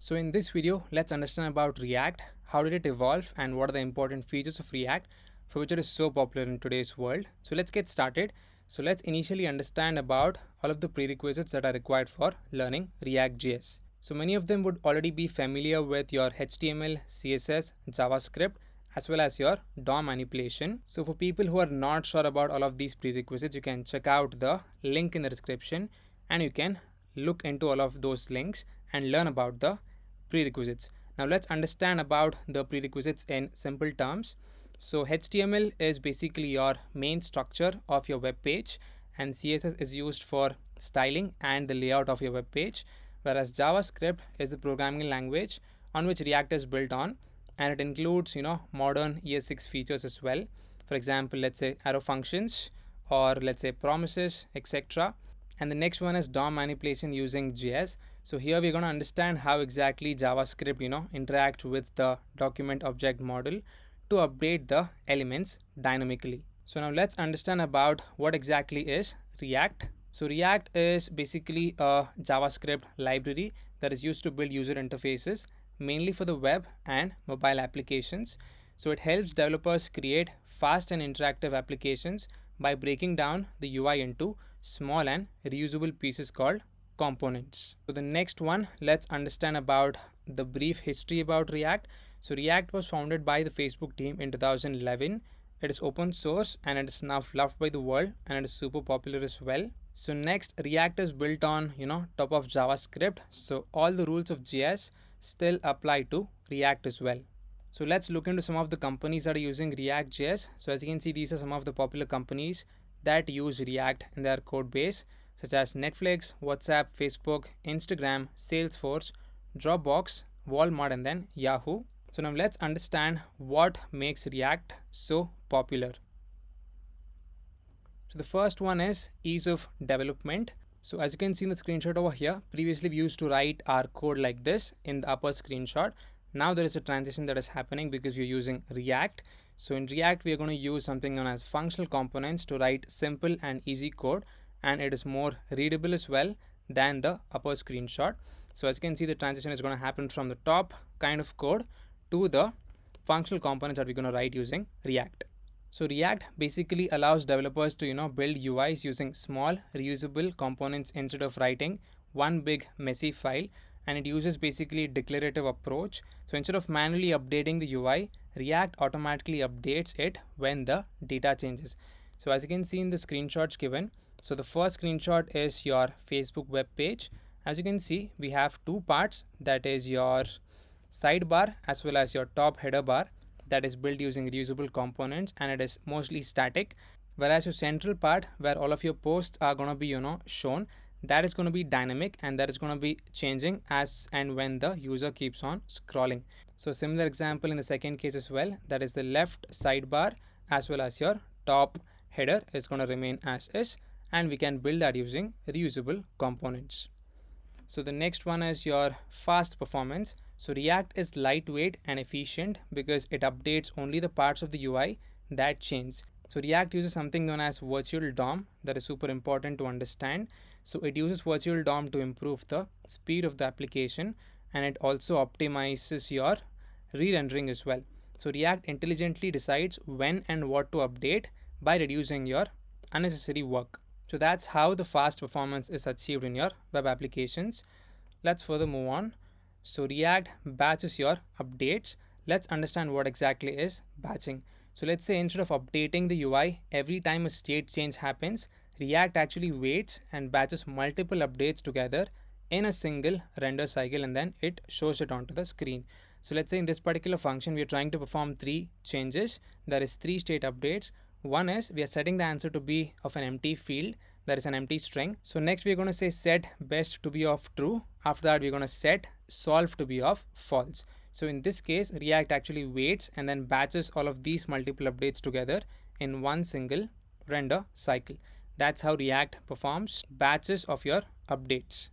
So in this video, let's understand about React, how did it evolve and what are the important features of React for which it is so popular in today's world. So let's get started. So let's initially understand about all of the prerequisites that are required for learning React.js. So many of them would already be familiar with your HTML, CSS, JavaScript, as well as your DOM manipulation. So for people who are not sure about all of these prerequisites, you can check out the link in the description and you can look into all of those links and learn about the prerequisites. Now let's understand about the prerequisites in simple terms. So HTML is basically your main structure of your web page, and CSS is used for styling and the layout of your web page, whereas JavaScript is the programming language on which React is built on, and it includes modern ES6 features as well. For example, let's say arrow functions or let's say promises, etc. And the next one is DOM manipulation using JS. So here we're going to understand how exactly JavaScript interact with the document object model to update the elements dynamically. So now let's understand about what exactly is React. So React is basically a JavaScript library that is used to build user interfaces mainly for the web and mobile applications. So it helps developers create fast and interactive applications by breaking down the UI into small and reusable pieces called components. So the next one, let's understand about the brief history about React. So React was founded by the Facebook team in 2011. It is open source and it is now loved by the world and it is super popular as well. So next, React is built on top of JavaScript. So all the rules of JS still apply to React as well. So let's look into some of the companies that are using React.js. So as you can see, these are some of the popular companies that use React in their code base, such as Netflix, WhatsApp, Facebook, Instagram, Salesforce, Dropbox, Walmart, and then Yahoo. So now let's understand what makes React so popular. So the first one is ease of development. So as you can see in the screenshot over here, previously we used to write our code like this in the upper screenshot. Now there is a transition that is happening because we're using React. So in React, we are going to use something known as functional components to write simple and easy code, and it is more readable as well than the upper screenshot. So as you can see, the transition is going to happen from the top kind of code to the functional components that we're going to write using React. So React basically allows developers to build UIs using small reusable components instead of writing one big messy file, and it uses basically a declarative approach. So instead of manually updating the UI, React automatically updates it when the data changes. So as you can see in the screenshots given, so the first screenshot is your Facebook web page. As you can see, we have two parts, that is your sidebar as well as your top header bar, that is built using reusable components, and it is mostly static, whereas your central part where all of your posts are going to be shown, that is going to be dynamic and that is going to be changing as and when the user keeps on scrolling. So similar example in the second case as well, that is the left sidebar as well as your top header is going to remain as is, and we can build that using reusable components. So the next one is your fast performance. So React is lightweight and efficient because it updates only the parts of the UI that change. So React uses something known as virtual DOM that is super important to understand. So it uses virtual DOM to improve the speed of the application, and it also optimizes your re-rendering as well. So React intelligently decides when and what to update by reducing your unnecessary work. So that's how the fast performance is achieved in your web applications. Let's further move on. So React batches your updates. Let's understand what exactly is batching. So let's say instead of updating the UI every time a state change happens, React actually waits and batches multiple updates together in a single render cycle, and then it shows it onto the screen. So let's say in this particular function, we are trying to perform three changes. There is three state updates. One is we are setting the answer to be of an empty field, that is an empty string. So next we're going to say set best to be of true. After that, we're going to set solve to be of false. So in this case, React actually waits and then batches all of these multiple updates together in one single render cycle. That's how React performs batches of your updates.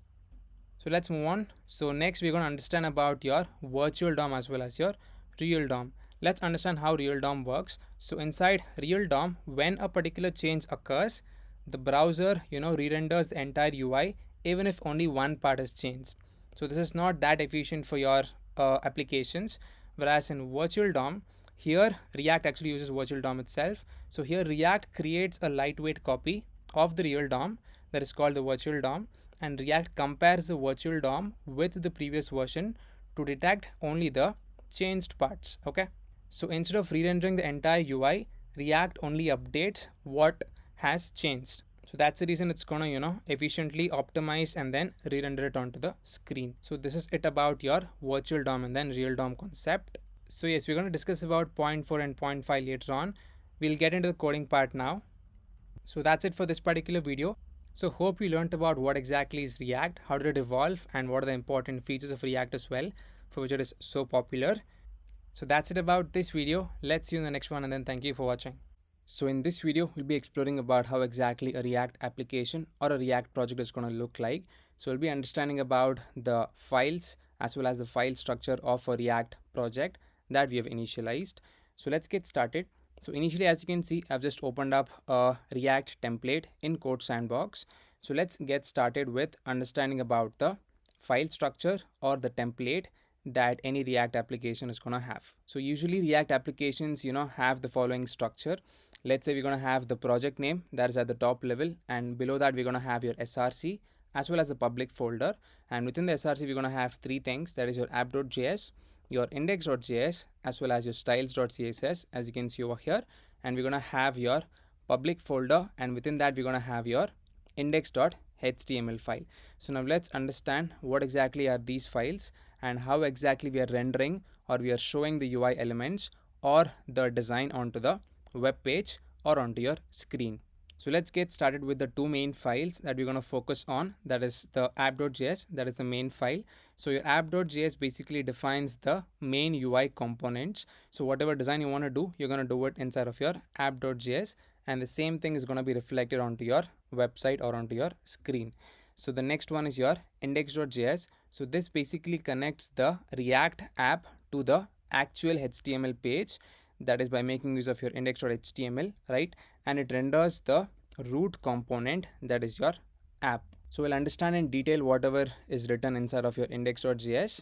So let's move on. So next we're going to understand about your virtual DOM as well as your real DOM. Let's understand how real DOM works. So inside real DOM, when a particular change occurs, the browser re-renders the entire UI even if only one part is changed. So this is not that efficient for your applications. Whereas in virtual DOM, here React actually uses virtual DOM itself. So here React creates a lightweight copy of the real DOM that is called the virtual DOM, and React compares the virtual DOM with the previous version to detect only the changed parts. Okay. So instead of re-rendering the entire UI, React only updates what has changed. So that's the reason it's gonna, efficiently optimize and then re-render it onto the screen. So this is it about your virtual DOM and then real DOM concept. So yes, we're gonna discuss about point 4 and point 5 later on. We'll get into the coding part now. So that's it for this particular video. So hope you learned about what exactly is React, how did it evolve, and what are the important features of React as well, for which it is so popular. So that's it about this video. Let's see you in the next one, and then thank you for watching. So in this video, we'll be exploring about how exactly a React application or a React project is going to look like. So we'll be understanding about the files as well as the file structure of a React project that we have initialized. So let's get started. So initially, as you can see, I've just opened up a React template in Code Sandbox. So let's get started with understanding about the file structure or the template that any React application is going to have. So usually React applications, have the following structure. Let's say we're going to have the project name that is at the top level, and below that we're going to have your SRC as well as the public folder. And within the SRC, we're going to have three things, that is your app.js, your index.js, as well as your styles.css, as you can see over here. And we're going to have your public folder, and within that we're going to have your index.html file. So now let's understand what exactly are these files and how exactly we are rendering or we are showing the UI elements or the design onto the web page or onto your screen. So let's get started with the two main files that we're going to focus on. That is the app.js, that is the main file. So your app.js basically defines the main UI components. So whatever design you want to do, you're going to do it inside of your app.js, and the same thing is going to be reflected onto your website or onto your screen. So the next one is your index.js. So this basically connects the React app to the actual HTML page, that is by making use of your index.html, right? And it renders the root component, that is your app. So we'll understand in detail whatever is written inside of your index.js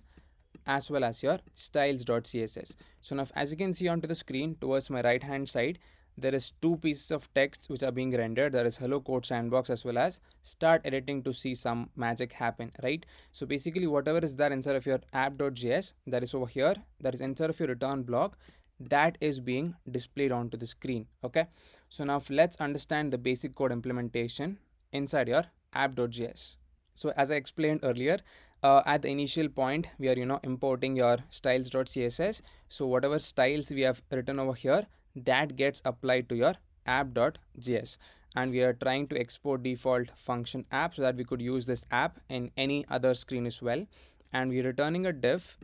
as well as your styles.css. So now as you can see onto the screen towards my right hand side, there is two pieces of text which are being rendered. There is hello code sandbox as well as start editing to see some magic happen, right? So basically whatever is there inside of your app.js, that is over here, that is inside of your return block, that is being displayed onto the screen. Okay, so now let's understand the basic code implementation inside your app.js. So as I explained earlier, at the initial point we are importing your styles.css. So whatever styles we have written over here, that gets applied to your app.js, and we are trying to export default function app so that we could use this app in any other screen as well. And we're returning a div,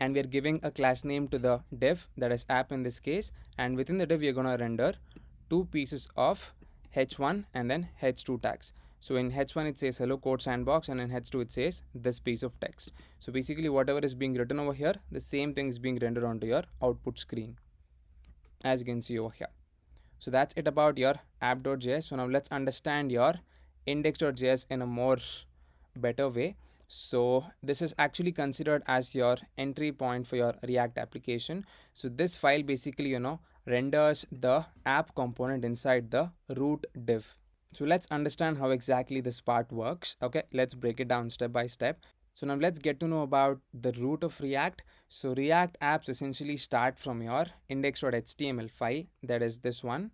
and we're giving a class name to the div, that is app in this case, and within the div we're going to render two pieces of h1 and then h2 tags. So in h1 it says hello code sandbox, and in h2 it says this piece of text. So basically whatever is being written over here, the same thing is being rendered onto your output screen, as you can see over here. So that's it about your app.js. So now let's understand your index.js in a more better way. So this is actually considered as your entry point for your React application. So this file basically renders the app component inside the root div. So let's understand how exactly this part works. Okay, let's break it down step by step. So now let's get to know about the root of React. So React apps essentially start from your index.html file, that is this one,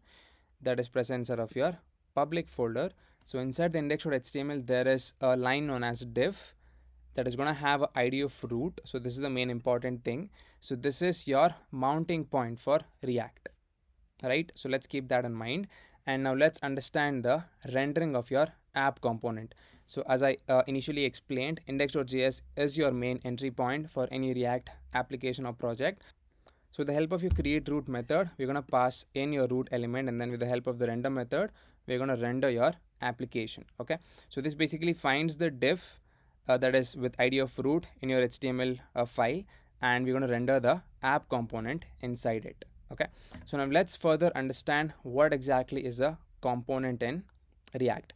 that is present inside of your public folder. So inside the index.html there is a line known as div that is going to have an ID of root. So this is the main important thing. So this is your mounting point for React, right? So let's keep that in mind. And now let's understand the rendering of your app component. So as I initially explained, index.js is your main entry point for any React application or project. So with the help of your create root method, we're going to pass in your root element, and then with the help of the render method, we're going to render your application. Okay, so this basically finds the div that is with ID of root in your HTML file, and we're going to render the app component inside it. Okay, so now let's further understand what exactly is a component in React.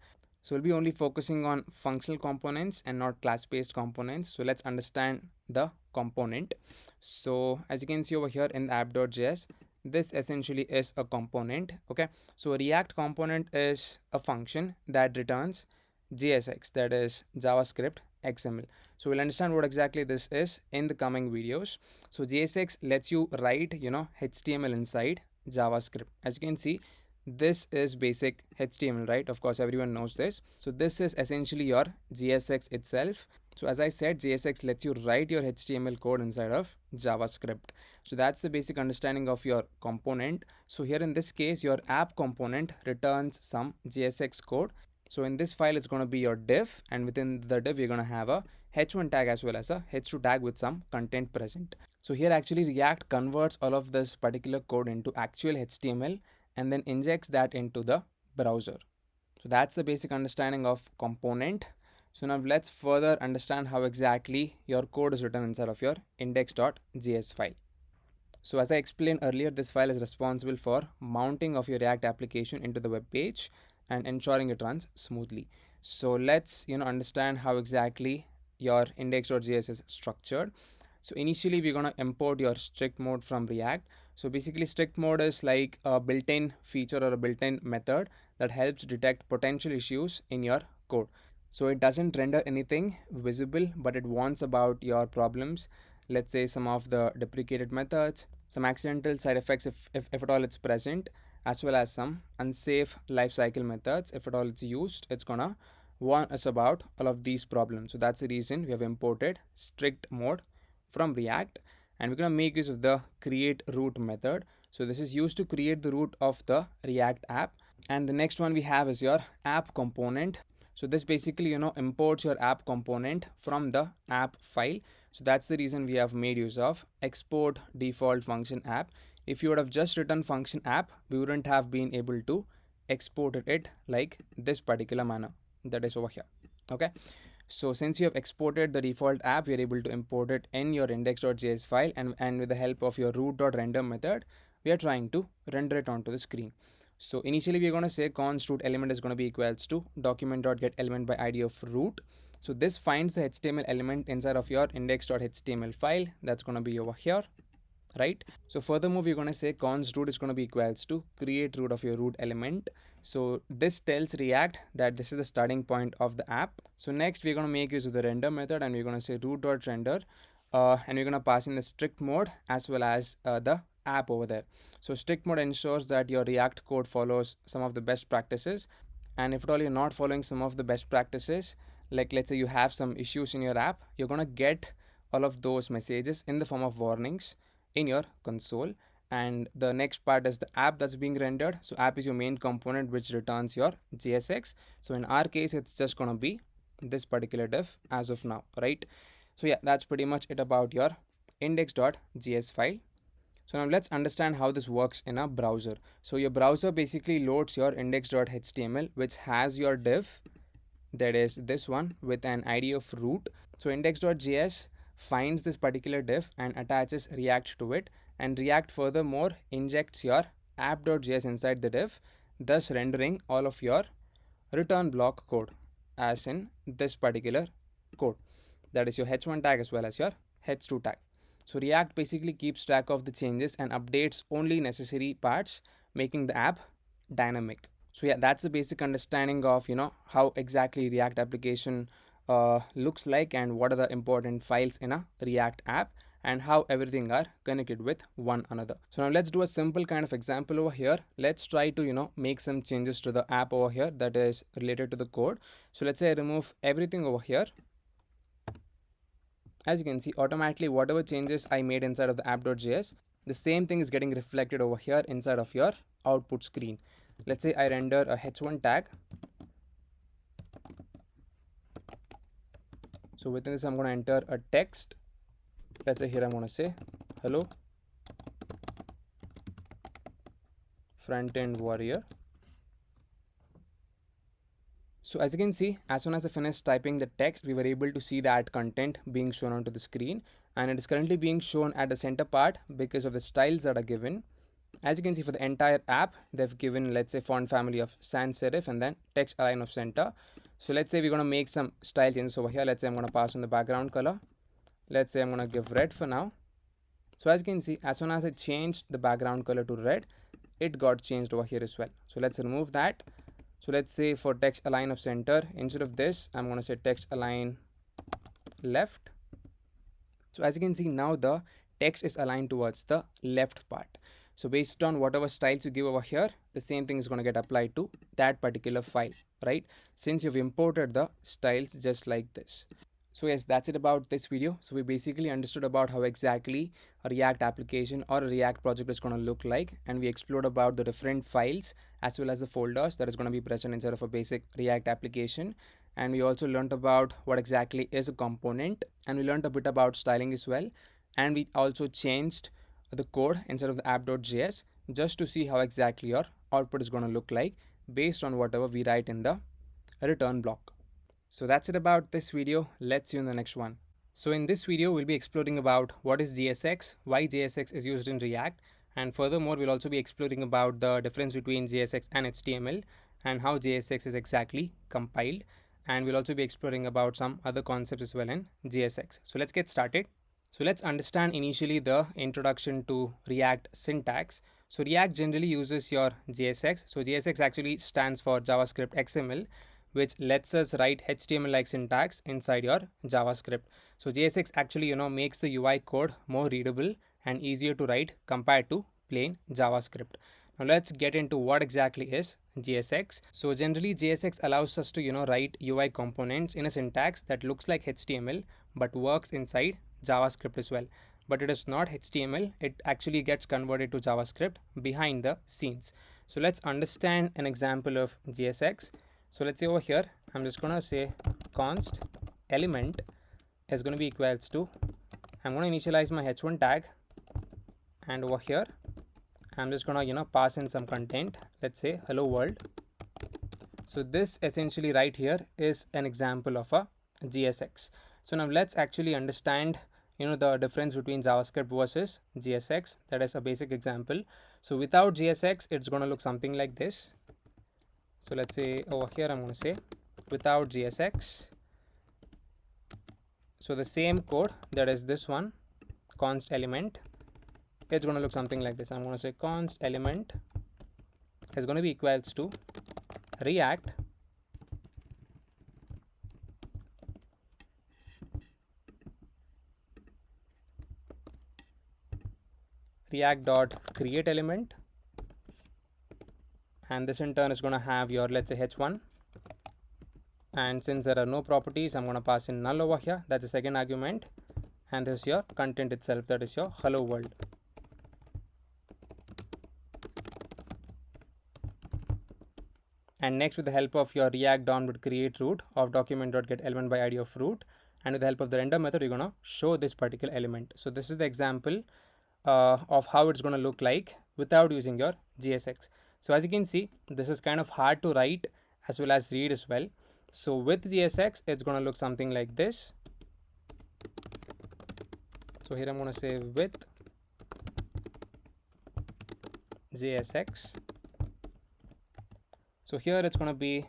So we'll be only focusing on functional components and not class-based components. So let's understand the component. So as you can see over here in the app.js, this essentially is a component. Okay, so a React component is a function that returns JSX, that is JavaScript XML. So we'll understand what exactly this is in the coming videos. So JSX lets you write, HTML inside JavaScript. As you can see, this is basic HTML, right? Of course, everyone knows this. So this is essentially your JSX itself. So as I said, JSX lets you write your HTML code inside of JavaScript. So that's the basic understanding of your component. So here in this case, your app component returns some JSX code. So in this file, it's going to be your div, and within the div, you're going to have a h1 tag as well as a h2 tag with some content present. So here actually React converts all of this particular code into actual HTML and then injects that into the browser. So that's the basic understanding of component. So now let's further understand how exactly your code is written inside of your index.js file. So as I explained earlier, this file is responsible for mounting of your React application into the web page and ensuring it runs smoothly. So let's understand how exactly your index.js is structured. So initially we're going to import your strict mode from React. So basically strict mode is like a built-in feature or a built-in method that helps detect potential issues in your code. So it doesn't render anything visible, but it warns about your problems. Let's say some of the deprecated methods, some accidental side effects if at all it's present, as well as some unsafe lifecycle methods. If at all it's used, it's gonna warn us about all of these problems. So that's the reason we have imported strict mode from React, and we're gonna make use of the create root method. So this is used to create the root of the React app. And the next one we have is your app component. So this basically imports your app component from the app file. So that's the reason we have made use of export default function app. If you would have just written function app, we wouldn't have been able to export it like this particular manner that is over here. Okay, so since you have exported the default app, we are able to import it in your index.js file, and with the help of your root.render method, we are trying to render it onto the screen. So initially we're going to say const root element is going to be equals to document.get element by id of root. So this finds the HTML element inside of your index.html file. That's going to be over here, right? So furthermore, we're going to say const root is going to be equals to create root of your root element. So this tells React that this is the starting point of the app. So next we're going to make use of the render method, and we're going to say root.render, and we're going to pass in the strict mode as well as the app over there. So strict mode ensures that your React code follows some of the best practices, and if at all you're not following some of the best practices, like let's say you have some issues in your app, you're going to get all of those messages in the form of warnings in your console. And the next part is the app that's being rendered. So app is your main component which returns your JSX. So in our case, it's just going to be this particular div as of now, right? So yeah, that's pretty much it about your index.js file. So now let's understand how this works in a browser. So your browser basically loads your index.html, which has your div, that is this one, with an ID of root. So index.js finds this particular div and attaches React to it, and React furthermore injects your app.js inside the div, thus rendering all of your return block code as in this particular code, that is your h1 tag as well as your h2 tag. So React basically keeps track of the changes and updates only necessary parts, making the app dynamic. So yeah, that's the basic understanding of how exactly React application looks like, and what are the important files in a React app, and how everything are connected with one another. So now let's do a simple kind of example over here. Let's try to make some changes to the app over here that is related to the code. So let's say I remove everything over here. As you can see, automatically whatever changes I made inside of the app.js, the same thing is getting reflected over here inside of your output screen. Let's say I render a h1 tag. So within this, I'm going to enter a text. Let's say here I'm going to say hello front-end warrior. So as you can see, as soon as I finished typing the text, we were able to see that content being shown onto the screen, and it is currently being shown at the center part because of the styles that are given. As you can see, for the entire app, they've given, let's say, font family of sans serif and then text align of center. So let's say we're going to make some style changes over here. Let's say I'm going to pass on the background color. Let's say I'm going to give red for now. So as you can see, as soon as I changed the background color to red, it got changed over here as well. So let's remove that. So let's say for text align of center, instead of this, I'm going to say text align left. So as you can see, now the text is aligned towards the left part. So based on whatever styles you give over here, the same thing is going to get applied to that particular file, right? Since you've imported the styles just like this. So yes, that's it about this video. So we basically understood about how exactly a React application or a React project is going to look like, and we explored about the different files as well as the folders that is going to be present inside of a basic React application. And we also learned about what exactly is a component, and we learned a bit about styling as well. And we also changed the code inside of the app.js just to see how exactly your output is going to look like based on whatever we write in the return block. So that's it about this video. Let's see you in the next one. So in this video, we'll be exploring about what is JSX, why JSX is used in React, and furthermore, we'll also be exploring about the difference between JSX and HTML and how JSX is exactly compiled. And we'll also be exploring about some other concepts as well in JSX. So let's get started. So let's understand initially the introduction to React syntax. So React generally uses your JSX. So JSX actually stands for JavaScript XML, which lets us write HTML-like syntax inside your JavaScript. So JSX actually, makes the UI code more readable and easier to write compared to plain JavaScript. Now let's get into what exactly is JSX. So generally JSX allows us to, write UI components in a syntax that looks like HTML but works inside JavaScript as well. But it is not HTML. It actually gets converted to JavaScript behind the scenes. So let's understand an example of JSX. So let's say over here, I'm just going to say const element is going to be equals to, I'm going to initialize my h1 tag, and over here I'm just going to pass in some content. Let's say hello world. So this essentially right here is an example of a JSX. So now let's actually understand the difference between JavaScript versus JSX. That is a basic example. So without JSX, it's going to look something like this. So let's say over here, I'm going to say without JSX. So the same code, that is this one, const element, it's going to look something like this. I'm going to say const element is going to be equals to React dot create element, and this in turn is going to have your, let's say, h1, and since there are no properties, I'm going to pass in null over here. That's the second argument, and this is your content itself, that is your hello world. And next, with the help of your React.create root of document.get element by id of root, and with the help of the render method, you're going to show this particular element. So this is the example of how it's going to look like without using your JSX. So as you can see, this is kind of hard to write as well as read as well. So with JSX, it's going to look something like this. So here I'm going to say with JSX. So here it's going to be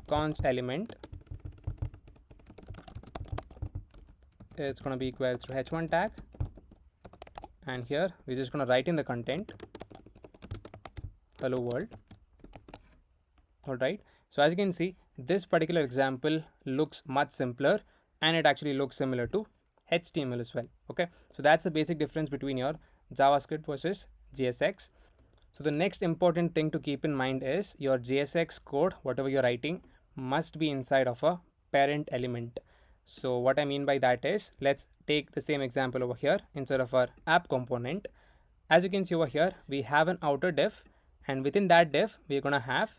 const element. It's going to be equals to h1 tag. And here we're just going to write in the content hello world. All right. So as you can see, this particular example looks much simpler, and it actually looks similar to HTML as well. Okay. So that's the basic difference between your JavaScript versus JSX. So the next important thing to keep in mind is your JSX code, whatever you're writing, must be inside of a parent element. So what I mean by that is, let's take the same example over here instead of our app component. As you can see over here, we have an outer div, and within that div, we're going to have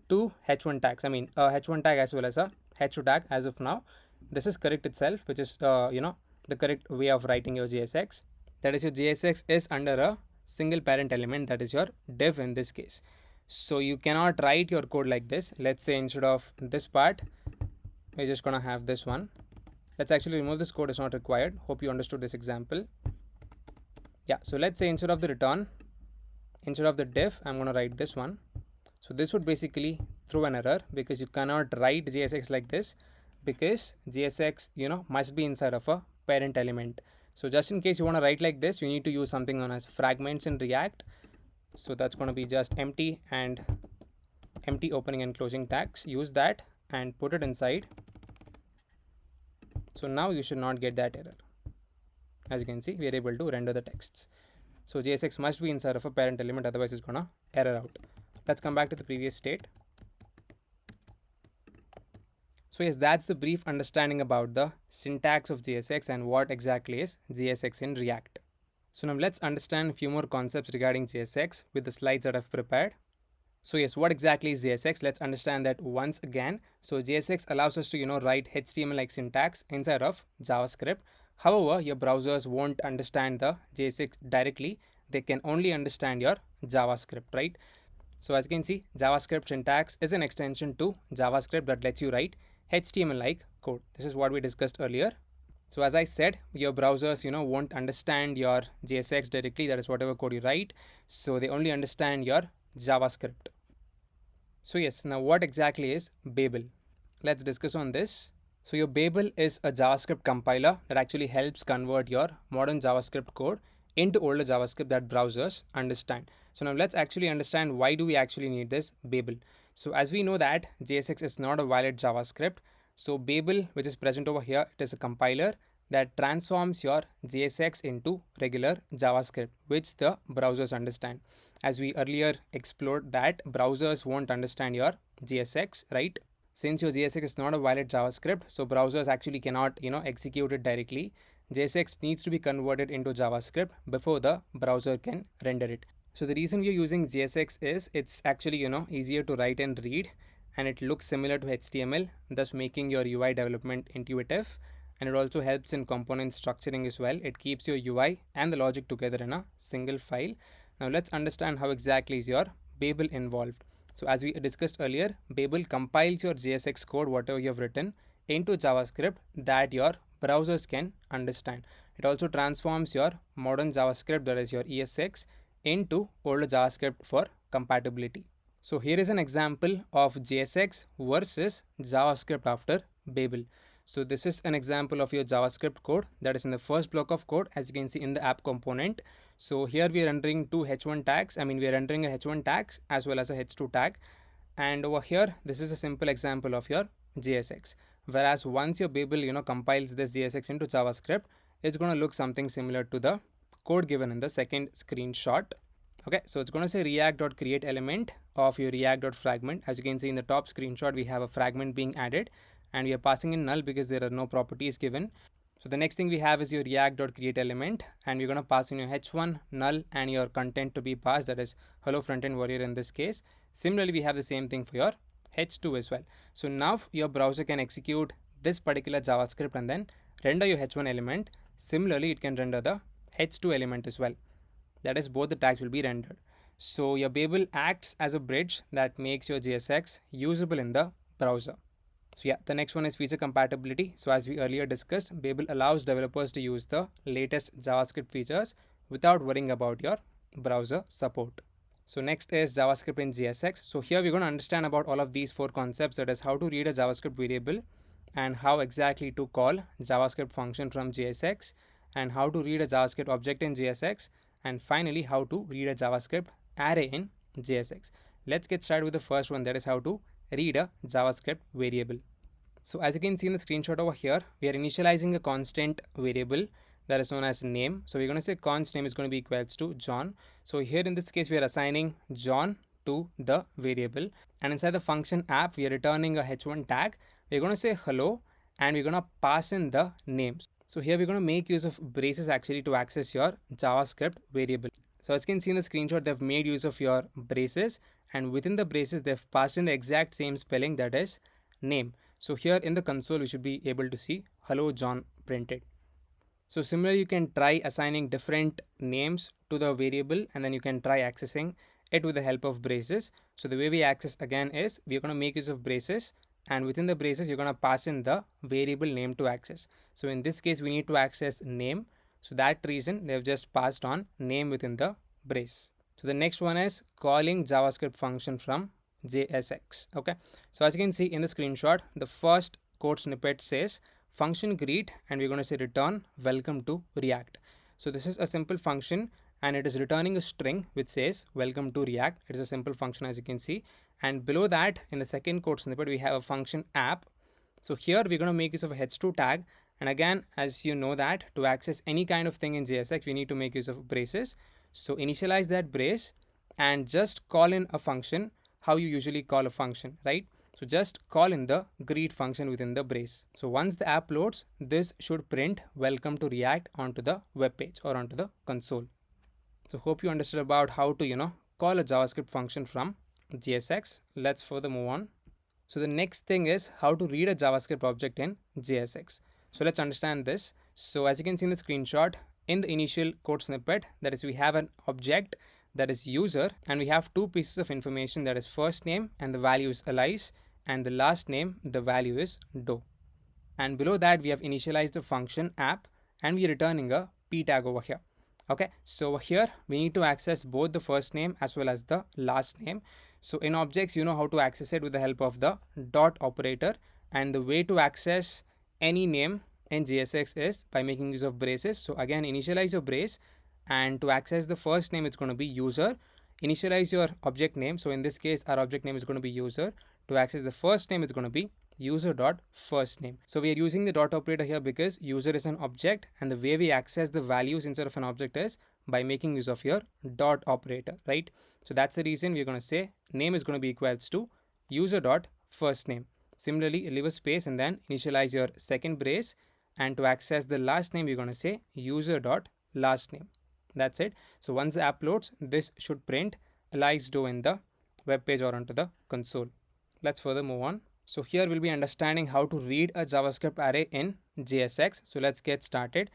two h1 tags. I mean, a h1 tag as well as a h2 tag as of now. This is correct itself, which is, the correct way of writing your JSX. That is, your JSX is under a single parent element, that is your div in this case. So you cannot write your code like this. Let's say instead of this part, we're just going to have this one. Let's actually remove this code, it's not required. Hope you understood this example. Yeah, so let's say instead of the return, instead of the div, I'm going to write this one. So this would basically throw an error because you cannot write JSX like this, because JSX, must be inside of a parent element. So just in case you want to write like this, you need to use something known as fragments in React. So that's going to be just empty and empty opening and closing tags. Use that and put it inside. So now you should not get that error. As you can see, we are able to render the texts. So JSX must be inside of a parent element, otherwise it's gonna error out. Let's come back to the previous state. So yes, that's the brief understanding about the syntax of JSX and what exactly is JSX in React. So now let's understand a few more concepts regarding JSX with the slides that I've prepared. So yes, what exactly is JSX? Let's understand that once again. So JSX allows us to, write HTML-like syntax inside of JavaScript. However, your browsers won't understand the JSX directly. They can only understand your JavaScript, right? So as you can see, JavaScript syntax is an extension to JavaScript that lets you write HTML-like code. This is what we discussed earlier. So as I said, your browsers, won't understand your JSX directly. That is whatever code you write. So they only understand your JavaScript. So yes, now what exactly is Babel? Let's discuss on this. So your Babel is a JavaScript compiler that actually helps convert your modern JavaScript code into older JavaScript that browsers understand. So now let's actually understand why do we actually need this Babel. So as we know that JSX is not a valid JavaScript. So Babel, which is present over here, it is a compiler that transforms your JSX into regular JavaScript, which the browsers understand. As we earlier explored that browsers won't understand your JSX, right? Since your JSX is not a valid JavaScript, so browsers actually cannot, execute it directly. JSX needs to be converted into JavaScript before the browser can render it. So the reason we're using JSX is it's actually, easier to write and read, and it looks similar to HTML, thus making your UI development intuitive. And it also helps in component structuring as well. It keeps your UI and the logic together in a single file. Now let's understand how exactly is your Babel involved. So as we discussed earlier, Babel compiles your JSX code, whatever you have written, into JavaScript that your browsers can understand. It also transforms your modern JavaScript, that is your ESX, into older JavaScript for compatibility. So here is an example of JSX versus JavaScript after Babel. So this is an example of your JavaScript code that is in the first block of code, as you can see in the app component. So here we are rendering two h1 tags. We are rendering a h1 tag as well as a h2 tag. And over here, this is a simple example of your JSX. Whereas once your Babel, compiles this JSX into JavaScript, it's going to look something similar to the code given in the second screenshot. Okay, so it's going to say react.create element of your react.fragment. As you can see in the top screenshot, we have a fragment being added, and we are passing in null because there are no properties given. So the next thing we have is your react.create element, and we're going to pass in your h1 null and your content to be passed, that is hello frontend warrior in this case. Similarly, we have the same thing for your h2 as well. So now your browser can execute this particular JavaScript and then render your h1 element. Similarly, it can render the h2 element as well. That is, both the tags will be rendered. So your Babel acts as a bridge that makes your JSX usable in the browser. So yeah, the next one is feature compatibility. So as we earlier discussed, Babel allows developers to use the latest JavaScript features without worrying about your browser support. So next is JavaScript in JSX. So here we're going to understand about all of these four concepts, that is how to read a JavaScript variable and how exactly to call JavaScript function from JSX, and how to read a JavaScript object in JSX, and finally how to read a JavaScript array in JSX. Let's get started with the first one, that is how to read a JavaScript variable. So as you can see in the screenshot over here, we are initializing a constant variable that is known as name. So we're going to say const name is going to be equals to John. So here in this case, we are assigning John to the variable, and inside the function app, we are returning a h1 tag. We're going to say hello, and we're going to pass in the names. So here we're going to make use of braces actually to access your JavaScript variable. So as you can see in the screenshot, they've made use of your braces, and within the braces, they've passed in the exact same spelling, that is name. So here in the console, we should be able to see hello John printed. So similarly, you can try assigning different names to the variable, and then you can try accessing it with the help of braces. So the way we access again is we're going to make use of braces, and within the braces, you're going to pass in the variable name to access. So in this case, we need to access name. So that reason they've just passed on name within the brace. So the next one is calling JavaScript function from JSX. Okay, so as you can see in the screenshot, the first code snippet says function greet, and we're going to say return welcome to React. So this is a simple function, and it is returning a string which says welcome to React. It is a simple function, as you can see. And below that, in the second code snippet, we have a function app. So here we're going to make use of a h2 tag. And again, as you know that to access any kind of thing in JSX, we need to make use of braces. So initialize that brace and just call in a function how you usually call a function, right? So just call in the greet function within the brace. So once the app loads, this should print welcome to React onto the web page or onto the console. So hope you understood about how to, call a JavaScript function from JSX. Let's further move on. So the next thing is how to read a JavaScript object in JSX. So let's understand this. So as you can see in the screenshot, in the initial code snippet, that is, we have an object that is user, and we have two pieces of information, that is first name and the value is Alice, and the last name, the value is do. And below that, we have initialized the function app, and we're returning a p tag over here. Okay, so over here we need to access both the first name as well as the last name. So in objects, you know how to access it with the help of the dot operator, and the way to access any name in JSX is by making use of braces. So again, initialize your brace, and to access the first name, it's going to be user. Initialize your object name. So in this case, our object name is going to be user. To access the first name, it's going to be user dot first name. So we are using the dot operator here because user is an object, and the way we access the values instead of an object is by making use of your dot operator, right? So that's the reason we're going to say name is going to be equals to user dot first name. Similarly, leave a space and then initialize your second brace, and to access the last name, we're going to say user dot last name. That's it. So once the app loads, this should print Alice do in the web page or onto the console. Let's further move on. So here we'll be understanding how to read a JavaScript array in JSX. So let's get started.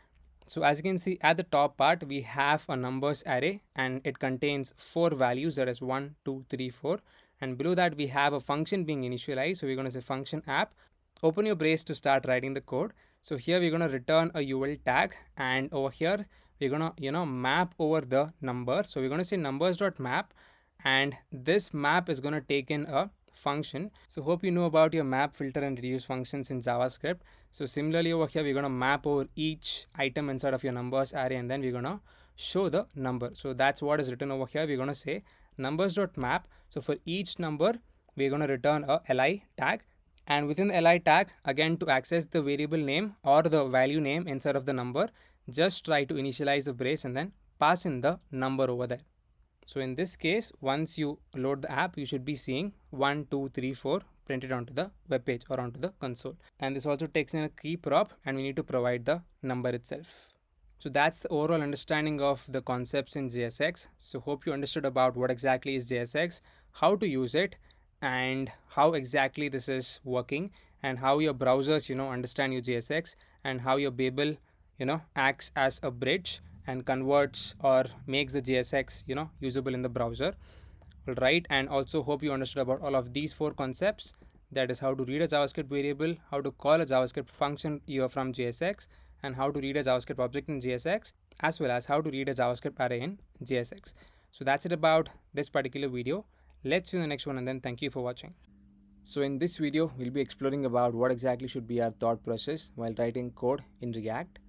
So as you can see at the top part, we have a numbers array, and it contains 4 values, that is 1, 2, 3, 4. And below that, we have a function being initialized. So we're going to say function app. Open your brace to start writing the code. So here we're going to return a UL tag, and over here we're going to map over the number. So we're going to say numbers.map, and this map is going to take in a function. So hope you know about your map, filter, and reduce functions in JavaScript. So similarly over here, we're going to map over each item inside of your numbers array, and then we're going to show the number. So that's what is written over here. We're going to say numbers.map. So for each number, we're going to return a li tag, and within the li tag, again, to access the variable name or the value name inside of the number, just try to initialize the brace and then pass in the number over there. So in this case, once you load the app, you should be seeing 1, 2, 3, 4 printed onto the web page or onto the console. And this also takes in a key prop, and we need to provide the number itself. So that's the overall understanding of the concepts in JSX. So hope you understood about what exactly is JSX, how to use it, and how exactly this is working, and how your browsers, understand your JSX, and how your Babel, acts as a bridge and converts or makes the JSX, usable in the browser. All right, and also hope you understood about all of these 4 concepts. That is how to read a JavaScript variable, how to call a JavaScript function from JSX, and how to read a JavaScript object in JSX, as well as how to read a JavaScript array in JSX. So that's it about this particular video. Let's see you in the next one, and then thank you for watching. So in this video, we'll be exploring about what exactly should be our thought process while writing code in React.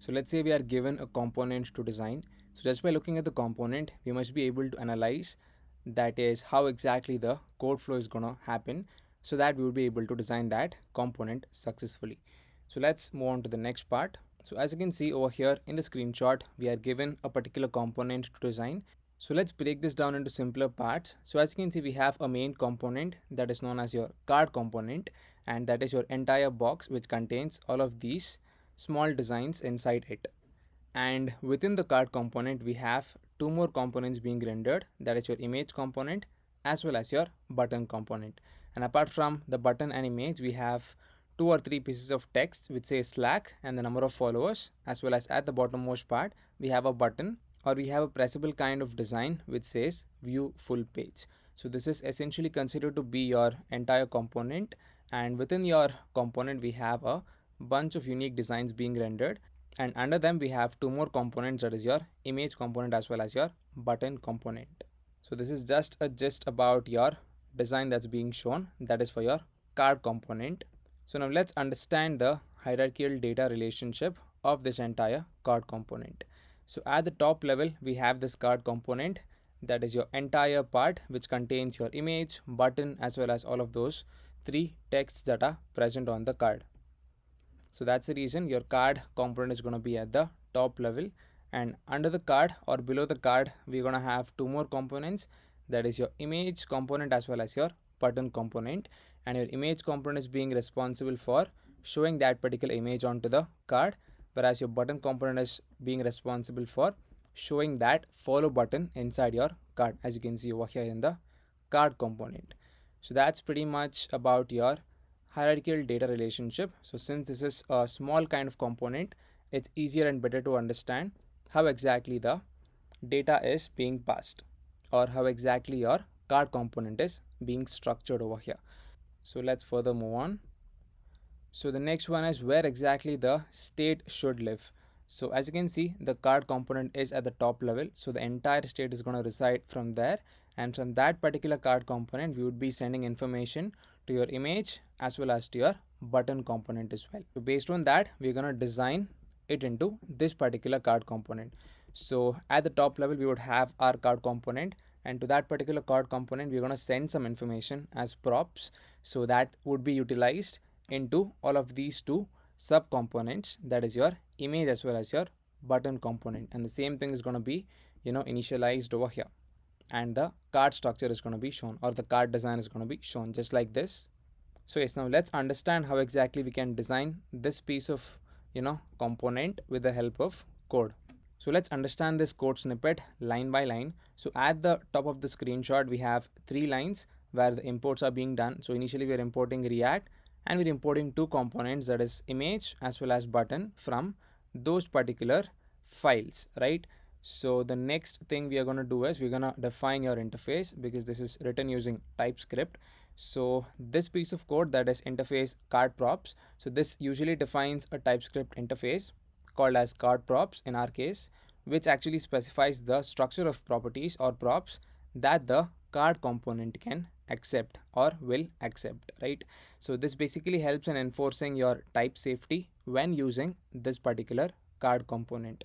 So let's say we are given a component to design. So just by looking at the component, we must be able to analyze, that is, how exactly the code flow is going to happen, so that we will be able to design that component successfully. So let's move on to the next part. So as you can see over here in the screenshot, we are given a particular component to design. So let's break this down into simpler parts. So as you can see, we have a main component that is known as your card component, and that is your entire box which contains all of these small designs inside it. And within the card component, we have 2 more components being rendered, that is your image component as well as your button component. And apart from the button and image, we have 2 or 3 pieces of text which says Slack and the number of followers, as well as at the bottommost part we have a button, or we have a pressable kind of design which says view full page. So this is essentially considered to be your entire component, and within your component we have a bunch of unique designs being rendered. And under them we have two more components, that is your image component as well as your button component. So this is just a gist about your design that's being shown, that is for your card component. So now let's understand the hierarchical data relationship of this entire card component. So at the top level we have this card component, that is your entire part which contains your image, button as well as all of those three texts that are present on the card. So that's the reason your card component is going to be at the top level, and under the card or below the card we're going to have two more components, that is your image component as well as your button component. And your image component is being responsible for showing that particular image onto the card, whereas your button component is being responsible for showing that follow button inside your card, as you can see over here in the card component. So that's pretty much about your hierarchical data relationship. So since this is a small kind of component, it's easier and better to understand how exactly the data is being passed, or how exactly your card component is being structured over here. So let's further move on. So the next one is where exactly the state should live. So as you can see, the card component is at the top level, so the entire state is going to reside from there, and from that particular card component we would be sending information to your image as well as to your button component as well. So based on that we're going to design it into this particular card component. So at the top level we would have our card component, and to that particular card component we're going to send some information as props, so that would be utilized into all of these two sub components, that is your image as well as your button component. And the same thing is going to be initialized over here, and the card structure is going to be shown, or the card design is going to be shown just like this. So yes, now let's understand how exactly we can design this piece of component with the help of code. So let's understand this code snippet line by line. So at the top of the screenshot we have three lines where the imports are being done. So initially we are importing React, and we're importing two components, that is image as well as button, from those particular files, right? So the next thing we are going to do is we're going to define your interface, because this is written using TypeScript. So this piece of code, that is interface card props, so this usually defines a TypeScript interface called as card props in our case, which actually specifies the structure of properties or props that the card component can accept or will accept, right? So this basically helps in enforcing your type safety when using this particular card component.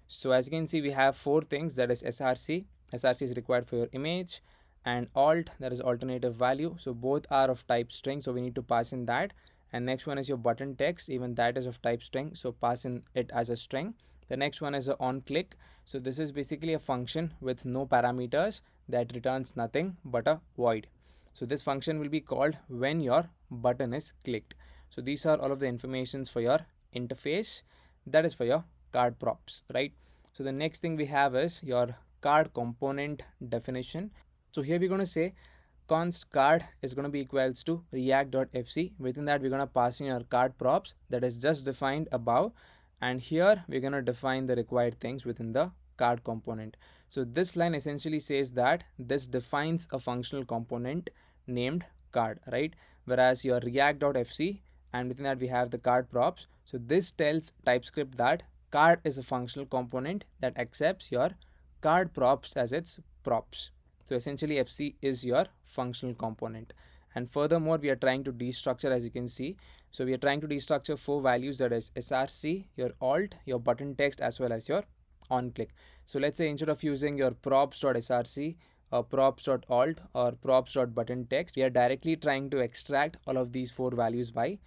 So as you can see we have four things, that is src is required for your image, and alt, that is alternative value, so both are of type string, so we need to pass in that. And next one is your button text, even that is of type string, so pass in it as a string. The next one is a on click, so this is basically a function with no parameters that returns nothing but a void. So this function will be called when your button is clicked. So these are all of the informations for your interface, that is for your card props, right? So the next thing we have is your card component definition. So here we're going to say const card is going to be equals to react.fc. Within that we're going to pass in our card props that is just defined above, and here we're going to define the required things within the card component. So this line essentially says that this defines a functional component named card, right? Whereas your react.fc, and within that we have the card props, so this tells TypeScript that card is a functional component that accepts your card props as its props. So essentially fc is your functional component. And furthermore we are trying to destructure, as you can see, so we are trying to destructure four values, that is src, your alt, your button text as well as your on click. So let's say instead of using your props.src or props.alt or props.button text, we are directly trying to extract all of these four values by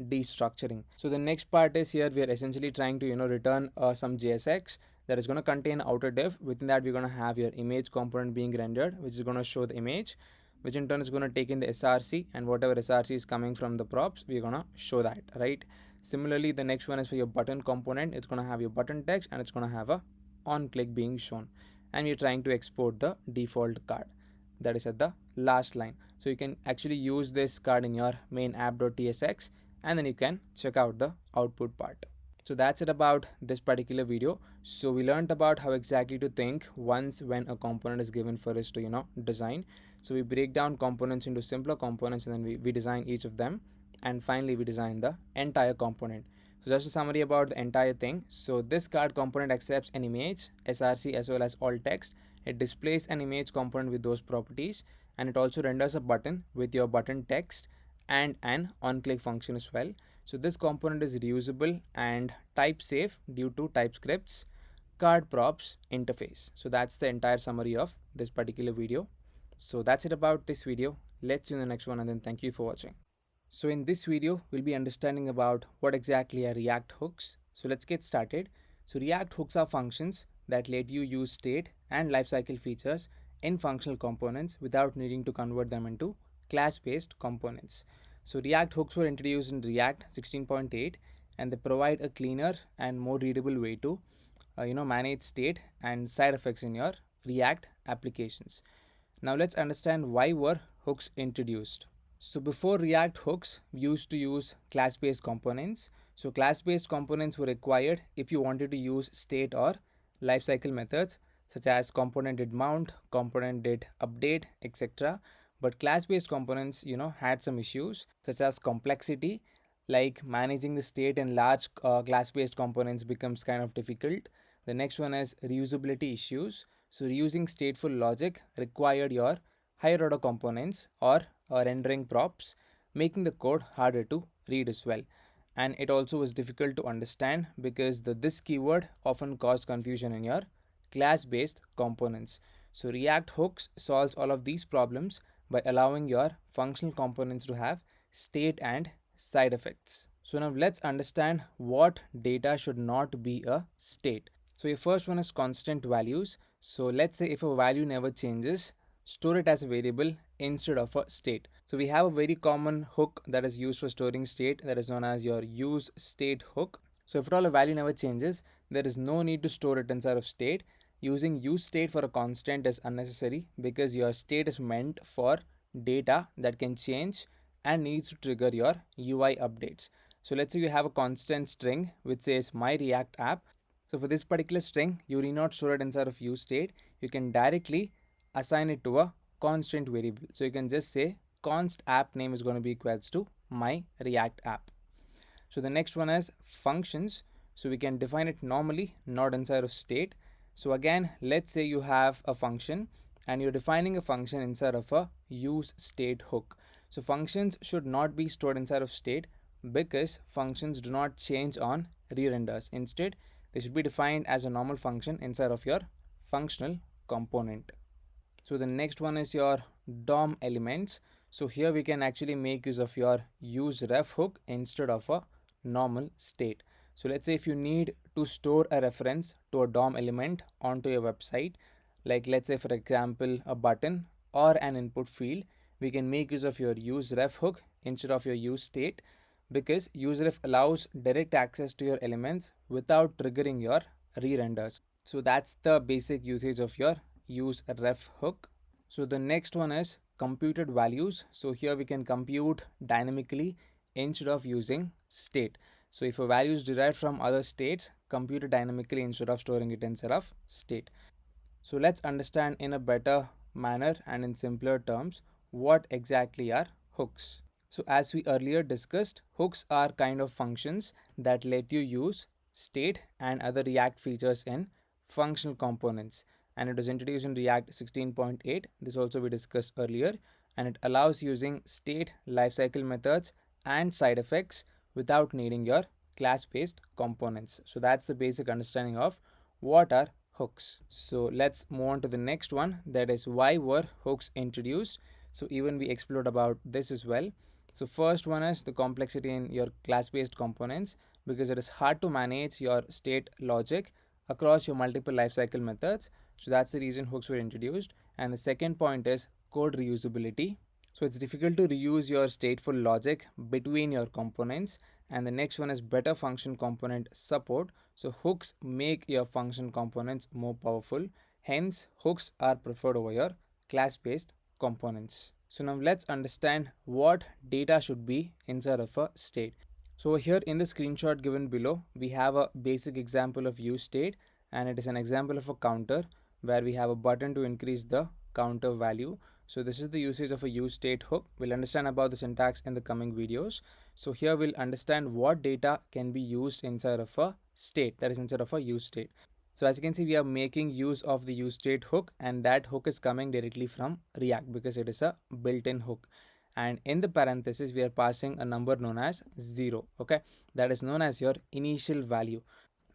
destructuring. So the next part is here we are essentially trying to return some JSX that is going to contain outer div. Within that we're going to have your image component being rendered, which is going to show the image, which in turn is going to take in the src, and whatever src is coming from the props we're going to show that, right? Similarly the next one is for your button component. It's going to have your button text and it's going to have a on click being shown, and we're trying to export the default card that is at the last line. So you can actually use this card in your main app.tsx, and then you can check out the output part. So that's it about this particular video. So we learned about how exactly to think once when a component is given for us to design. So we break down components into simpler components, and then we design each of them, and finally we design the entire component. So just a summary about the entire thing. So this card component accepts an image, src as well as alt text. It displays an image component with those properties, and it also renders a button with your button text and an on-click function as well. So this component is reusable and type safe due to TypeScript's card props interface. So that's the entire summary of this particular video. So that's it about this video. Let's see you in the next one, and then thank you for watching. So in this video, we'll be understanding about what exactly are React hooks. So let's get started. So React hooks are functions that let you use state and lifecycle features in functional components without needing to convert them into class-based components. So React hooks were introduced in React 16.8, and they provide a cleaner and more readable way to manage state and side effects in your React applications. Now let's understand why were hooks introduced. So before React hooks, we used to use class-based components. So class-based components were required if you wanted to use state or lifecycle methods such as component did mount, component did update, etc. But class-based components, had some issues such as complexity, like managing the state in large class-based components becomes kind of difficult. The next one is reusability issues. So reusing stateful logic required your higher order components or rendering props, making the code harder to read as well. And it also was difficult to understand because the this keyword often caused confusion in your class-based components. So React hooks solves all of these problems by allowing your functional components to have state and side effects. So now let's understand what data should not be a state. So your first one is constant values. So let's say if a value never changes, store it as a variable instead of a state. So we have a very common hook that is used for storing state, that is known as your useState hook. So if at all a value never changes, there is no need to store it inside of state. Using useState for a constant is unnecessary because your state is meant for data that can change and needs to trigger your UI updates. So let's say you have a constant string which says my React app. So for this particular string, you need not store it inside of useState. You can directly assign it to a constant variable. So you can just say const app name is going to be equals to my React app. So the next one is functions. So we can define it normally, not inside of state. So again, let's say you have a function and you're defining a function inside of a useState hook. So functions should not be stored inside of state because functions do not change on re-renders. Instead, they should be defined as a normal function inside of your functional component. So the next one is your DOM elements. So here we can actually make use of your useRef hook instead of a normal state. So let's say if you need to store a reference to a DOM element onto your website, like let's say for example a button or an input field, we can make use of your useRef hook instead of your useState because useRef allows direct access to your elements without triggering your re-renders. So that's the basic usage of your useRef hook. So the next one is computed values. So here we can compute dynamically instead of using state. So if a value is derived from other states, compute it dynamically instead of storing it inside of state. So let's understand in a better manner and in simpler terms what exactly are hooks. So as we earlier discussed, hooks are kind of functions that let you use state and other React features in functional components, and it was introduced in React 16.8. This also we discussed earlier, and it allows using state, lifecycle methods and side effects without needing your class-based components. So that's the basic understanding of what are hooks. So let's move on to the next one, that is why were hooks introduced. So even we explored about this as well. So first one is the complexity in your class-based components because it is hard to manage your state logic across your multiple lifecycle methods. So that's the reason hooks were introduced. And the second point is code reusability. So it's difficult to reuse your stateful logic between your components. And the next one is better function component support. So hooks make your function components more powerful. Hence, hooks are preferred over your class-based components. So now let's understand what data should be inside of a state. So here in the screenshot given below, we have a basic example of useState, and it is an example of a counter where we have a button to increase the counter value. So this is the usage of a useState hook. We'll understand about the syntax in the coming videos. So here we'll understand what data can be used inside of a state, that is inside of a use state. So as you can see, we are making use of the useState hook, and that hook is coming directly from React because it is a built-in hook. And in the parenthesis, we are passing a number known as 0. Okay, that is known as your initial value.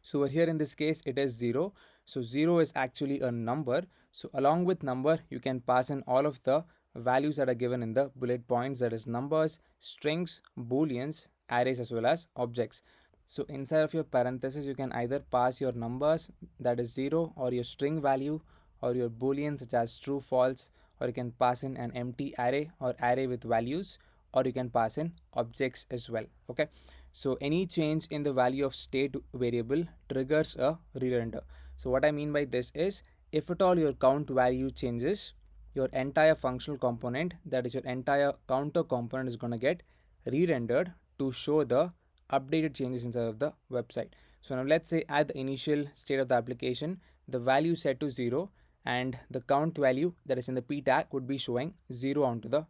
So over here in this case, it is 0. So 0 is actually a number. So along with number, you can pass in all of the values that are given in the bullet points, that is numbers, strings, booleans, arrays, as well as objects. So inside of your parenthesis, you can either pass your numbers, that is 0, or your string value, or your boolean such as true, false, or you can pass in an empty array or array with values, or you can pass in objects as well. Okay, so any change in the value of state variable triggers a re-render. So what I mean by this is, if at all your count value changes, your entire functional component, that is your entire counter component, is going to get re-rendered to show the updated changes inside of the website. So now let's say at the initial state of the application, the value set to 0, and the count value that is in the p tag would be showing 0 onto the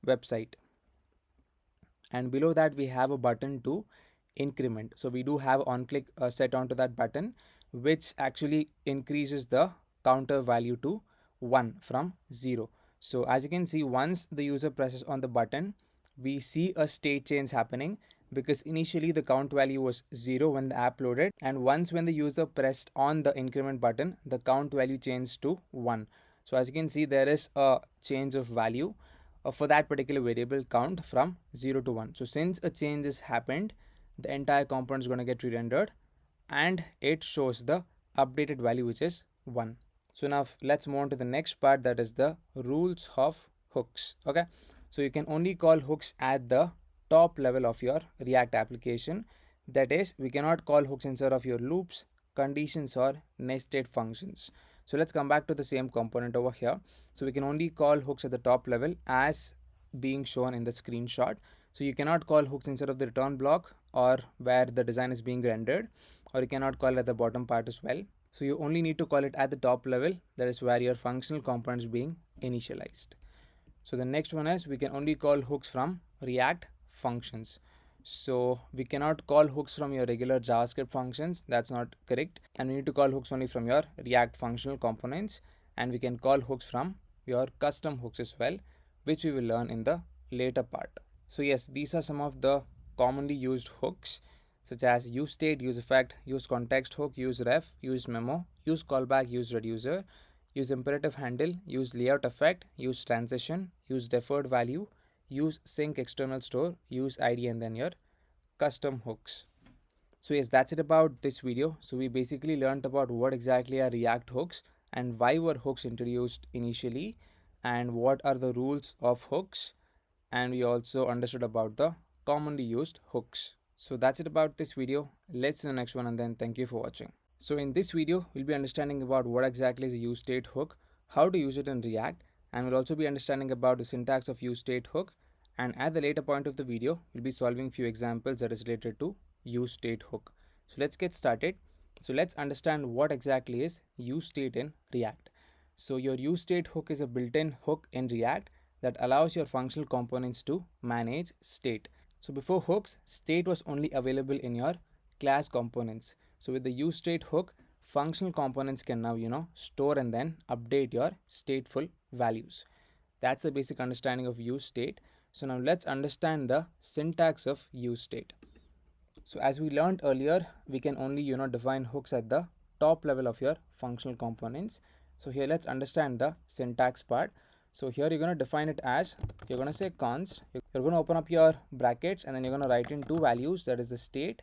website. And below that we have a button to increment. So we do have on click set onto that button, which actually increases the counter value to 1 from 0. So as you can see, once the user presses on the button, we see a state change happening, because initially the count value was 0 when the app loaded, and once when the user pressed on the increment button, the count value changed to 1. So as you can see, there is a change of value for that particular variable count from 0 to 1. So since a change has happened, the entire component is going to get re-rendered, and it shows the updated value, which is 1. So now let's move on to the next part, that is the rules of hooks. Okay, so you can only call hooks at the top level of your React application. That is, we cannot call hooks inside of your loops, conditions, or nested functions. So let's come back to the same component over here. So we can only call hooks at the top level as being shown in the screenshot. So you cannot call hooks inside of the return block or where the design is being rendered, or you cannot call it at the bottom part as well. So you only need to call it at the top level, that is where your functional component is being initialized. So the next one is, we can only call hooks from React functions. So we cannot call hooks from your regular JavaScript functions, that's not correct, and we need to call hooks only from your React functional components, and we can call hooks from your custom hooks as well, which we will learn in the later part. So yes, these are some of the commonly used hooks, such as useState, useEffect, useContext hook, useRef, useMemo, useCallback, useReducer, useImperative handle, useLayoutEffect, useTransition, useDeferred value, useSync external store, useID, and then your custom hooks. So yes, that's it about this video. So we basically learned about what exactly are React hooks and why were hooks introduced initially, and what are the rules of hooks, and we also understood about the commonly used hooks. So that's it about this video. Let's do the next one, and then thank you for watching. So in this video, we'll be understanding about what exactly is a useState hook, how to use it in React, and we'll also be understanding about the syntax of useState hook, and at the later point of the video, we'll be solving few examples that is related to useState hook. So let's get started. So let's understand what exactly is useState in React. So your useState hook is a built-in hook in React that allows your functional components to manage state. So before hooks, state was only available in your class components. So with the useState hook, functional components can now store and then update your stateful values. That's the basic understanding of useState. So now let's understand the syntax of useState. So as we learned earlier, we can only define hooks at the top level of your functional components. So here let's understand the syntax part. So here you're going to define it as, you're going to say const, you're going to open up your brackets, and then you're going to write in two values, that is the state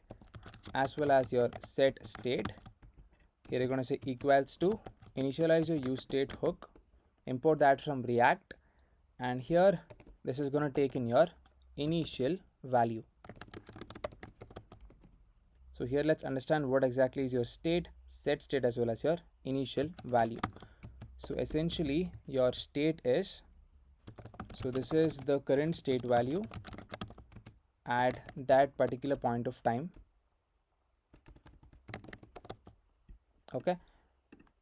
as well as your set state. Here you're going to say equals to, initialize your useState hook, import that from React, and here this is going to take in your initial value. So here let's understand what exactly is your state, set state, as well as your initial value. So essentially your state is, so this is the current state value at that particular point of time. Okay,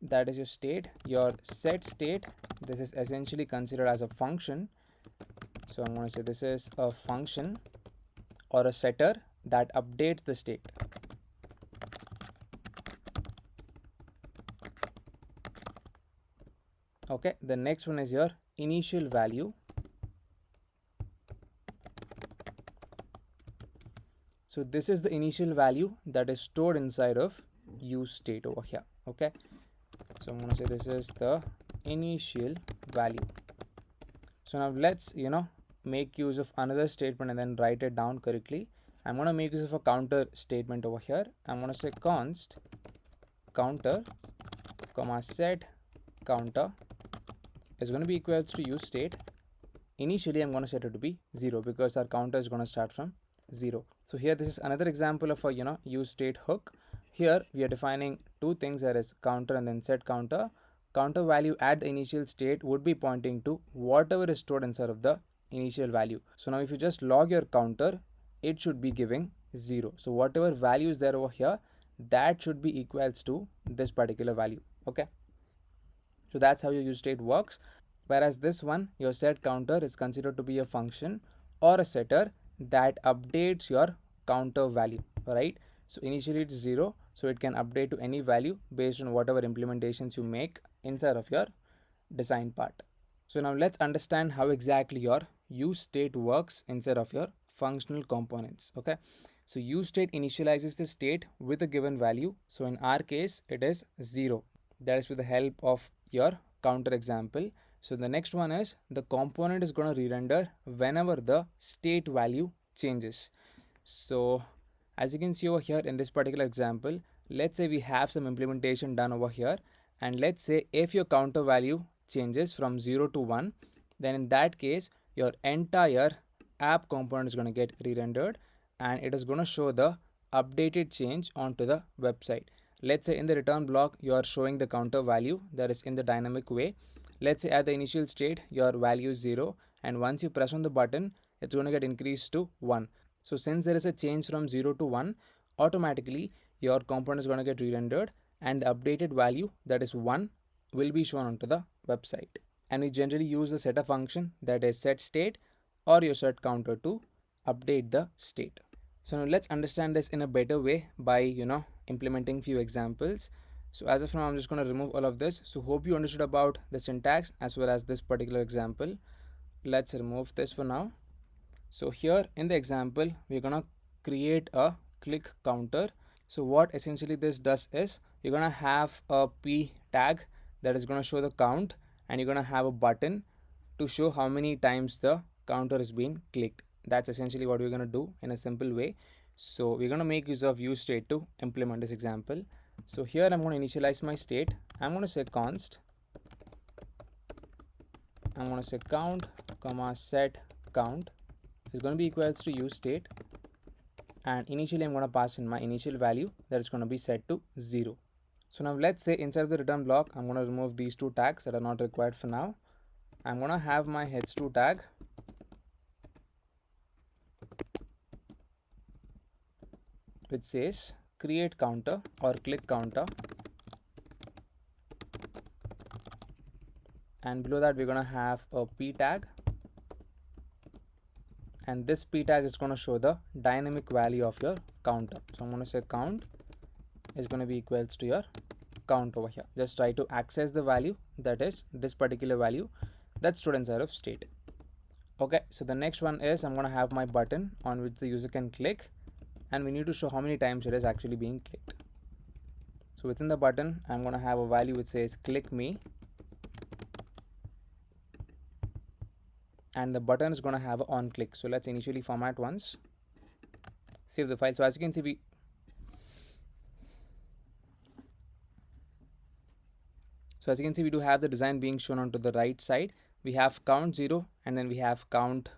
that is your state. Your set state, this is essentially considered as a function. So I'm going to say this is a function or a setter that updates the state. Okay, the next one is your initial value. So this is the initial value that is stored inside of useState over here. Okay, so I'm going to say this is the initial value. So now let's make use of another statement and then write it down correctly. I'm going to make use of a counter statement over here. I'm going to say const counter comma set counter is going to be equals to useState. Initially I'm going to set it to be 0 because our counter is going to start from 0. So here this is another example of a useState hook. Here we are defining two things, that is counter and then set counter. Counter value at the initial state would be pointing to whatever is stored inside of the initial value. So now if you just log your counter, it should be giving 0. So whatever value is there over here, that should be equals to this particular value. Okay, so that's how your useState works. Whereas this one, your set counter, is considered to be a function or a setter that updates your counter value, right? So initially it's 0, so it can update to any value based on whatever implementations you make inside of your design part. So now let's understand how exactly your useState works inside of your functional components. Okay, so useState initializes the state with a given value. So in our case it is 0. That is with the help of your counter example. So the next one is the component is going to re-render whenever the state value changes. So as you can see over here in this particular example, let's say we have some implementation done over here, and let's say if your counter value changes from 0 to 1, then in that case your entire app component is going to get re-rendered and it is going to show the updated change onto the website. Let's say in the return block you are showing the counter value, that is in the dynamic way. Let's say at the initial state your value is 0, and once you press on the button it's going to get increased to 1. So since there is a change from 0 to 1, automatically your component is going to get re-rendered and the updated value, that is 1, will be shown onto the website. And we generally use the setter function, that is set state or your set counter, to update the state. So now let's understand this in a better way by implementing few examples. So as of now I'm just going to remove all of this. So hope you understood about the syntax as well as this particular example. Let's remove this for now. So here in the example we're going to create a click counter. So what essentially this does is you're going to have a p tag that is going to show the count, and you're going to have a button to show how many times the counter is being clicked. That's essentially what we're going to do in a simple way. So we're going to make use of useState to implement this example. So here I'm going to initialize my state. I'm going to say const, I'm going to say count comma set count is going to be equals to useState, and initially I'm going to pass in my initial value that is going to be set to 0. So now let's say inside of the return block I'm going to remove these two tags that are not required for now. I'm going to have my heads2 tag which says create counter or click counter, and below that we're going to have a p tag, and this p tag is going to show the dynamic value of your counter. So I'm going to say count is going to be equals to your count over here. Just try to access the value, that is this particular value that's stored inside of state. Okay, so the next one is I'm going to have my button on which the user can click, and we need to show how many times it is actually being clicked. So within the button I'm going to have a value which says click me, and the button is going to have an on click. So let's initially format once, save the file. So as you can see we do have the design being shown onto the right side. We have count 0 and then we have count.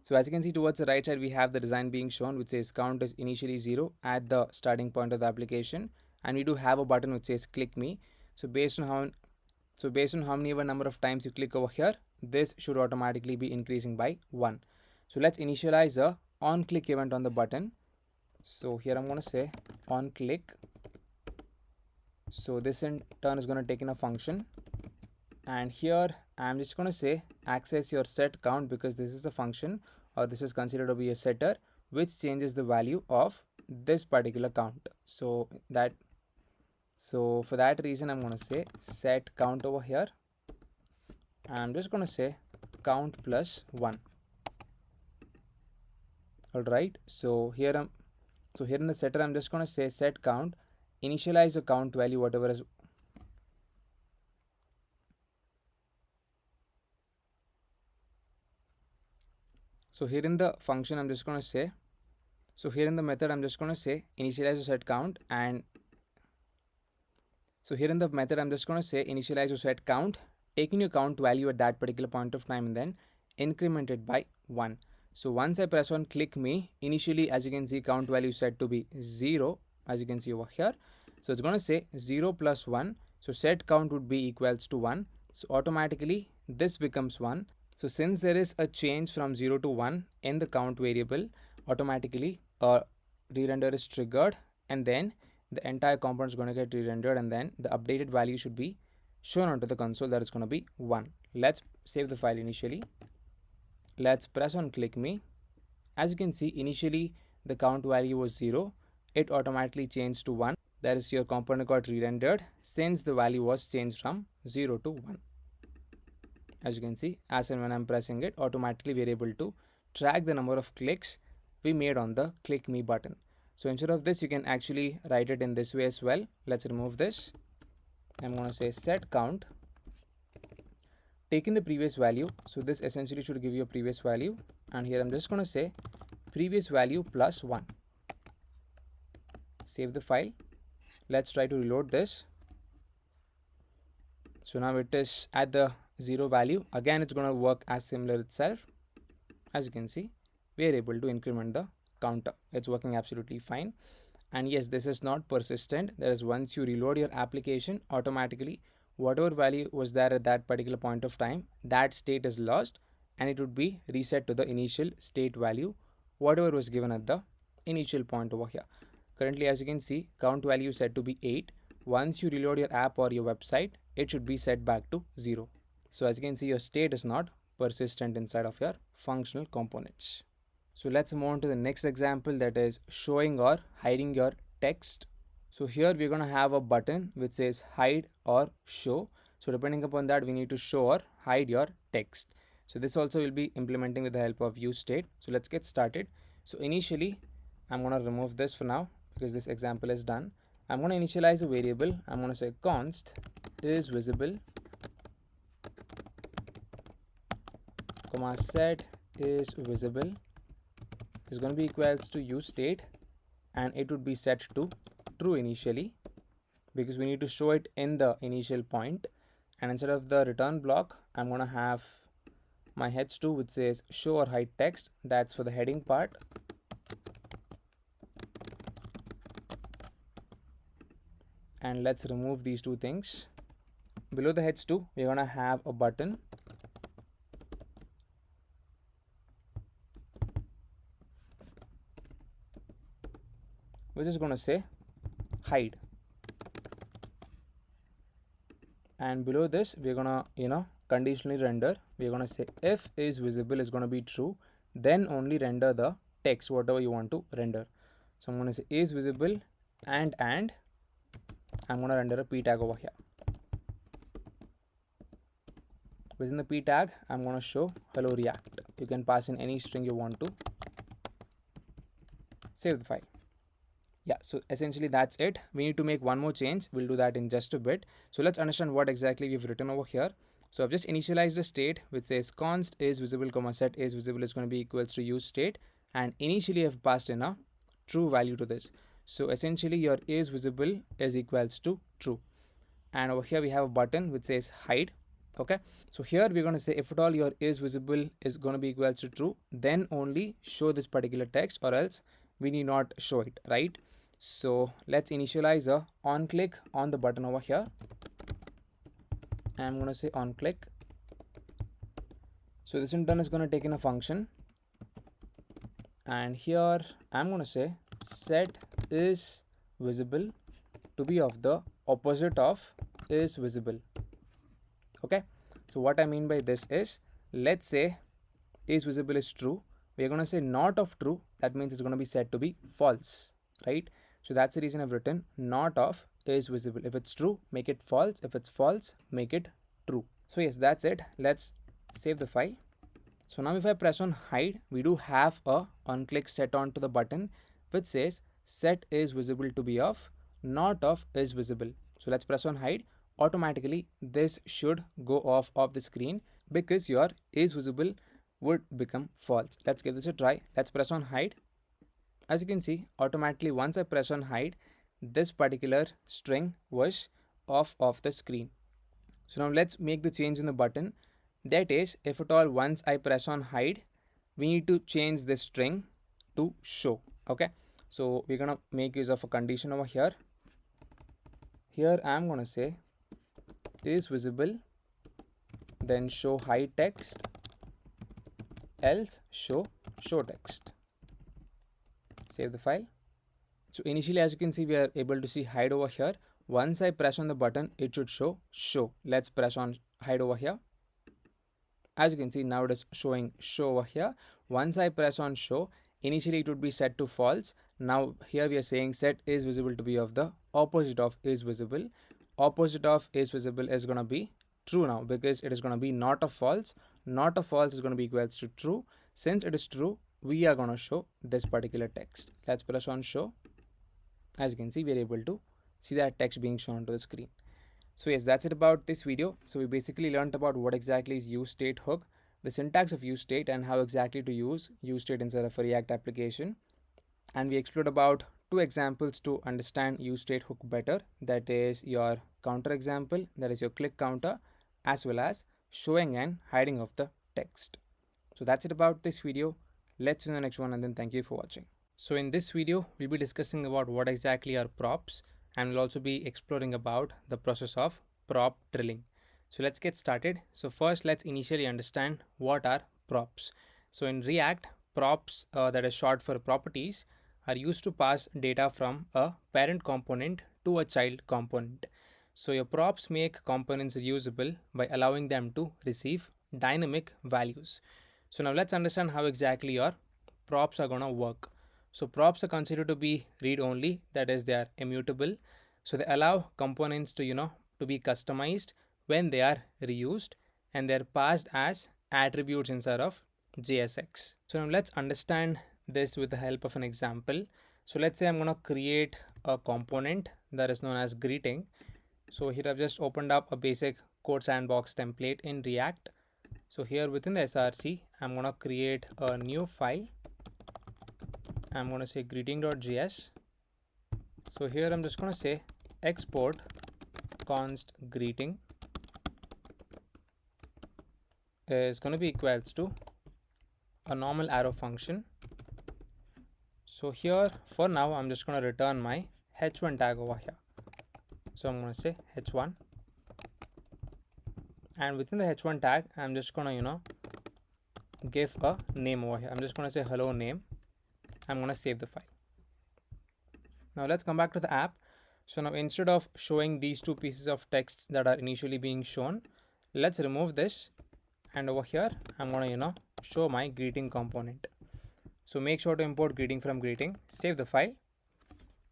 So as you can see towards the right side we have the design being shown which says count is initially 0 at the starting point of the application, and we do have a button which says click me. So based on how many ever number of times you click over here, this should automatically be increasing by 1. So let's initialize a on click event on the button. So here I'm going to say on click. So this in turn is going to take in a function, and here I'm just going to say access your set count because this is a function or this is considered to be a setter which changes the value of this particular count. So for that reason I'm going to say set count over here, and I'm just going to say count plus 1. Alright, so here in the setter I'm just going to say set count, initialize the count value whatever is. So here in the function I'm just going to say, so here in the method I'm just going to say initialize the set count, and so here in the method I'm just going to say initialize the set count, taking your count value at that particular point of time and then increment it by 1. So once I press on click me, initially as you can see count value set to be 0 as you can see over here. So it's going to say 0 plus 1. So set count would be equals to 1. So automatically this becomes 1. So since there is a change from 0 to 1 in the count variable, automatically a re-render is triggered, and then the entire component is going to get re-rendered, and then the updated value should be shown onto the console, that is going to be 1. Let's save the file initially. Let's press on click me. As you can see, initially the count value was 0. It automatically changed to 1. That is, your component got re-rendered since the value was changed from 0 to 1. As you can see, as and when I'm pressing it, automatically we're able to track the number of clicks we made on the click me button. So instead of this, you can actually write it in this way as well. Let's remove this. I'm going to say set count, taking the previous value. So this essentially should give you a previous value, and here I'm just going to say previous value plus 1. Save the file. Let's try to reload this. So now it is at the 0 value. Again, it's going to work as similar itself. As you can see, we are able to increment the counter. It's working absolutely fine. And yes, this is not persistent. That is, once you reload your application, automatically whatever value was there at that particular point of time, that state is lost, and it would be reset to the initial state value, whatever was given at the initial point over here. Currently, as you can see, count value is set to be 8. Once you reload your app or your website, it should be set back to 0. So as you can see, your state is not persistent inside of your functional components. So let's move on to the next example, that is showing or hiding your text. So here we're going to have a button which says hide or show. So depending upon that, we need to show or hide your text. So this also will be implementing with the help of useState. So let's get started. So initially, I'm going to remove this for now because this example is done. I'm going to initialize a variable. I'm going to say const is visible, comma set is visible is going to be equals to useState, and it would be set to true initially because we need to show it in the initial point. And instead of the return block, I'm going to have my heads2 which says show or hide text. That's for the heading part. And let's remove these two things. Below the heads2, we're going to have a button which is going to say hide, and below this we're going to conditionally render. We're going to say if is visible is going to be true, then only render the text whatever you want to render. So I'm going to say is visible, and I'm going to render a p tag over here. Within the p tag, I'm going to show hello React. You can pass in any string you want to. Save the file. Yeah, so essentially that's it. We need to make one more change. We'll do that in just a bit. So let's understand what exactly we've written over here. So I've just initialized a state which says const is visible, comma set is visible is going to be equals to useState, and initially I've passed in a true value to this. So essentially your is visible is equals to true, and over here we have a button which says hide. Okay, so here we're going to say if at all your is visible is going to be equals to true, then only show this particular text, or else we need not show it, right? So let's initialize a on click on the button over here. I'm going to say on click. So this in turn is going to take in a function, and here I'm going to say set is visible to be of the opposite of is visible. Okay, so what I mean by this is, let's say is visible is true, we're going to say not of true. That means it's going to be set to be false, right? So that's the reason I've written not of is visible. If it's true, make it false. If it's false, make it true. So yes, that's it. Let's save the file. So now if I press on hide, we do have a on-click set onto the button which says set is visible to be off, not off is visible. So let's press on hide. Automatically this should go off of the screen because your is visible would become false. Let's give this a try. Let's press on hide. As you can see, automatically once I press on hide, this particular string was off of the screen. So now let's make the change in the button. That is, if at all once I press on hide, we need to change this string to show. Okay, so we're gonna make use of a condition over here. Here I'm gonna say is visible, then show hide text, else show text. Save the file. So initially, as you can see, we are able to see hide over here. Once I press on the button, it should show. Let's press on hide over here. As you can see, now it is showing show over here. Once I press on show, initially it would be set to false. Now here we are saying set is visible to be of the opposite of is visible. Opposite of is visible is going to be true now because it is going to be not a false. Not a false is going to be equals to true. Since it is true, we are going to show this particular text. Let's press on show. As you can see, we are able to see that text being shown onto the screen. So yes, that's it about this video. So we basically learned about what exactly is useState hook, the syntax of useState, and how exactly to use useState inside of a React application. And we explored about 2 examples to understand useState hook better. That is your counter example, that is your click counter, as well as showing and hiding of the text. So that's it about this video. Let's see you in the next one, and then thank you for watching. So in this video, we'll be discussing about what exactly are props, and we'll also be exploring about the process of prop drilling. So let's get started. So first, let's initially understand what are props. So in React, props, that is short for properties, are used to pass data from a parent component to a child component. So your props make components reusable by allowing them to receive dynamic values. So now let's understand how exactly your props are going to work. So props are considered to be read-only, that is, they are immutable. So they allow components to to be customized when they are reused, and they're passed as attributes inside of JSX. So now let's understand this with the help of an example. So let's say I'm going to create a component that is known as greeting. So here I've just opened up a basic code sandbox template in React. So here within the SRC, I'm going to create a new file. I'm going to say greeting.js. So here I'm just going to say export const greeting is going to be equals to a normal arrow function. So here for now, I'm just going to return my h1 tag over here. So I'm going to say h1, and within the h1 tag, I'm just going to give a name over here. I'm just going to say hello name. I'm going to save the file. Now let's come back to the app. So now instead of showing these 2 pieces of text that are initially being shown, let's remove this, and over here I'm going to show my greeting component. So make sure to import greeting from greeting, save the file.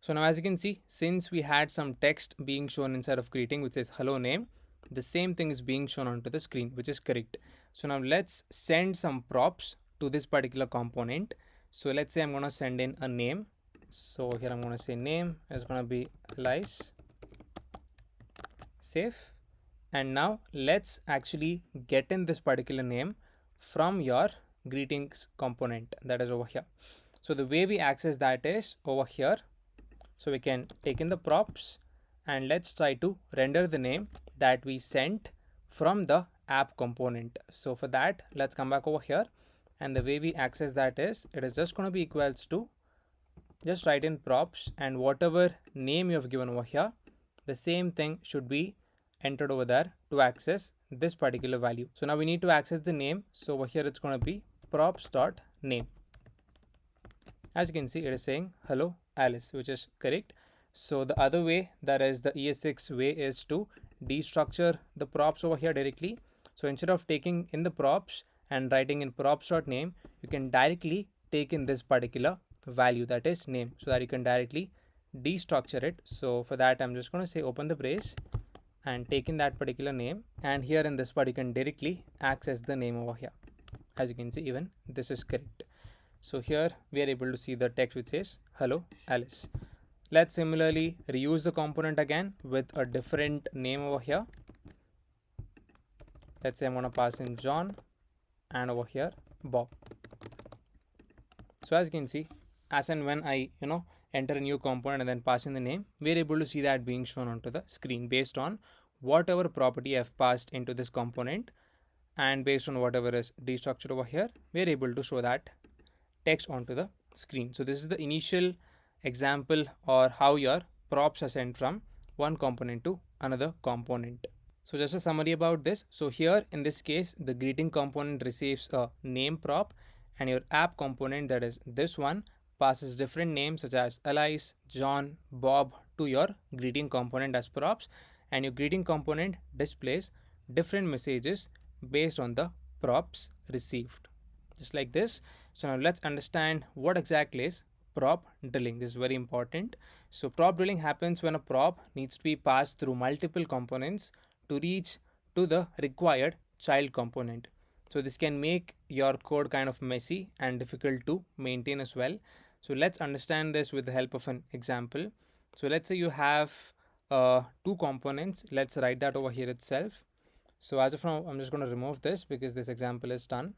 So now as you can see, since we had some text being shown inside of greeting which says hello name, the same thing is being shown onto the screen, which is correct. So now let's send some props to this particular component. So let's say I'm going to send in a name. So here I'm going to say name is going to be Elias. Save. And now let's actually get in this particular name from your greetings component that is over here. So the way we access that is over here. So we can take in the props and let's try to render the name that we sent from the app component. So for that, let's come back over here, and the way we access that is it is just going to be equals to just write in props, and whatever name you have given over here, the same thing should be entered over there to access this particular value. So now we need to access the name. So over here it's going to be props.name. As you can see, it is saying hello Alice, which is correct. So the other way, that is the ES6 way, is to destructure the props over here directly. So instead of taking in the props and writing in props.name, you can directly take in this particular value, that is name, so that you can directly destructure it. So for that, I'm just going to say open the brace and take in that particular name, and here in this part you can directly access the name over here. As you can see, even this is correct. So here we are able to see the text which says hello Alice. Let's similarly reuse the component again with a different name over here. Let's say I'm going to pass in John and over here Bob. So as you can see, as and when I enter a new component and then pass in the name, we're able to see that being shown onto the screen based on whatever property I've passed into this component, and based on whatever is destructured over here, we're able to show that text onto the screen. So this is the initial example or how your props are sent from one component to another component. So just a summary about this. So here in this case, the greeting component receives a name prop, and your app component, that is this one, passes different names such as Alice, John, Bob to your greeting component as props, and your greeting component displays different messages based on the props received, just like this. So now let's understand what exactly is prop drilling. This is very important. So prop drilling happens when a prop needs to be passed through multiple components to reach to the required child component. So this can make your code kind of messy and difficult to maintain as well. So let's understand this with the help of an example. So let's say you have two components. Let's write that over here itself. So as of now, I'm just going to remove this because this example is done.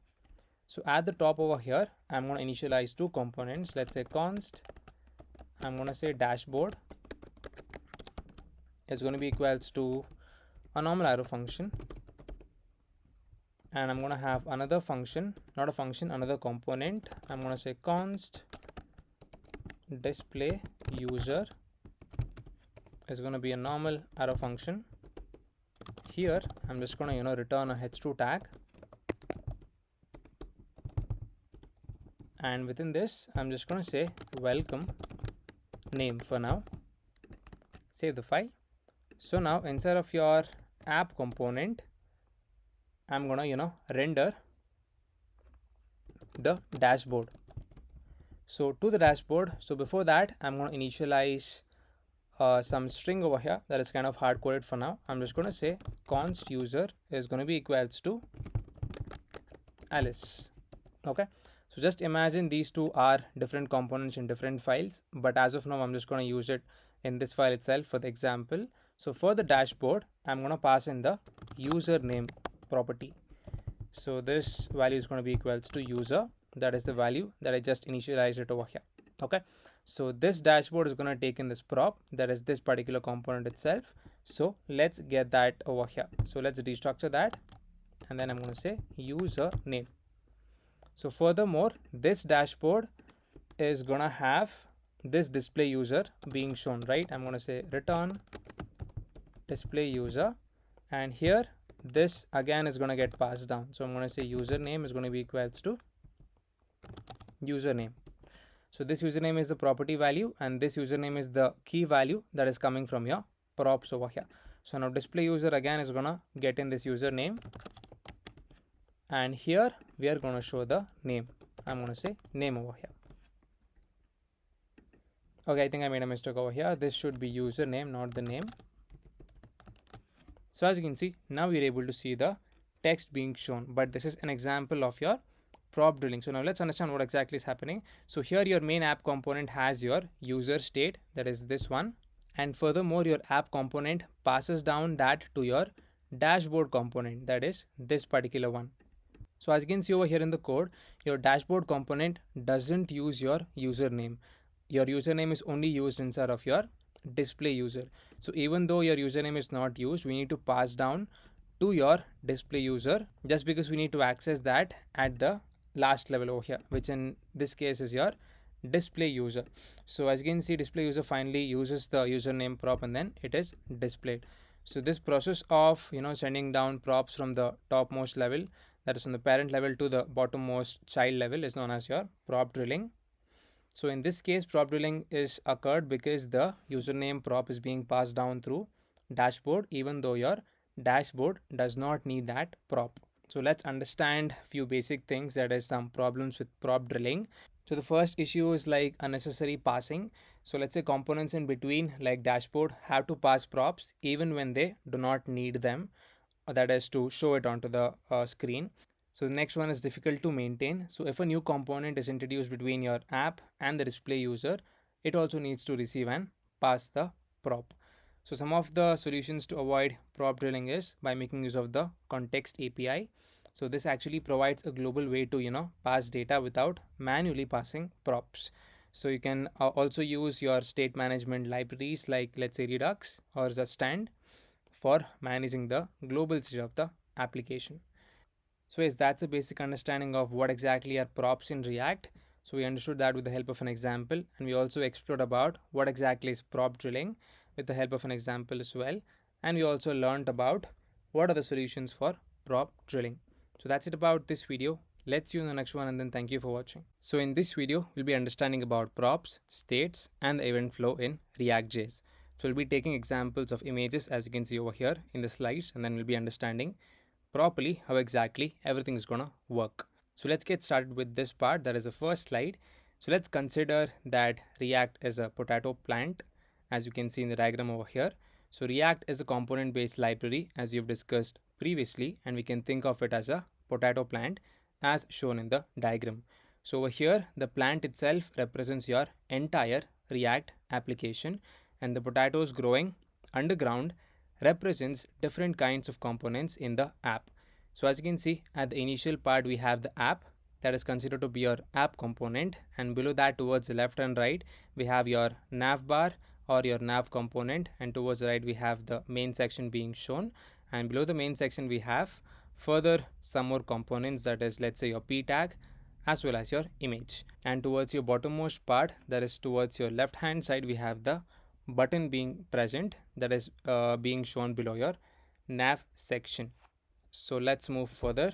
So at the top over here, I'm going to initialize two components. Let's say const, I'm going to say dashboard is going to be equals to a normal arrow function, and I'm going to have another function, not a function, another component. I'm going to say const display user is going to be a normal arrow function. Here I'm just going to return a h2 tag, and within this I'm just going to say welcome name for now. Save the file. So now inside of your app component, I'm going to render the dashboard. So to the dashboard, so before that I'm going to initialize some string over here that is kind of hard coded for now. I'm just going to say const user is going to be equals to Alice. Okay, so just imagine these two are different components in different files, but as of now I'm just going to use it in this file itself for the example. So for the dashboard, I'm going to pass in the username property. So this value is going to be equals to user. That is the value that I just initialized it over here. Okay, so this dashboard is going to take in this prop, that is this particular component itself. So let's get that over here. So let's destructure that, and then I'm going to say username. So furthermore, this dashboard is going to have this display user being shown, right? I'm going to say return display user, and here this again is going to get passed down. So I'm going to say username is going to be equals to username. So this username is the property value, and this username is the key value that is coming from your props over here. So now display user again is going to get in this username, and here we are going to show the name. I'm going to say name over here. Okay, I think I made a mistake over here. This should be username, not the name. So as you can see, now we're able to see the text being shown, but this is an example of your prop drilling. So now let's understand what exactly is happening. So here your main app component has your user state, that is this one, and furthermore your app component passes down that to your dashboard component, that is this particular one. So as you can see over here in the code, your dashboard component doesn't use your username. Your username is only used inside of your display user. So even though your username is not used, we need to pass down to your display user, just because we need to access that at the last level over here, which in this case is your display user. So as you can see, display user finally uses the username prop and then it is displayed. So this process of sending down props from the topmost level, that is from the parent level to the bottommost child level, is known as your prop drilling. So in this case, prop drilling is occurred because the username prop is being passed down through dashboard, even though your dashboard does not need that prop. So let's understand few basic things, that is some problems with prop drilling. So the first issue is like unnecessary passing. So let's say components in between like dashboard have to pass props even when they do not need them, that is to show it onto the screen. So the next one is difficult to maintain. So if a new component is introduced between your app and the display user, it also needs to receive and pass the prop. So some of the solutions to avoid prop drilling is by making use of the context API. So this actually provides a global way to pass data without manually passing props. So you can also use your state management libraries like let's say Redux or the stand for managing the global state of the application. So yes, that's a basic understanding of what exactly are props in React. So we understood that with the help of an example, and we also explored about what exactly is prop drilling with the help of an example as well. And we also learned about what are the solutions for prop drilling. So that's it about this video. Let's see you in the next one, and then thank you for watching. So in this video, we'll be understanding about props, states, and the event flow in React.js. So we'll be taking examples of images as you can see over here in the slides, and then we'll be understanding properly how exactly everything is gonna work. So let's get started with this part, that is the first slide. So let's consider that React is a potato plant, as you can see in the diagram over here. So React is a component based library as you've discussed previously, and we can think of it as a potato plant as shown in the diagram. So over here the plant itself represents your entire React application, and the potatoes growing underground represents different kinds of components in the app. So as you can see at the initial part we have the app, that is considered to be your app component, and below that towards the left and right we have your nav bar or your nav component, and towards the right we have the main section being shown, and below the main section we have further some more components, that is let's say your p tag as well as your image. And towards your bottommost part, that is towards your left hand side, we have the button being present, that is being shown below your nav section. So let's move further.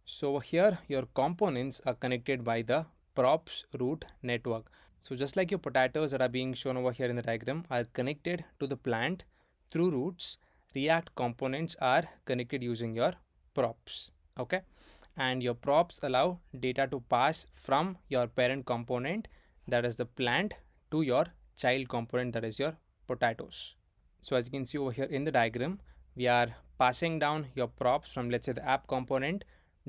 So here your components are connected by the props root network. So just like your potatoes that are being shown over here in the diagram are connected to the plant through roots, React components are connected using your props. Okay, and your props allow data to pass from your parent component, that is the plant, to your child component, that is your potatoes. So as you can see over here in the diagram, we are passing down your props from let's say the app component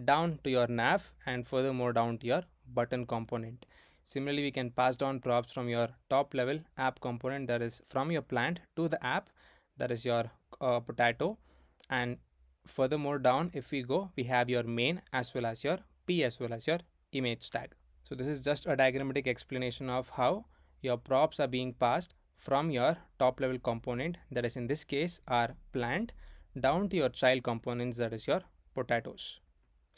down to your nav, and furthermore down to your button component. Similarly, we can pass down props from your top level app component, that is from your plant, to the app, that is your potato, and furthermore down if we go we have your main as well as your p as well as your image tag. So this is just a diagrammatic explanation of how your props are being passed from your top level component, that is in this case our plant, down to your child components, that is your potatoes.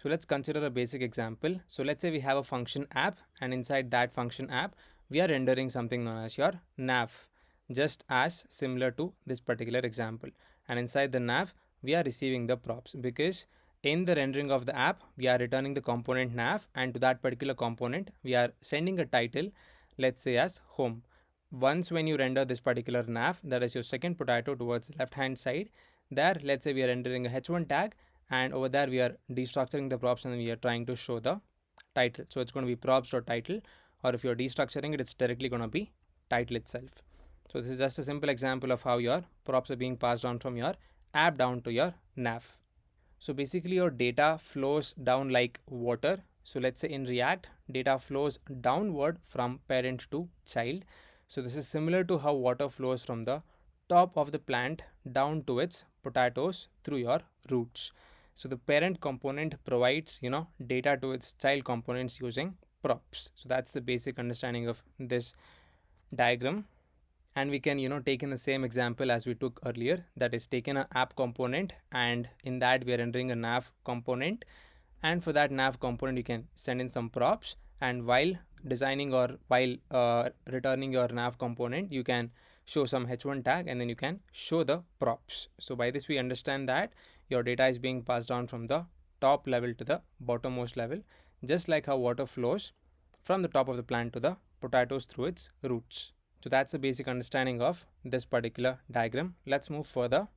So let's consider a basic example. So let's say we have a function app, and inside that function app we are rendering something known as your nav, just as similar to this particular example. And inside the nav we are receiving the props, because in the rendering of the app we are returning the component nav, and to that particular component we are sending a title, let's say as home. Once when you render this particular nav, that is your second potato towards the left hand side, there let's say we are rendering a h1 tag, and over there we are destructuring the props and we are trying to show the title. So it's going to be props.title, or if you're destructuring it, it's directly going to be title itself. So this is just a simple example of how your props are being passed on from your app down to your nav. So basically your data flows down like water. So let's say in React, data flows downward from parent to child. So this is similar to how water flows from the top of the plant down to its potatoes through your roots. So the parent component provides data to its child components using props. So that's the basic understanding of this diagram. And we can take in the same example as we took earlier, that is taken an app component, and in that we are rendering a nav component, and for that nav component you can send in some props, and while designing or while returning your nav component you can show some h1 tag, and then you can show the props. So by this we understand that your data is being passed on from the top level to the bottommost level, just like how water flows from the top of the plant to the potatoes through its roots. So that's the basic understanding of this particular diagram. Let's move further.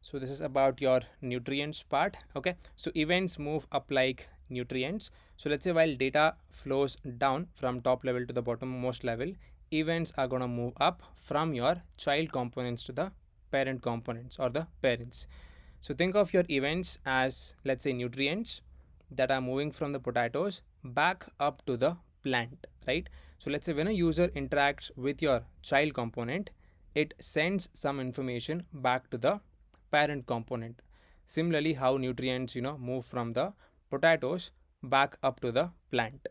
So this is about your nutrients part. Okay, so events move up like nutrients. So let's say while data flows down from top level to the bottommost level, events are going to move up from your child components to the parent components or the parents. So think of your events as, let's say, nutrients that are moving from the potatoes back up to the plant, right? So let's say when a user interacts with your child component, it sends some information back to the parent component. Similarly, how nutrients, move from the potatoes back up to the plant.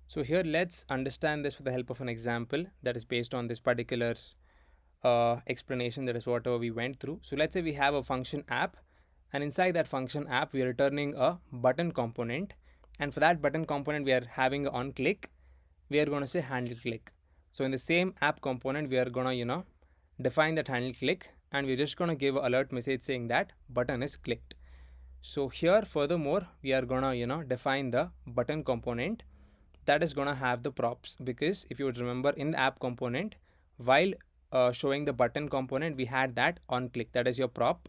So here let's understand this with the help of an example that is based on this particular explanation, that is whatever we went through. So let's say we have a function app, and inside that function app we are returning a button component, and for that button component we are having an on click, we are going to say handle click. So in the same app component we are going to define that handle click, and we're just going to give an alert message saying that button is clicked. So here furthermore we are going to define the button component that is going to have the props, because if you would remember in the app component, while showing the button component, we had that on click, that is your prop.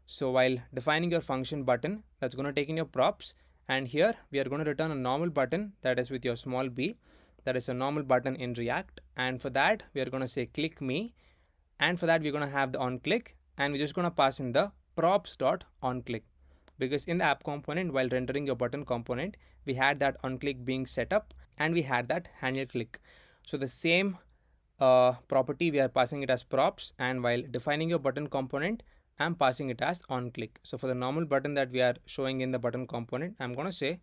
So while defining your function button, that's going to take in your props, and here we are going to return a normal button that is with your small b, that is a normal button in React, and for that we are going to say click me, and for that we're going to have the on click, and we're just going to pass in the props dot on click, because in the app component while rendering your button component we had that on click being set up and we had that handle click. So the same property we are passing it as props, and while defining your button component I'm passing it as on click. So for the normal button that we are showing in the button component, I'm going to say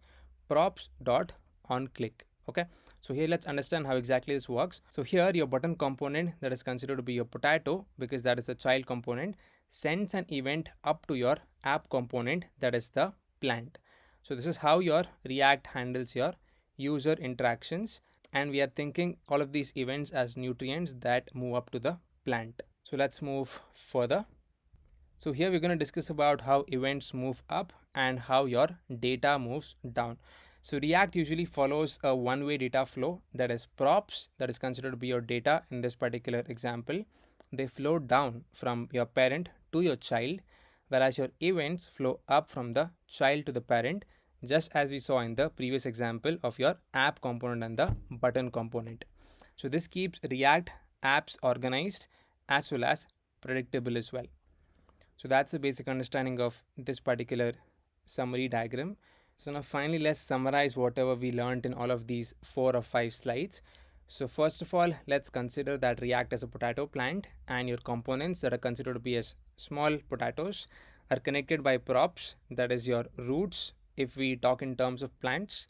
props dot on click. Okay, so here let's understand how exactly this works. So here your button component that is considered to be your potato, because that is a child component, sends an event up to your app component that is the plant. So this is how your React handles your user interactions, and we are thinking all of these events as nutrients that move up to the plant. So let's move further. So here we're going to discuss about how events move up and how your data moves down. So React usually follows a one-way data flow, that is props, that is considered to be your data in this particular example. They flow down from your parent to your child, whereas your events flow up from the child to the parent, just as we saw in the previous example of your app component and the button component. So this keeps React apps organized as well as predictable as well. So that's the basic understanding of this particular summary diagram. So now finally let's summarize whatever we learned in all of these 4 or 5 slides. So first of all, let's consider that React as a potato plant, and your components that are considered to be as small potatoes are connected by props, that is your roots if we talk in terms of plants,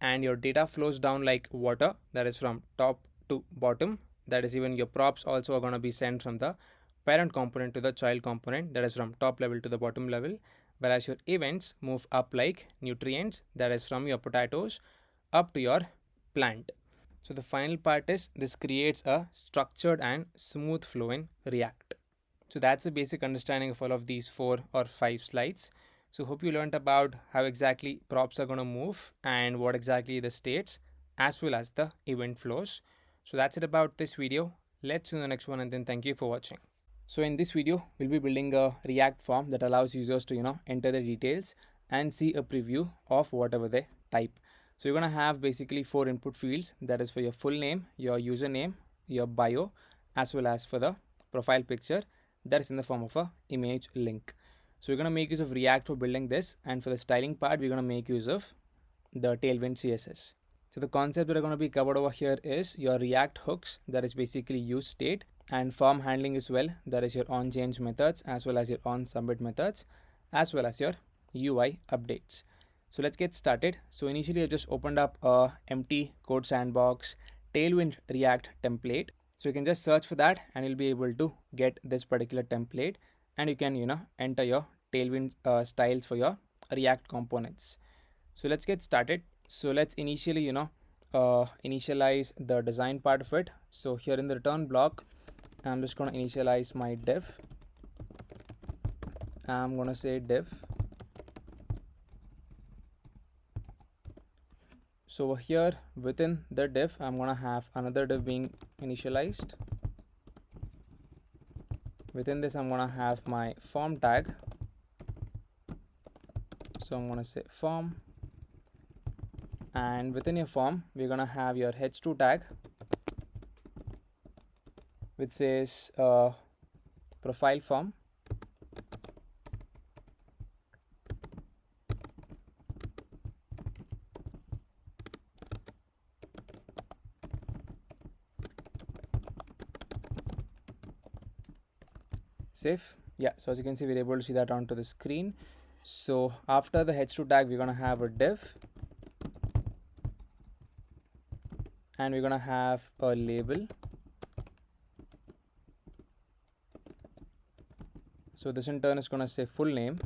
and your data flows down like water, that is from top to bottom, that is even your props also are going to be sent from the parent component to the child component, that is from top level to the bottom level, whereas your events move up like nutrients, that is from your potatoes up to your plant. So the final part is this creates a structured and smooth flow in React. So that's the basic understanding of all of these 4 or 5 slides. So hope you learned about how exactly props are going to move and what exactly the states as well as the event flows. So that's it about this video. Let's see you in the next one, and then thank you for watching. So in this video, we'll be building a React form that allows users to enter the details and see a preview of whatever they type. So you're going to have basically 4 input fields, that is for your full name, your username, your bio, as well as for the profile picture that is in the form of a image link. So we're going to make use of React for building this, and for the styling part we're going to make use of the Tailwind CSS. So the concept that are going to be covered over here is your React hooks, that is basically useState, and form handling as well, that is your onChange methods as well as your onSubmit methods, as well as your UI updates. So let's get started. So initially I just opened up a empty code sandbox Tailwind React template. So you can just search for that and you'll be able to get this particular template, and you can enter your Tailwind styles for your React components. So let's get started. So let's initially initialize the design part of it. So here in the return block, I'm just going to initialize my div. I'm going to say div. So over here within the div, I'm going to have another div being initialized, Within this, I'm gonna have my form tag. So I'm gonna say form, and within your form, we're gonna have your h2 tag, which says profile form. Save. Yeah, so as you can see, we're able to see that onto the screen. So after the h2 tag, we're gonna have a div, and we're gonna have a label. So this in turn is gonna say full name.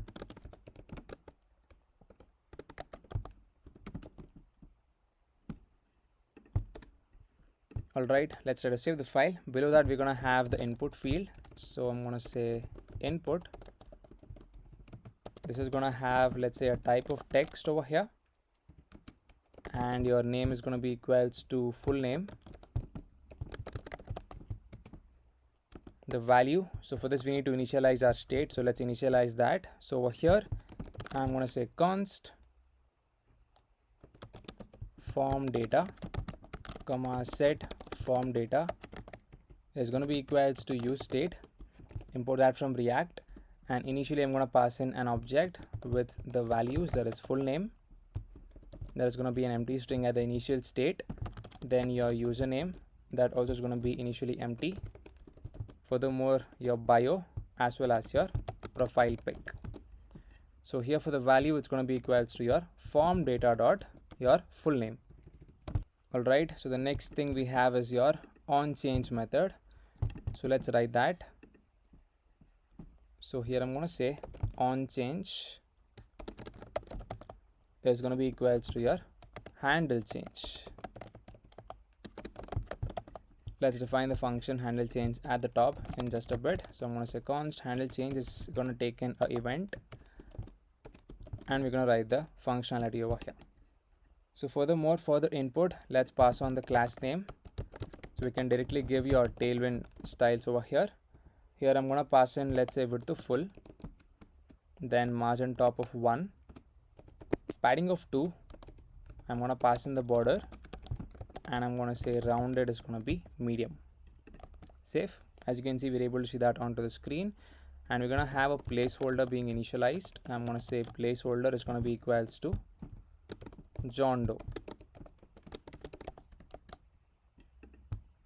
Alright, let's try to save the file. Below that, we're gonna have the input field. So I'm gonna say input. This is gonna have, let's say, a type of text over here, and your name is gonna be equals to full name. The value, so for this we need to initialize our state, so let's initialize that. So over here I'm gonna say const form data comma set form data is going to be equals to useState. Import that from React, and initially I'm going to pass in an object with the values, that is full name. There is going to be an empty string at the initial state, then your username, that also is going to be initially empty. Furthermore, your bio as well as your profile pic. So here for the value, it's going to be equals to your form data dot your full name. Alright, so the next thing we have is your onChange method. So let's write that. So here I'm going to say onChange is going to be equals to your handle change. Let's define the function handle change at the top in just a bit. So I'm going to say const handle change is going to take in an event, and we're going to write the functionality over here. So furthermore, for the input, let's pass on the class name. So we can directly give your Tailwind styles over here. Here I'm going to pass in, let's say, width of full, then margin top of 1, padding of 2. I'm going to pass in the border, and I'm going to say rounded is going to be medium. Save. As you can see, we're able to see that onto the screen, and we're going to have a placeholder being initialized. I'm going to say placeholder is going to be equals to John Doe.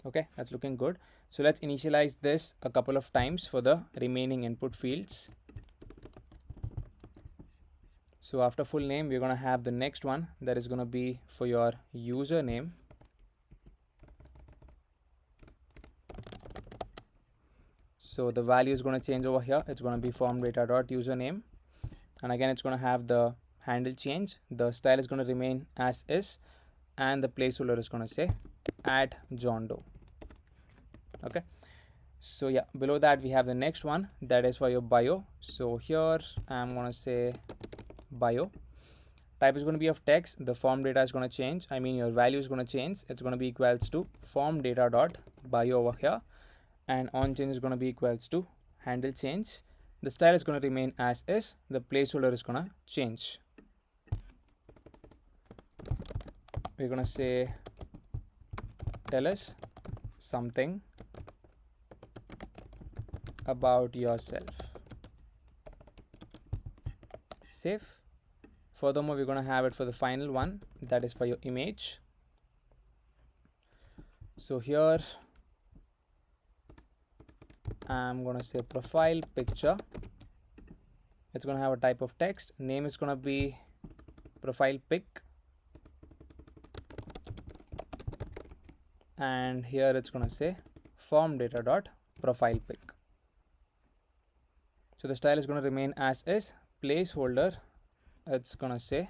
Okay, that's looking good. So let's initialize this a couple of times for the remaining input fields. So after full name, we're going to have the next one, that is going to be for your username. So the value is going to change over here. It's going to be form data dot username, and again it's going to have the handle change. The style is going to remain as is, and the placeholder is going to say add John Doe. Okay, so yeah, below that we have the next one, that is for your bio. So here I'm going to say bio. Type is going to be of text. The form data is going to change, I mean your value is going to change. It's going to be equals to form data dot bio over here, and on change is going to be equals to handle change. The style is going to remain as is. The placeholder is going to change. We're going to say tell us something about yourself. Save. Furthermore, we're going to have it for the final one, that is for your image. So here I'm going to say profile picture. It's going to have a type of text. Name is going to be profile pic, and here it's going to say form data dot profile pic. So the style is going to remain as is. Placeholder, it's going to say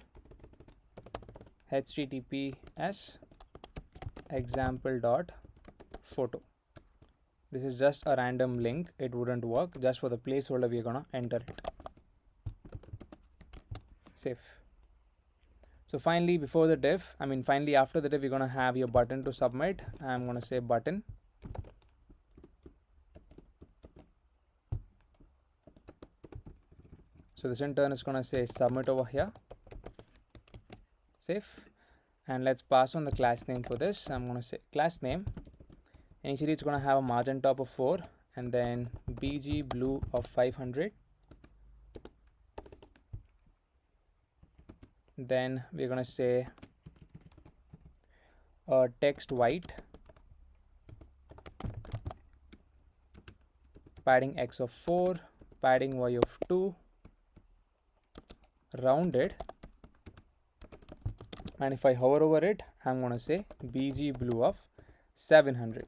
https example.photo. This is just a random link, it wouldn't work. Just for the placeholder, we're going to enter it. Save. So finally, before the div, finally after the div, you're going to have your button to submit. I'm going to say button. So this in turn is going to say submit over here. Save. And let's pass on the class name for this. I'm going to say class name. Initially it's going to have a margin top of 4 and then bg blue of 500. Then we're going to say text white, padding x of 4, padding y of 2, rounded, and if I hover over it, I'm going to say bg blue of 700.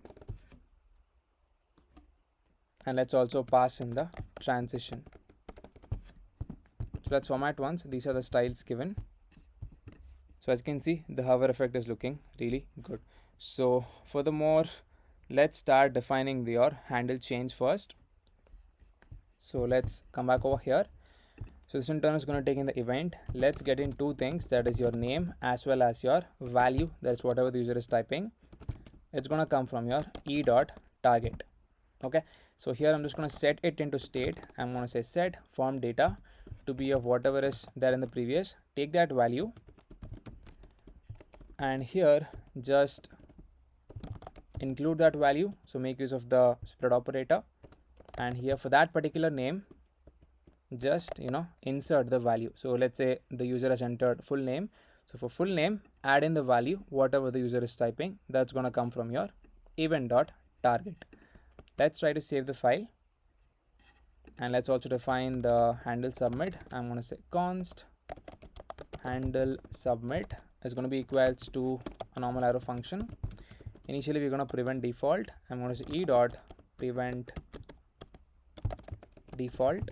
And let's also pass in the transition. So let's format once. These are the styles given. So as you can see, the hover effect is looking really good. So furthermore, let's start defining your handle change first. So let's come back over here. So this in turn is going to take in the event. Let's get in two things, that is your name as well as your value. That's whatever the user is typing. It's going to come from your e.target. Okay, so here I'm just going to set it into state. I'm going to say set form data to be of whatever is there in the previous. Take that value and here just include that value. So make use of the spread operator, and here for that particular name just insert the value. So let's say the user has entered full name. So for full name, add in the value whatever the user is typing. That's going to come from your event.target. Let's try to save the file, and let's also define the handle submit. I'm going to say const handle submit is going to be equals to a normal arrow function. Initially we're going to prevent default. I'm going to say e.prevent default,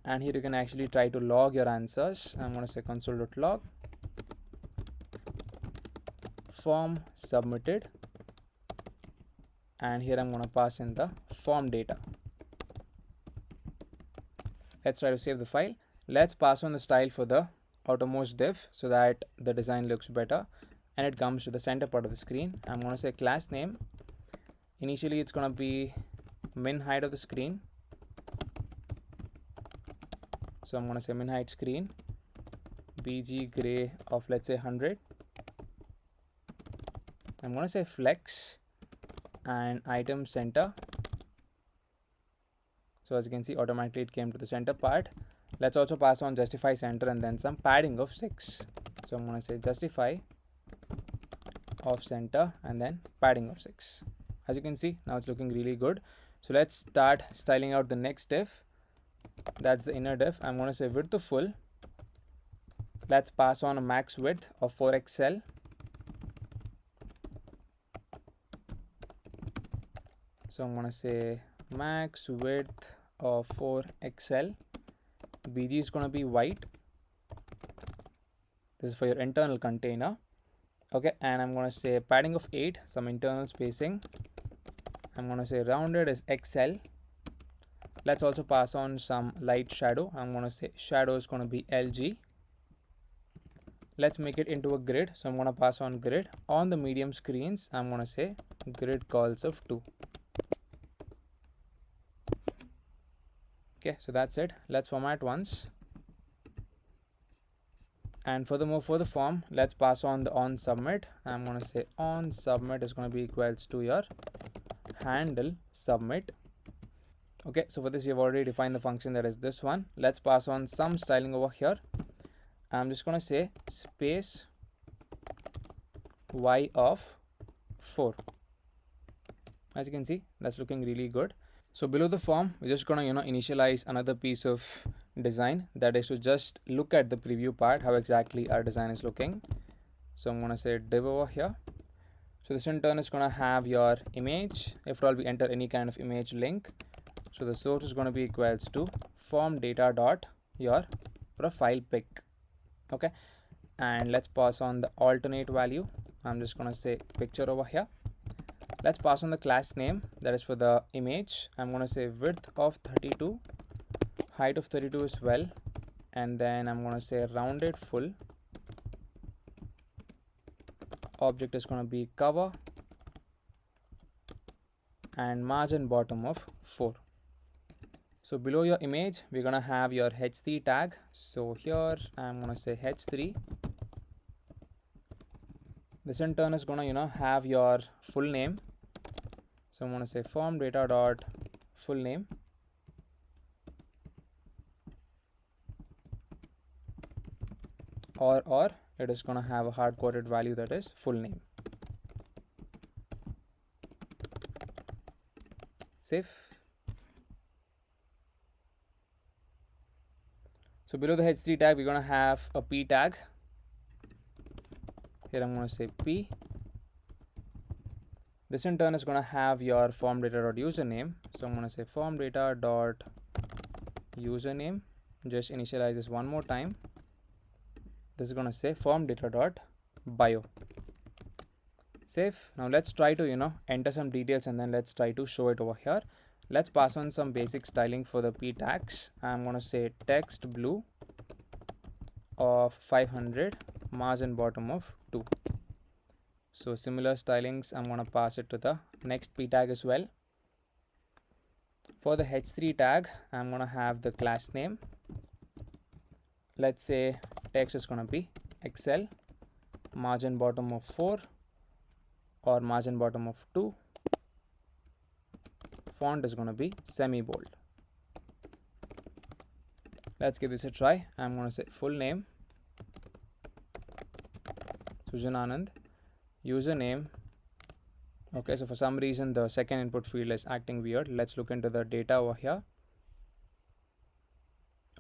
and here you can actually try to log your answers. I'm going to say console.log form submitted, and here I'm going to pass in the form data. Let's try to save the file. Let's pass on the style for the outermost div so that the design looks better and it comes to the center part of the screen. I'm going to say class name. Initially it's going to be min height of the screen. So I'm going to say min height screen, bg gray of let's say 100. I'm going to say flex and item center. So as you can see, automatically it came to the center part. Let's also pass on justify center and then some padding of 6. So I'm going to say justify of center and then padding of 6. As you can see, now it's looking really good. So let's start styling out the next div. That's the inner div. I'm going to say width of full. Let's pass on a max width of 4xl. So I'm going to say max width of 4xl. bg is going to be white. This is for your internal container. Okay, and I'm going to say padding of 8, some internal spacing. I'm going to say rounded is xl. Let's also pass on some light shadow. I'm going to say shadow is going to be lg. Let's make it into a grid. So I'm going to pass on grid. On the medium screens, I'm going to say grid calls of 2. Okay, so that's it. Let's format once. And furthermore, for the form, let's pass on the on submit. I'm going to say on submit is going to be equals to your handle submit. Okay, so for this we have already defined the function, that is this one. Let's pass on some styling over here. I'm just going to say space y of 4. As you can see, that's looking really good. So below the form, we're just going to initialize another piece of design, that is to just look at the preview part, how exactly our design is looking. So I'm going to say div over here. So this in turn is going to have your image. After all, we enter any kind of image link. So the source is going to be equals to form data dot your profile pic. Okay, and let's pass on the alternate value. I'm just going to say picture over here. Let's pass on the class name, that is for the image. I'm going to say width of 32, height of 32 as well, and then I'm going to say rounded full. Object is going to be cover and margin bottom of 4. So below your image, we're gonna have your h3 tag. So here I'm gonna say h3. This in turn is gonna have your full name. So I'm gonna say form data dot full name. Or it is gonna have a hard coded value that is full name. Save. So below the h3 tag, we're gonna have a p tag. Here I'm gonna say p. This in turn is gonna have your form data dot username. So I'm gonna say form data dot username. Just initialize this one more time. This is gonna say form data dot bio. Save. Now let's try to enter some details and then let's try to show it over here. Let's pass on some basic styling for the p tags. I'm gonna say text blue of 500, margin bottom of 2. So similar stylings, I'm gonna pass it to the next p tag as well. For the h3 tag, I'm gonna have the class name. Let's say text is gonna be Excel, margin bottom of 4 or margin bottom of 2. Font is gonna be semi-bold. Let's give this a try. I'm gonna say full name, Sujan Anand, username. Okay, so for some reason the second input field is acting weird. Let's look into the data over here.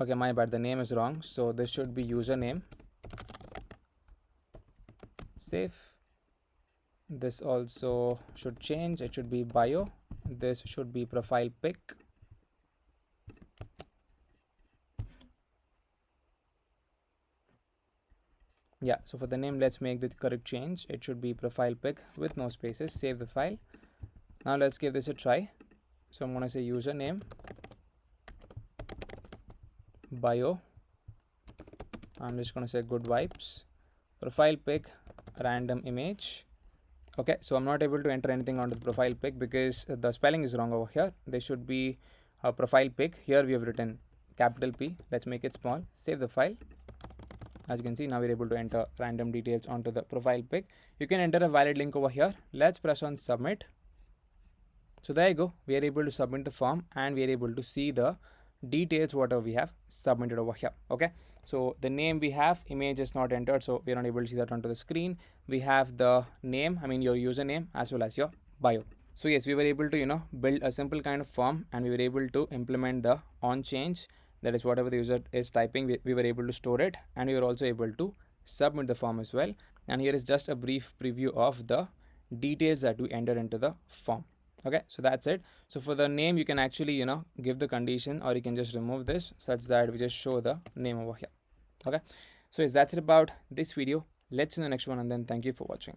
Okay, my bad, the name is wrong. So this should be username. Save. This also should change. It should be bio. This should be profile pic. Yeah, so for the name, let's make the correct change. It should be profile pic with no spaces. Save the file. Now let's give this a try. So I'm gonna say username, bio. I'm just gonna say good vibes, profile pic, random image. Okay, so I'm not able to enter anything onto the profile pic because the spelling is wrong over here. There should be a profile pic. Here we have written capital P. Let's make it small. Save the file. As you can see, now we're able to enter random details onto the profile pic. You can enter a valid link over here. Let's press on submit. So there you go. We are able to submit the form and we are able to see the details whatever we have submitted over here. Okay, so the name we have, image is not entered, so we are not able to see that onto the screen. We have the name, I mean your username, as well as your bio. So yes, we were able to build a simple kind of form and we were able to implement the on change. That is whatever the user is typing, we were able to store it, and we were also able to submit the form as well. And here is just a brief preview of the details that we enter into the form. Okay, so that's it. So for the name, you can actually give the condition, or you can just remove this such that we just show the name over here. Okay, so yes, that's it about this video. Let's see the next one, and then thank you for watching.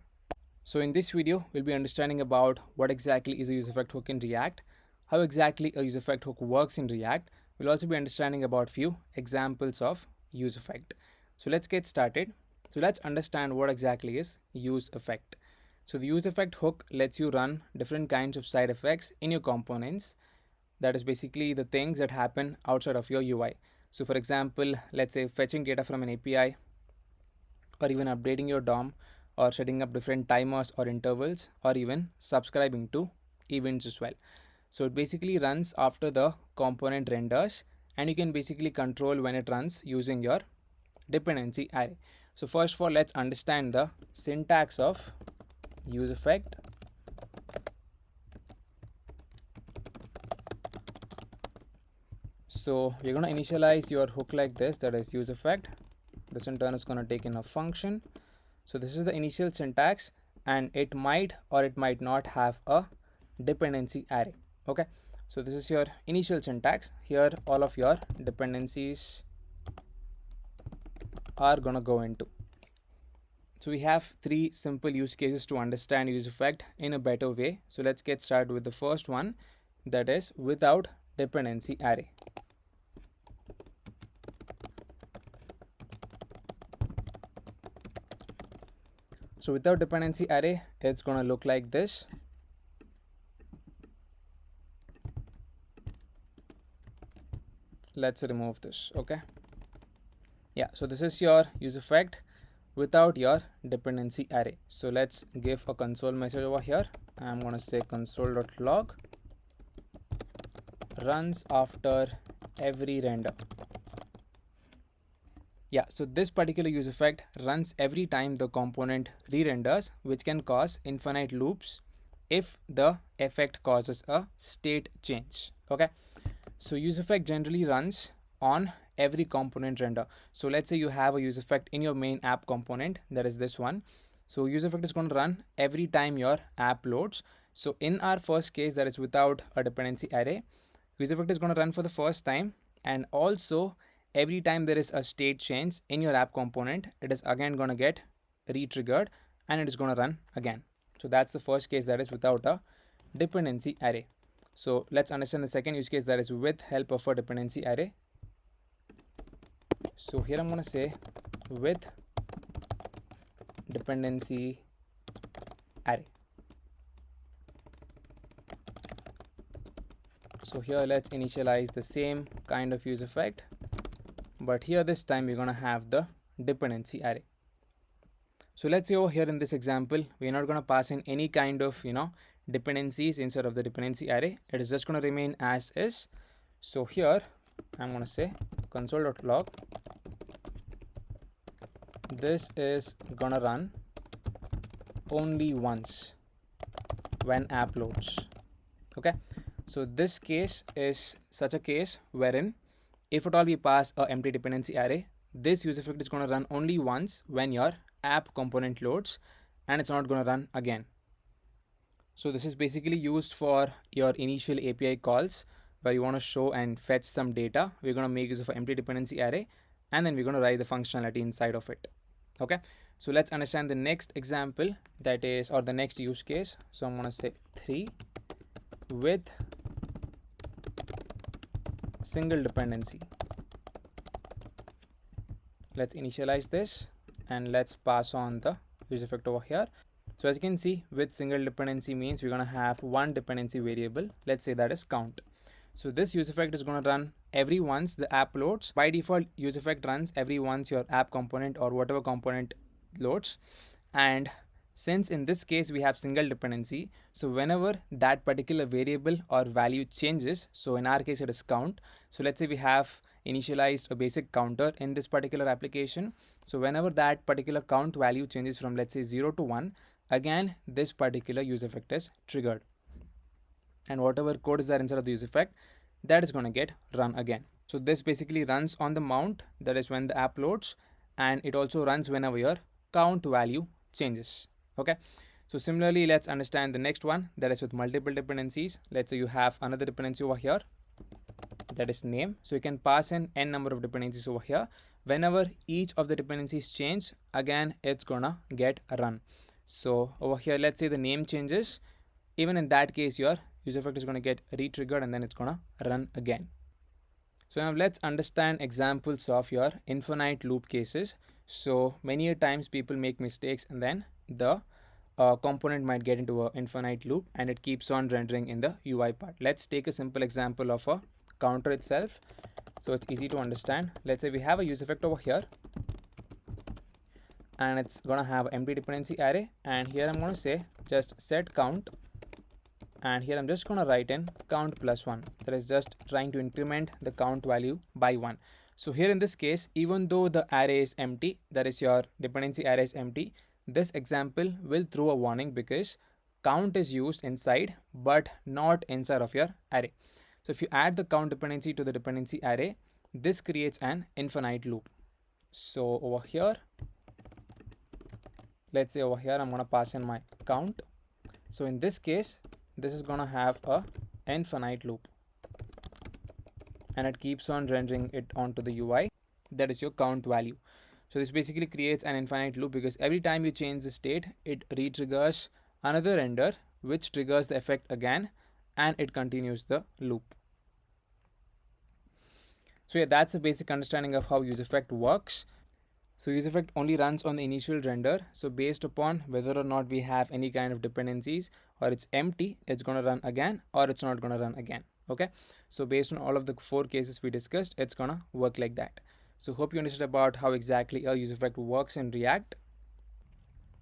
So in this video, we'll be understanding about what exactly is a useEffect hook in React, how exactly a useEffect hook works in React. We'll also be understanding about few examples of useEffect. So let's get started. So let's understand what exactly is useEffect. So the useEffect hook lets you run different kinds of side effects in your components. That is basically the things that happen outside of your UI. So for example, let's say fetching data from an API, or even updating your DOM, or setting up different timers or intervals, or even subscribing to events as well. So it basically runs after the component renders, and you can basically control when it runs using your dependency array. So first of all, let's understand the syntax of useEffect. So we're going to initialize your hook like this, that is useEffect. This in turn is going to take in a function. So this is the initial syntax, and it might or it might not have a dependency array. Okay, so this is your initial syntax. Here all of your dependencies are gonna go into. So we have three simple use cases to understand useEffect in a better way. So let's get started with the first one, that is without dependency array. So without dependency array, it's gonna look like this. let's remove this. Okay, yeah, so this is your useEffect without your dependency array. So let's give a console message over here. I'm going to say console.log runs after every render. Yeah, so this particular useEffect runs every time the component re-renders, which can cause infinite loops if the effect causes a state change. Okay, so useEffect generally runs on every component render. So let's say you have a useEffect in your main app component, that is this one. So useEffect is going to run every time your app loads. So in our first case, that is without a dependency array, useEffect is going to run for the first time, and also every time there is a state change in your app component, it is again going to get re-triggered and it is going to run again. So that's the first case, that is without a dependency array. So let's understand the second use case, that is with help of a dependency array. So here I'm going to say with dependency array. So here let's initialize the same kind of useEffect, but here this time we're going to have the dependency array. So let's say over here in this example, we're not going to pass in any kind of dependencies inside of the dependency array. It is just going to remain as is. So here I'm going to say console.log this is going to run only once when app loads. Okay, so this case is such a case wherein if at all we pass a empty dependency array, this useEffect is going to run only once when your app component loads, and it's not going to run again. So this is basically used for your initial API calls where you want to show and fetch some data. We're going to make use of an empty dependency array, and then we're going to write the functionality inside of it. Okay, so let's understand the next example, that is, or the next use case. So I'm going to say 3 with single dependency. Let's initialize this and let's pass on the useEffect over here. So as you can see, with single dependency means we're going to have one dependency variable. Let's say that is count. So this useEffect is going to run every once the app loads. By default, useEffect runs every once your app component or whatever component loads. And since in this case we have single dependency, so whenever that particular variable or value changes, so in our case it is count. So let's say we have initialized a basic counter in this particular application. So whenever that particular count value changes from, let's say, 0 to 1, again this particular useEffect is triggered, and whatever code is there inside of the useEffect, that is going to get run again. So this basically runs on the mount, that is when the app loads, and it also runs whenever your count value changes. Okay, so similarly let's understand the next one, that is with multiple dependencies. Let's say you have another dependency over here, that is name. So you can pass in n number of dependencies over here. Whenever each of the dependencies change, again it's gonna get a run. So over here, let's say the name changes, even in that case your useEffect is going to get re-triggered and then it's going to run again. So now let's understand examples of your infinite loop cases. So many times people make mistakes and then the component might get into an infinite loop and it keeps on rendering in the UI part. Let's take a simple example of a counter itself, so it's easy to understand. Let's say we have a useEffect over here and it's gonna have an empty dependency array, and here I'm going to say just set count, and here I'm just going to write in count plus 1, that is just trying to increment the count value by 1. So here in this case, even though the array is empty, that is your dependency array is empty, this example will throw a warning because count is used inside but not inside of your array. So if you add the count dependency to the dependency array, this creates an infinite loop. So over here, let's say over here I'm going to pass in my count. So in this case, this is going to have a infinite loop and it keeps on rendering it onto the UI, that is your count value. So this basically creates an infinite loop because every time you change the state, it re-triggers another render which triggers the effect again and it continues the loop. So yeah, that's a basic understanding of how useEffect works. So useEffect only runs on the initial render. So based upon whether or not we have any kind of dependencies or it's empty, it's going to run again or it's not going to run again. Okay, so based on all of the 4 cases we discussed, it's gonna work like that. So hope you understood about how exactly a useEffect works in React.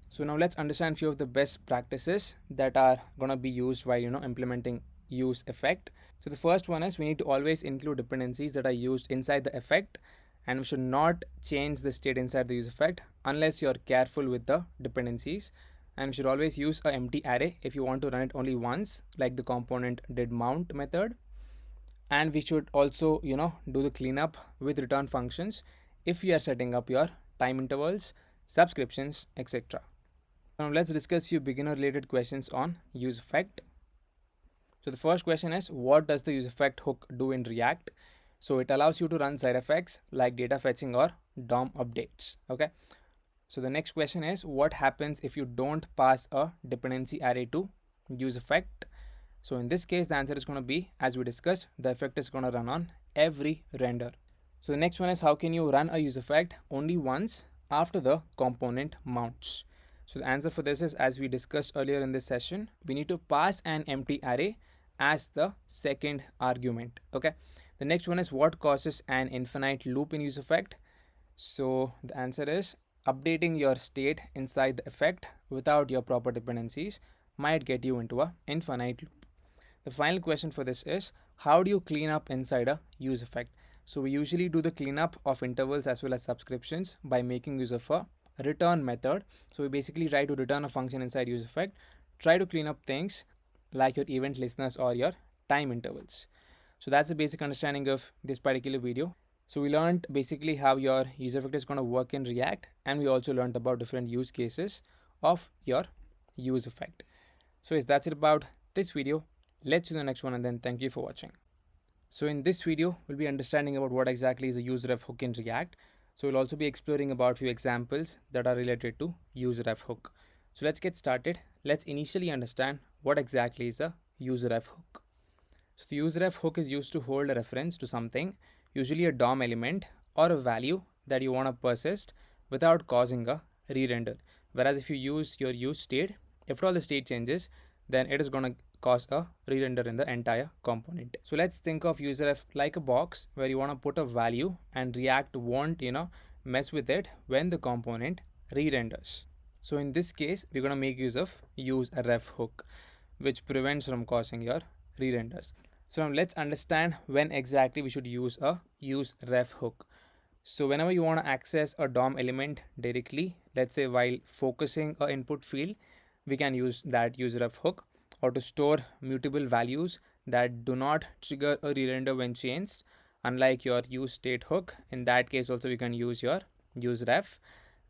So now let's understand few of the best practices that are gonna be used while implementing useEffect. So the first one is we need to always include dependencies that are used inside the effect, and we should not change the state inside the useEffect unless you're careful with the dependencies. And we should always use an empty array if you want to run it only once, like the component did mount method. And we should also do the cleanup with return functions if you are setting up your time intervals, subscriptions, etc. Now let's discuss few beginner related questions on useEffect. So the first question is, what does the useEffect hook do in React? So it allows you to run side effects like data fetching or DOM updates. Okay. So the next question is, what happens if you don't pass a dependency array to useEffect? So in this case, the answer is going to be, as we discussed, the effect is going to run on every render. So the next one is, how can you run a useEffect only once after the component mounts? So the answer for this is, as we discussed earlier in this session, we need to pass an empty array as the second argument. Okay. The next one is, what causes an infinite loop in useEffect? So the answer is, updating your state inside the effect without your proper dependencies might get you into an infinite loop. The final question for this is, how do you clean up inside a useEffect? So we usually do the cleanup of intervals as well as subscriptions by making use of a return method. So we basically try to return a function inside useEffect, try to clean up things like your event listeners or your time intervals. So that's the basic understanding of this particular video. So we learned basically how your useEffect is going to work in React, and we also learned about different use cases of your useEffect. So yes, that's it about this video. Let's do the next one, and then thank you for watching. So in this video, we'll be understanding about what exactly is a useRef hook in React. So we'll also be exploring about few examples that are related to useRef hook. So let's get started. Let's initially understand what exactly is a useRef hook. So the useRef hook is used to hold a reference to something, usually a DOM element or a value that you want to persist without causing a re-render. Whereas if you use your useState, if all the state changes, then it is going to cause a re-render in the entire component. So let's think of useRef like a box where you want to put a value, and React won't mess with it when the component re-renders. So in this case, we're going to make use of useRef hook, which prevents from causing your re-renders. So now let's understand when exactly we should use a useRef hook. So whenever you want to access a DOM element directly, let's say while focusing a input field, we can use that useRef hook, or to store mutable values that do not trigger a re-render when changed, unlike your useState hook. In that case also we can use your useRef,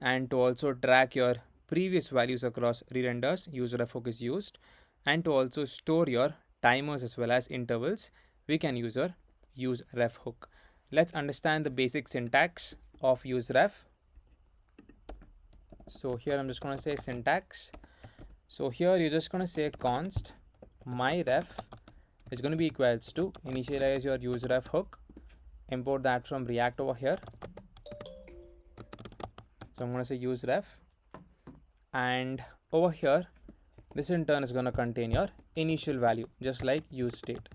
and to also track your previous values across re-renders, useRef hook is used, and to also store your timers as well as intervals, we can use your useRef hook. Let's understand the basic syntax of useRef. So here I'm just going to say syntax. So here you're just going to say const myref is going to be equals to initialize your useRef hook, import that from React over here. So I'm going to say useRef, and over here this in turn is going to contain your initial value, just like useState.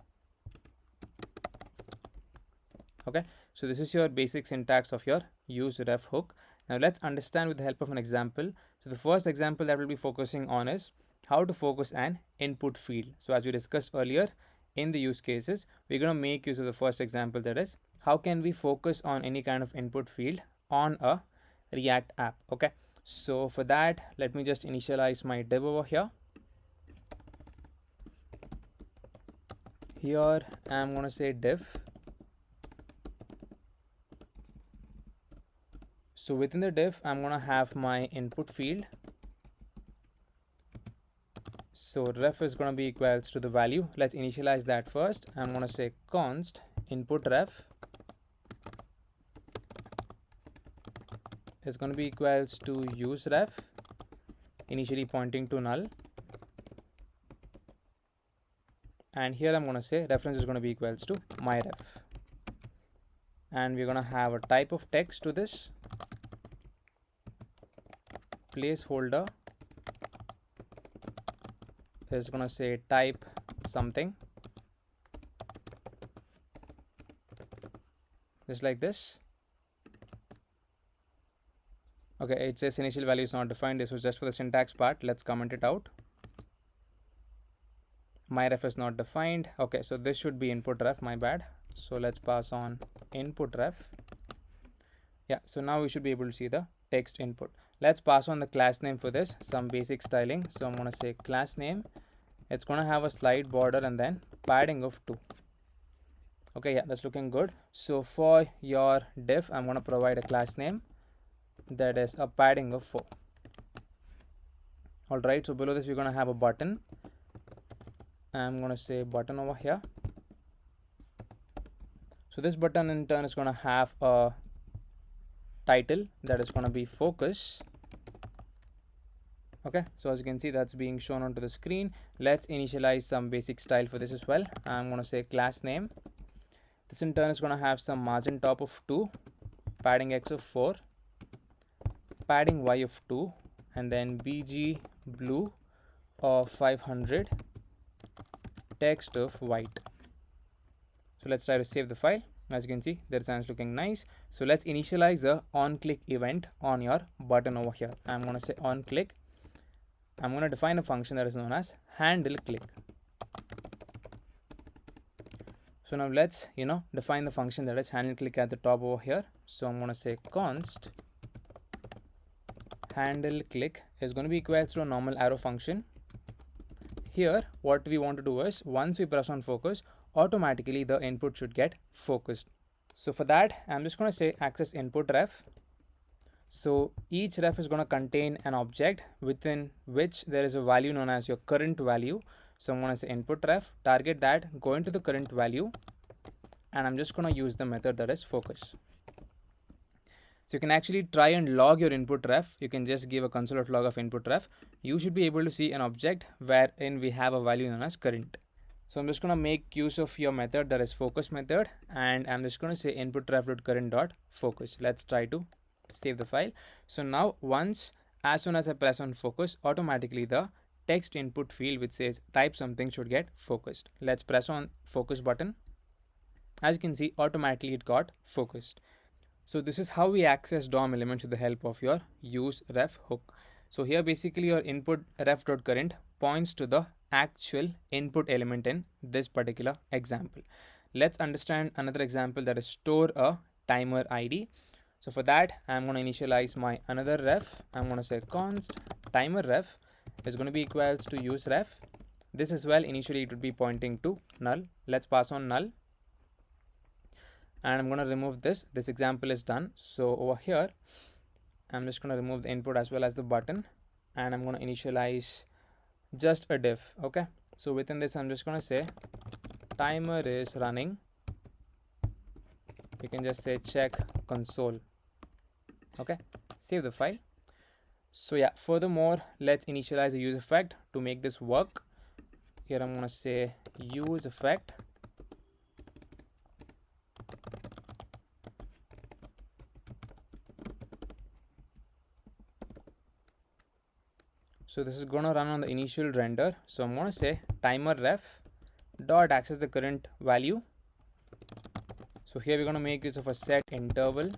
Okay, so this is your basic syntax of your useRef hook. Now let's understand with the help of an example. So the first example that we'll be focusing on is how to focus an input field. So as we discussed earlier in the use cases, we're going to make use of the first example, that is, how can we focus on any kind of input field on a React app. Okay, so for that, let me just initialize my div over here. Here I'm going to say div. So within the div, I'm going to have my input field. So ref is going to be equals to the value. Let's initialize that first. I'm going to say const input ref is going to be equals to useRef, initially pointing to null. And here I'm going to say reference is going to be equals to myref. And we're going to have a type of text to this. Placeholder is going to say type something, just like this. Okay, it says initial value is not defined. This was just for the syntax part. Let's comment it out. My ref is not defined. Okay, so this should be input ref, my bad. So let's pass on input ref. Yeah, so now we should be able to see the text input. Let's pass on the class name for this, some basic styling. So I'm going to say class name. It's going to have a slide border and then padding of 2. Okay, yeah, that's looking good. So for your div, I'm going to provide a class name that is a padding of 4. All right, so below this we're going to have a button. I'm going to say button over here. So this button in turn is going to have a title that is going to be focus. Okay, so as you can see, that's being shown onto the screen. Let's initialize some basic style for this as well. I'm going to say class name. This in turn is going to have some margin top of 2, padding x of 4, padding y of 2, and then bg blue of 500, text of white. So let's try to save the file. As you can see, the design is looking nice. So let's initialize a on click event on your button over here. I'm going to say on click. I'm going to define a function that is known as handle click. So now let's define the function that is handle click at the top over here. So I'm going to say const handle click is going to be equal to a normal arrow function. Here what we want to do is once we press on focus, automatically the input should get focused. So for that, I'm just going to say access input ref. So each ref is going to contain an object within which there is a value known as your current value. So I'm going to say input ref, target that, go into the current value, and I'm just going to use the method that is focus. So you can actually try and log your input ref. You can just give a console.log of input ref. You should be able to see an object wherein we have a value known as current. So I'm just going to make use of your method that is focus method, and I'm just going to say input ref.current.focus. Let's try to save the file. So now as soon as I press on focus, automatically the text input field which says type something should get focused. Let's press on focus button. As you can see, automatically it got focused. So this is how we access DOM elements with the help of your useRef hook. So here basically your input ref.current points to the actual input element in this particular example. Let's understand another example, that is store a timer ID. So for that, I'm going to initialize my another ref. I'm going to say const timer ref is going to be equals to useRef. This as well, initially it would be pointing to null. Let's pass on null. And I'm going to remove this. This example is done. So over here, I'm just going to remove the input as well as the button. And I'm going to initialize just a div. Okay, so within this I'm just going to say timer is running. You can just say check console. Okay, save the file. So yeah, furthermore, let's initialize the useEffect to make this work. Here I'm going to say useEffect. So this is going to run on the initial render. So I'm going to say timer ref dot access the current value. So here we're going to make use of a set interval,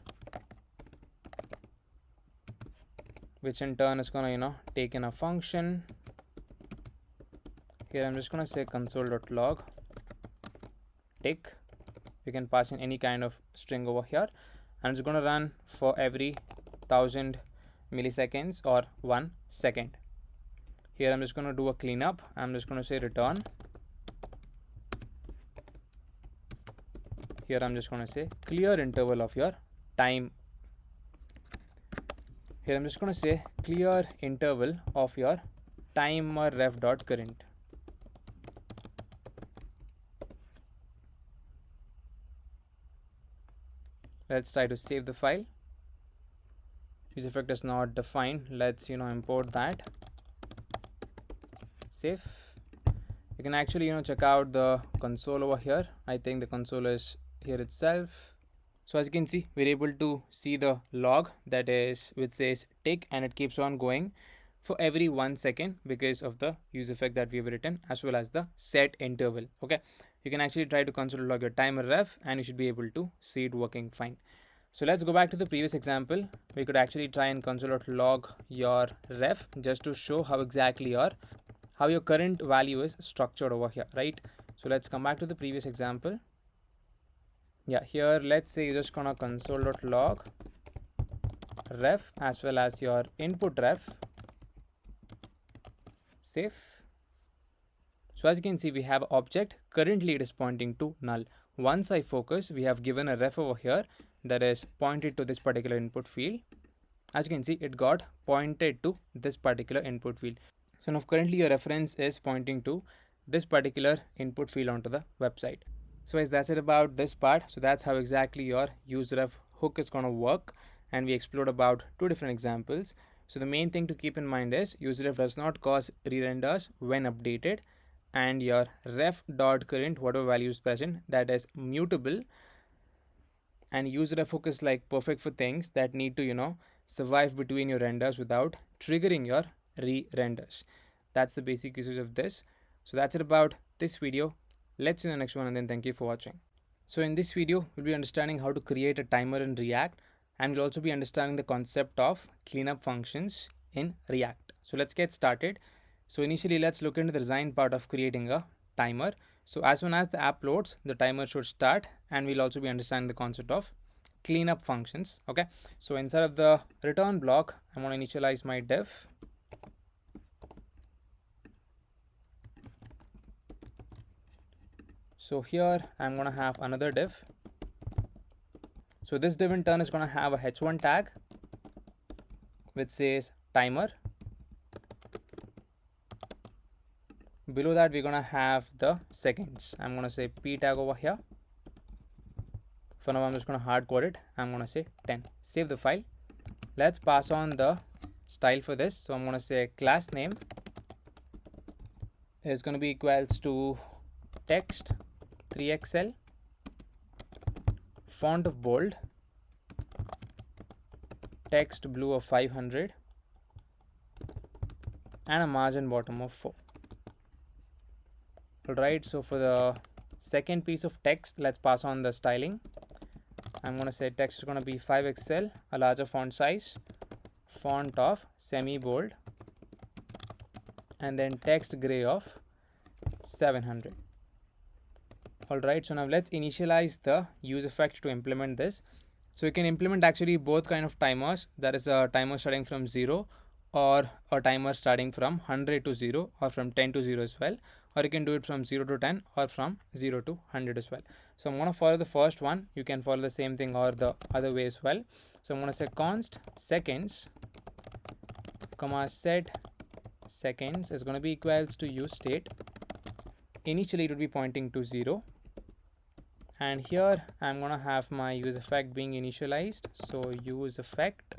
which in turn is going to take in a function. Here I'm just going to say console.log tick. You can pass in any kind of string over here, and it's going to run for every 1000 milliseconds or 1 second. Here I'm just going to do a cleanup. I'm just going to say return. Here I'm just going to say clear interval of your time. Here I'm just going to say clear interval of your timer ref.current. Let's try to save the file. useEffect is not defined. Let's import that. Save. You can actually check out the console over here. I think the console is here itself. So as you can see, we're able to see the log that is which says tick, and it keeps on going for every 1 second because of the useEffect that we have written, as well as the set interval. Okay, you can actually try to console log your timer ref and you should be able to see it working fine. So let's go back to the previous example. We could actually try and console.log your ref just to show how exactly how your current value is structured over here, right? So let's come back to the previous example. Yeah, here let's say you're just gonna console.log ref as well as your input ref. Save. So as you can see, we have object. Currently it is pointing to null. Once I focus, we have given a ref over here that is pointed to this particular input field. As you can see, it got pointed to this particular input field. So now currently your reference is pointing to this particular input field onto the website. So guys, that's it about this part. So that's how exactly your useRef hook is going to work. And we explored about 2 different examples. So the main thing to keep in mind is useRef does not cause re-renders when updated, and your ref.current, whatever value is present, that is mutable. And useRef hook is like perfect for things that need to survive between your renders without triggering your re-renders. That's the basic usage of this. So that's it about this video. Let's see you in the next one, and then thank you for watching. So in this video, we'll be understanding how to create a timer in React, and we'll also be understanding the concept of cleanup functions in React. So let's get started. So initially, let's look into the design part of creating a timer. So as soon as the app loads, the timer should start, and we'll also be understanding the concept of cleanup functions. Okay, so inside of the return block, I'm going to initialize my div. So here I'm going to have another div. So this div in turn is going to have a h1 tag which says timer. Below that, we're going to have the seconds. I'm going to say p tag over here. For now, I'm just going to hard code it. I'm going to say 10. Save the file. Let's pass on the style for this. So I'm going to say class name is going to be equals to text 3xl, font of bold, text blue of 500, and a margin bottom of 4. Alright, so for the second piece of text, let's pass on the styling. I'm going to say text is going to be 5xl, a larger font size, font of semi bold, and then text gray of 700. Alright, so now let's initialize the useEffect to implement this. So you can implement actually both kind of timers. That is a timer starting from 0, or a timer starting from 100 to 0, or from 10 to 0 as well. Or you can do it from 0 to 10, or from 0 to 100 as well. So I'm going to follow the first one. You can follow the same thing or the other way as well. So I'm going to say const seconds, comma set seconds is going to be equals to useState. Initially it would be pointing to 0. And here I'm going to have my useEffect being initialized. So useEffect.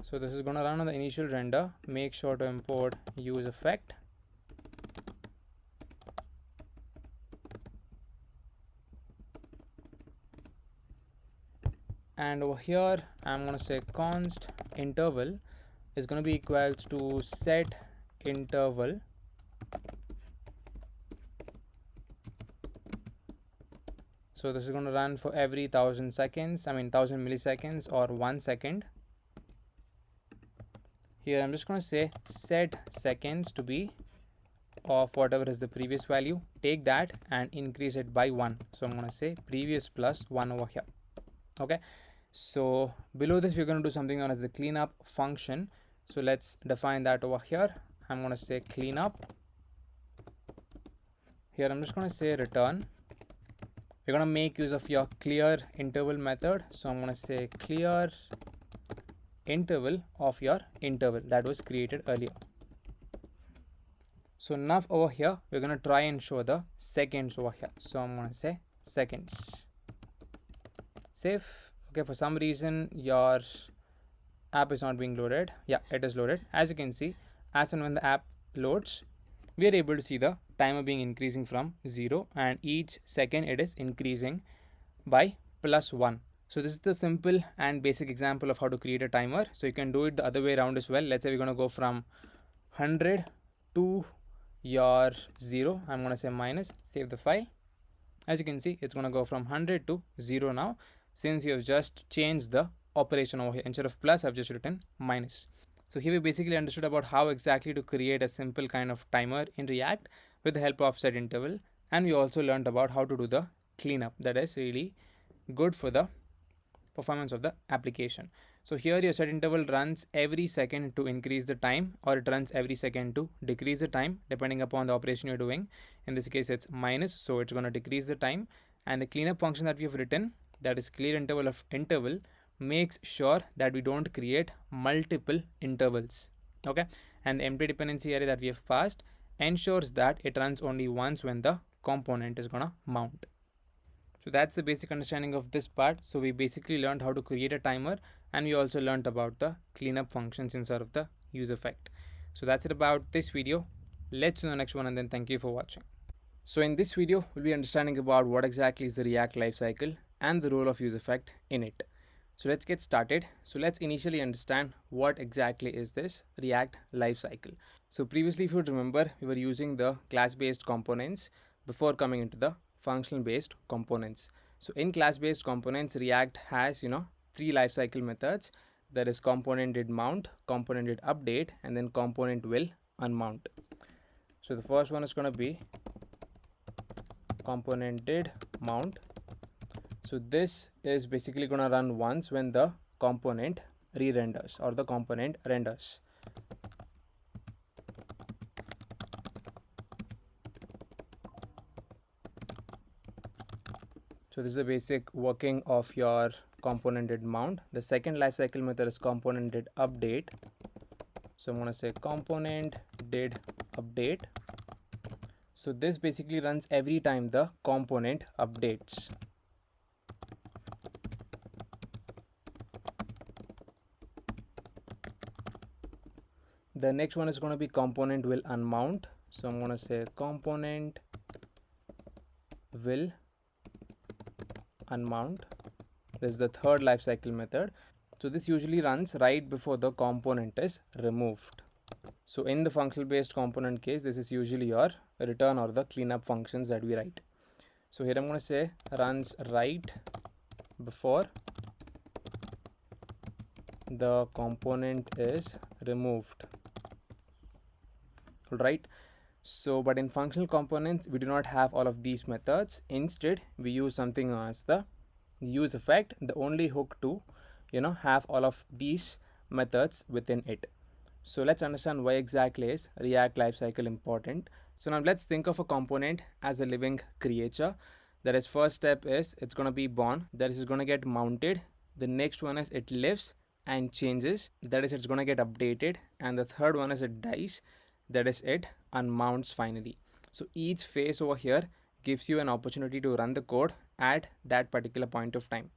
So this is going to run on the initial render. Make sure to import useEffect. And over here, I'm going to say const interval is going to be equals to set interval. So this is going to run for every 1000 seconds, 1000 milliseconds or 1 second. Here I'm just going to say set seconds to be of whatever is the previous value. Take that and increase it by 1. So I'm going to say previous plus 1 over here. Okay. So below this, we're going to do something known as the cleanup function. So let's define that over here. I'm going to say cleanup. Here I'm just going to say return. We're going to make use of your clear interval method. So I'm going to say clear interval of your interval that was created earlier. So now over here, we're going to try and show the seconds over here. So I'm going to say seconds. Save. Okay, for some reason your app is not being loaded. Yeah, it is loaded. As you can see, as and when the app loads, we are able to see the timer being increasing from 0, and each second it is increasing by plus 1. So this is the simple and basic example of how to create a timer. So you can do it the other way around as well. Let's say we're going to go from 100 to your 0. I'm going to say minus, save the file. As you can see, it's going to go from 100 to 0 now, since you have just changed the operation over here. Instead of plus, I've just written minus. So here we basically understood about how exactly to create a simple kind of timer in React with the help of set interval. And we also learned about how to do the cleanup. That is really good for the performance of the application. So here your set interval runs every second to increase the time, or it runs every second to decrease the time depending upon the operation you're doing. In this case it's minus, so it's going to decrease the time. And the cleanup function that we have written, that is clear interval of interval, makes sure that we don't create multiple intervals. Okay, and the empty dependency array that we have passed ensures that it runs only once when the component is gonna mount. So that's the basic understanding of this part. So we basically learned how to create a timer, and we also learned about the cleanup functions inside of the useEffect. So that's it about this video. Let's do the next one, and then thank you for watching. So in this video, we'll be understanding about what exactly is the React lifecycle and the role of useEffect in it. So let's get started. So let's initially understand what exactly is this React lifecycle. So previously, if you remember, we were using the class-based components before coming into the functional based components. So in class based components, React has three lifecycle methods. That is component did mount, component did update, and then component will unmount. So the first one is going to be component did mount. So this is basically going to run once when the component re-renders or the component renders. So this is the basic working of your component did mount. The second lifecycle method is component did update. So I'm going to say component did update. So this basically runs every time the component updates. The next one is going to be component will unmount. So I'm going to say component will unmount. This is the third lifecycle method. So this usually runs right before the component is removed. So in the functional based component case, this is usually your return or the cleanup functions that we write. So here I'm going to say runs right before the component is removed. All right. So, but in functional components, we do not have all of these methods. Instead, we use something as the useEffect, the only hook to, have all of these methods within it. So let's understand why exactly is React lifecycle important. So now let's think of a component as a living creature. That is, first step is it's going to be born. That is, it's going to get mounted. The next one is it lives and changes. That is, it's going to get updated. And the third one is it dies. That is, it unmounts finally. So each phase over here gives you an opportunity to run the code at that particular point of time.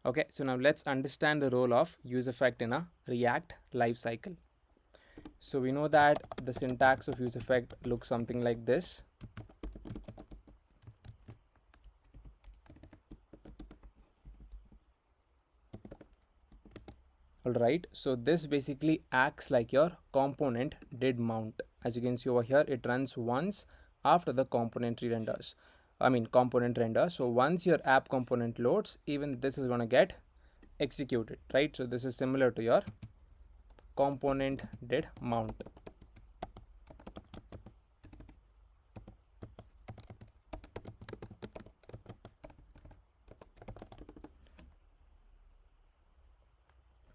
Okay, so now let's understand the role of useEffect in a React lifecycle. So we know that the syntax of useEffect looks something like this. Alright, so this basically acts like your component did mount. As you can see over here, it runs once after the component renders. Component render. So once your app component loads, even this is going to get executed, right? So this is similar to your component did mount.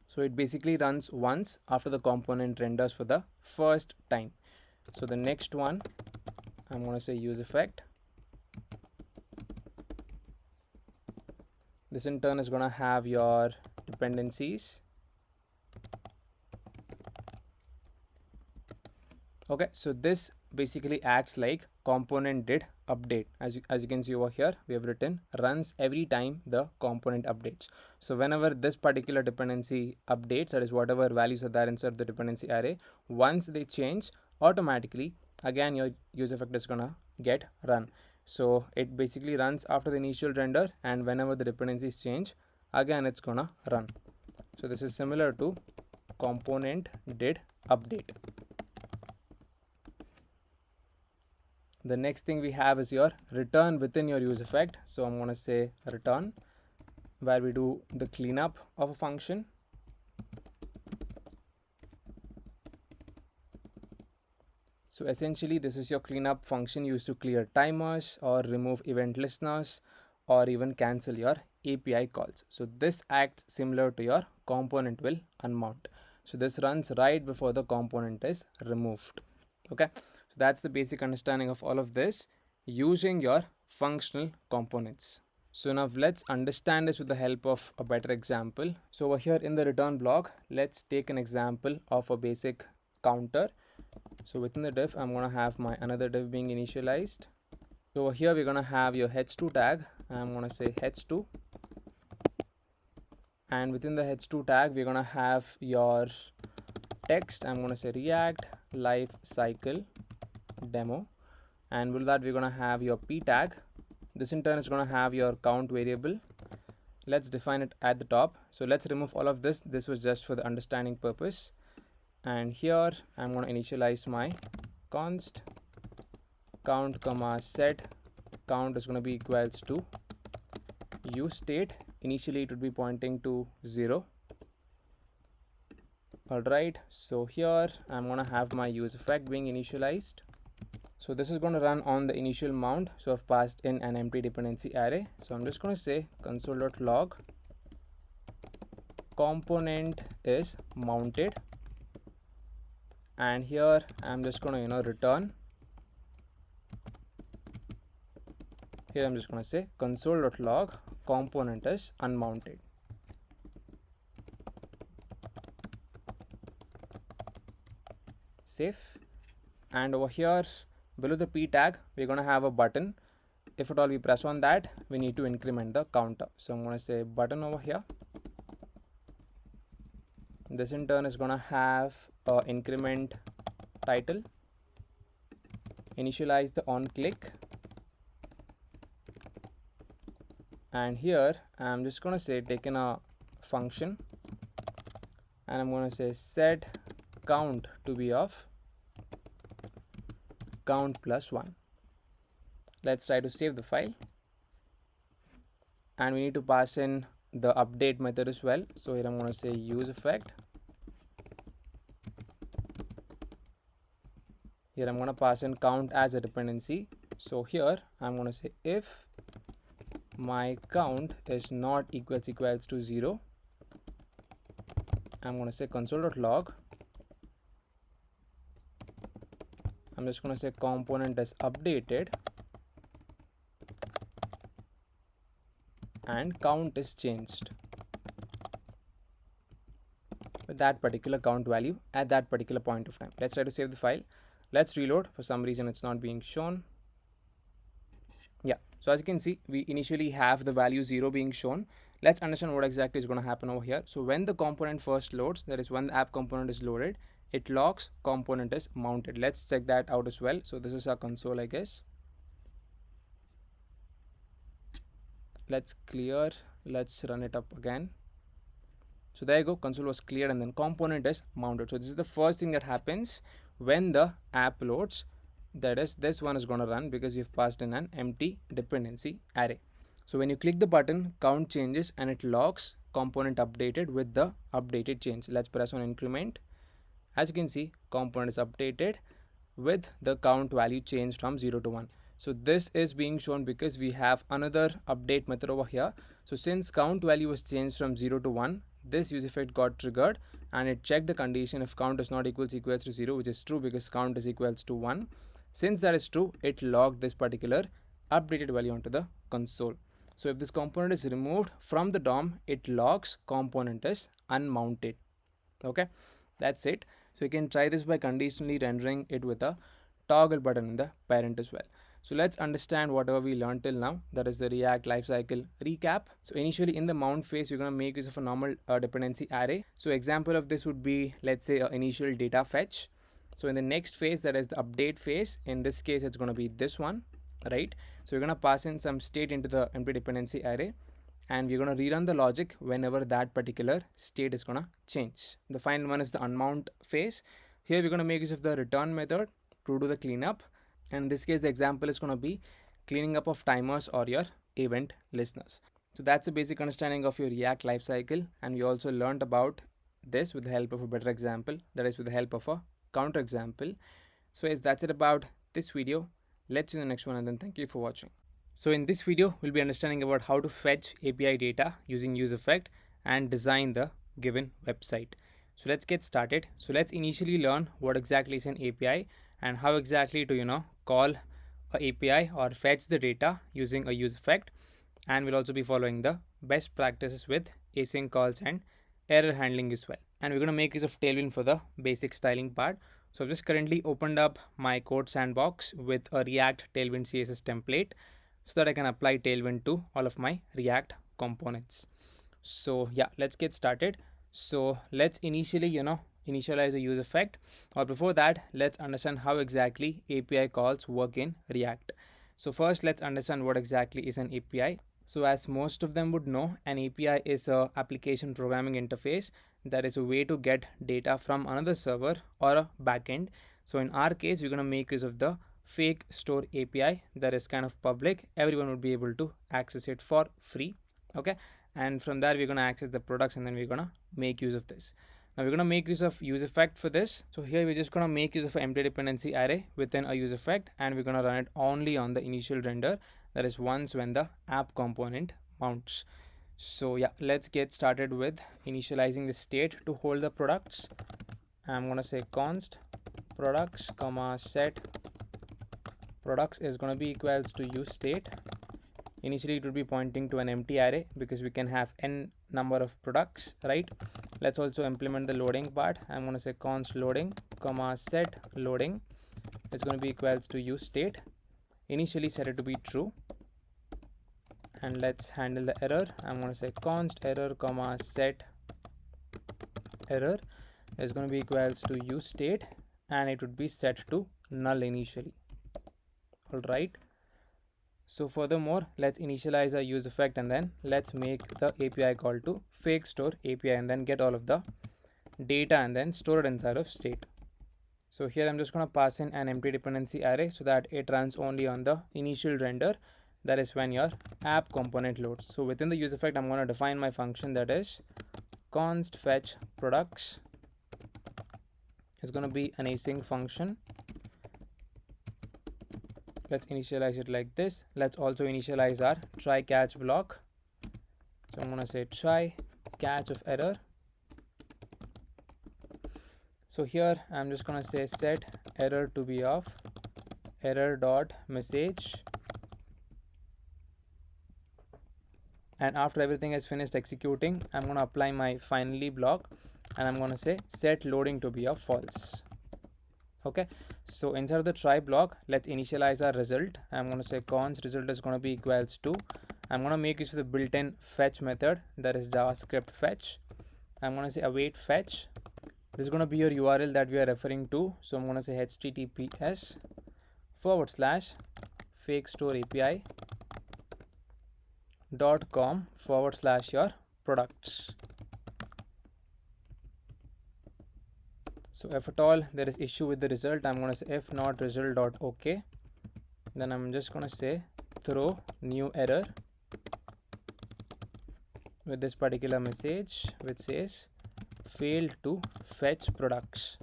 So it basically runs once after the component renders for the first time. So the next one, I'm going to say useEffect. This in turn is going to have your dependencies. Okay, so this basically acts like component did update. As you can see over here, we have written runs every time the component updates. So whenever this particular dependency updates, that is whatever values are there inside the dependency array, once they change, automatically again your useEffect is gonna get run. So it basically runs after the initial render, and whenever the dependencies change, again it's gonna run. So this is similar to component did update. The next thing we have is your return within your useEffect. So I'm going to say return, where we do the cleanup of a function. So essentially this is your cleanup function used to clear timers or remove event listeners or even cancel your API calls. So this acts similar to your component will unmount. So this runs right before the component is removed. Okay, so that's the basic understanding of all of this using your functional components. So now let's understand this with the help of a better example. So over here in the return block, let's take an example of a basic counter. So within the div, I'm going to have my another div being initialized. So over here, we're going to have your heads2 tag. I'm going to say heads2. And within the heads2 tag, we're going to have your text. I'm going to say React life cycle demo. And with that, we're going to have your p tag. This in turn is going to have your count variable. Let's define it at the top. So let's remove all of this. This was just for the understanding purpose. And here I'm going to initialize my const count comma set. Count is going to be equals to useState. Initially it would be pointing to 0. Alright, so here I'm going to have my useEffect being initialized. So this is going to run on the initial mount. So I've passed in an empty dependency array. So I'm just going to say console.log component is mounted. And here I'm just going to return. Here I'm just going to say console.log component is unmounted. Save. And over here below the p tag, we're going to have a button. If at all we press on that, we need to increment the counter. So I'm going to say button over here. This in turn is going to have increment title, initialize the on click, and here I'm just going to say taking a function and I'm going to say set count to be of count plus 1. Let's try to save the file, and we need to pass in the update method as well. So here I'm going to say useEffect. Here I'm going to pass in count as a dependency. So here I'm going to say if my count is not equals to 0, I'm going to say console.log. I'm just going to say component is updated and count is changed with that particular count value at that particular point of time. Let's try to save the file. Let's reload. For some reason it's not being shown. Yeah, so as you can see, we initially have the value 0 being shown. Let's understand what exactly is going to happen over here. So when the component first loads, that is when the app component is loaded, it logs component is mounted. Let's check that out as well. So this is our console, I guess. Let's clear. Let's run it up again. So there you go, console was cleared and then component is mounted. So this is the first thing that happens when the app loads. That is, this one is going to run because you've passed in an empty dependency array. So when you click the button, count changes and it logs component updated with the updated change. Let's press on increment. As you can see, component is updated with the count value changed from 0 to 1. So this is being shown because we have another update method over here. So since count value was changed from 0 to 1, this useEffect got triggered and it checked the condition if count is not equals to 0, which is true because count is equals to 1. Since that is true, it logged this particular updated value onto the console. So if this component is removed from the DOM, it logs component is unmounted. Okay, that's it. So you can try this by conditionally rendering it with a toggle button in the parent as well. So let's understand whatever we learned till now, that is the React lifecycle recap. So initially in the mount phase, you're going to make use of a normal dependency array. So example of this would be, let's say, initial data fetch. So in the next phase, that is the update phase, in this case, it's going to be this one, right? So we're going to pass in some state into the empty dependency array, and we're going to rerun the logic whenever that particular state is going to change. The final one is the unmount phase. Here we're going to make use of the return method to do the cleanup. And in this case, the example is going to be cleaning up of timers or your event listeners. So that's a basic understanding of your React lifecycle, and we also learned about this with the help of a better example, that is with the help of a counter example. So yes, that's it about this video. Let's see you in the next one, and then thank you for watching. So in this video, we'll be understanding about how to fetch API data using useEffect and design the given website. So let's get started. So let's initially learn what exactly is an API and how exactly to call a API or fetch the data using a useEffect. And we'll also be following the best practices with async calls and error handling as well. And we're going to make use of Tailwind for the basic styling part. So I've just currently opened up my code sandbox with a React Tailwind CSS template so that I can apply Tailwind to all of my React components. So yeah, let's get started. So let's initially initialize a useEffect, or before that, let's understand how exactly API calls work in React. So first, let's understand what exactly is an API. So as most of them would know, an API is a application programming interface, that is a way to get data from another server or a backend. So in our case, we're going to make use of the fake store API that is kind of public. Everyone would be able to access it for free. Okay, and from there we're going to access the products, and then we're going to make use of this. Now we're going to make use of useEffect for this. So here we're just going to make use of an empty dependency array within a useEffect, and we're going to run it only on the initial render, that is once when the app component mounts. So yeah, let's get started with initializing the state to hold the products. I'm going to say const products comma set products is going to be equals to useState. Initially it would be pointing to an empty array because we can have n number of products, right? Let's also implement the loading part. I'm going to say const loading comma set loading is going to be equals to useState. Initially set it to be true, and let's handle the error. I'm going to say const error comma set error is going to be equals to useState, and it would be set to null initially. All right. So furthermore, let's initialize our useEffect, and then let's make the API call to fake store API, and then get all of the data and then store it inside of state. So here I'm just going to pass in an empty dependency array so that it runs only on the initial render, that is when your app component loads. So within the useEffect, I'm going to define my function, that is const fetch products is going to be an async function. Let's initialize it like this. Let's also initialize our try catch block. So I'm going to say try catch of error. So here I'm just going to say set error to be of error dot message, and after everything is finished executing, I'm going to apply my finally block, and I'm going to say set loading to be of false. Okay, so inside of the try block, let's initialize our result. I'm going to say const result is going to be equals to, I'm going to make use of the built-in fetch method, that is JavaScript fetch. I'm going to say await fetch. This is going to be your URL that we are referring to. So I'm going to say https / fake store API .com / your products. So if at all there is issue with the result, I'm going to say if not result.ok. Then I'm just going to say throw new error with this particular message which says failed to fetch products.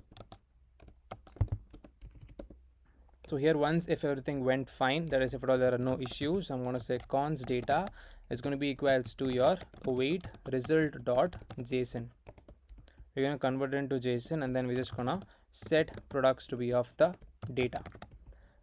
So here, once if everything went fine, that is if at all there are no issues, I'm going to say const data is going to be equals to your await result.json. We're going to convert it into JSON, and then we're just going to set products to be of the data.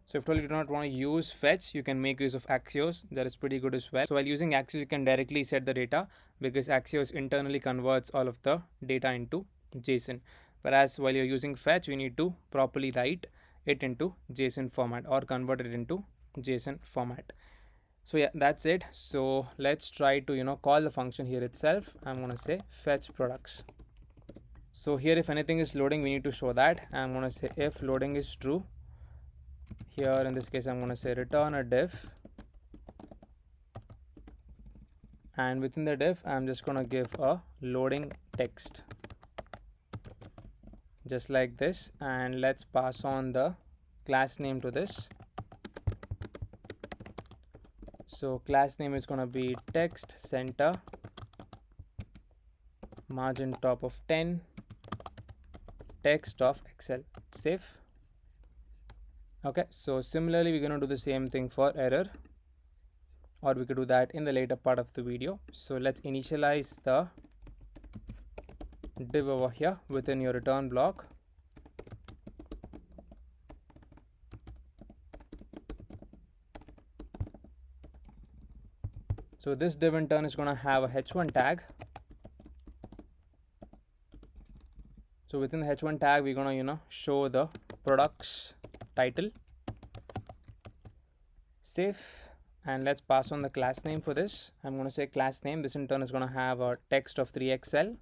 So if you do not want to use fetch, you can make use of Axios. That is pretty good as well. So while using Axios, you can directly set the data because Axios internally converts all of the data into JSON. Whereas while you're using fetch, you need to properly write it into JSON format or convert it into JSON format. So yeah, that's it. So let's try to call the function here itself. I'm going to say fetch products. So here, if anything is loading, we need to show that. I'm going to say if loading is true. Here in this case, I'm going to say return a div, and within the div I'm just going to give a loading text just like this, and let's pass on the class name to this. So class name is going to be text center, margin top of 10, text of Excel. Save. Okay, so similarly we're going to do the same thing for error, or we could do that in the later part of the video. So let's initialize the div over here within your return block. So this div in turn is going to have a h1 tag. So within the h1 tag, we're going to show the products title. Save, and let's pass on the class name for this. I'm going to say class name. This in turn is going to have a text of 3XL.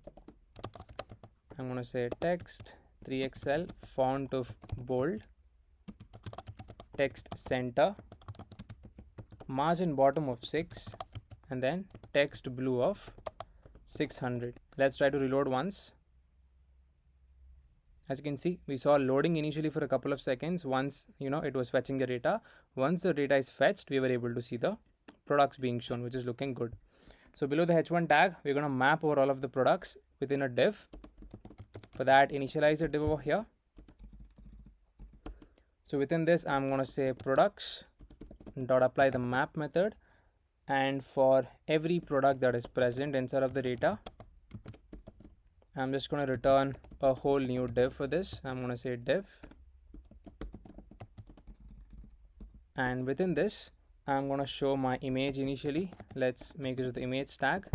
I'm going to say text 3XL, font of bold, text center, margin bottom of 6, and then text blue of 600. Let's try to reload once. As you can see, we saw loading initially for a couple of seconds. Once it was fetching the data. Once the data is fetched, we were able to see the products being shown, which is looking good. So below the h1 tag, we're going to map over all of the products within a div. For that, initialize a div over here. So within this, I'm going to say products dot apply the map method, and for every product that is present inside of the data, I'm just going to return a whole new div for this. I'm going to say div, and within this I'm going to show my image initially. Let's make use of the image tag.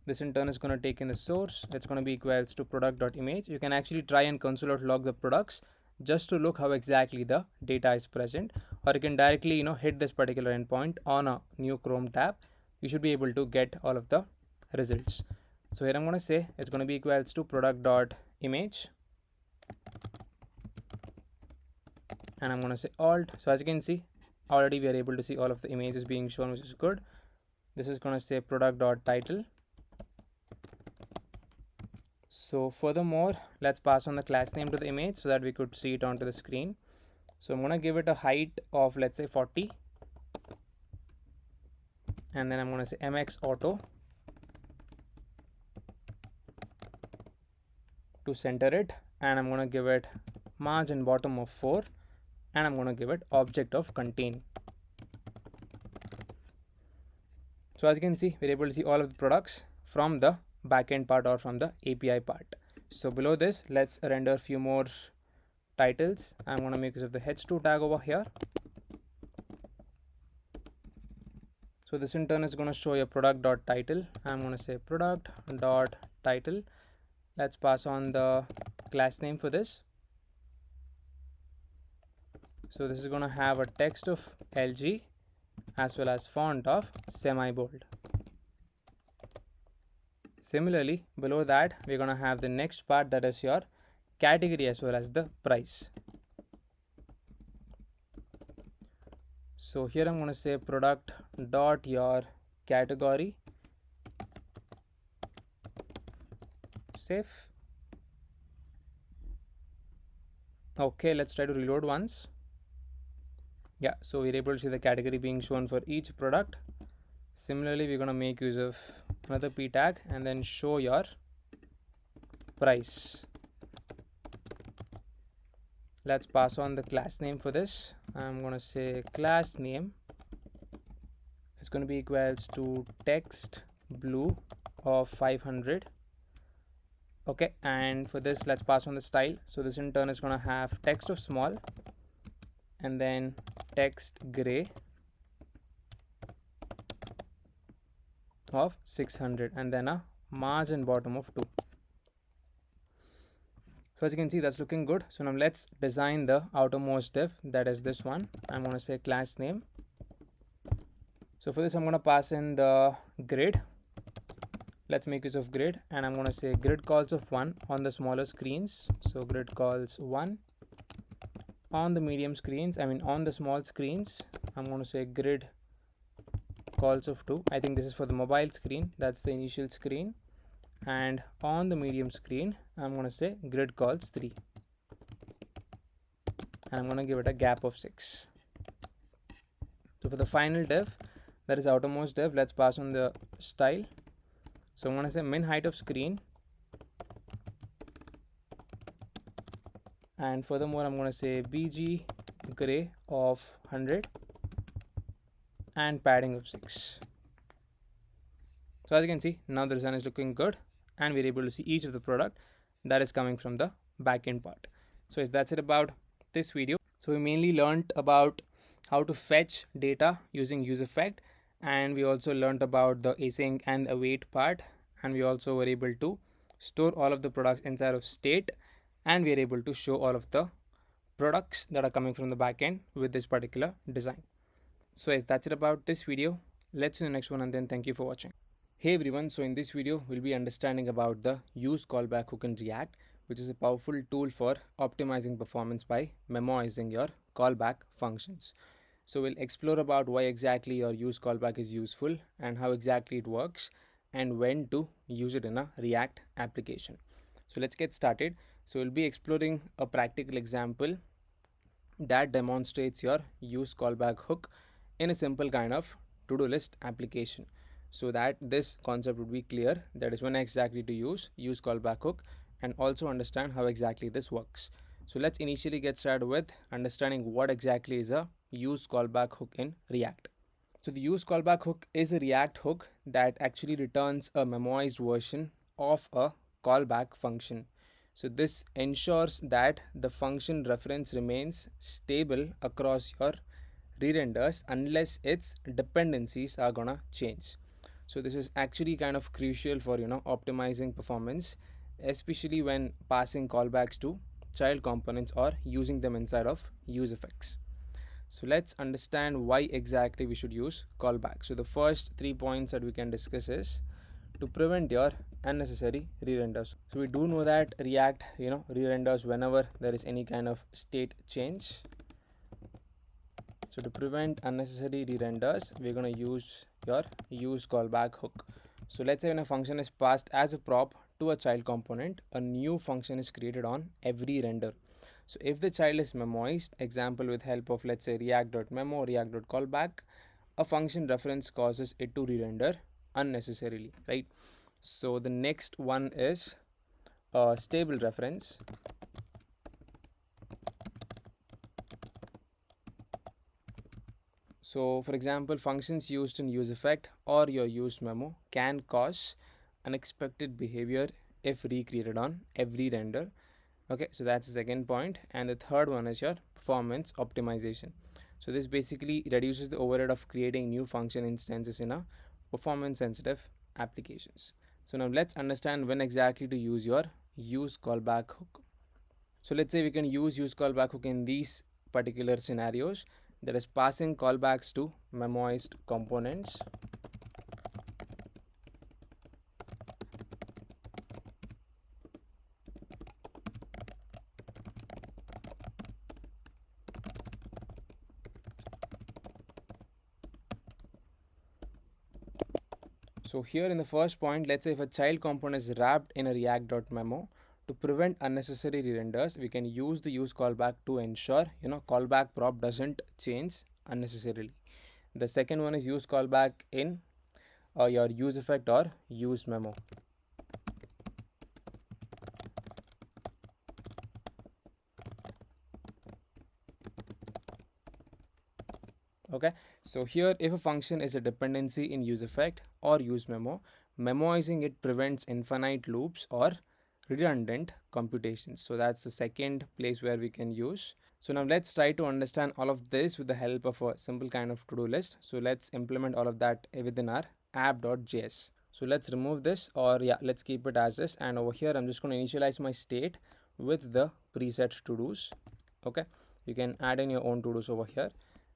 This in turn is going to take in the source. It's going to be equals to product.image. You can actually try and console.log the products just to look how exactly the data is present, or you can directly hit this particular endpoint on a new Chrome tab. You should be able to get all of the results. So here I'm going to say it's going to be equals to product.image, and I'm going to say alt. So as you can see, already we are able to see all of the images being shown, which is good. This is going to say product.title. So furthermore, let's pass on the class name to the image so that we could see it onto the screen. So I'm going to give it a height of, let's say, 40, and then I'm going to say mx auto to center it, and I'm going to give it margin bottom of 4, and I'm going to give it object of contain. So as you can see, we're able to see all of the products from the backend part or from the API part. So below this, let's render a few more titles. I'm going to make use of the h2 tag over here. So this in turn is going to show your product.title. I'm going to say product.title. Let's pass on the class name for this. So this is going to have a text of LG as well as font of semi-bold. Similarly, below that, we're going to have the next part, that is your category as well as the price. So here I'm going to say product dot your category. Save. Okay, let's try to reload once. Yeah, so we're able to see the category being shown for each product. Similarly, we're going to make use of another p tag and then show your price. Let's pass on the class name for this. I'm going to say class name is going to be equals to text blue of 500. Okay, and for this, let's pass on the style. So this in turn is going to have text of small and then text gray of 600, and then a margin bottom of 2. So as you can see, that's looking good. So now let's design the outermost div, that is this one. I'm going to say class name. So for this, I'm going to pass in the grid. Let's make use of grid, and I'm going to say grid calls of 1 on the smaller screens. So grid calls 1 on the medium screens. On the small screens, I'm going to say grid calls of 2. I think this is for the mobile screen. That's the initial screen. And on the medium screen, I'm going to say grid calls 3. And I'm going to give it a gap of 6. So for the final div, that is outermost div. Let's pass on the style. So I'm going to say min height of screen, and furthermore I'm going to say bg gray of 100 and padding of 6. So as you can see, now the design is looking good and we're able to see each of the product that is coming from the backend part. So that's it about this video. So we mainly learned about how to fetch data using useEffect, and we also learned about the async and await part, and we also were able to store all of the products inside of state, and we are able to show all of the products that are coming from the backend with this particular design. So that's it about this video. Let's see the next one, and then thank you for watching. Hey everyone, so in this video we'll be understanding about the use callback hook in React, which is a powerful tool for optimizing performance by memoizing your callback functions. So we'll explore about why exactly your use callback is useful and how exactly it works and when to use it in a React application. So let's get started. So we'll be exploring a practical example that demonstrates your use callback hook in a simple kind of to-do list application, so that this concept would be clear, that is when exactly to use callback hook, and also understand how exactly this works. So let's initially get started with understanding what exactly is a use callback hook in React. So the use callback hook is a React hook that actually returns a memoized version of a callback function. So this ensures that the function reference remains stable across your re-renders unless its dependencies are gonna change. So this is actually kind of crucial for optimizing performance, especially when passing callbacks to child components or using them inside of use effects. So let's understand why exactly we should use callback. So the first 3 points that we can discuss is to prevent your unnecessary re-renders. So we do know that React re-renders whenever there is any kind of state change. So to prevent unnecessary re-renders, we're going to use your use callback hook. So let's say when a function is passed as a prop to a child component, a new function is created on every render. So if the child is memoized, example with help of let's say React.memo, React.callback, a function reference causes it to re-render unnecessarily, right? So the next one is a stable reference. So for example, functions used in useEffect or your useMemo can cause unexpected behavior if recreated on every render. Okay, so that's the second point. And the third one is your performance optimization. So this basically reduces the overhead of creating new function instances in a performance sensitive applications. So now let's understand when exactly to use your use callback hook. So let's say we can use callback hook in these particular scenarios, that is passing callbacks to memoized components. So here in the first point, let's say if a child component is wrapped in a React.memo, to prevent unnecessary re-renders, we can use the use callback to ensure callback prop doesn't change unnecessarily. The second one is use callback in your useEffect or useMemo. Okay, so here if a function is a dependency in useEffect or useMemo, memoizing it prevents infinite loops or redundant computations. So that's the second place where we can use. So now let's try to understand all of this with the help of a simple kind of to-do list. So let's implement all of that within our app.js. So let's remove this, or let's keep it as is, and over here I'm just going to initialize my state with the preset to-dos. Okay, you can add in your own to-dos over here.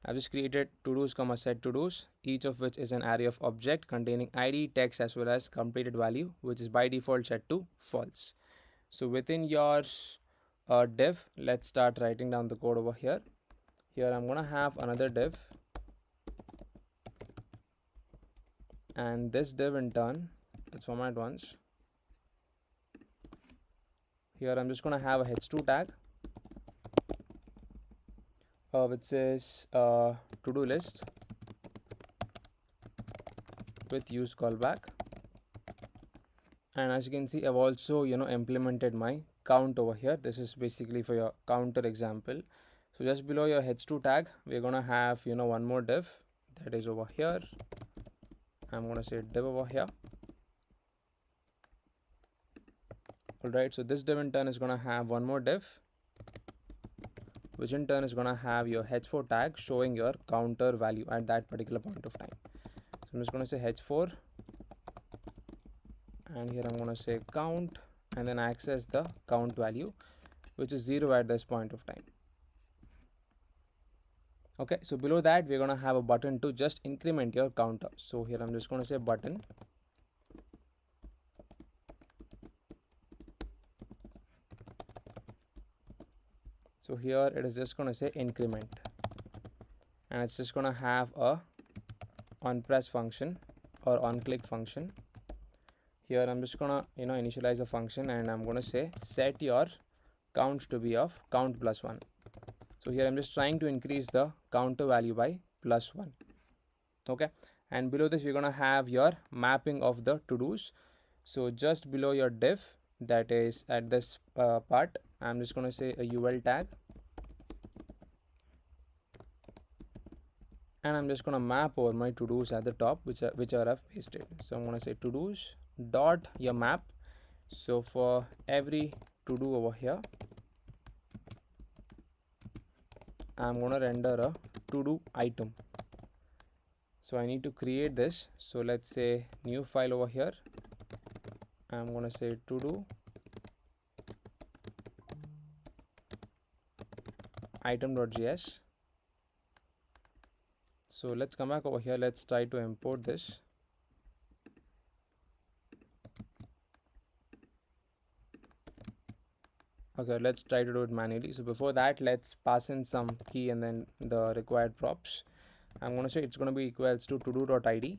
I've just created to-dos comma set to-dos, each of which is an array of object containing id, text as well as completed value, which is by default set to false. So within your div, let's start writing down the code over here. Here I'm gonna have another div, and this div in turn, let's format once. Here I'm just gonna have a h2 tag which says to-do list, with useCallback. And as you can see, I've also implemented my count over here. This is basically for your counter example. So just below your h2 tag, we're gonna have one more div that is over here. I'm gonna say div over here. Alright, so this div in turn is gonna have one more div, which in turn is gonna have your h4 tag showing your counter value at that particular point of time. So I'm just gonna say h4, and here I'm gonna say count, and then access the count value, which is 0 at this point of time. Okay, so below that we're gonna have a button to just increment your counter. So here I'm just gonna say button. So here it is just gonna say increment, and it's just gonna have a on press function or on click function. Here I'm just gonna initialize a function, and I'm gonna say set your count to be of count plus 1. So here I'm just trying to increase the counter value by plus 1. Okay, and below this we're gonna have your mapping of the to-dos. So just below your div, that is at this part, I'm just gonna say a ul tag, and I'm just gonna map over my to-dos at the top, which I've pasted. So I'm gonna say to-dos dot your map. So for every to-do over here, I'm gonna render a to-do item. So I need to create this. So let's say new file over here. I'm gonna say to-do item.js. So let's come back over here. Let's try to import this. Okay, let's try to do it manually. So before that, let's pass in some key and then the required props. I'm going to say it's going to be equals to todo.id.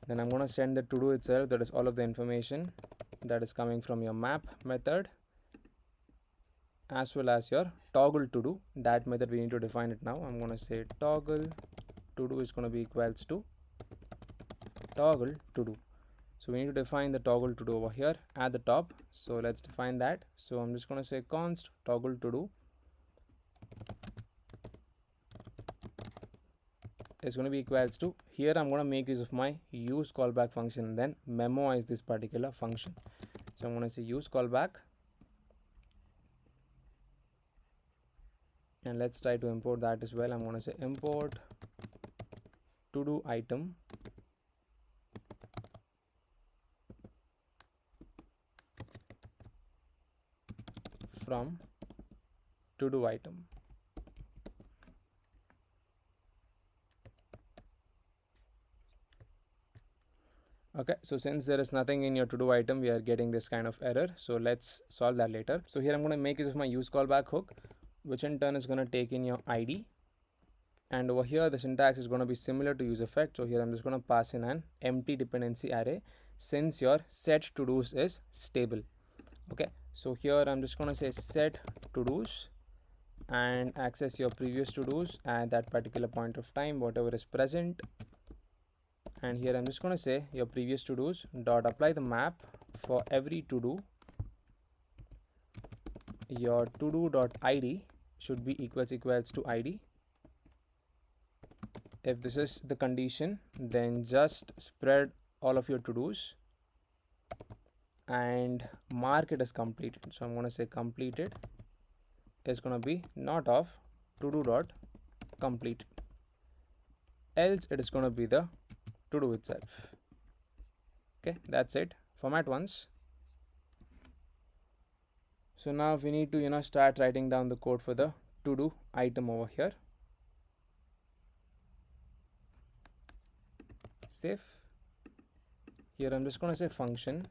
Then I'm going to send the to-do itself, that is all of the information that is coming from your map method, as well as your toggle to-do. That method we need to define it now. I'm going to say toggle to-do is going to be equals to toggle to-do. So we need to define the toggle to do over here at the top. So let's define that. So I'm just going to say const toggle to do is going to be equals to, here I'm going to make use of my use callback function and then memoize this particular function. So I'm going to say use callback, and let's try to import that as well. I'm going to say import to do item from to do item. Okay, so since there is nothing in your to do item, we are getting this kind of error. So let's solve that later. So here I'm going to make use of my use callback hook, which in turn is going to take in your ID. And over here the syntax is going to be similar to useEffect. So here I'm just going to pass in an empty dependency array, since your set to dos is stable. Okay, so here I'm just going to say set to dos and access your previous to dos at that particular point of time, whatever is present. And here I'm just going to say your previous to dos dot apply the map for every to do. Your to do dot id should be equals to id. If this is the condition, then just spread all of your to dos and mark it as completed. So I'm going to say completed is going to be not of to do dot completed, else it is going to be the to do itself. Okay, that's it. Format once. So now we need to start writing down the code for the to do item over here. Save. Here I'm just going to say function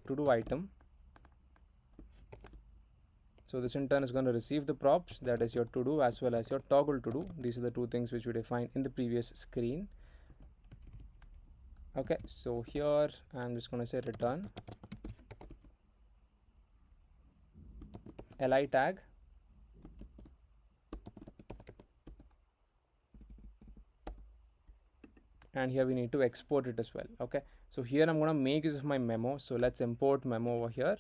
to do item. So this in turn is going to receive the props, that is your to do as well as your toggle to do. These are the two things which we defined in the previous screen. Okay, so here I'm just going to say return li tag and here we need to export it as well. Okay, so here I'm going to make use of my memo. So let's import memo over here.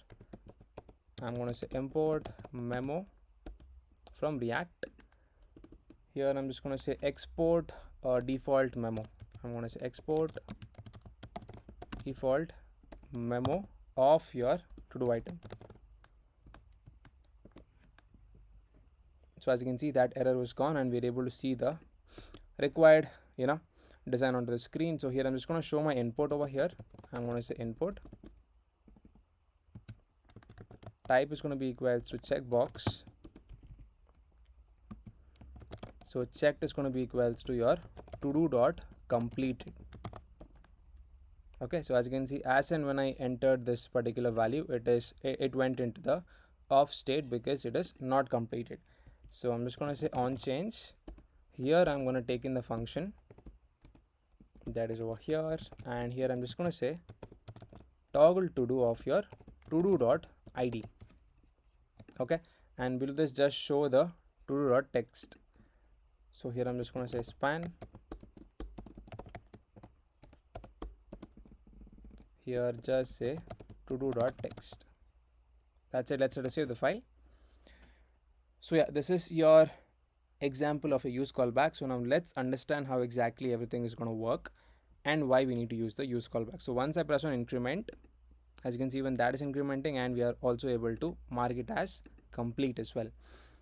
I'm going to say import memo from React. Here I'm just going to say export default memo. I'm going to say export default memo of your to do item. So as you can see, that error was gone and we're able to see the required design onto the screen. So here I'm just going to show my input over here. I'm going to say input type is going to be equal to checkbox. So checked is going to be equals to your to do dot completed. Okay, so as you can see, as and when I entered this particular value, it went into the off state because it is not completed. So I'm just going to say on change. Here I'm going to take in the function that is over here, and here I'm just going to say toggle to do of your to do dot id. Okay, and below this just show the to do dot text. So here I'm just going to say span. Here just say to do dot text. That's it. Let's save the file. So yeah, this is your example of a use callback. So now let's understand how exactly everything is going to work and why we need to use the use callback. So once I press on increment, as you can see, even that is incrementing, and we are also able to mark it as complete as well.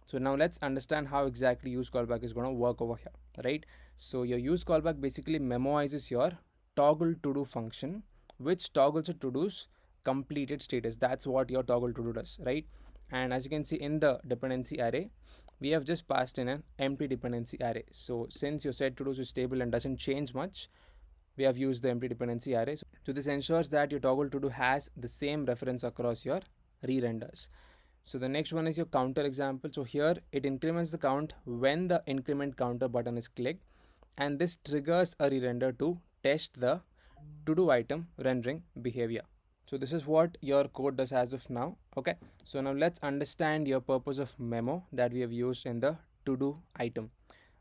So now let's understand how exactly use callback is going to work over here, right? So your use callback basically memoizes your toggle to do function, which toggles a to do's completed status. That's what your toggle to do does, right? And as you can see in the dependency array, we have just passed in an empty dependency array. So since your set to do's is stable and doesn't change much, we have used the empty dependency array. So this ensures that your toggle to do has the same reference across your re-renders. So the next one is your counter example. So here it increments the count when the increment counter button is clicked, and this triggers a re-render to test the to do item rendering behavior. So this is what your code does as of now. Okay, so now let's understand your purpose of memo that we have used in the to do item.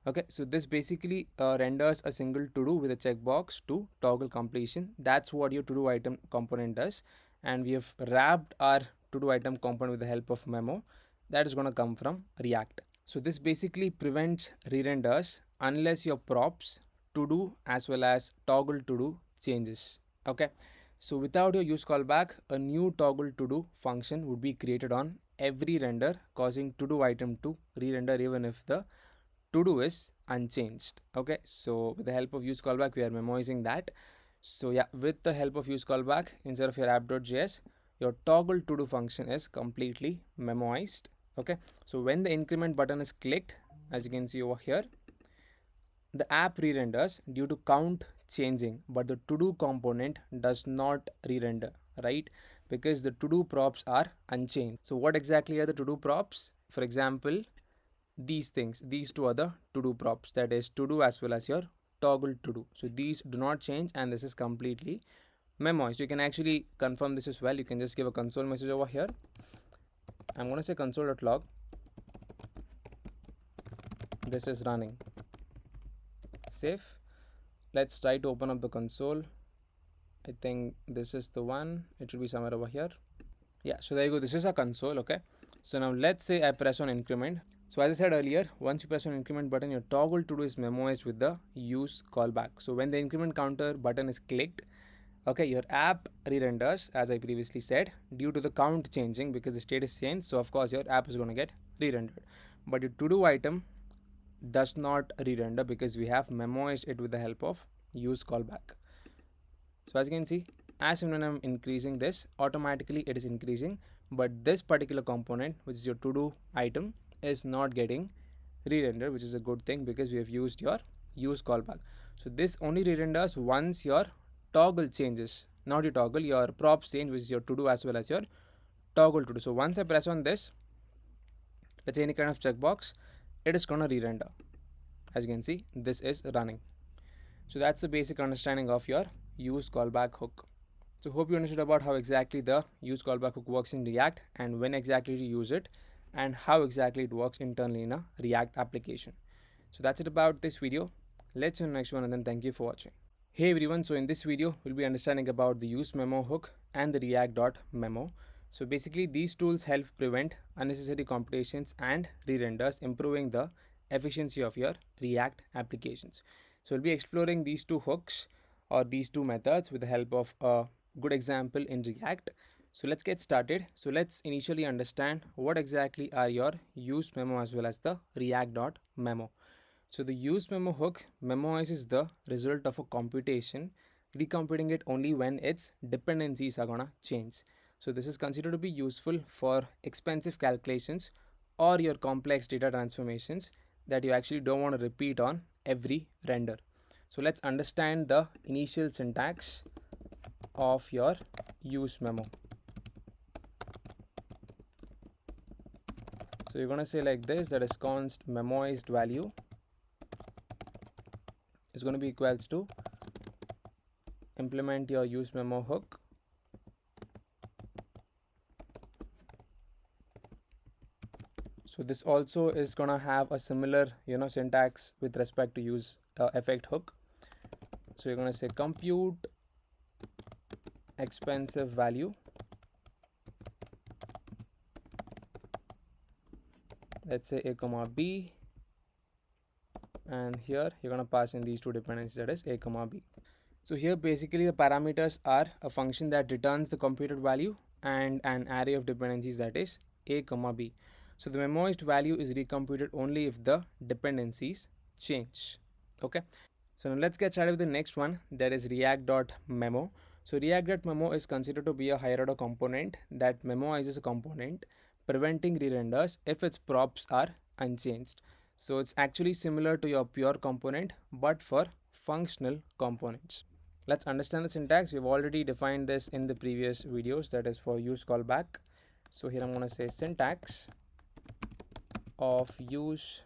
Okay, so this basically renders a single to do with a checkbox to toggle completion. That's what your to do item component does, and we have wrapped our to do item component with the help of memo that is going to come from React. So this basically prevents re-renders unless your props to do as well as toggle to do changes. Okay, so without your use callback, a new toggle to do function would be created on every render, causing to do item to re-render even if the to do is unchanged. Okay, so with the help of use callback, we are memoizing that. So yeah, with the help of use callback, instead of your app.js, your toggle to do function is completely memoized. Okay, so when the increment button is clicked, as you can see over here, the app re-renders due to count changing, but the to do component does not re-render, right? Because the to do props are unchanged. So what exactly are the to do props? For example, these things, these two are the to do props, that is to do as well as your toggle to do. So these do not change, and this is completely memoized. You can actually confirm this as well. You can just give a console message over here. I'm going to say console.log. This is running. Save. Let's try to open up the console. I think this is the one. It should be somewhere over here. Yeah, so there you go. This is a console. Okay, so now let's say I press on increment. So as I said earlier, once you press on increment button, your toggle to do is memoized with the use callback. So when the increment counter button is clicked, okay, your app re-renders, as I previously said, due to the count changing because the state is changed. So of course your app is going to get re-rendered, but your to do item does not re-render because we have memoized it with the help of use callback. So as you can see, as soon as I'm increasing this, automatically it is increasing, but this particular component, which is your to do item, is not getting re-rendered, which is a good thing because we have used your use callback. So this only re-renders once your toggle changes, not your toggle, your props change, which is your to do as well as your toggle to do. So once I press on this, let's say any kind of checkbox, it is going to re-render. As you can see, this is running. So that's the basic understanding of your use callback hook. So hope you understood about how exactly the use callback hook works in React and when exactly to use it and how exactly it works internally in a React application. So that's it about this video. Let's see you in the next one, and then thank you for watching. Hey everyone, so in this video we'll be understanding about the useMemo hook and the React.memo. So basically these tools help prevent unnecessary computations and re-renders, improving the efficiency of your React applications. So we'll be exploring these two hooks or these two methods with the help of a good example in React. So let's get started. So let's initially understand what exactly are your useMemo as well as the React.memo. So the useMemo hook memoizes the result of a computation, recomputing it only when its dependencies are gonna change. So this is considered to be useful for expensive calculations or your complex data transformations that you actually don't want to repeat on every render. So let's understand the initial syntax of your useMemo. So you're gonna say like this, that is const memoized value is going to be equals to implement your useMemo hook so this also is going to have a similar syntax with respect to useEffect hook. So you're going to say compute expensive value, let's say a comma b, and here you're going to pass in these two dependencies, that is a comma b. So here basically the parameters are a function that returns the computed value and an array of dependencies, that is a comma b. So the memoized value is recomputed only if the dependencies change. Okay, so now let's get started with the next one, that is React.memo. So React.memo is considered to be a higher order component that memoizes a component, preventing re-renders if its props are unchanged. So it's actually similar to your pure component but for functional components. Let's understand the syntax. We've already defined this in the previous videos, that is for useCallback. So here I'm going to say syntax of React.memo.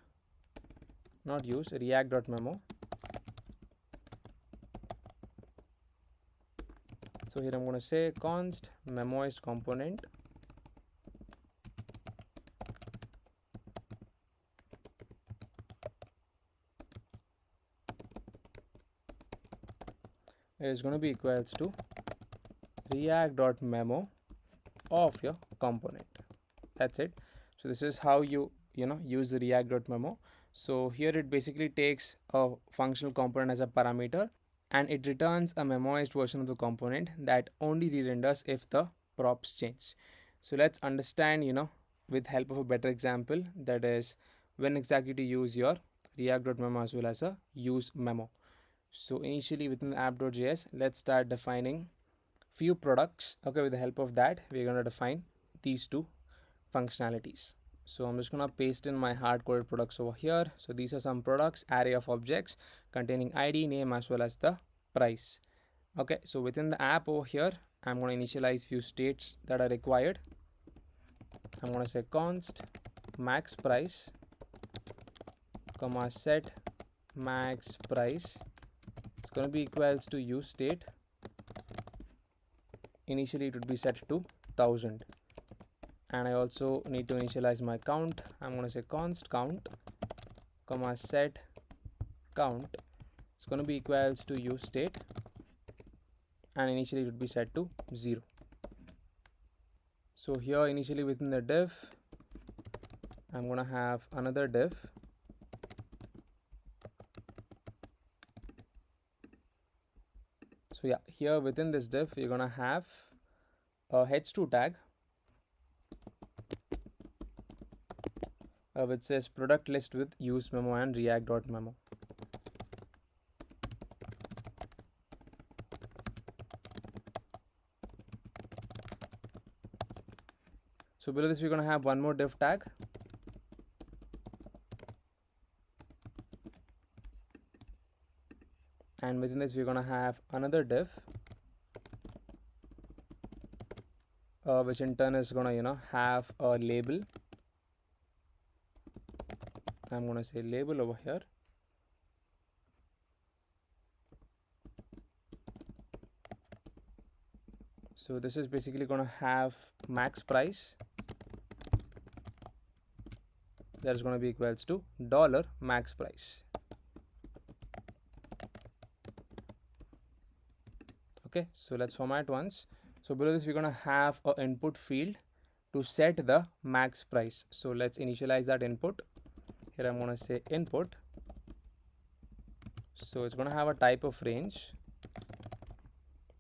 So here I'm going to say const memoized component is going to be equals to React.memo of your component. That's it. So this is how you use the React.memo. So here it basically takes a functional component as a parameter and it returns a memoized version of the component that only re-renders if the props change. So let's understand with help of a better example, that is when exactly to use your React.memo as well as a useMemo. So initially within the app.js, let's start defining few products. Okay, with the help of that we're going to define these two functionalities. So I'm just going to paste in my hard-coded products over here. So these are some products, array of objects containing id, name as well as the price. Okay, so within the app over here I'm going to initialize few states that are required. I'm going to say const max price comma set max price. It's going to be equals to useState. Initially it would be set to 1000, and I also need to initialize my count. I'm going to say const count comma set count. It's going to be equals to useState, and initially it would be set to 0. So here initially within the div I'm going to have another div. So yeah, here within this div you're going to have a h2 tag which says product list with useMemo and React.memo. So below this we're going to have one more div tag, and within this we're going to have another div which in turn is going to have a label. I'm going to say label over here. So this is basically going to have max price, that is going to be equals to $max price. Okay, so let's format once. So below this, we're going to have an input field to set the max price. So let's initialize that input. Here I'm going to say input. So it's going to have a type of range,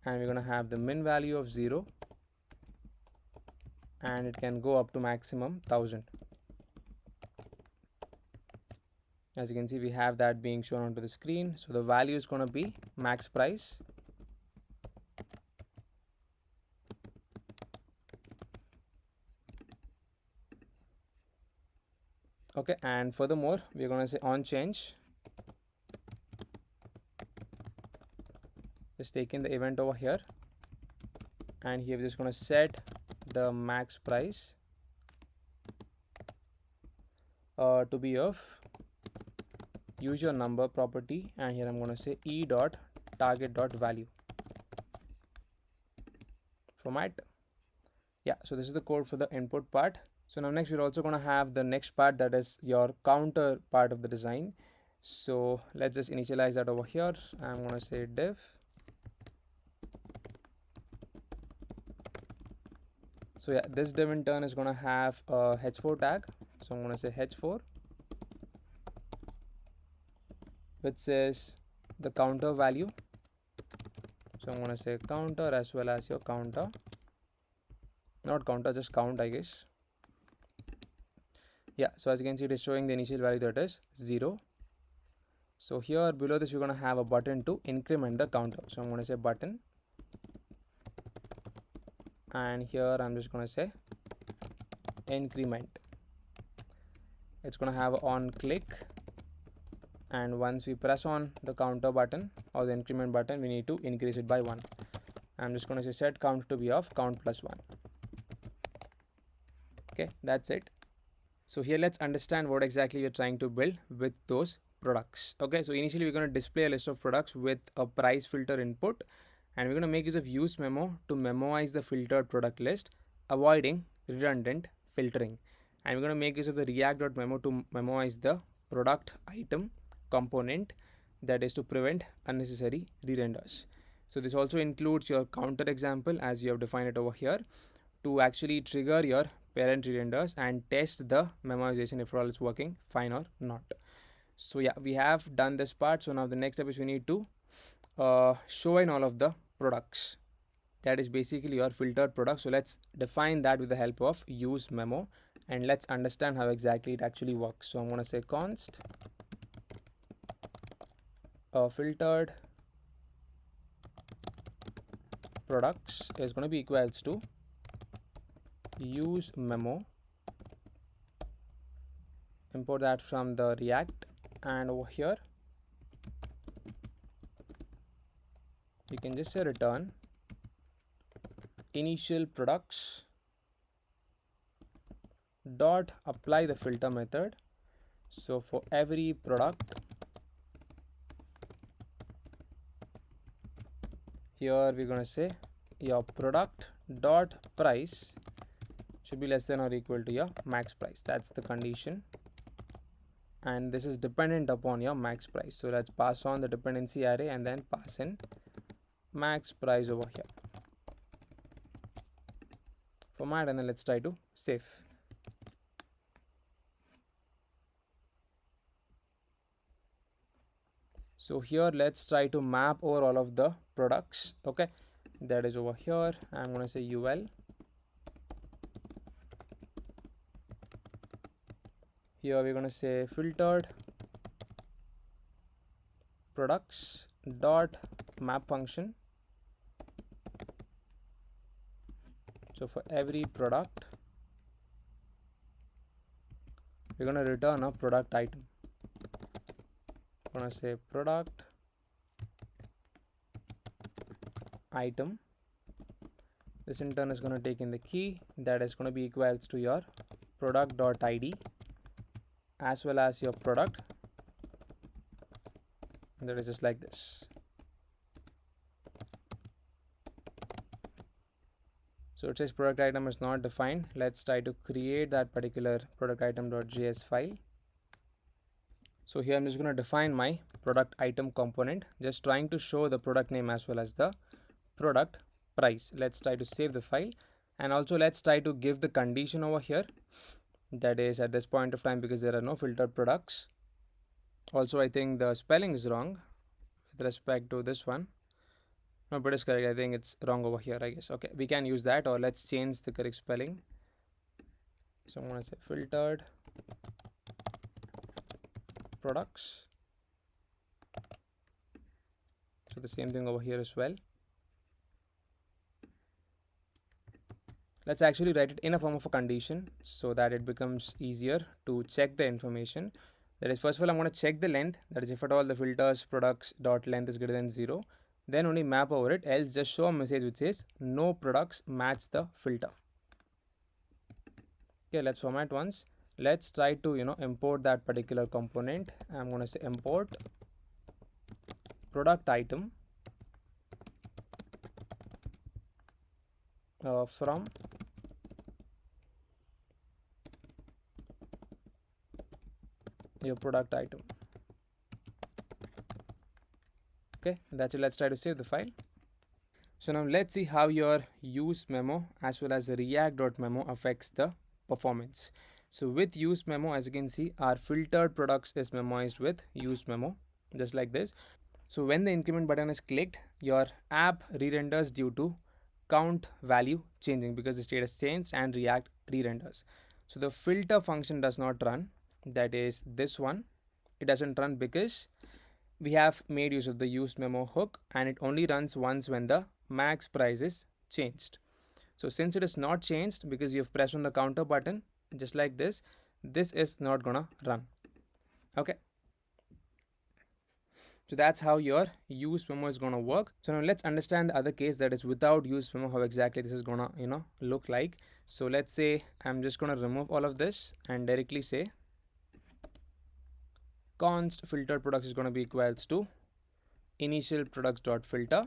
and we're going to have the min value of 0, and it can go up to maximum 1000. As you can see, we have that being shown onto the screen. So the value is going to be max price. Okay, and furthermore, we're going to say on change. Just take in the event over here, and here we're just going to set the max price to be of use your number property, and here I'm going to say e dot target dot value. Format. Yeah, so this is the code for the input part. So now next we're also going to have the next part, that is your counter part of the design. So let's just initialize that over here. I'm going to say div. So yeah, this div in turn is going to have a h4 tag. So I'm going to say h4, which says the counter value. So I'm going to say counter as well as your counter. Not counter, just count, I guess. Yeah, so as you can see, it is showing the initial value, that is 0. So here below this, we're going to have a button to increment the counter. So I'm going to say button, and here I'm just going to say increment. It's going to have on click, and once we press on the counter button or the increment button, we need to increase it by 1. I'm just going to say set count to be of count plus 1. Okay, that's it. So here let's understand what exactly we're trying to build with those products. Okay, so initially we're going to display a list of products with a price filter input, and we're going to make use of useMemo to memoize the filtered product list, avoiding redundant filtering. And we're going to make use of the React.memo to memoize the product item component, that is to prevent unnecessary re-renders. So this also includes your counter example, as you have defined it over here, to actually trigger your parent re-renders and test the memoization if all is working fine or not. So yeah, we have done this part. So now the next step is we need to show in all of the products. That is basically your filtered product. So let's define that with the help of useMemo, and let's understand how exactly it actually works. So I'm going to say const filtered products is going to be equals to useMemo. Import that from the React, and over here you can just say return initial products dot apply the filter method. So for every product, here we're going to say your product dot price should be less than or equal to your max price. That's the condition, and this is dependent upon your max price. So let's pass on the dependency array and then pass in max price over here. Format, and then let's try to save. So here let's try to map over all of the products. Okay, that is over here. I'm going to say ul. Here we're going to say filtered products dot map function. So for every product, we're going to return a product item. I'm going to say product item. This in turn is going to take in the key, that is going to be equals to your product.id as well as your product, and that is just like this. So it says product item is not defined. Let's try to create that particular product item.js file. So here I'm just going to define my product item component, just trying to show the product name as well as the product price. Let's try to save the file, and also let's try to give the condition over here, that is at this point of time, because there are no filtered products. Also, I think the spelling is wrong with respect to this one. No, but it's correct. I think it's wrong over here, I guess. Okay, we can use that, or let's change the correct spelling. So I'm going to say filtered products. So the same thing over here as well. Let's actually write it in a form of a condition so that it becomes easier to check the information. That is, first of all, I'm going to check the length. That is, if at all the filters products dot length is greater than 0, then only map over it, else just show a message which says no products match the filter. Okay, let's format once. Let's try to import that particular component. I'm going to say import product item from your product item. Okay, that's it. Let's try to save the file. So now let's see how your useMemo as well as the React.memo affects the performance. So with useMemo, as you can see, our filtered products is memoized with useMemo, just like this. So when the increment button is clicked, your app re-renders due to count value changing, because the state has changed, and React re-renders. So the filter function does not run, that is this one. It doesn't run because we have made use of the useMemo hook, and it only runs once when the max price is changed. So since it is not changed because you have pressed on the counter button just like this is not gonna run. Okay, so that's how your useMemo is gonna work. So now let's understand the other case, that is without useMemo, how exactly this is gonna look like. So let's say I'm just gonna remove all of this and directly say const filtered products is going to be equals to initial products dot filter,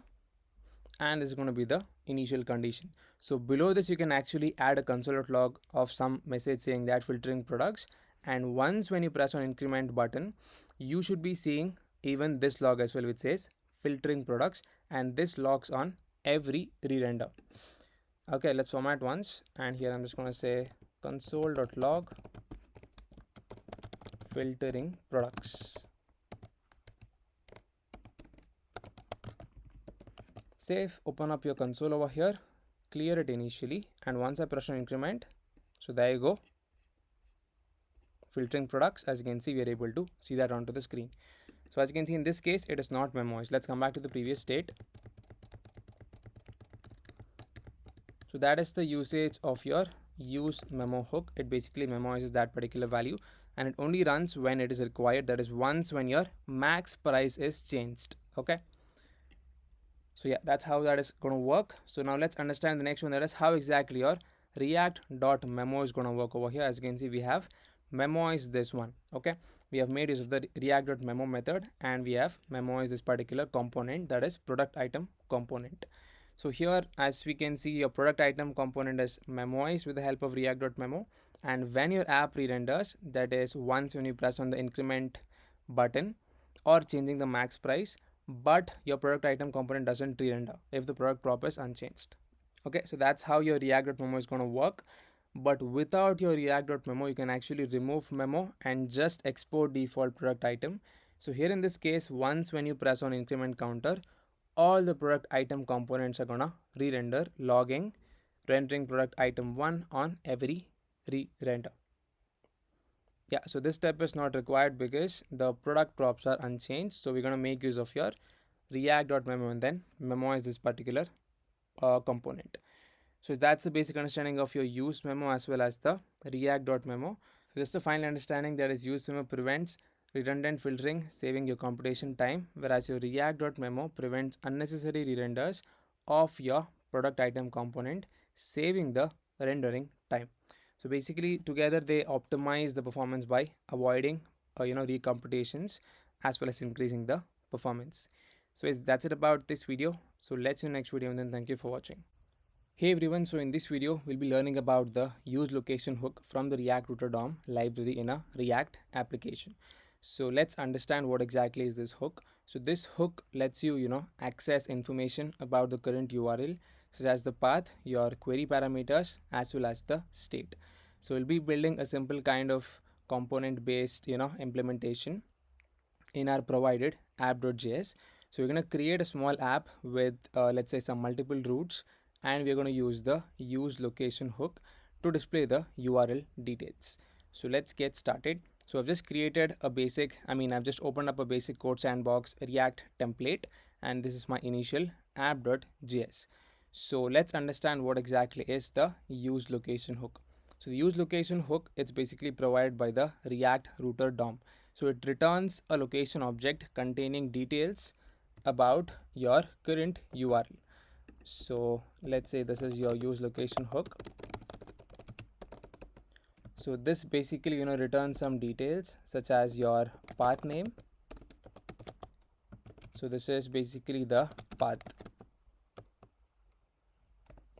and this is going to be the initial condition. So below this you can actually add a console.log of some message saying that filtering products, and once when you press on increment button, you should be seeing even this log as well which says filtering products, and this logs on every re-render. Okay, let's format once, and here I'm just going to say console.log filtering products. Save, open up your console over here, clear it initially, and once I press on increment, so there you go, filtering products. As you can see, we are able to see that onto the screen. So as you can see, in this case it is not memoized. Let's come back to the previous state. So that is the usage of your useMemo hook. It basically memoizes that particular value, and it only runs when it is required, that is once when your max price is changed. Okay, so yeah, that's how that is going to work. So now let's understand the next one, that is how exactly your React.memo is going to work over here. As you can see, we have memoized this one. Okay, we have made use of the React.memo method, and we have memoized this particular component, that is product item component. So here, as we can see, your product item component is memoized with the help of React.memo, and when your app re-renders, that is once when you press on the increment button or changing the max price, but your product item component doesn't re-render if the product prop is unchanged. Okay, so that's how your React.memo is going to work. But without your React.memo, you can actually remove memo and just export default product item. So here in this case, once when you press on increment counter, all the product item components are gonna re-render, logging, rendering product item 1 on every re-render. Yeah, so this step is not required because the product props are unchanged. So we're gonna make use of your React.memo and then memoize this particular component. So that's the basic understanding of your useMemo as well as the React.memo. So just a final understanding, that is useMemo prevents redundant filtering, saving your computation time, whereas your React.memo prevents unnecessary re-renders of your product item component, saving the rendering time. So basically together they optimize the performance by avoiding recomputations as well as increasing the performance. So that's it about this video. So let's see you next video, and then thank you for watching. Hey everyone, so in this video we'll be learning about the useLocation hook from the React Router DOM library in a React application. So let's understand what exactly is this hook. So this hook lets you, access information about the current URL, such as the path, your query parameters, as well as the state. So we'll be building a simple kind of component based, implementation in our provided app.js. So we're going to create a small app with let's say some multiple routes, and we're going to use the useLocation hook to display the URL details. So let's get started. So I've just created a basic, I've just opened up a basic code sandbox React template, and this is my initial app.js. So let's understand what exactly is the useLocation hook. So the useLocation hook, it's basically provided by the React router DOM. So it returns a location object containing details about your current URL. So let's say this is your useLocation hook. So this basically returns some details such as your path name. So this is basically the path.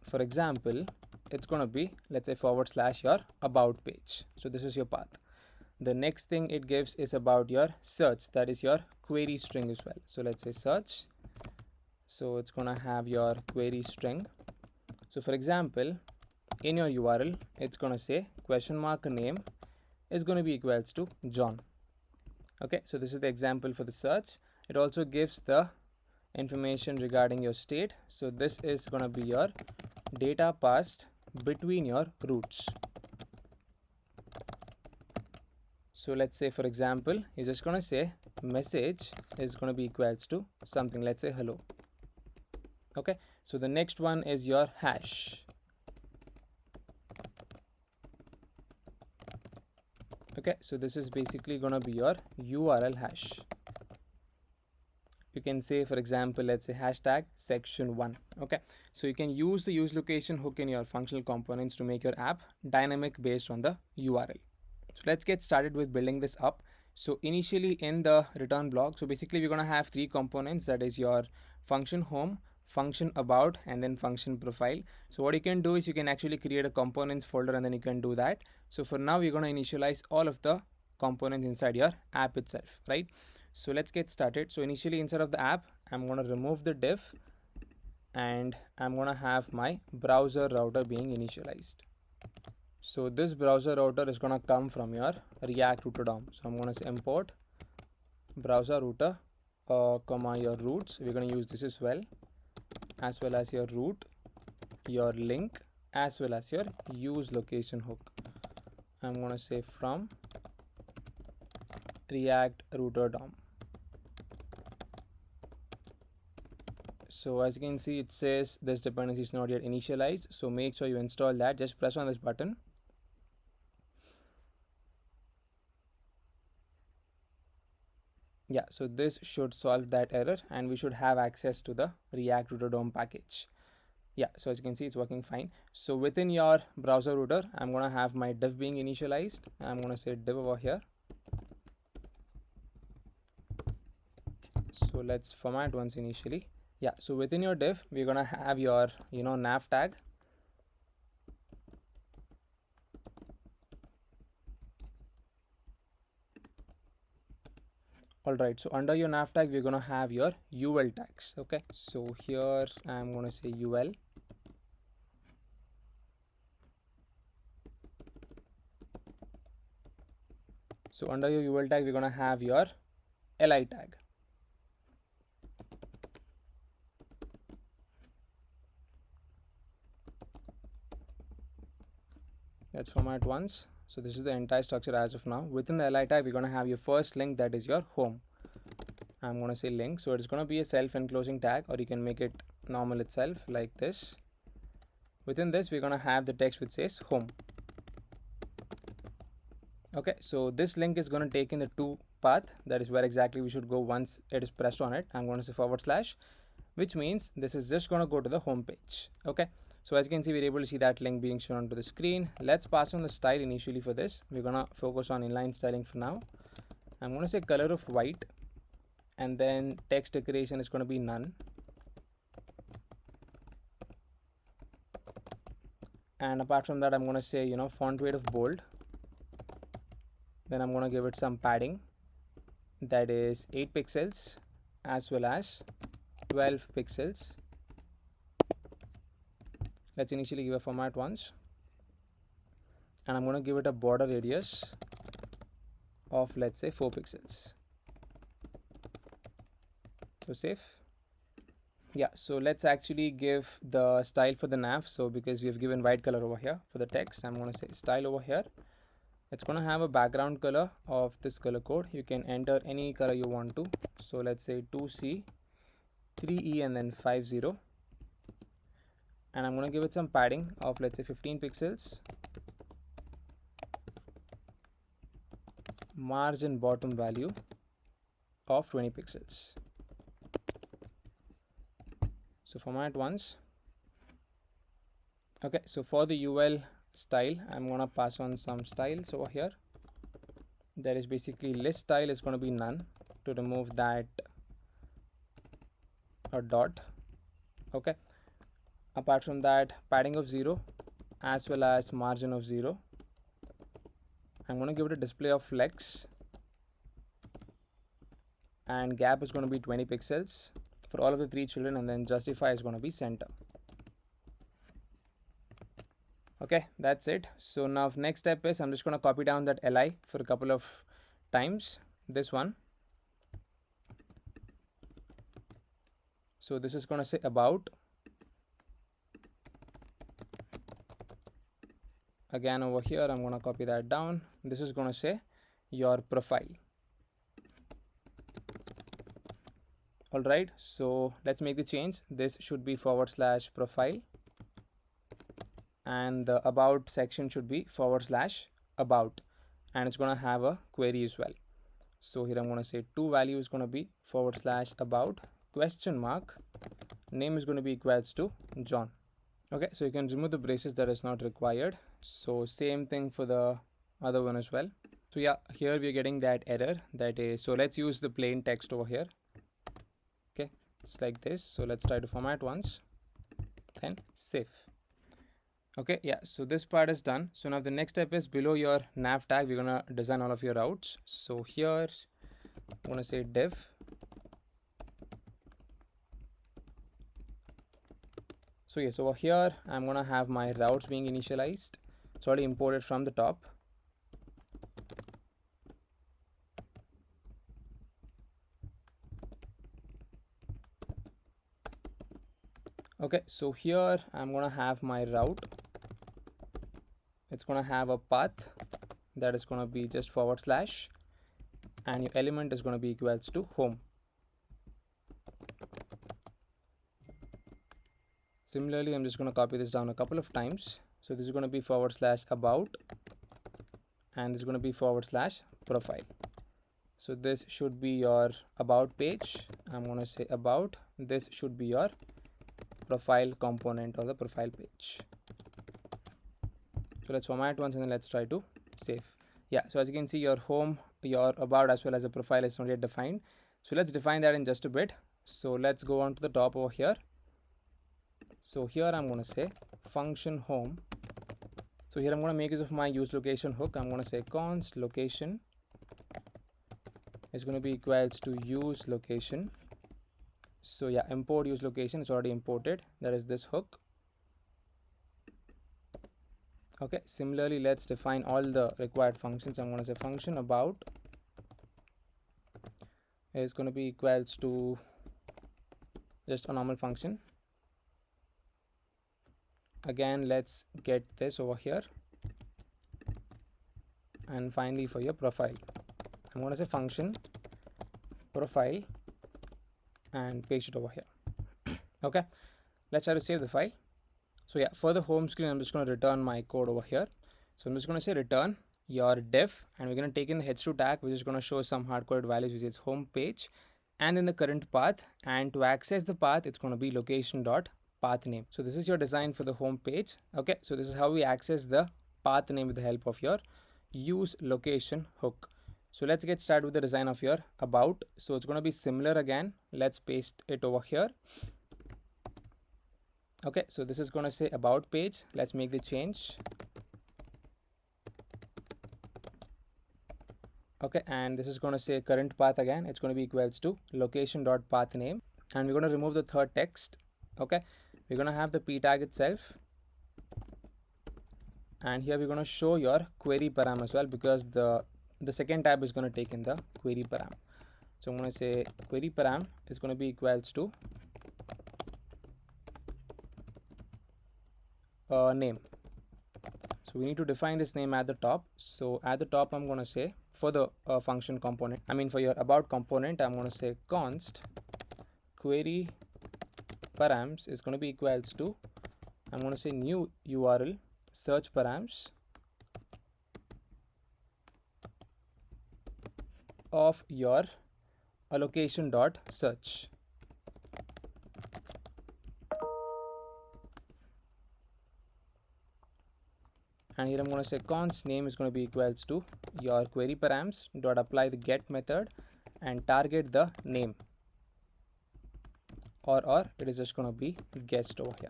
For example, it's going to be, let's say, / your about page. So this is your path. The next thing it gives is about your search, that is your query string as well. So let's say search. So it's going to have your query string. So for example, in your URL, it's going to say !name is going to be equals to John. Okay, so this is the example for the search. It also gives the information regarding your state. So this is going to be your data passed between your routes. So let's say, for example, you're just going to say message is going to be equals to something, let's say hello. Okay, so the next one is your hash. Okay, so this is basically going to be your URL hash. You can say, for example, let's say hashtag section1. Okay, so you can use the useLocation hook in your functional components to make your app dynamic based on the URL. So let's get started with building this up. So initially in the return block, so basically we're going to have three components, that is your function home, function about, and then function profile. So what you can do is you can actually create a components folder and then you can do that. So for now we're going to initialize all of the components inside your app itself, right? So let's get started. So initially inside of the app, I'm going to remove the div and I'm going to have my browser router being initialized. So this browser router is going to come from your React router DOM. So I'm going to say import browser router, comma your routes. We're going to use this as well as your root, your link, as well as your useLocation hook. I'm going to say from React router DOM. So as you can see, it says this dependency is not yet initialized. So make sure you install that. Just press on this button. Yeah, so this should solve that error and we should have access to the React router DOM package. Yeah, so as you can see, it's working fine. So within your browser router, I'm going to have my div being initialized. I'm going to say div over here. So let's format once initially. Yeah, so within your div, we're going to have your, nav tag. Alright, so under your nav tag, we're going to have your UL tags. Okay, so here I'm going to say UL. So under your UL tag, we're going to have your LI tag. Let's format once. So this is the entire structure as of now. Within the LI tag, we're going to have your first link, that is your home. I'm going to say link. So it's going to be a self-enclosing tag, or you can make it normal itself like this. Within this, we're going to have the text which says home. Okay, so this link is going to take in the to path, that is where exactly we should go once it is pressed on it. I'm going to say /, which means this is just going to go to the home page. Okay, so as you can see, we're able to see that link being shown onto the screen. Let's pass on the style initially for this. We're going to focus on inline styling for now. I'm going to say color of white, and then text decoration is going to be none. And apart from that, I'm going to say, font weight of bold. Then I'm going to give it some padding, that is 8 pixels. as well as 12 pixels. Let's initially give a format once, and I'm going to give it a border radius of, let's say, 4 pixels. So save. Yeah, so let's actually give the style for the nav. So because we have given white color over here for the text, I'm going to say style over here. It's going to have a background color of this color code. You can enter any color you want to. So let's say 2C, 3E, and then 50. And I'm going to give it some padding of, let's say, 15 pixels. Margin bottom value of 20 pixels. So format once. Okay, so for the UL style, I'm going to pass on some styles over here. That is basically list style is going to be none to remove that a dot. Okay, apart from that, padding of 0 as well as margin of 0. I'm going to give it a display of flex, and gap is going to be 20 pixels for all of the 3 children, and then justify is going to be center. Okay, that's it. So now next step is I'm just going to copy down that li for a couple of times. This one. So this is going to say about. Again over here, I'm going to copy that down. This is going to say your profile. All right, so let's make the change. This should be / profile, and the about section should be / about, and it's going to have a query as well. So here I'm going to say to value is going to be / about question mark, name is going to be equals to John. Okay, so you can remove the braces that is not required. So same thing for the other one as well. So yeah, here we're getting that error, that is, so let's use the plain text over here. Okay, it's like this. So let's try to format once, then save. Okay, yeah, so this part is done. So now the next step is below your nav tag, we're gonna design all of your routes. So here I'm gonna say div So yes, over here I'm gonna have my routes being initialized. It's already imported from the top. Okay, so here I'm gonna have my route. It's gonna have a path that is gonna be just / and your element is gonna be equals to home. Similarly, I'm just gonna copy this down a couple of times. So this is gonna be / about, and this is gonna be / profile. So this should be your about page. I'm gonna say about. This should be your profile component or the profile page. So let's format once and then let's try to save. Yeah, so as you can see, your home, your about, as well as the profile is not yet defined. So let's define that in just a bit. So let's go on to the top over here. So here I'm going to say function home. So here I'm going to make use of my useLocation hook. I'm going to say const location is going to be equals to useLocation. So yeah, import useLocation is already imported. That is this hook. Okay, similarly, let's define all the required functions. I'm going to say function about is going to be equals to just a normal function. Again, let's get this over here. And finally, for your profile, I'm going to say function profile and paste it over here. Okay, let's try to save the file. So yeah, for the home screen, I'm just going to return my code over here. So I'm just going to say return your div, and we're going to take in the h2 tag, which is going to show some hard-coded values, which is home page, and in the current path. And to access the path, it's going to be location.path name. So this is your design for the home page. Okay, so this is how we access the path name with the help of your useLocation hook. So let's get started with the design of your about. So it's going to be similar again. Let's paste it over here. Okay, so this is going to say about page. Let's make the change. Okay, and this is going to say current path again. It's going to be equals to location.pathname, and we're going to remove the third text. Okay, we're going to have the p tag itself, and here we're going to show your query param as well, because the second tab is going to take in the query param. So I'm going to say query param is going to be equals to name. So we need to define this name at the top. So at the top, I'm going to say for the function component, for your about component, I'm going to say const query params is going to be equals to, I'm going to say new URL search params of your allocation.search. And here I'm going to say const name is going to be equals to your query params dot apply the get method and target the name, or it is just going to be guessed over here.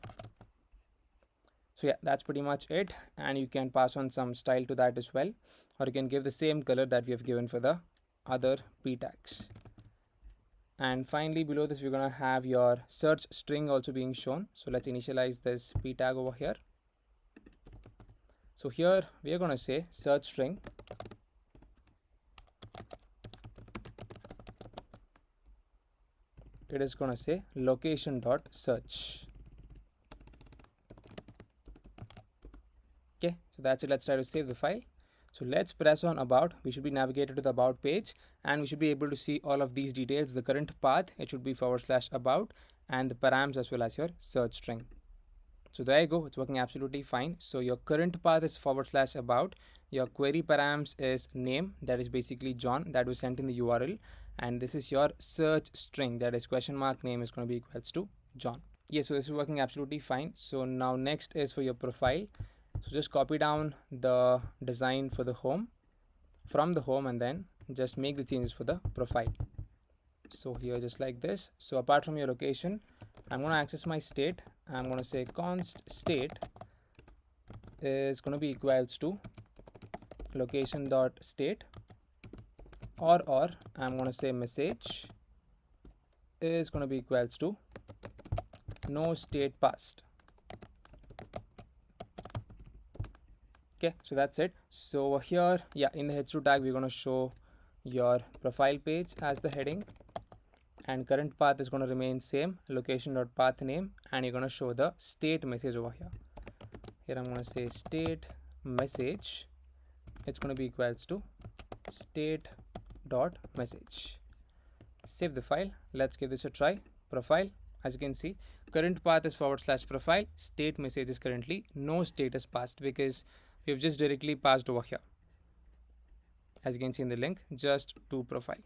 So yeah, that's pretty much it, and you can pass on some style to that as well, or you can give the same color that we have given for the other p tags. And finally, below this, we're going to have your search string also being shown. So let's initialize this p tag over here. So here we are going to say search string it is going to say location.search. Okay, so that's it. Let's try to save the file. So let's press on about. We should be navigated to the about page, and we should be able to see all of these details. The current path, it should be /about, and the params as well as your search string. So there you go, it's working absolutely fine. So your current path is /about, your query params is name, that is basically John, that was sent in the URL, and this is your search string, that is !name is going to be equals to John. Yeah, so this is working absolutely fine. So now next is for your profile. So just copy down the design for the home from the home, and then just make the changes for the profile. So here just like this. So apart from your location, I'm going to access my state. I'm going to say const state is going to be equals to location.state, or I'm going to say message is going to be equals to no state passed. Okay, so that's it. So here, yeah, in the h2 tag, we're going to show your profile page as the heading, and current path is going to remain same, location.pathname, and you're going to show the state message over here. Here I'm going to say state message, it's going to be equals to state.message. Save the file. Let's give this a try. Profile, as you can see, current path is /profile, state message is currently no status passed, because we've just directly passed over here, as you can see in the link, just to profile.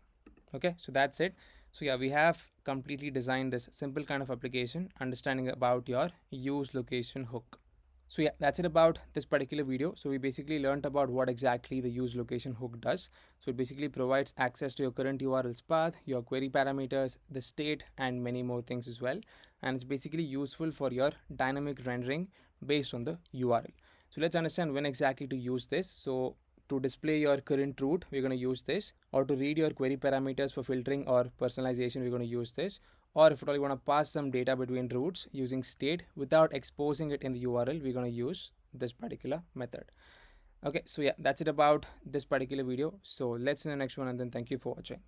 Okay, so that's it. So yeah, we have completely designed this simple kind of application, understanding about your use location hook. So yeah, that's it about this particular video. So we basically learned about what exactly the use location hook does. So it basically provides access to your current URL's path, your query parameters, the state, and many more things as well. And it's basically useful for your dynamic rendering based on the URL. So let's understand when exactly to use this. So to display your current route, we're going to use this, or to read your query parameters for filtering or personalization, we're going to use this, or if at all you want to pass some data between routes using state without exposing it in the URL, we're going to use this particular method. Okay, so yeah, that's it about this particular video. So let's see the next one, and then thank you for watching.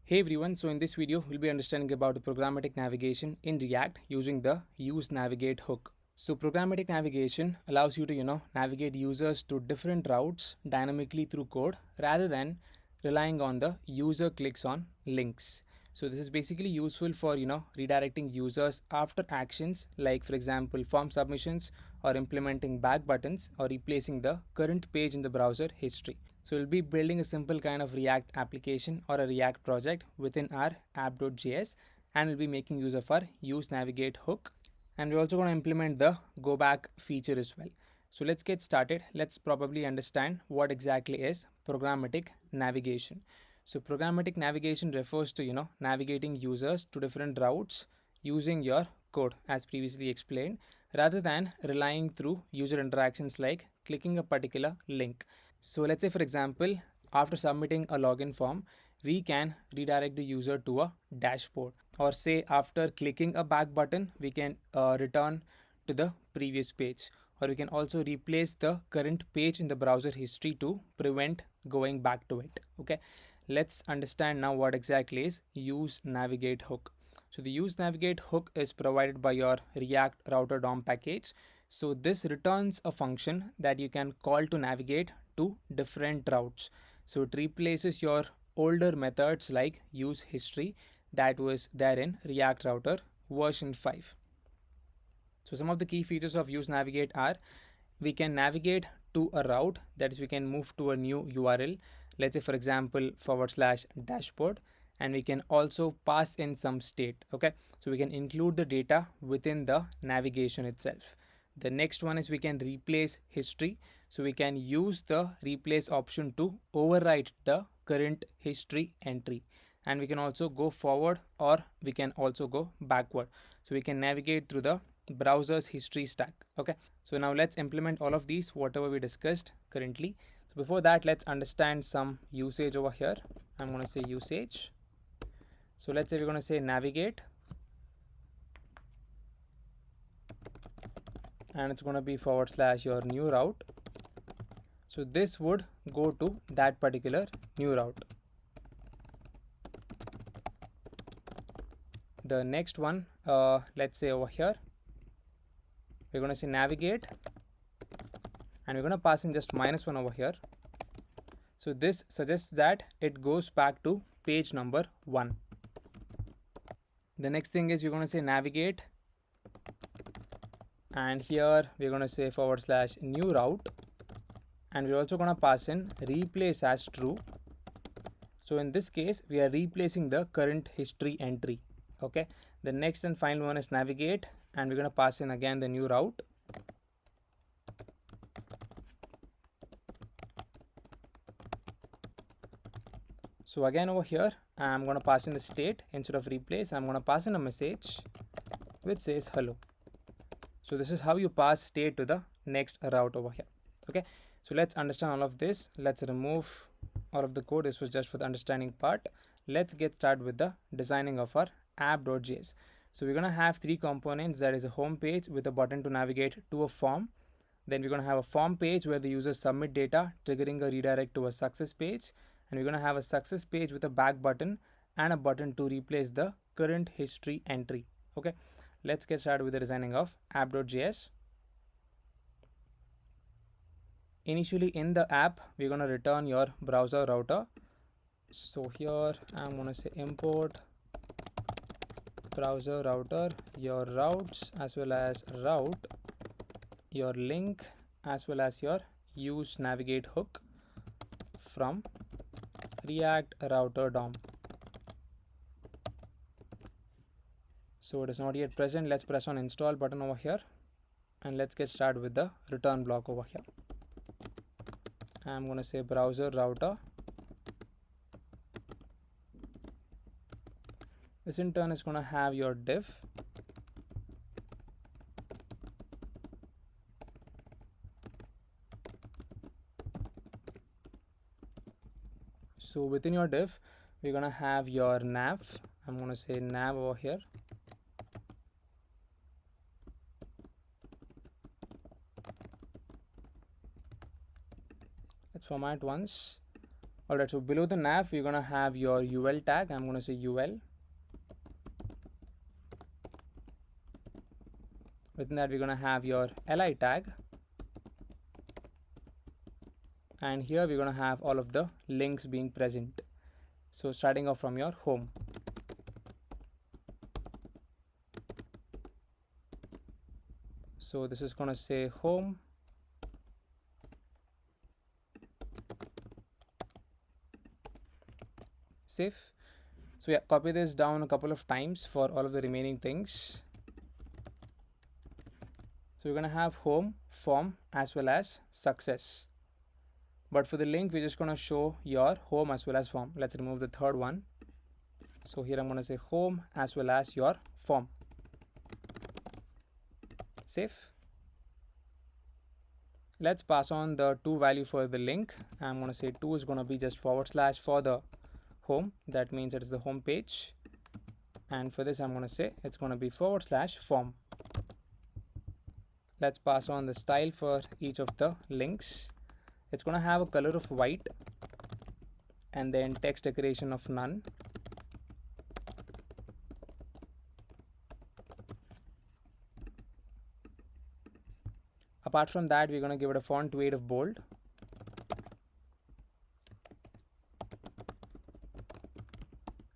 Hey everyone, so in this video, we'll be understanding about the programmatic navigation in React using the useNavigate hook. So programmatic navigation allows you to, navigate users to different routes dynamically through code rather than relying on the user clicks on links. So this is basically useful for, redirecting users after actions like, for example, form submissions, or implementing back buttons, or replacing the current page in the browser history. So we'll be building a simple kind of React application or a React project within our app.js, and we'll be making use of our useNavigate hook. And we're also going to implement the go back feature as well. So let's get started. Let's probably understand what exactly is programmatic navigation. So programmatic navigation refers to, navigating users to different routes using your code as previously explained, rather than relying through user interactions like clicking a particular link. So let's say, for example, After submitting a login form, we can redirect the user to a dashboard, or say after clicking a back button, we can return to the previous page, or we can also replace the current page in the browser history to prevent going back to it. Okay, let's understand now what exactly is use navigate hook. So the use navigate hook is provided by your React router DOM package. So this returns a function that you can call to navigate to different routes. So it replaces your older methods like use history that was there in React router version 5. So some of the key features of use navigate are we can navigate to a route, that is we can move to a new URL, let's say for example /dashboard, and we can also pass in some state. Okay, so we can include the data within the navigation itself. The next one is we can replace history. So we can use the replace option to overwrite the current history entry, and we can also go forward or we can also go backward. So we can navigate through the browser's history stack. Okay, so now let's implement all of these whatever we discussed currently. So before that, let's understand some usage over here. I'm going to say usage. So let's say we're going to say navigate, and it's going to be / your new route. So this would go to that particular new route. The next one, let's say over here, we're going to say navigate, and we're going to pass in just -1 over here. So this suggests that it goes back to page number 1. The next thing is we're going to say navigate, and here we're going to say / new route, and we're also going to pass in replace as true. So in this case, we are replacing the current history entry. Okay, the next and final one is navigate, and we're going to pass in again the new route. So again over here, I'm going to pass in the state. Instead of replace, I'm going to pass in a message which says hello. So this is how you pass state to the next route over here. Okay, so let's understand all of this. Let's remove all of the code. This was just for the understanding part. Let's get started with the designing of our app.js. So we're going to have 3 components. That is a home page with a button to navigate to a form. Then we're going to have a form page where the users submit data, triggering a redirect to a success page. And we're going to have a success page with a back button and a button to replace the current history entry. Okay, let's get started with the designing of app.js. Initially in the app, we're going to return your browser router. So here I'm going to say import browser router, your routes as well as route, your link as well as your use navigate hook from React router DOM. So it is not yet present. Let's press on install button over here, and let's get started with the return block over here. I'm going to say browser router. This in turn is going to have your div. So within your div, we're going to have your nav. I'm going to say nav over here. Let's format once. Alright, so below the nav, we're going to have your UL tag. I'm going to say UL. Within that, we're going to have your li tag, and here we're going to have all of the links being present. So starting off from your home. So this is going to say home, save. So yeah, copy this down a couple of times for all of the remaining things. So we're going to have home, form as well as success. But for the link, we're just going to show your home as well as form. Let's remove the third one. So here I'm going to say home as well as your form. Save. Let's pass on the to value for the link. I'm going to say to is going to be just / for the home. That means it is the home page. And for this, I'm going to say it's going to be / form. Let's pass on the style for each of the links. It's going to have a color of white and then text decoration of none. Apart from that, we're going to give it a font weight of bold.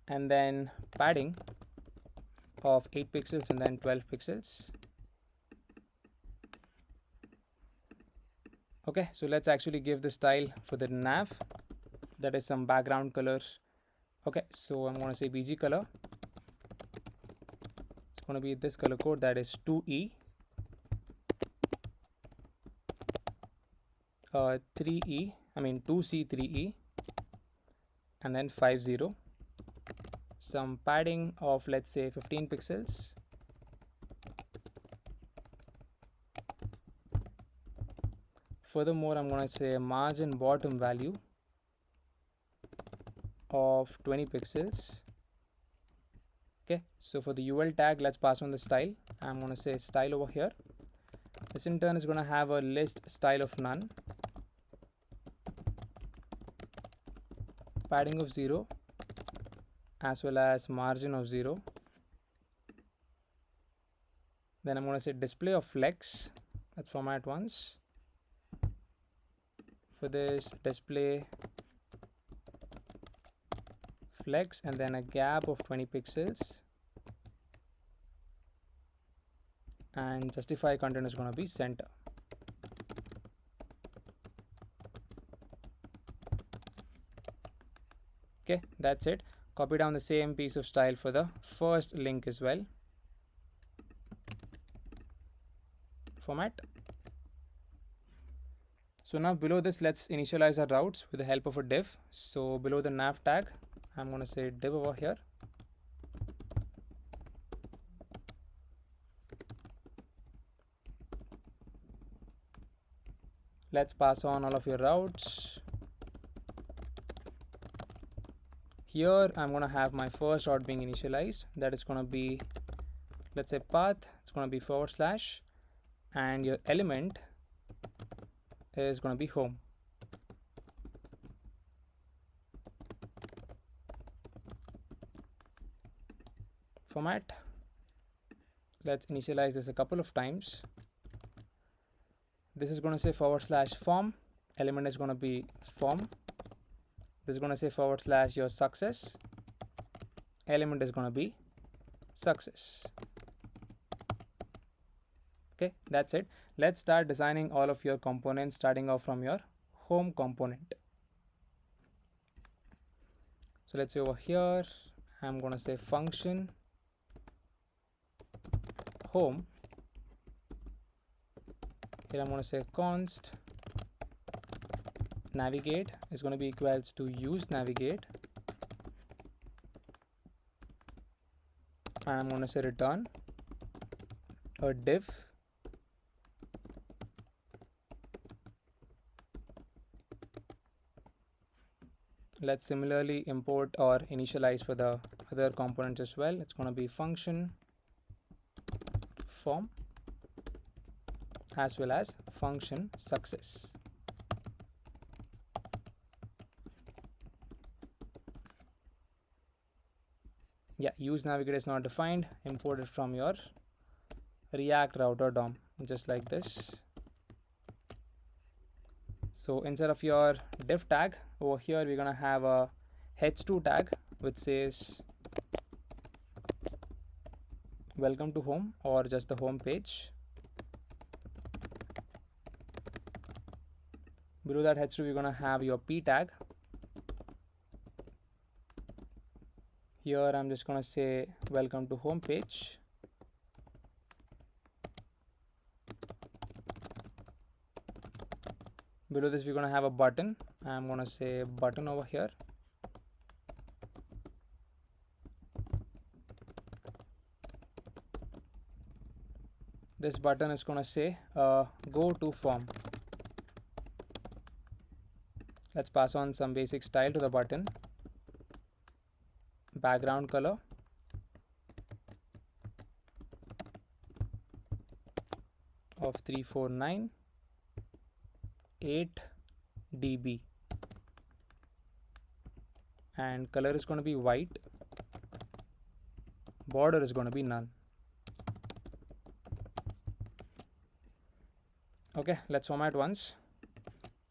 And then padding of 8 pixels and then 12 pixels. Okay, so let's actually give the style for the nav. That is some background colors. Okay, so I'm going to say BG color. It's going to be this color code, that is 2E. 3E, I mean 2C3E, and then 50. Some padding of, let's say, 15 pixels. Furthermore, I'm going to say a margin bottom value of 20 pixels. Okay, so for the UL tag, let's pass on the style. I'm going to say style over here. This in turn is going to have a list style of none, padding of 0, as well as margin of 0. Then I'm going to say display of flex. Let's format once. For this, display flex and then a gap of 20 pixels. And justify content is going to be center. Okay, that's it. Copy down the same piece of style for the first link as well. Format. So now below this, let's initialize our routes with the help of a div. So below the nav tag, I'm going to say div over here. Let's pass on all of your routes. Here I'm going to have my first route being initialized. That is going to be, let's say, path. It's going to be / and your element is going to be home. Format. Let's initialize this a couple of times. This is going to say / form. Element is going to be form. This is going to say / your success. Element is going to be success. Okay, that's it. Let's start designing all of your components, starting off from your home component. So let's say over here, I'm going to say function home. Here I'm going to say const navigate is going to be equals to use navigate, and I'm going to say return a div let's similarly import or initialize for the other components as well. It's going to be function form as well as function success. Yeah, use navigate is not defined. Import it from your React router DOM, just like this. So instead of your div tag, over here we're gonna have a h2 tag which says welcome to home or just the home page. Below that h2 we're gonna have your p tag. Here I'm just gonna say welcome to home page. Below this we're gonna have a button. I'm gonna say button over here. This button is gonna say go to form. Let's pass on some basic style to the button. Background color. Of 349.8 dB, and color is going to be white. Border is going to be none. Okay, let's format once.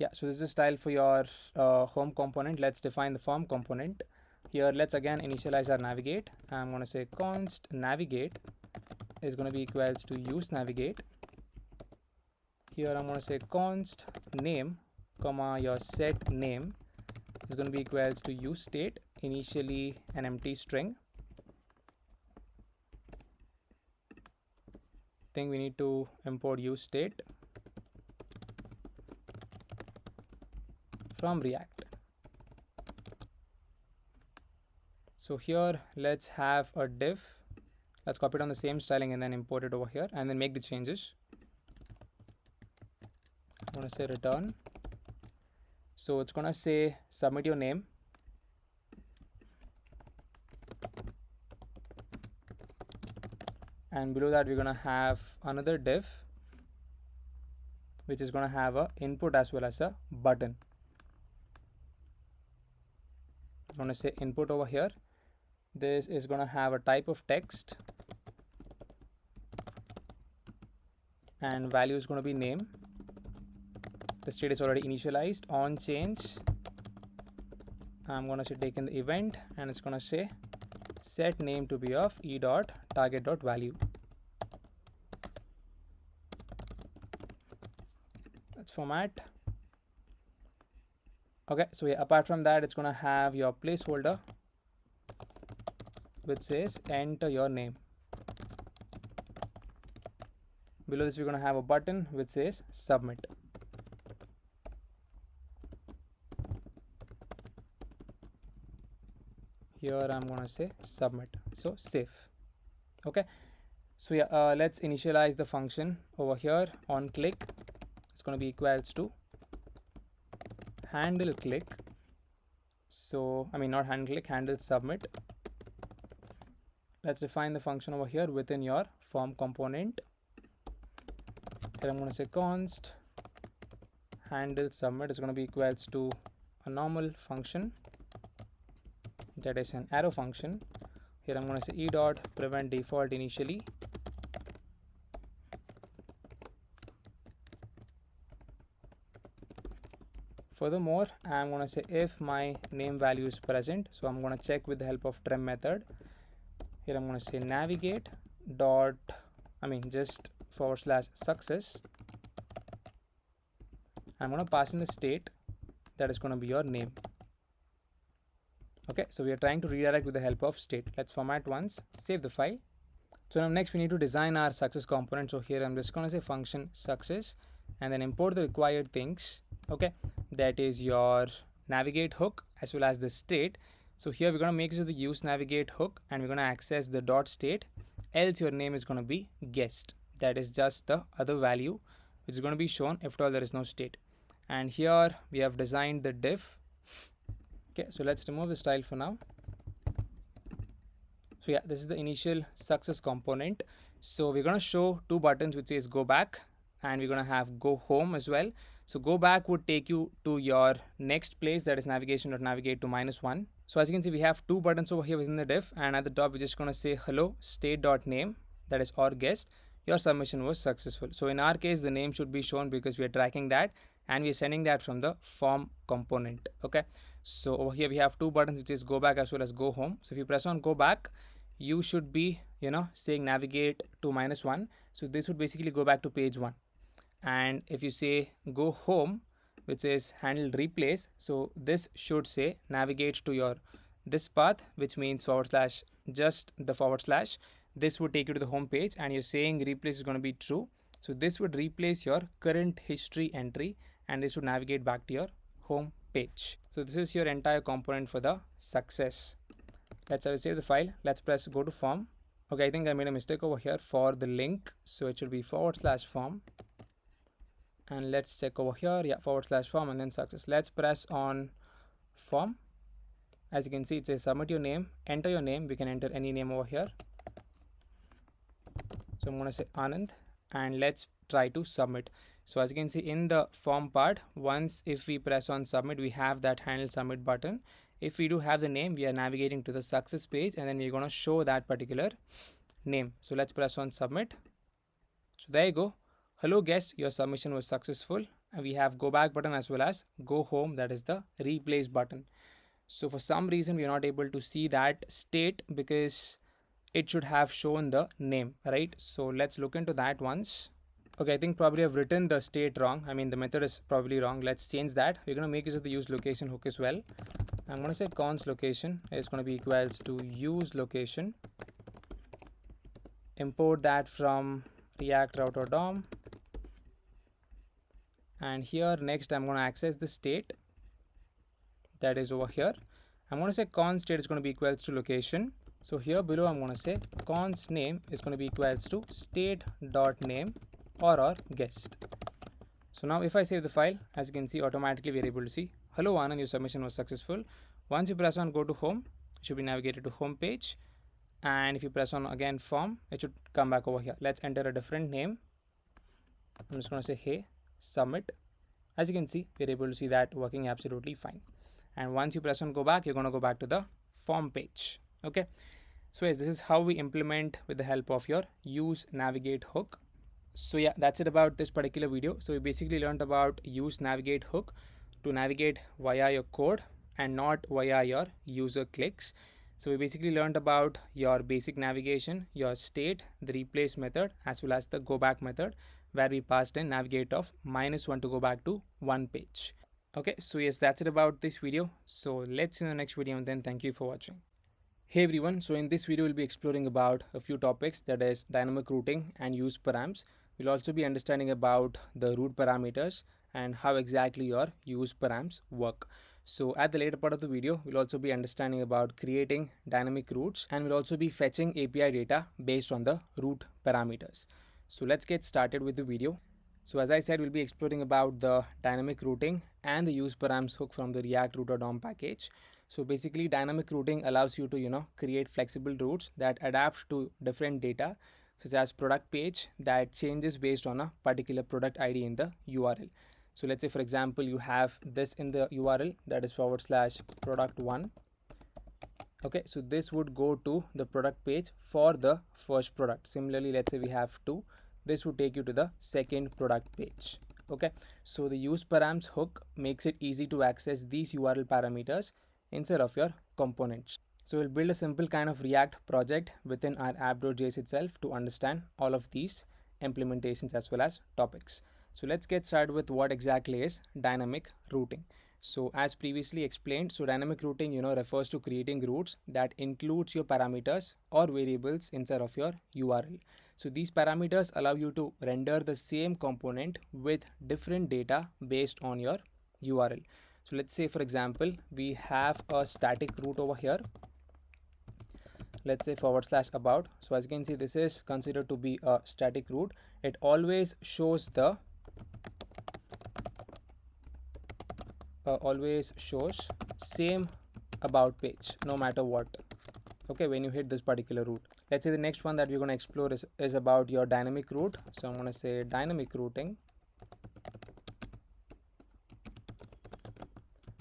Yeah, so this is the style for your home component. Let's define the form component. Here, let's again initialize our navigate. I'm going to say const navigate is going to be equals to use navigate. Here I'm going to say const name, comma, your set name is going to be equals to useState, initially an empty string. I think we need to import useState from React. So here let's have a div. Let's copy it on the same styling and then import it over here and then make the changes. I'm going to say return. So it's going to say submit your name. And below that we're going to have another div which is going to have a input as well as a button. I'm going to say input over here. This is going to have a type of text and value is going to be name. The state is already initialized. On change, I'm going to say take in the event and it's going to say set name to be of e.target.value. Let's format. Okay, so yeah, apart from that, it's going to have your placeholder which says enter your name. Below this, we're going to have a button which says submit. Here I'm going to say submit. So save. Okay. So yeah, let's initialize the function over here. On click, it's going to be equals to handle click. So I mean not handle click, handle submit. Let's define the function over here within your form component. Here I'm going to say const handle submit is going to be equals to a normal function, that is an arrow function. Here I'm going to say e dot prevent default initially. Furthermore, I'm going to say if my name value is present, so I'm going to check with the help of trim method. Here I'm going to say navigate dot just / success. I'm going to pass in the state that is going to be your name. Okay, so we are trying to redirect with the help of state. Let's format once, save the file. So now next we need to design our success component. So here I'm just going to say function success and then import the required things. Okay, that is your navigate hook as well as the state. So here we're going to make use of the use navigate hook and we're going to access the dot state, else your name is going to be guessed. That is just the other value which is going to be shown if at all there is no state. And here we have designed the div. Okay, so let's remove the style for now. So yeah, this is the initial success component. So we're going to show two buttons which says go back and we're going to have go home as well. So go back would take you to your next place, that is navigation.navigate to -1. So as you can see, we have two buttons over here within the div, and at the top we're just going to say hello state.name, that is or guest, your submission was successful. So in our case the name should be shown because we are tracking that and we are sending that from the form component. Okay, so over here we have two buttons which is go back as well as go home. So if you press on go back, you should be saying navigate to -1. So this would basically go back to page 1. And if you say go home, which is handle replace, so this should say navigate to your this path, which means / just the / this would take you to the home page, and you're saying replace is going to be true. So this would replace your current history entry and this would navigate back to your home page. So this is your entire component for the success. Let's save the file. Let's press go to form. Okay, I think I made a mistake over here for the link. So it should be / form. And let's check over here, yeah, /form and then success. Let's press on form. As you can see, it says submit your name, enter your name. We can enter any name over here. So I'm going to say Anand, and let's try to submit. So as you can see in the form part, once if we press on submit, we have that handle submit button. If we do have the name, we are navigating to the success page, and then we're going to show that particular name. So let's press on submit. So there you go. Hello guest, your submission was successful. And we have go back button as well as go home, that is the replace button. So for some reason we are not able to see that state because it should have shown the name, right? So let's look into that once. Okay, I think probably I've written the state wrong. I mean the method is probably wrong. Let's change that. We're going to make use of the useLocation hook as well. I'm going to say const location is going to be equals to useLocation. Import that from React router DOM. And here next I'm going to access the state that is over here. I'm going to say const state is going to be equals to location. So here below I'm going to say const name is going to be equals to state.name or guest. So now if I save the file, as you can see, automatically we are able to see, hello Anand, your submission was successful. Once you press on go to home, it should be navigated to home page. And if you press on again form, it should come back over here. Let's enter a different name. I'm just going to say hey, submit. As you can see, we're able to see that working absolutely fine. And once you press on go back, you're going to go back to the form page. Okay, so yes, this is how we implement with the help of your use navigate hook. So yeah, that's it about this particular video. So we basically learned about use navigate hook to navigate via your code and not via your user clicks. So we basically learned about your basic navigation, your state, the replace method, as well as the go back method, where we passed in navigate of -1 to go back to one page. Okay, so yes, that's it about this video. So let's see you in the next video, and then thank you for watching. Hey everyone, so in this video we'll be exploring about a few topics, that is dynamic routing and use params. We'll also be understanding about the route parameters and how exactly your use params work. So at the later part of the video, we'll also be understanding about creating dynamic routes, and we'll also be fetching API data based on the route parameters. So let's get started with the video. So as I said, we'll be exploring about the dynamic routing and the use params hook from the React router DOM package. So basically dynamic routing allows you to create flexible routes that adapt to different data, such as product page that changes based on a particular product ID in the URL. So let's say for example you have this in the URL, that is /product1. Okay, so this would go to the product page for the first product. Similarly, let's say we have 2, this would take you to the second product page. Okay, so the use params hook makes it easy to access these URL parameters instead of your components. So we'll build a simple kind of React project within our app.js itself to understand all of these implementations as well as topics. So let's get started with what exactly is dynamic routing. So as previously explained, so dynamic routing refers to creating routes that includes your parameters or variables inside of your URL. So these parameters allow you to render the same component with different data based on your URL. So let's say for example we have a static route over here. Let's say /about. So as you can see, this is considered to be a static route. It always shows the same about page no matter what. Okay, when you hit this particular route. Let's say the next one that we're going to explore is about your dynamic route. So I'm going to say dynamic routing.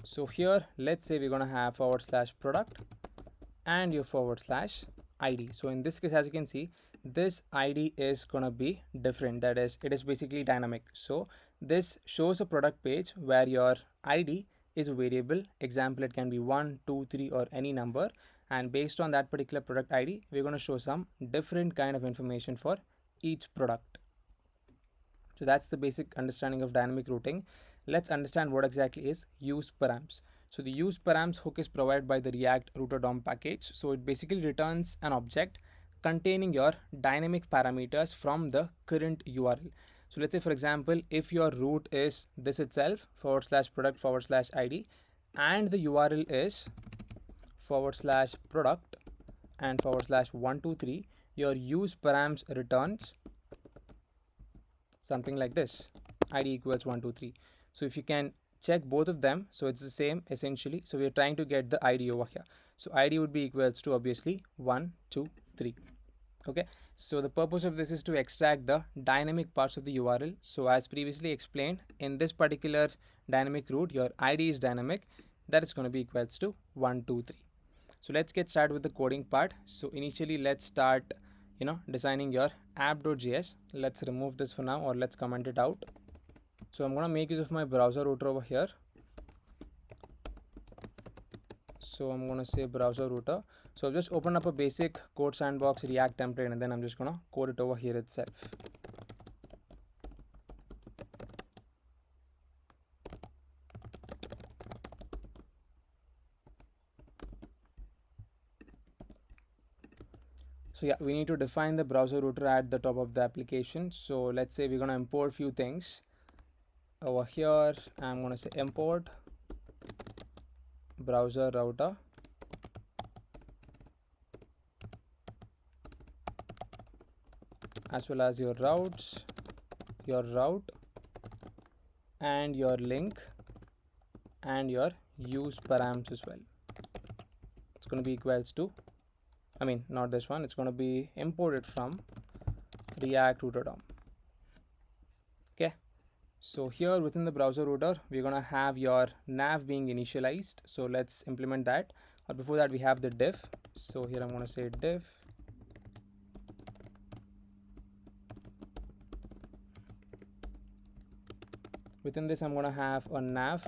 So here let's say we're going to have /product and your /ID. So in this case, as you can see, this ID is going to be different, that is it is basically dynamic. So this shows a product page where your ID is a variable. Example, it can be 1, 2, 3 or any number, and based on that particular product ID we're going to show some different kind of information for each product. So that's the basic understanding of dynamic routing. Let's understand what exactly is use params. So the use params hook is provided by the React router DOM package. So it basically returns an object containing your dynamic parameters from the current URL. So let's say for example, if your route is this itself, /product /ID, and the URL is /product and /123, your use params returns something like this. id equals 123. So if you can check both of them, so it's the same essentially. So we're trying to get the id over here. So id would be equals to obviously 1 2 3. Okay, so the purpose of this is to extract the dynamic parts of the URL. So as previously explained, in this particular dynamic route, your id is dynamic, that is going to be equals to 1 2 3. So let's get started with the coding part. So initially let's start designing your app.js. Let's remove this for now, or let's comment it out. So I'm going to make use of my browser router over here. So I'm going to say browser router. So I've just opened up a basic code sandbox React template, and then I'm just going to code it over here itself. So yeah, we need to define the browser router at the top of the application. So let's say we're going to import few things. Over here, I'm going to say import browser router. As well as your routes, your route, and your link, and your use params as well. It's going to be equals to, not this one, it's going to be imported from React router.dom. Okay, so here within the browser router, we're going to have your nav being initialized. So let's implement that. But before that, we have the diff. So here I'm going to say diff within this. I'm going to have a nav.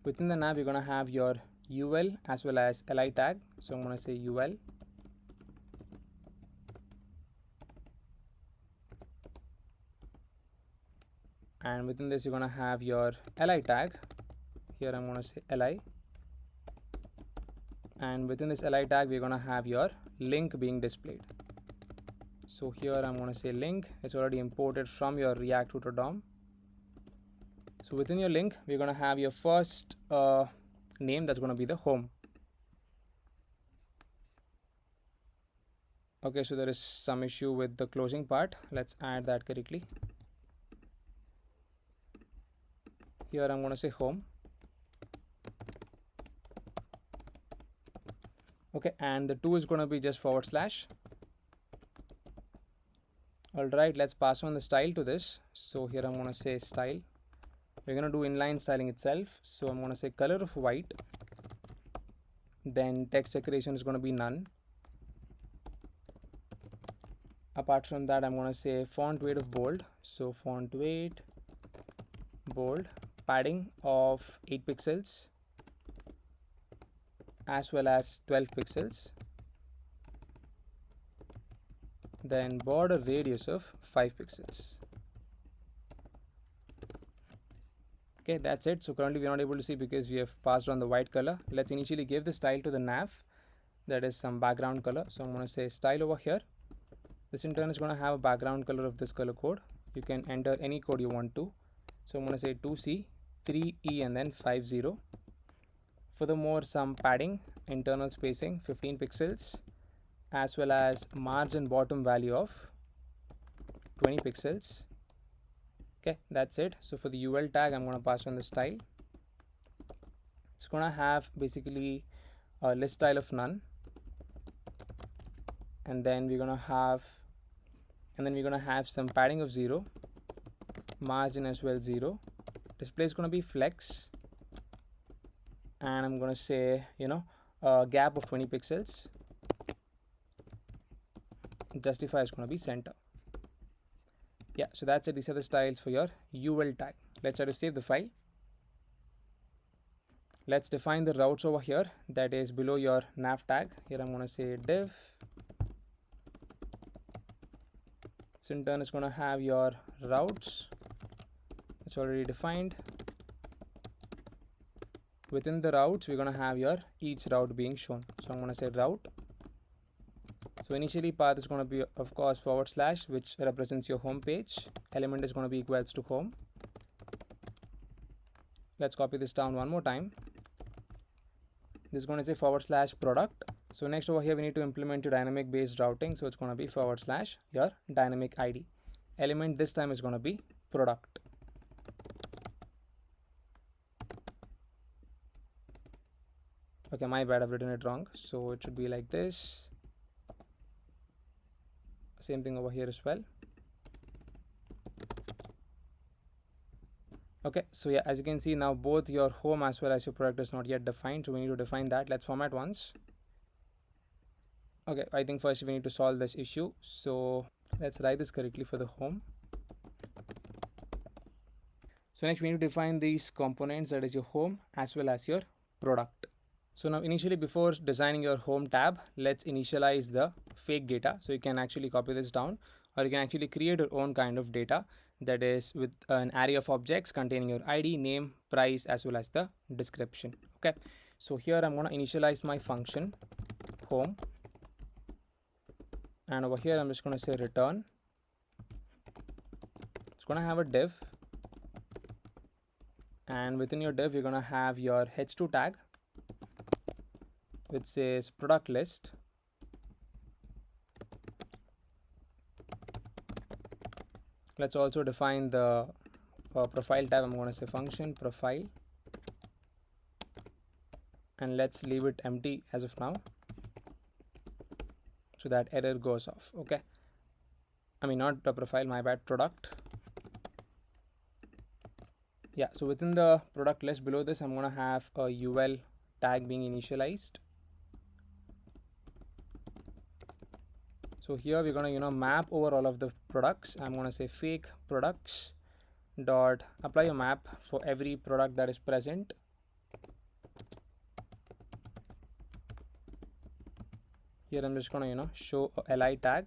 Within the nav, you're going to have your ul as well as li tag. So I'm going to say ul. And within this, you're going to have your li tag. Here I'm going to say li. And within this li tag, we're going to have your link being displayed. So here I'm going to say link. It's already imported from your React router.dom. So within your link, we're going to have your first name, that's going to be the home. Okay, so there is some issue with the closing part. Let's add that correctly. Here I'm going to say home. Okay, and the 2 is going to be just /. Alright, let's pass on the style to this. So here I'm going to say style. We're going to do inline styling itself. So I'm going to say color of white. Then text decoration is going to be none. Apart from that, I'm going to say font weight of bold. So font weight bold, padding of 8 pixels as well as 12 pixels. Then border radius of 5 pixels. Okay, that's it. So currently we're not able to see because we have passed on the white color. Let's initially give the style to the nav, that is some background color. So I'm going to say style over here. This in turn is going to have a background color of this color code. You can enter any code you want to. So I'm going to say 2C, 3E, and then 50. Furthermore, some padding, internal spacing 15 pixels, as well as margin bottom value of 20 pixels. Okay, that's it. So for the ul tag, I'm going to pass on the style. It's going to have basically a list style of none, and then we're going to have some padding of 0, margin as well 0. Display is going to be flex, and I'm going to say a gap of 20 pixels. Justify is going to be center. Yeah, so that's it. These are the styles for your ul tag. Let's try to save the file. Let's define the routes over here, that is below your nav tag. Here I'm going to say div. This in turn is going to have your routes. It's already defined. Within the routes, we're going to have your each route being shown. So I'm going to say route. So initially path is going to be, of course, /, which represents your home page. Element is going to be equals to home. Let's copy this down one more time. This is going to say /product. So next over here, we need to implement your dynamic based routing. So it's going to be / your dynamic ID. Element this time is going to be product. Okay, my bad, I've written it wrong. So it should be like this. Same thing over here as well. Okay, so yeah, as you can see now, both your home as well as your product is not yet defined. So we need to define that. Let's format once. Okay, I think first we need to solve this issue. So let's write this correctly for the home. So next we need to define these components, that is your home as well as your product. So now initially, before designing your home tab, let's initialize the fake data. So you can actually copy this down, or you can actually create your own kind of data, that is with an array of objects containing your ID, name, price, as well as the description. Okay, so here I'm going to initialize my function home, and over here I'm just going to say return. It's going to have a div, and within your div you're going to have your h2 tag, which says product list. Let's also define the profile tab. I'm going to say function profile, and let's leave it empty as of now, so that error goes off. Okay, I mean not the profile, my bad, product. Yeah, so within the product list below this, I'm going to have a ul tag being initialized. So here we're going to map over all of the products. I'm going to say fake products dot apply a map for every product that is present. Here I'm just going to show a li tag.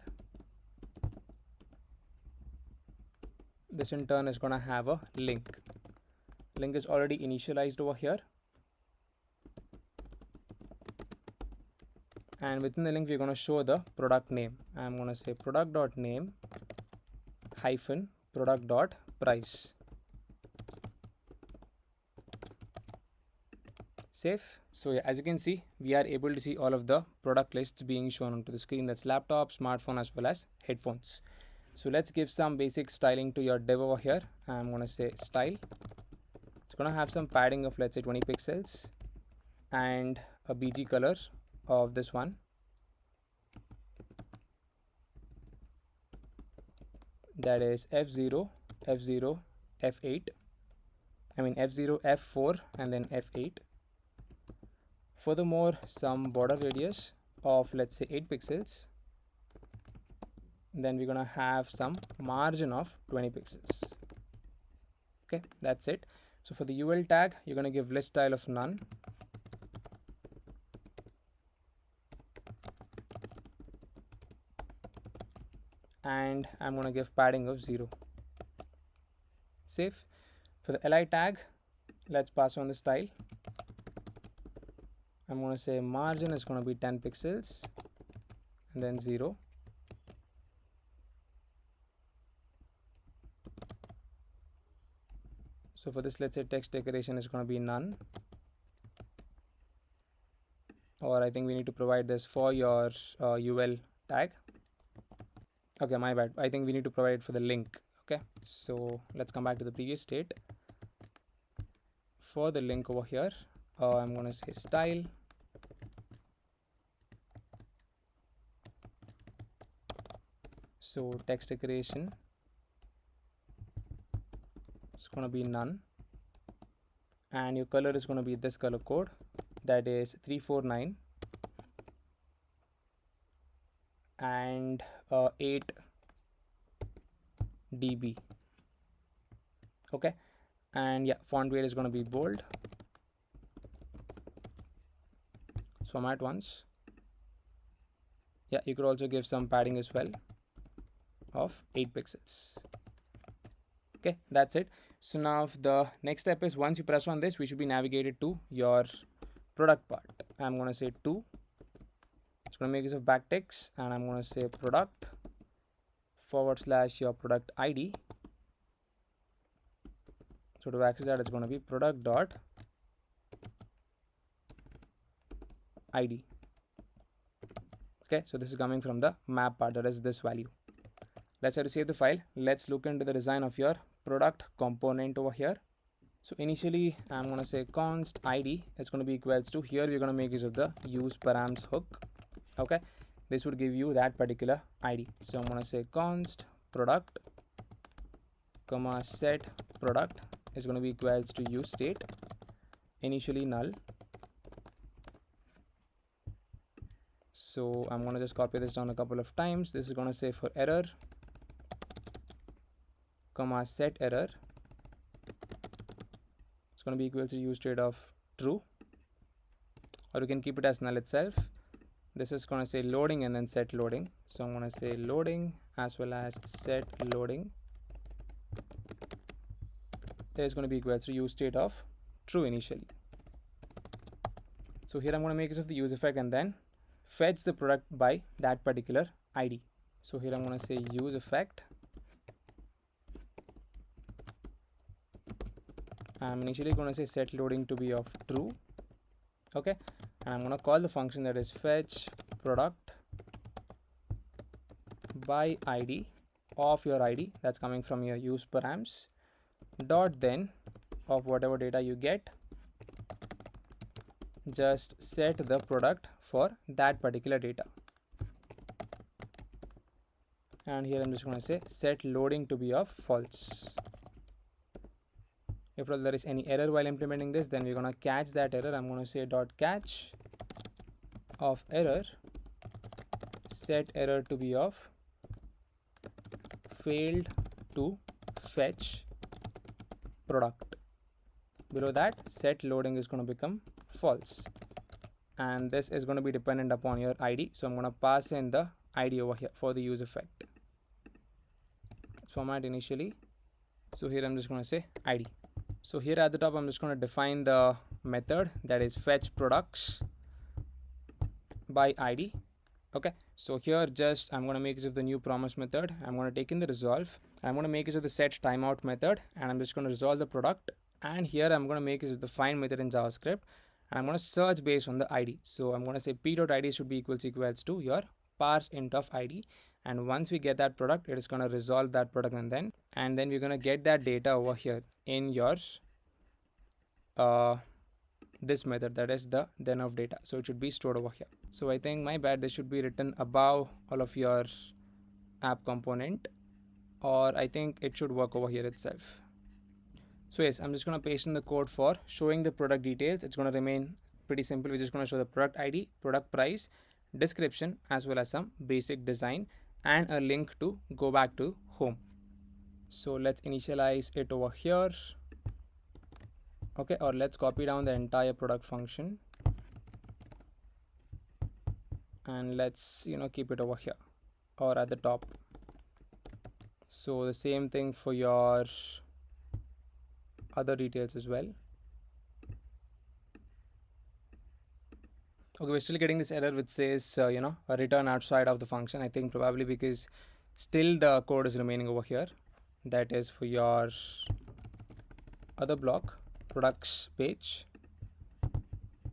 This in turn is going to have a link. Link is already initialized over here, and within the link we're going to show the product name. I'm going to say product.name hyphen product.price. Save. So yeah, as you can see, we are able to see all of the product lists being shown onto the screen. That's laptop, smartphone, as well as headphones. So let's give some basic styling to your div over here. I'm going to say style. It's going to have some padding of, let's say, 20 pixels and a bg color of this one. That is F0, F0, F8. I mean F0, F4, and then F8. Furthermore, some border radius of, let's say, 8 pixels. Then we're going to have some margin of 20 pixels. Okay, that's it. So for the UL tag, you're going to give list style of none. And I'm going to give padding of 0. Save. For the li tag, let's pass on the style. I'm going to say margin is going to be 10 pixels and then 0. So for this, let's say text decoration is going to be none, or I think we need to provide this for your UL tag. Okay, my bad, I think we need to provide it for the link. Okay, so let's come back to the previous state. For the link over here, I'm going to say style, so text decoration is going to be none, and your color is going to be this color code, that is 349 and 8 dB. Okay, and yeah, font weight is going to be bold. Format once. Yeah, you could also give some padding as well of 8 pixels. Okay, that's it. So now the next step is, once you press on this, we should be navigated to your product part. I'm going to say 2. It's going to make use of backticks, and I'm going to say product / your product ID. So to access that, it's going to be product dot ID. Okay, so this is coming from the map part, that is this value. Let's try to save the file. Let's look into the design of your product component over here. So initially I'm going to say const id is going to be equals to, here we're going to make use of the useParams hook. Okay, this would give you that particular id. So I'm going to say const product comma set product is going to be equals to useState, initially null. So I'm going to just copy this down a couple of times. This is going to say for error comma set error, it's going to be equal to useState of true, or you can keep it as null itself. This is going to say loading and then set loading. So I'm going to say loading as well as set loading is going to be equal to useState of true initially. So here I'm going to make use of the useEffect and then fetch the product by that particular id. So here I'm going to say useEffect. I'm initially going to say set loading to be of true. Okay, and I'm going to call the function that is fetch product by id of your id, that's coming from your useParams, dot then of whatever data you get, just set the product for that particular data. And here I'm just going to say set loading to be of false. If there is any error while implementing this, then we're going to catch that error. I'm going to say dot catch of error, set error to be of failed to fetch product. Below that, set loading is going to become false, and this is going to be dependent upon your id. So I'm going to pass in the id over here for the useEffect. Format initially. So here I'm just going to say id. So here at the top I'm just going to define the method that is fetch products by id. Okay, so here just I'm going to make use of the new promise method. I'm going to take in the resolve. I'm going to make use of the set timeout method, and I'm just going to resolve the product. And here I'm going to make use of the find method in JavaScript, and I'm going to search based on the id. So I'm going to say p.id should be equals to your parse int of id, and once we get that product, it is going to resolve that product, and then we're going to get that data over here in your this method, that is the then of data. So it should be stored over here. So I think, my bad, this should be written above all of your app component, or I think it should work over here itself. So yes, I'm just going to paste in the code for showing the product details. It's going to remain pretty simple. We're just going to show the product id, product price, description, as well as some basic design and a link to go back to home. So let's initialize it over here. Okay, or let's copy down the entire product function and let's keep it over here or at the top. So the same thing for your other details as well. Okay, we're still getting this error which says a return outside of the function. I think probably because still the code is remaining over here. That is for your other block, products page.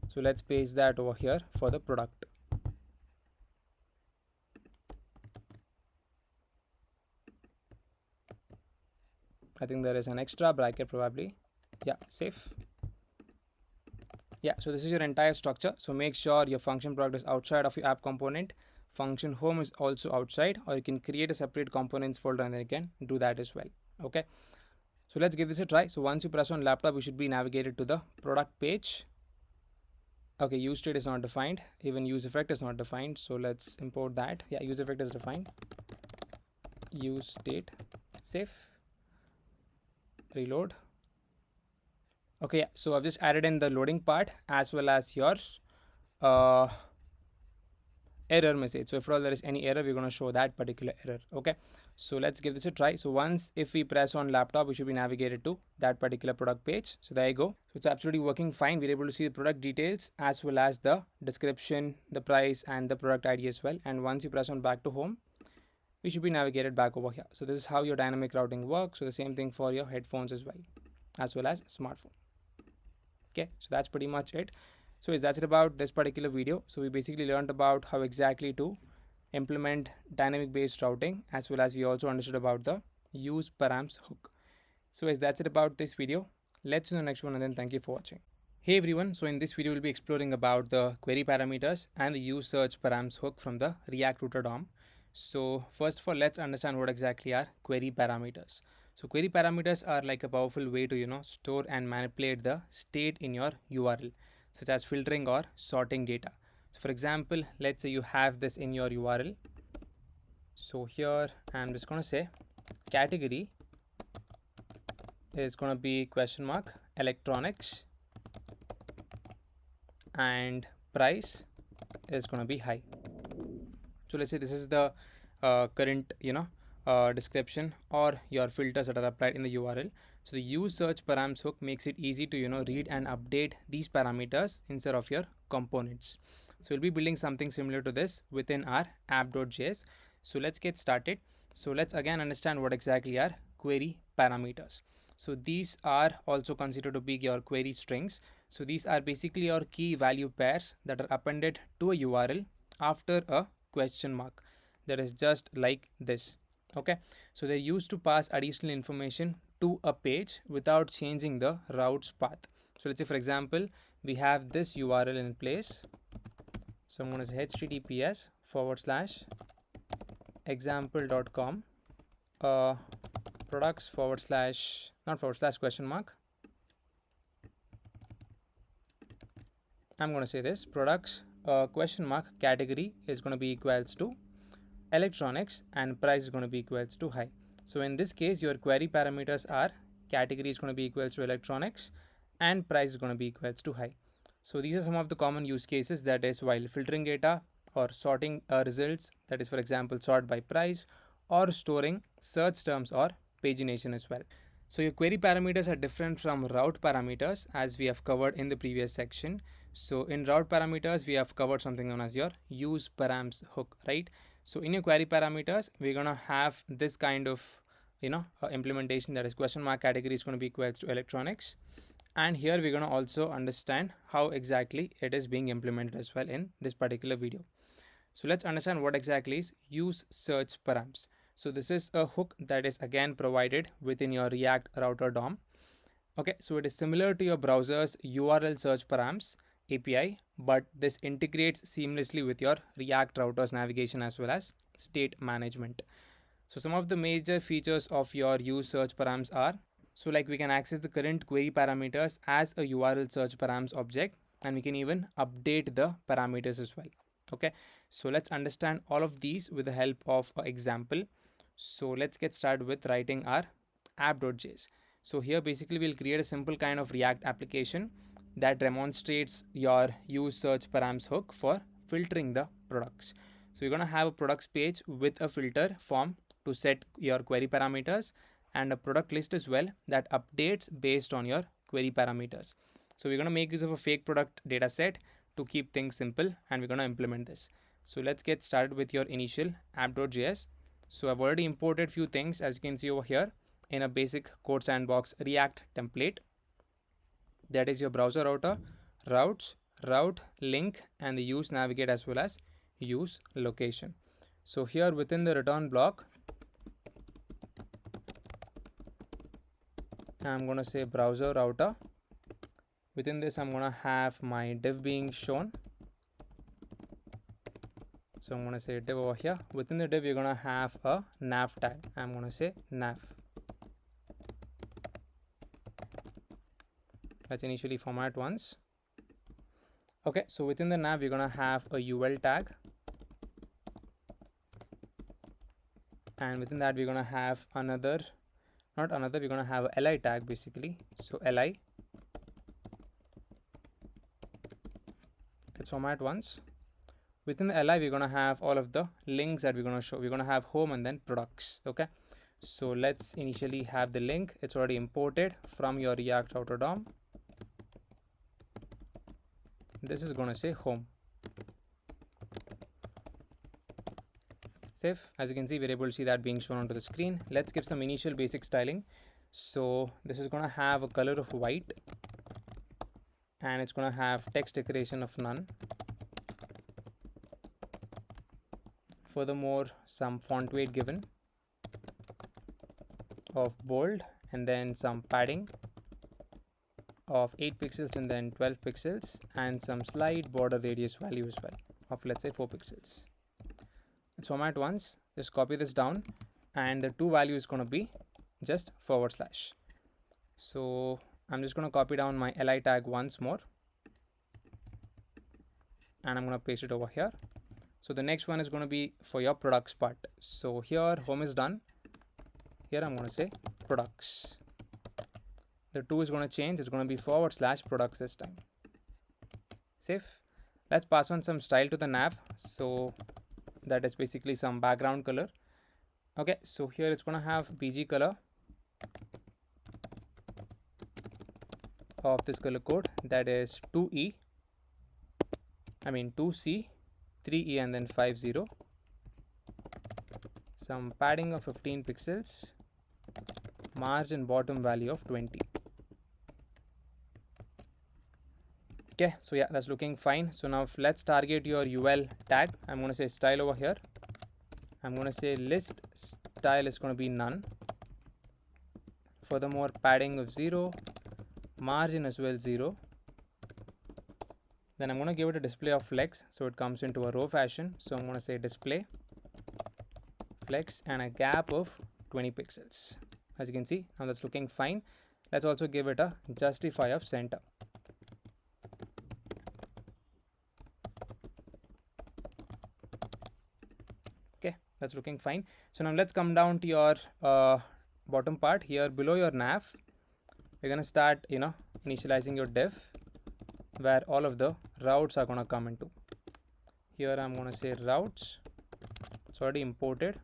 So let's paste that over here for the product. I think there is an extra bracket probably. Yeah, safe. Yeah, so this is your entire structure. So make sure your function product is outside of your app component. Function home is also outside, or you can create a separate components folder and then you can do that as well. Okay, so let's give this a try. So once you press on laptop, you should be navigated to the product page. Okay, useState is not defined, even useEffect is not defined. So let's import that. Yeah, useEffect is defined. useState, safe, reload. Okay, yeah, so I've just added in the loading part as well as your error message. So if there is any error, we're going to show that particular error. Okay, so let's give this a try. So once if we press on laptop, we should be navigated to that particular product page. So there you go. So it's absolutely working fine. We're able to see the product details as well as the description, the price, and the product ID as well. And once you press on back to home, we should be navigated back over here. So this is how your dynamic routing works. So the same thing for your headphones as well as smartphone. Okay, so that's pretty much it. So that's it about this particular video. So we basically learned about how exactly to implement dynamic based routing, as well as we also understood about the useParams hook. So that's it about this video. Let's see the next one, and then thank you for watching. Hey everyone, so in this video we'll be exploring about the query parameters and the useSearch hook from the React Router DOM. So first of all, let's understand what exactly are query parameters. So query parameters are like a powerful way to store and manipulate the state in your URL, such as filtering or sorting data. So for example, let's say you have this in your URL. So here I'm just going to say category is going to be electronics, and price is going to be high. So let's say this is the current description or your filters that are applied in the URL. So the useSearch hook makes it easy to read and update these parameters instead of your components. So we'll be building something similar to this within our app.js. So let's get started. So let's again understand what exactly are query parameters. So these are also considered to be your query strings. So these are basically your key value pairs that are appended to a URL after a question mark. That is just like this. Okay, so they're used to pass additional information to a page without changing the route's path. So let's say, for example, we have this URL in place. So I'm going to say https:/example.com products I'm going to say this products category is going to be equals to electronics, and price is going to be equals to high. So in this case, your query parameters are category is going to be equals to electronics and price is going to be equals to high. So these are some of the common use cases, that is while filtering data or sorting results, that is for example sort by price, or storing search terms or pagination as well. So your query parameters are different from route parameters, as we have covered in the previous section. So in route parameters, we have covered something known as your useParams hook, right? So in your query parameters, we're going to have this kind of implementation, that is category is going to be equals to electronics. And here we're going to also understand how exactly it is being implemented as well in this particular video. So let's understand what exactly is useSearch. So this is a hook that is again provided within your React Router DOM. Okay, so it is similar to your browser's URL search params API, but this integrates seamlessly with your React Router's navigation as well as state management. So some of the major features of your useSearch are, so like we can access the current query parameters as a URL search params object, and we can even update the parameters as well. Okay, so let's understand all of these with the help of an example. So let's get started with writing our app.js. So here basically we'll create a simple kind of React application that demonstrates your useSearch hook for filtering the products. So we're going to have a products page with a filter form to set your query parameters, and a product list as well that updates based on your query parameters. So we're going to make use of a fake product data set to keep things simple, and we're going to implement this. So let's get started with your initial app.js. So I've already imported few things, as you can see over here, in a basic code sandbox React template. That is your browser router, routes, route, link, and the use navigate as well as use location. So here within the return block, I'm going to say browser router. Within this, I'm going to have my div being shown. So I'm going to say div over here. Within the div, you're going to have a nav tag. I'm going to say nav. Let's initially format once. Okay, so within the nav, we're going to have a UL tag. And within that, we're going to have we're going to have a li tag basically. So li. Let's format once. Within the li, we're going to have all of the links that we're going to show. We're going to have home and then products. Okay, so let's initially have the link. It's already imported from your React Router DOM. This is going to say home. Save. As you can see, we're able to see that being shown onto the screen. Let's give some initial basic styling. So this is going to have a color of white, and it's going to have text decoration of none. Furthermore, some font weight given of bold, and then some padding of 8 pixels and then 12 pixels, and some slight border radius value as well of, let's say, 4 pixels. Let's format once, just copy this down, and the to value is going to be just /. So I'm just going to copy down my li tag once more, and I'm going to paste it over here. So the next one is going to be for your products part. So here home is done. Here I'm going to say products. The to is going to change. It's going to be / products this time. Save. Let's pass on some style to the nav. So that is basically some background color. Okay, so here it's going to have bg color of this color code, that is 2C, 3E, and then 50. Some padding of 15 pixels, margin bottom value of 20. Okay, so yeah, that's looking fine. So now let's target your UL tag. I'm going to say style over here. I'm going to say list style is going to be none. Furthermore, padding of 0, margin as well 0. Then I'm going to give it a display of flex, so it comes into a row fashion. So I'm going to say display flex and a gap of 20 pixels. As you can see, now that's looking fine. Let's also give it a justify of center. Okay, that's looking fine. So now let's come down to your bottom part here below your nav. We're going to start, initializing your div where all of the routes are going to come into. Here I'm going to say routes. It's already imported.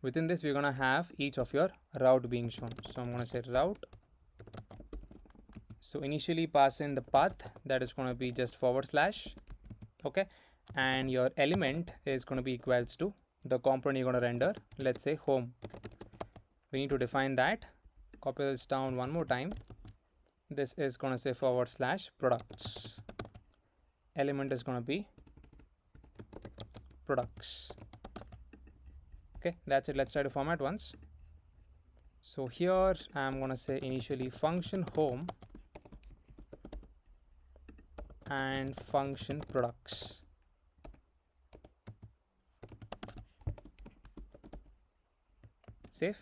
Within this, we're going to have each of your route being shown. So I'm going to say route. So initially pass in the path, that is going to be just /. Okay, and your element is going to be equals to the component you're going to render, let's say home. We need to define that. Copy this down one more time. This is going to say / products. Element is going to be products. Okay, that's it. Let's try to format once. So here I'm going to say initially function home and function products. Save.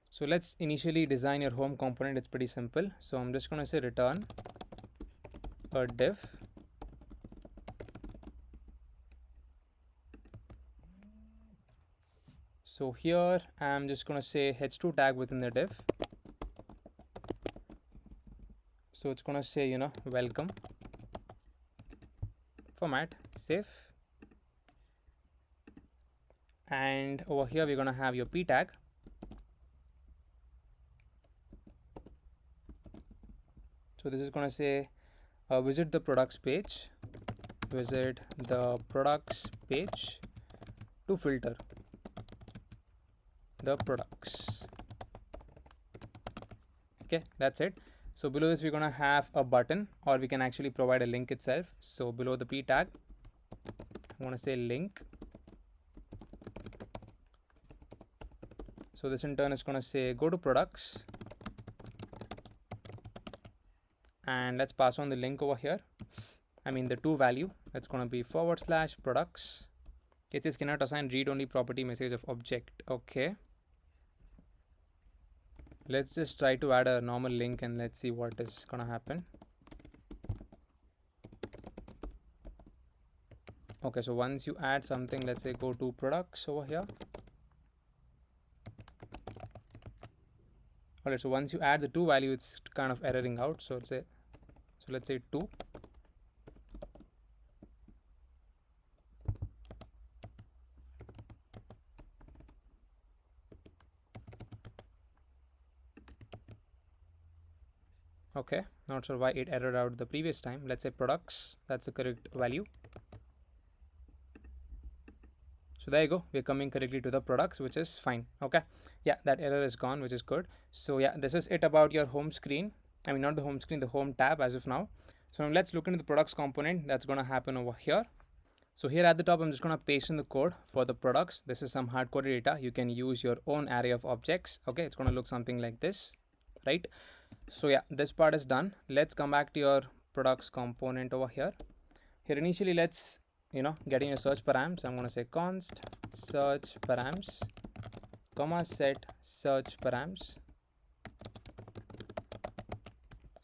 So let's initially design your home component. It's pretty simple. So I'm just going to say return a div So here I'm just going to say h2 tag within the div. So it's going to say, welcome. Format, save. And over here we're going to have your p tag. So this is going to say visit the products page. Visit the products page to filter the products. Okay, that's it. So below this we're going to have a button, or we can actually provide a link itself. So below the p tag I'm going to say link. So this in turn is going to say go to products, and let's pass on the link over here. The to value, that's going to be / products. It says cannot assign read only property message of object. Okay, let's just try to add a normal link and let's see what is going to happen. Okay, so once you add something, let's say go to products over here. Alright, so once you add the to value, it's kind of erroring out. So let's say 2. Okay, not sure why it errored out the previous time. Let's say products, that's the correct value. So there you go, we're coming correctly to the products, which is fine. Okay, yeah, that error is gone, which is good. So yeah, this is it about your home screen. I mean, not the home screen, the home tab as of now. So now let's look into the products component. That's going to happen over here. So here at the top, I'm just going to paste in the code for the products. This is some hard-coded data. You can use your own array of objects. Okay, it's going to look something like this, right? So yeah, this part is done. Let's come back to your products component over here. Here initially, let's get in your search params. I'm going to say const search params comma set search params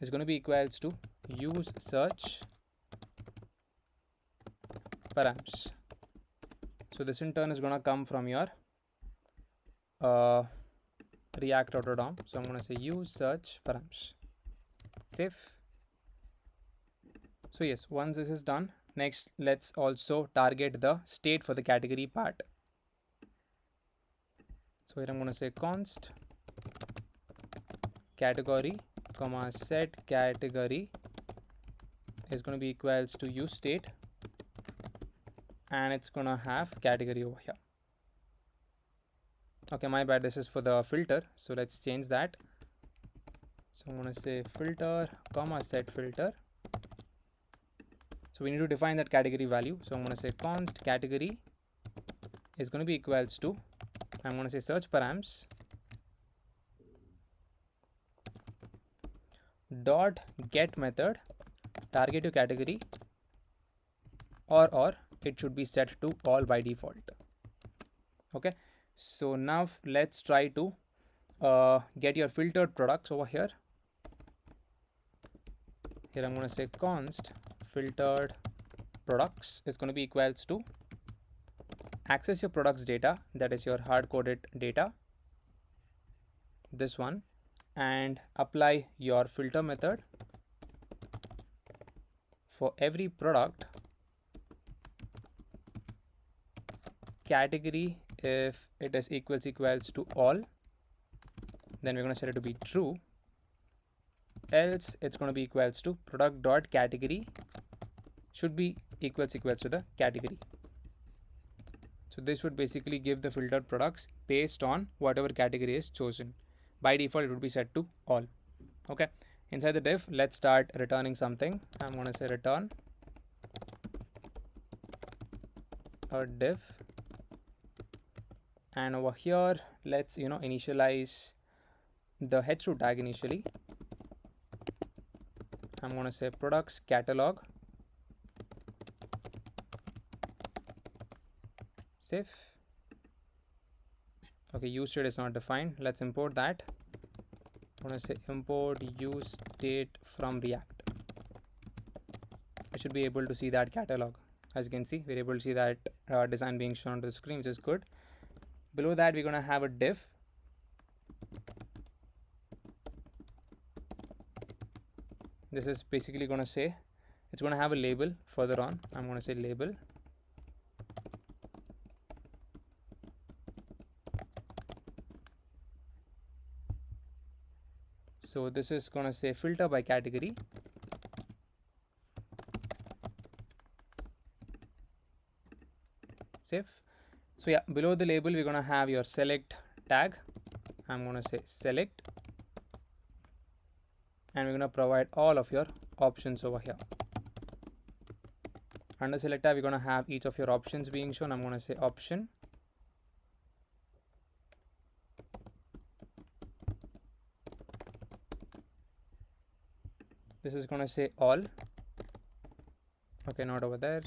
is going to be equals to use search params. So this in turn is going to come from your React.dom. So I'm going to say use search params. Save. So yes, once this is done, next let's also target the state for the category part. So here I'm going to say const category comma set category is going to be equals to useState, and it's going to have category over here. Okay, my bad, this is for the filter, so let's change that. So I'm going to say filter comma set filter. So we need to define that category value. So I'm going to say const category is going to be equals to, I'm going to say search params dot get method target to category, or it should be set to all by default. Okay, so now let's try to get your filtered products over here. Here I'm going to say const filtered products is going to be equals to access your products data, that is your hard-coded data, this one, and apply your filter method for every product category. If it is equals to all, then we're going to set it to be true, else it's going to be equals to product dot category should be equals to the category. So this would basically give the filtered products based on whatever category is chosen. By default, it would be set to all. Okay, inside the div, let's start returning something. I'm going to say return a div, and over here let's initialize the h2 tag initially. I'm going to say products catalog. Save. Okay, useState is not defined. Let's import that. I'm going to say import useState from React. I should be able to see that catalog. As you can see, we're able to see that design being shown on the screen, which is good. Below that, we're going to have a div. This is basically going to say, it's going to have a label further on. I'm going to say label. So this is going to say filter by category. Save. So yeah, below the label, we're going to have your select tag. I'm going to say select, and we're going to provide all of your options over here. Under select tab, we're going to have each of your options being shown. I'm going to say option. This is going to say all. Okay, not over there.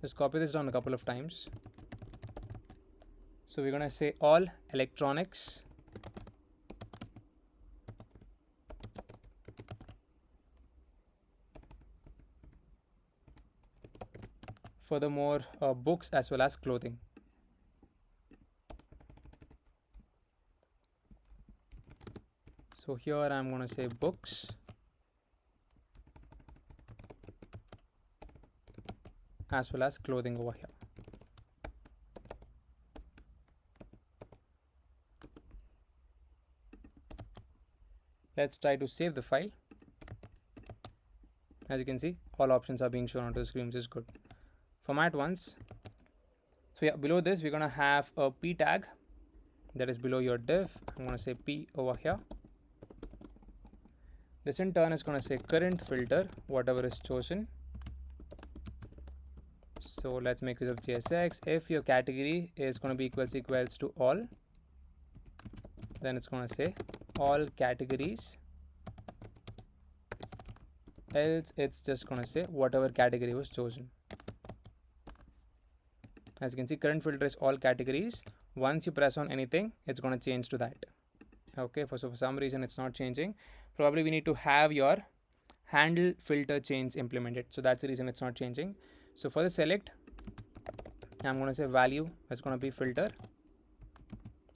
Just copy this down a couple of times. So we're going to say all electronics. Furthermore, books as well as clothing. So here I'm going to say books. As well as clothing over here. Let's try to save the file. As you can see, all options are being shown onto the screen, which is good. Format once. So yeah, below this we're gonna have a p tag that is below your div. I'm gonna say p over here. This in turn is gonna say current filter, whatever is chosen. So let's make use of JSX. If your category is going to be equals to all, then it's going to say all categories. Else it's just going to say whatever category was chosen. As you can see, current filter is all categories. Once you press on anything, it's going to change to that. Okay, for some reason it's not changing. Probably we need to have your handle filter change implemented. So that's the reason it's not changing. So for the select, I'm going to say value is going to be filter.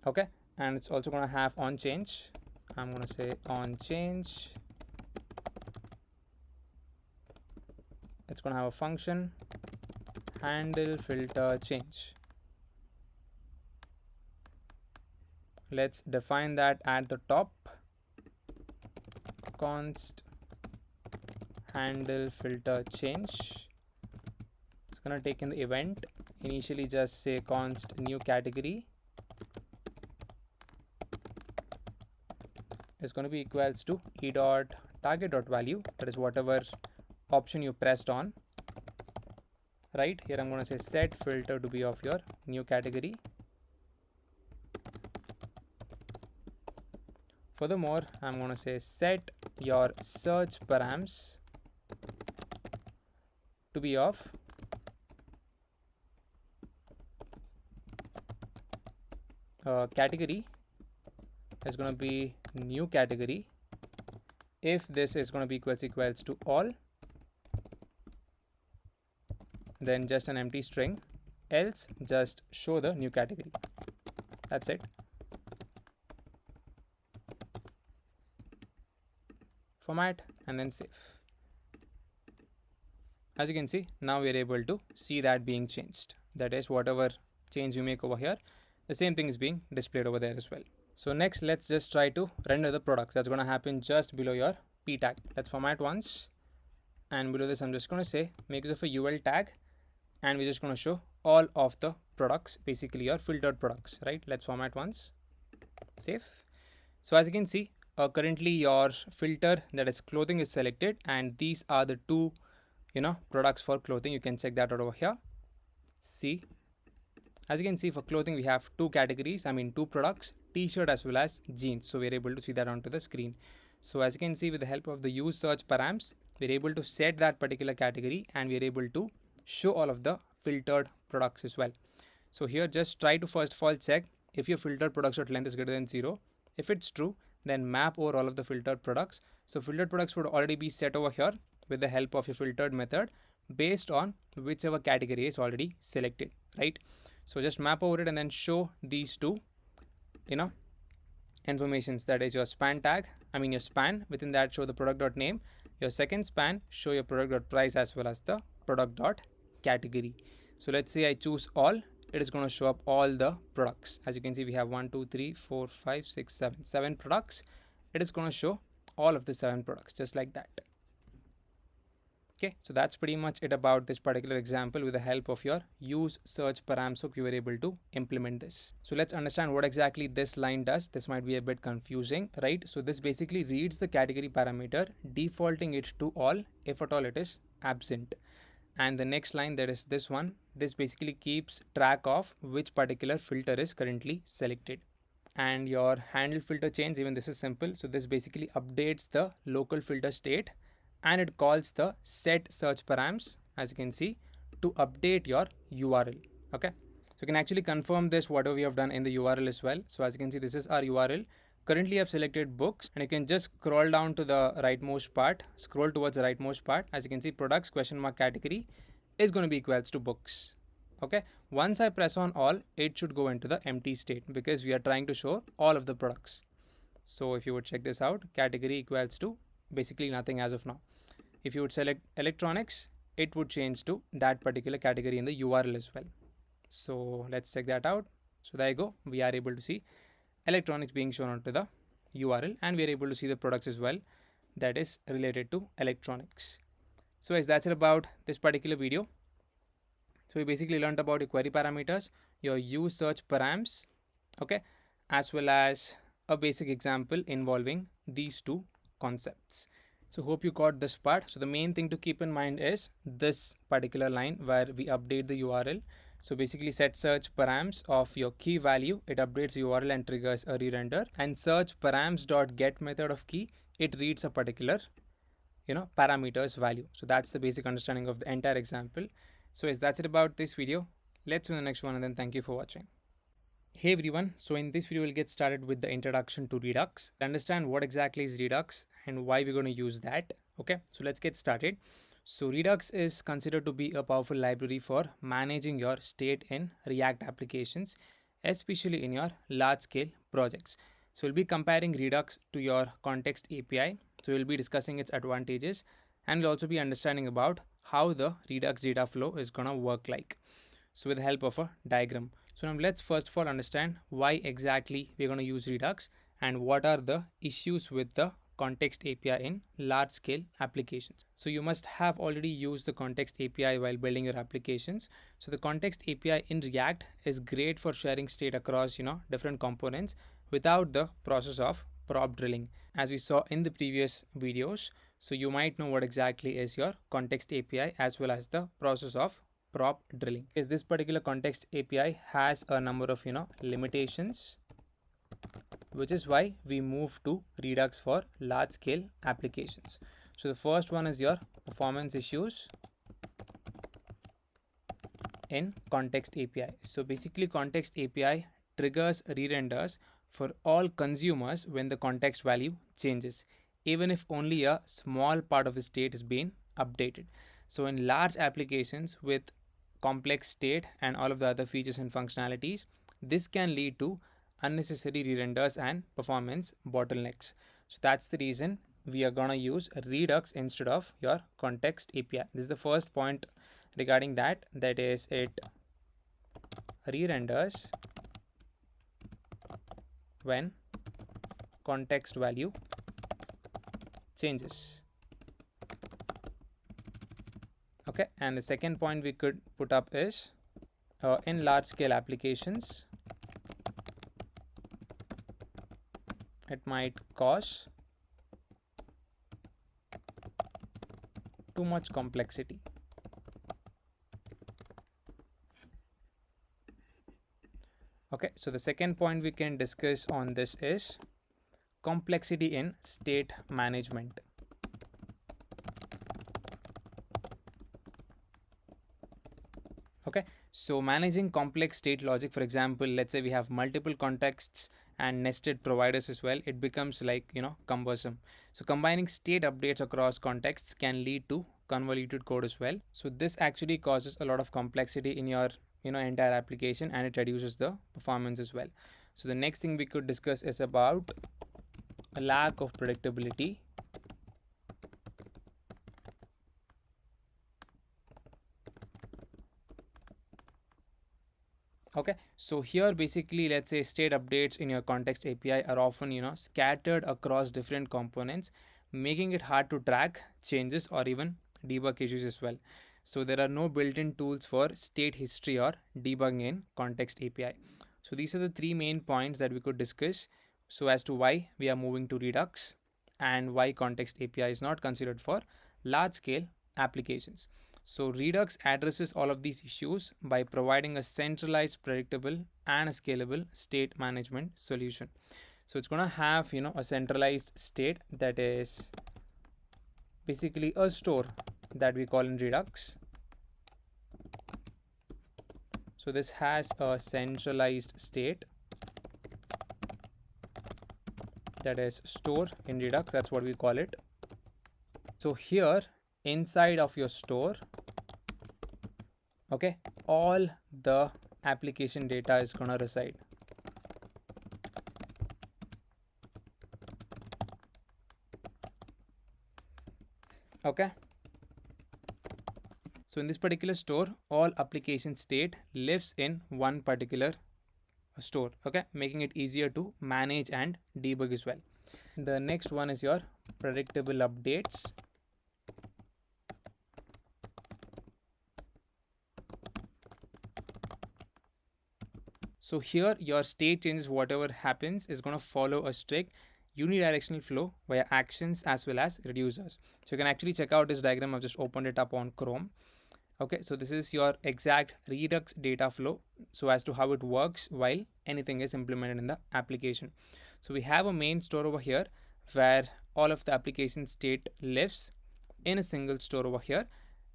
Okay, and it's also going to have on change. I'm going to say on change. It's going to have a function handle filter change. Let's define that at the top. Const handle filter change. It's going to take in the event. Initially just say const new category is going to be equals to e dot target dot value, that is whatever option you pressed on. Right here I'm going to say set filter to be of your new category. Furthermore, I'm going to say set your search params to be of category is going to be new category. If this is going to be equals to all, then just an empty string, else just show the new category. That's it. Format and then save. As you can see, now we are able to see that being changed. That is, whatever change you make over here, the same thing is being displayed over there as well. So next, let's just try to render the products. That's going to happen just below your p tag. Let's format once, and below this I'm just going to say make use of a ul tag, and we're just going to show all of the products, basically your filtered products, right? Let's format once, save. So as you can see, currently your filter, that is clothing, is selected, and these are the two products for clothing. You can check that out over here. See, as you can see, for clothing we have two categories, two products, t-shirt as well as jeans. So we're able to see that onto the screen. So as you can see, with the help of the use search params, we're able to set that particular category, and we're able to show all of the filtered products as well. So here just try to first of all check if your filtered products dot length is greater than 0. If it's true, then map over all of the filtered products. So filtered products would already be set over here with the help of your filtered method based on whichever category is already selected, right? So just map over it and then show these two informations, that is your span tag, your span, within that show the product.name, your second span show your product.price as well as the product.category. So let's say I choose all, it is going to show up all the products. As you can see, we have 1 2 3 4 5 6 7 products. It is going to show all of the 7 products just like that. Okay, so that's pretty much it about this particular example. With the help of your use search params hook, we were able to implement this. So let's understand what exactly this line does. This might be a bit confusing, right? So this basically reads the category parameter, defaulting it to all if at all it is absent. And the next line, that is this one, this basically keeps track of which particular filter is currently selected. And your handle filter change, even this is simple. So this basically updates the local filter state, and it calls the set search params, as you can see, to update your URL. Okay, so you can actually confirm this whatever we have done in the URL as well. So as you can see, this is our URL. Currently I've selected books, and you can just scroll down to the rightmost part, scroll towards the rightmost part. As you can see, products category is going to be equals to books. Okay, once I press on all, it should go into the empty state because we are trying to show all of the products. So if you would check this out, category equals to basically nothing as of now. If you would select electronics, it would change to that particular category in the URL as well. So let's check that out. So there you go, we are able to see electronics being shown onto the URL, and we are able to see the products as well that is related to electronics. So guys, that's it about this particular video. So we basically learned about your query parameters, your use search params, okay, as well as a basic example involving these two concepts. So hope you got this part. So the main thing to keep in mind is this particular line where we update the URL. So basically set search params of your key value, it updates URL and triggers a re-render, and search params.get method of key, it reads a particular parameters value. So that's the basic understanding of the entire example. So yes, that's it about this video. Let's do the next one and then thank you for watching. Hey everyone, so in this video we'll get started with the introduction to Redux. Understand what exactly is Redux and why we're going to use that. Okay, so let's get started. So Redux is considered to be a powerful library for managing your state in React applications, especially in your large scale projects. So we'll be comparing Redux to your context API. So we'll be discussing its advantages and we'll also be understanding about how the Redux data flow is going to work like. So with the help of a diagram. So now let's first of all understand why exactly we're going to use Redux and what are the issues with the context API in large scale applications. So you must have already used the context API while building your applications. So the context API in React is great for sharing state across different components without the process of prop drilling, as we saw in the previous videos. So you might know what exactly is your context API as well as the process of prop drilling. Is this particular context API has a number of limitations, which is why we move to Redux for large scale applications. So the first one is your performance issues in context API. So basically context API triggers re-renders for all consumers when the context value changes, even if only a small part of the state is being updated. So in large applications with complex state and all of the other features and functionalities, this can lead to unnecessary re-renders and performance bottlenecks. So that's the reason we are gonna use Redux instead of your context API. This is the first point regarding that is it re-renders when context value changes. Okay, and the second point we could put up is in large scale applications, it might cause too much complexity. Okay, so the second point we can discuss on this is complexity in state management. Okay, so managing complex state logic, for example, let's say we have multiple contexts and nested providers as well, it becomes like cumbersome. So combining state updates across contexts can lead to convoluted code as well. So this actually causes a lot of complexity in your entire application and it reduces the performance as well. So the next thing we could discuss is about a lack of predictability Okay, so here basically let's say state updates in your context API are often scattered across different components, making it hard to track changes or even debug issues as well. So there are no built-in tools for state history or debugging in context API. So these are the three main points that we could discuss so as to why we are moving to Redux and why context API is not considered for large scale applications. So Redux addresses all of these issues by providing a centralized, predictable and a scalable state management solution. So it's going to have a centralized state that is basically a store that we call in Redux. So this has a centralized state that is store in Redux, that's what we call it. So here inside of your store, okay, all the application data is gonna reside. Okay, so in this particular store, all application state lives in one particular store, okay, making it easier to manage and debug as well. The next one is your predictable updates. So here your state changes, whatever happens is going to follow a strict unidirectional flow via actions as well as reducers. So you can actually check out this diagram. I've just opened it up on Chrome. Okay, so this is your exact Redux data flow, so as to how it works while anything is implemented in the application. So we have a main store over here where all of the application state lives in a single store over here,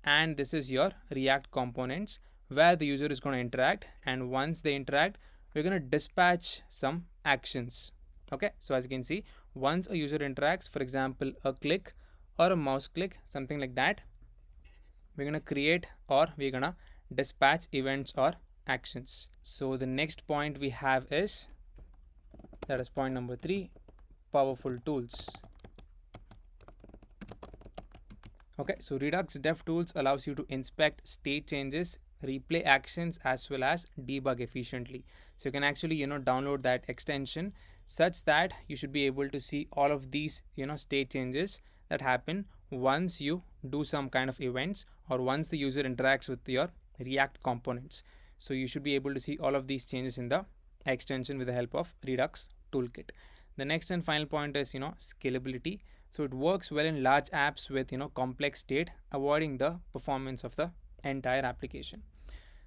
and this is your React components where the user is going to interact, and once they interact we're going to dispatch some actions. Okay, so as you can see, once a user interacts, for example a click or a mouse click, something like that, we're going to create or we're going to dispatch events or actions. So the next point we have is, that is point number 3, powerful tools. Okay, so Redux DevTools allows you to inspect state changes, replay actions as well as debug efficiently. So you can actually download that extension such that you should be able to see all of these state changes that happen once you do some kind of events or once the user interacts with your React components. So you should be able to see all of these changes in the extension with the help of Redux toolkit. The next and final point is scalability. So it works well in large apps with complex state, avoiding the performance of the entire application.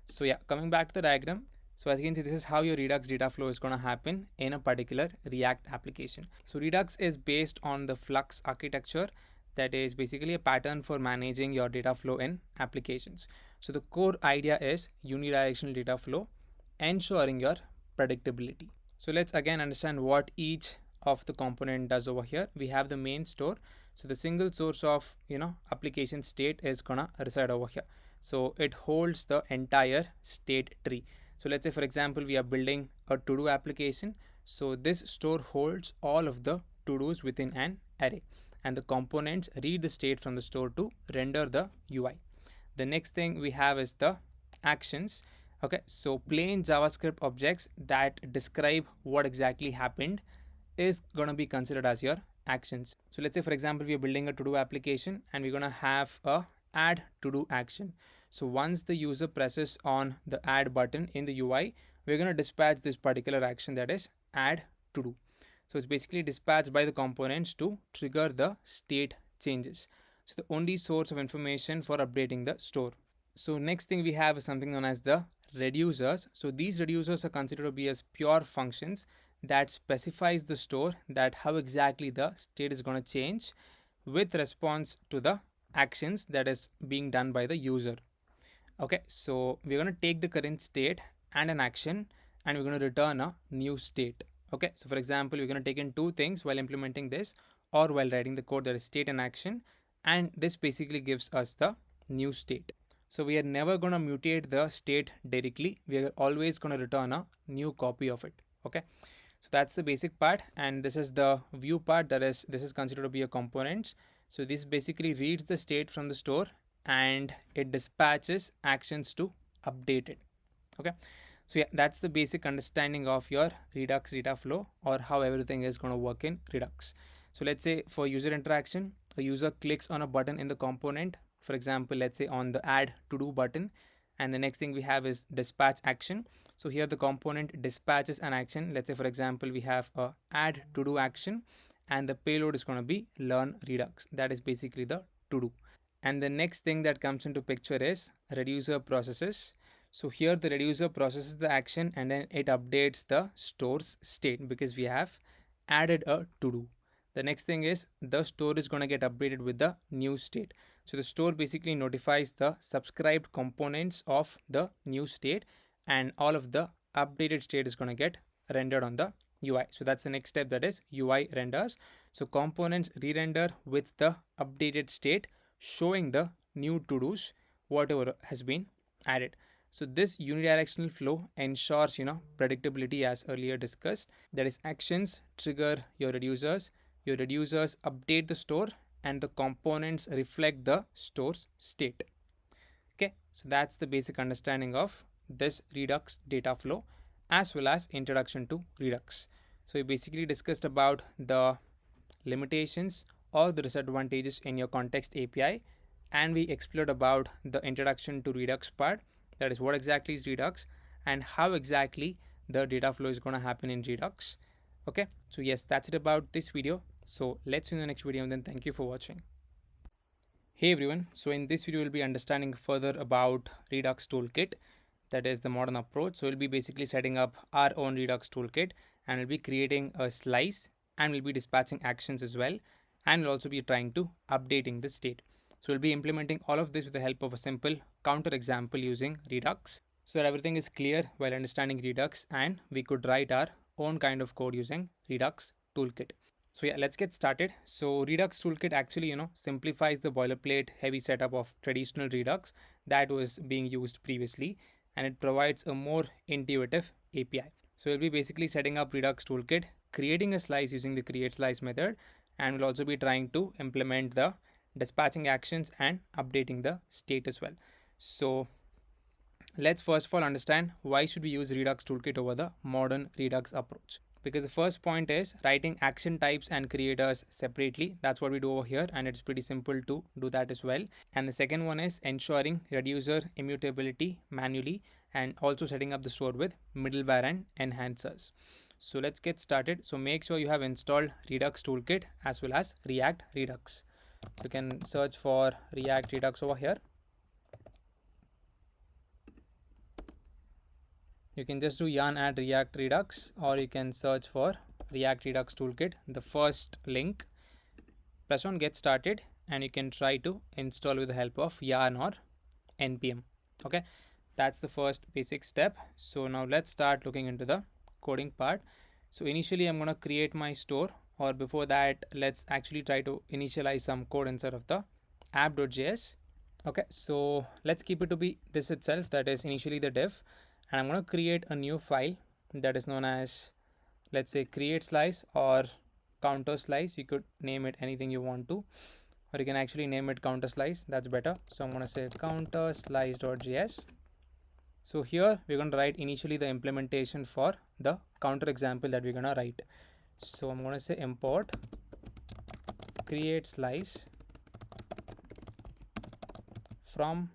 So yeah, coming back to the diagram. So as you can see, this is how your Redux data flow is going to happen in a particular React application. So Redux is based on the Flux architecture, that is basically a pattern for managing your data flow in applications. So the core idea is unidirectional data flow, ensuring your predictability. So let's again understand what each of the component does over here. We have the main store. So the single source of application state is gonna reside over here. So it holds the entire state tree. So let's say for example we are building a to-do application. So this store holds all of the to-dos within an array, and the components read the state from the store to render the UI. The next thing we have is the actions. Okay, so plain JavaScript objects that describe what exactly happened is going to be considered as your actions. So let's say for example we are building a to-do application and we're going to have a add to-do action. So once the user presses on the add button in the UI, we're going to dispatch this particular action, that is add to do. So it's basically dispatched by the components to trigger the state changes. So the only source of information for updating the store. So next thing we have is something known as the reducers. So these reducers are considered to be as pure functions that specifies the store, that how exactly the state is going to change with response to the actions that is being done by the user. Okay, so we're going to take the current state and an action and we're going to return a new state. Okay, so for example we're going to take in two things while implementing this or while writing the code, that is state and action, and this basically gives us the new state. So we are never going to mutate the state directly, we are always going to return a new copy of it. Okay, so that's the basic part, and this is the view part, that is this is considered to be a components. So this basically reads the state from the store and it dispatches actions to update it. Okay, so yeah, that's the basic understanding of your Redux data flow, or how everything is going to work in Redux. So let's say for user interaction, a user clicks on a button in the component, for example let's say on the add to do button, and the next thing we have is dispatch action. So here the component dispatches an action. Let's say for example we have a add to do action and the payload is going to be learn Redux, that is basically the to do. And the next thing that comes into picture is reducer processes. So here the reducer processes the action and then it updates the store's state because we have added a to do. The next thing is the store is going to get updated with the new state. So the store basically notifies the subscribed components of the new state, and all of the updated state is going to get rendered on the UI. So that's the next step, that is UI renders. So components re-render with the updated state, showing the new to-dos, whatever has been added. So this unidirectional flow ensures predictability, as earlier discussed, that is actions trigger your reducers update the store, and the components reflect the store's state. Okay, so that's the basic understanding of this Redux data flow as well as introduction to Redux. So we basically discussed about the limitations or the disadvantages in your context API, and we explored about the introduction to Redux part, that is what exactly is Redux and how exactly the data flow is going to happen in Redux. Okay, so yes, that's it about this video. So let's see you in the next video, and then thank you for watching. Hey everyone, so in this video we'll be understanding further about Redux toolkit, that is the modern approach. So we'll be basically setting up our own Redux toolkit, and we'll be creating a slice, and we'll be dispatching actions as well, and we'll also be trying to updating the state. So we'll be implementing all of this with the help of a simple counter example using Redux, so that everything is clear while understanding Redux, and we could write our own kind of code using Redux toolkit. So yeah, let's get started. So Redux toolkit actually, simplifies the boilerplate heavy setup of traditional Redux that was being used previously, and it provides a more intuitive API. So we'll be basically setting up Redux toolkit, creating a slice using the create slice method, and we'll also be trying to implement the dispatching actions and updating the state as well. So let's first of all understand why should we use Redux toolkit over the modern Redux approach. Because the first point is writing action types and creators separately. That's what we do over here, and it's pretty simple to do that as well. And the second one is ensuring reducer immutability manually, and also setting up the store with middleware and enhancers. So let's get started. So make sure you have installed Redux toolkit as well as React Redux. You can search for React Redux over here. You can just do yarn add React Redux, or you can search for React Redux toolkit, the first link. Press on get started, and you can try to install with the help of yarn or npm. Okay, that's the first basic step. So now let's start looking into the coding part. So initially I'm going to create my store, or before that let's actually try to initialize some code inside of the app.js. Okay, so let's keep it to be this itself, that is initially the div, and I'm going to create a new file that is known as, let's say, create slice or counter slice. You could name it anything you want to, or you can actually name it counter slice, that's better. So I'm going to say counter slice.js. So here we're going to write initially the implementation for the counter example that we're going to write. So I'm going to say import create slice from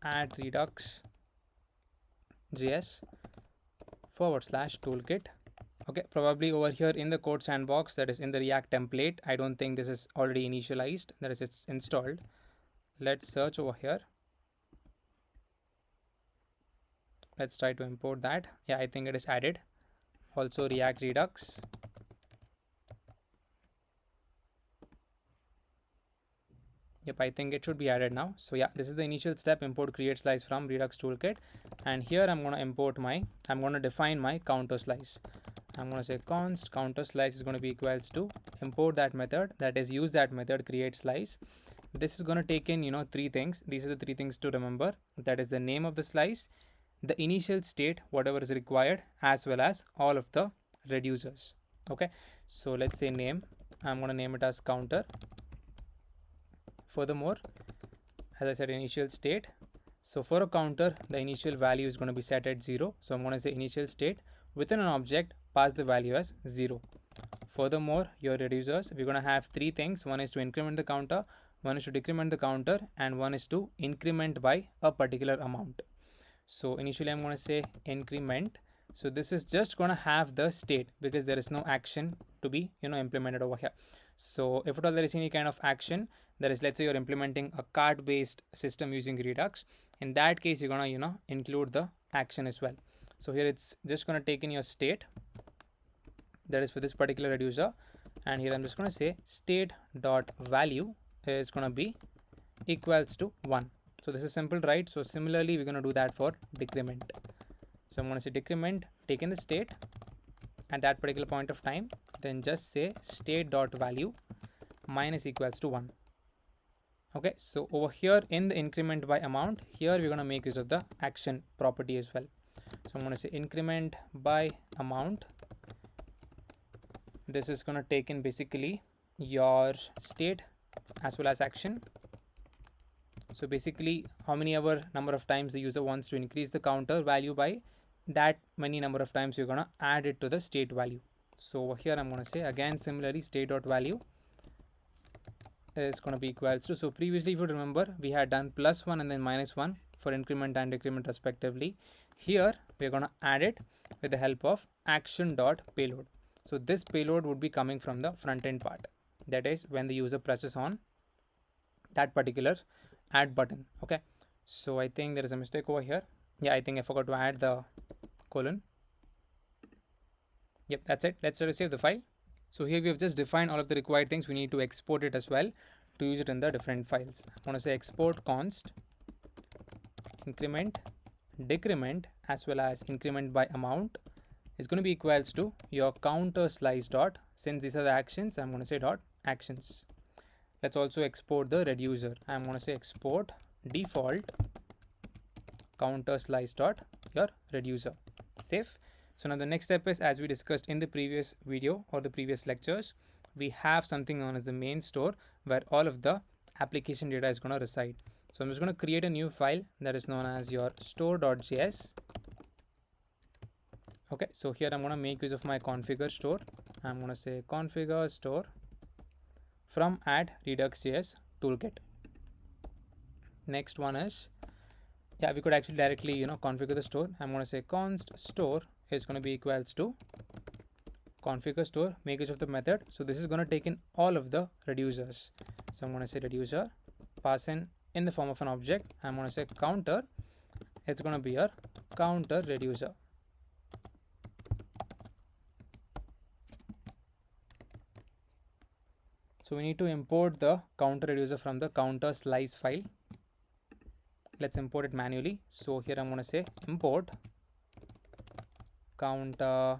add Redux JS / toolkit. Okay, probably over here in the code sandbox, that is in the React template, I don't think this is already initialized, that is it's installed. Let's search over here. Let's try to import that. Yeah, I think it is added. Also React Redux. Yep, I think it should be added now. So yeah, this is the initial step, import create slice from Redux toolkit. And here I'm going to define my counter slice. I'm going to say const counter slice is going to be equals to import that method, that is use that method create slice. This is going to take in, three things. These are the three things to remember. That is the name of the slice, the initial state, whatever is required, as well as all of the reducers. Okay, so let's say name. I'm going to name it as counter. Furthermore, as I said, initial state. So for a counter, the initial value is going to be set at 0. So I'm going to say initial state within an object, pass the value as 0. Furthermore, your reducers, we're going to have three things. One is to increment the counter, one is to decrement the counter, and one is to increment by a particular amount. So initially I'm going to say increment. So this is just going to have the state, because there is no action to be implemented over here. So if at all there is any kind of action, that is, let's say you're implementing a cart based system using Redux, in that case you're going to include the action as well. So here it's just going to take in your state, that is for this particular reducer, and here I'm just going to say state dot value is going to be equals to 1. So this is simple, right? So similarly we're going to do that for decrement. So I'm going to say decrement, take in the state at that particular point of time, then just say state dot value minus equals to 1. Okay, so over here in the increment by amount, here we're going to make use of the action property as well. So I'm going to say increment by amount. This is going to take in basically your state as well as action. So basically how many ever number of times the user wants to increase the counter value by, that many number of times you're going to add it to the state value. So over here I'm going to say again similarly state dot value is going to be equals to, so previously if you remember we had done +1 and then -1 for increment and decrement respectively. Here we're going to add it with the help of action.payload. So this payload would be coming from the front end part. That is when the user presses on that particular add button. Okay. So I think there is a mistake over here. Yeah, I think I forgot to add the colon. Yep, that's it. Let's try to save the file. So here we have just defined all of the required things. We need to export it as well to use it in the different files. I want to say export const increment, decrement as well as increment by amount is going to be equals to your counter slice dot. Since these are the actions, I'm going to say dot actions. Let's also export the reducer. I'm going to say export default counter slice dot your reducer. Save. So now the next step is, as we discussed in the previous video or the previous lectures, we have something known as the main store where all of the application data is going to reside. So I'm just going to create a new file that is known as your store.js. Okay, so here I'm going to make use of my configure store. I'm going to say configure store from add Redux.js toolkit. Next one is, yeah, we could actually directly, configure the store. I'm going to say const store is going to be equals to configure store, make use of the method. So this is going to take in all of the reducers. So I'm going to say reducer, pass in the form of an object. I'm going to say counter. It's going to be your counter reducer. So we need to import the counter reducer from the counter slice file. Let's import it manually. So here I'm going to say import counter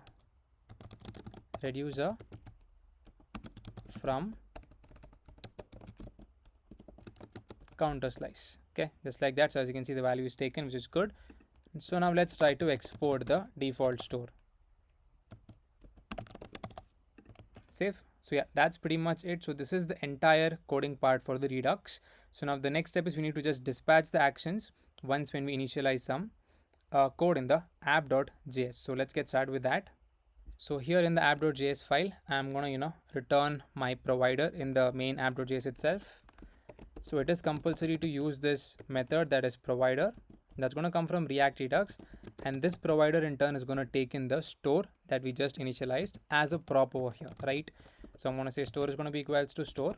reducer from counter slice. Okay, just like that. So as you can see, the value is taken, which is good. So now let's try to export the default store. Save. So yeah, that's pretty much it. So this is the entire coding part for the Redux. So now the next step is we need to just dispatch the actions once when we initialize some code in the app.js. So let's get started with that. So here in the app.js file, I'm going to, return my provider in the main app.js itself. So it is compulsory to use this method, that is provider. That's going to come from React Redux, and this provider in turn is going to take in the store that we just initialized as a prop over here, right? So I'm going to say store is going to be equals to store.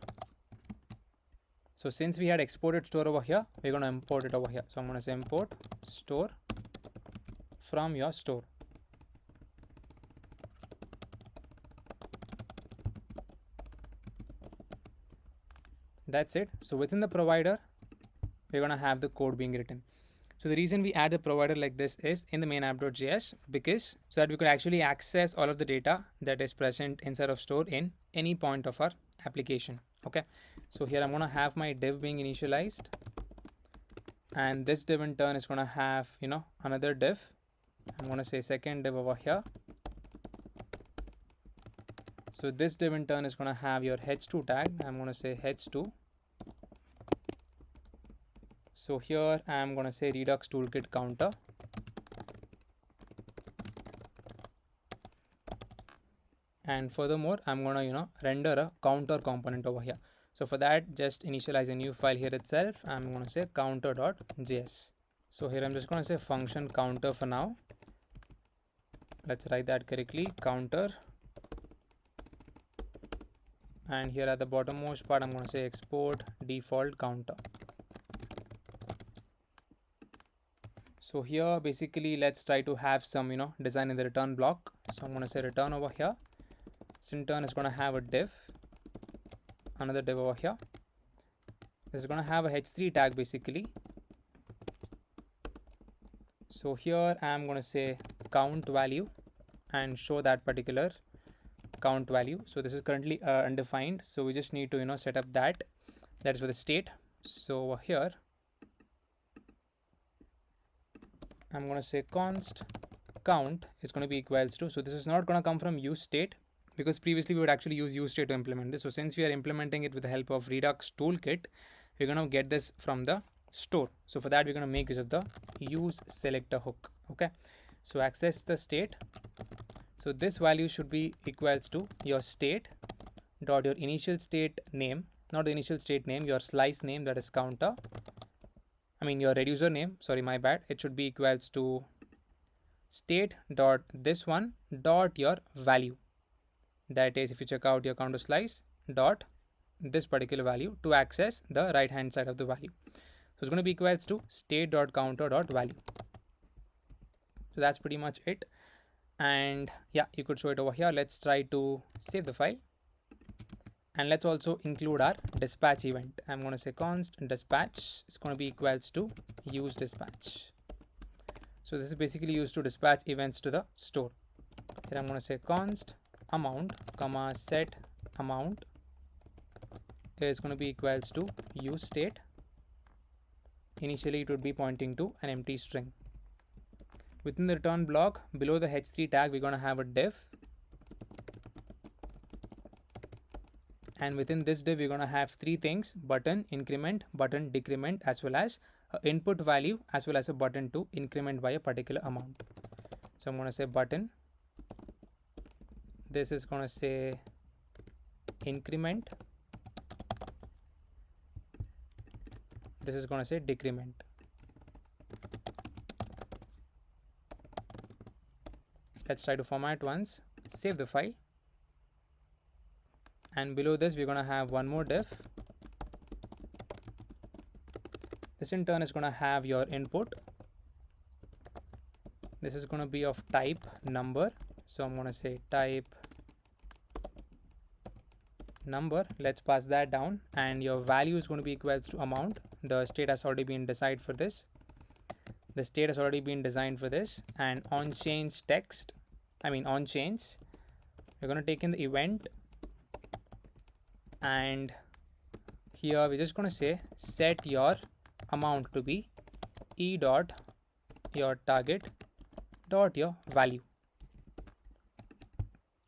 So since we had exported store over here, we're going to import it over here. So I'm going to say import store from your store. That's it. So within the provider, we're going to have the code being written. So the reason we add the provider like this is in the main app.js, because so that we could actually access all of the data that is present inside of store in any point of our application. Okay. So here I'm going to have my div being initialized, and this div in turn is going to have, another div. I'm going to say second div over here. So this div in turn is going to have your h2 tag. I'm going to say h2. So here I'm going to say Redux toolkit counter. And furthermore, I'm going to, render a counter component over here. So for that, just initialize a new file here itself. I'm going to say counter.js. So here I'm just going to say function counter for now. Let's write that correctly, counter. And here at the bottommost part, I'm going to say export default counter. So here basically let's try to have some, design in the return block. So I'm going to say return over here. This in turn is going to have a div, another div over here. This is going to have a h3 tag basically. So here I'm going to say count value and show that particular count value. So this is currently undefined. So we just need to, set up that. That is for the state. So here I'm going to say const count is going to be equals to. So this is not going to come from useState, because previously we would actually use useState to implement this. So since we are implementing it with the help of Redux toolkit, we're going to get this from the store. So for that, we're going to make use of the useSelector hook. Okay. So access the state. So this value should be equals to your state dot your initial state name, not the initial state name, your slice name, that is counter, your reducer name, sorry, my bad, it should be equals to state dot this one dot your value. That is, if you check out your counter slice dot this particular value to access the right hand side of the value. So it's going to be equals to state dot counter dot value. So that's pretty much it. And yeah, you could show it over here. Let's try to save the file. And let's also include our dispatch event. I'm going to say const dispatch is going to be equals to use dispatch. So this is basically used to dispatch events to the store. Here I'm going to say const amount comma set amount is going to be equals to useState. Initially it would be pointing to an empty string. Within the return block below the h3 tag, we're going to have a div, and within this div we're going to have three things: button increment, button decrement, as well as input value, as well as a button to increment by a particular amount. So I'm going to say button, this is going to say increment, this is going to say decrement. Let's try to format once, save the file, and below this we're going to have one more div. This in turn is going to have your input. This is going to be of type number, so I'm going to say type number. Let's pass that down, and your value is going to be equals to amount. The state has already been decided for this. The state has already been designed for this. And on change text, on change, we're going to take in the event, and here we're just going to say set your amount to be e dot your target dot your value.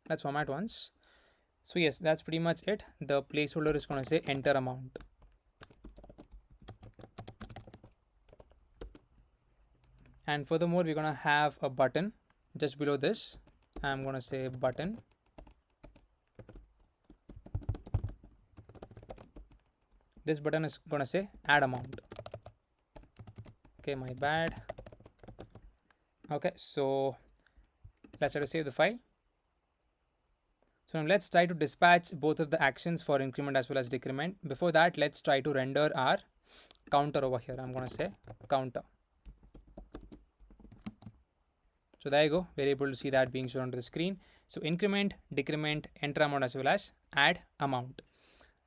Let's format once. So yes, that's pretty much it. The placeholder is going to say enter amount. And furthermore, we're going to have a button just below this. I'm going to say button. This button is going to say add amount. Okay, my bad. Okay, so let's try to save the file. So now let's try to dispatch both of the actions for increment as well as decrement. Before that, let's try to render our counter over here. I'm going to say counter. So there you go. We're able to see that being shown on the screen. So increment, decrement, enter amount, as well as add amount.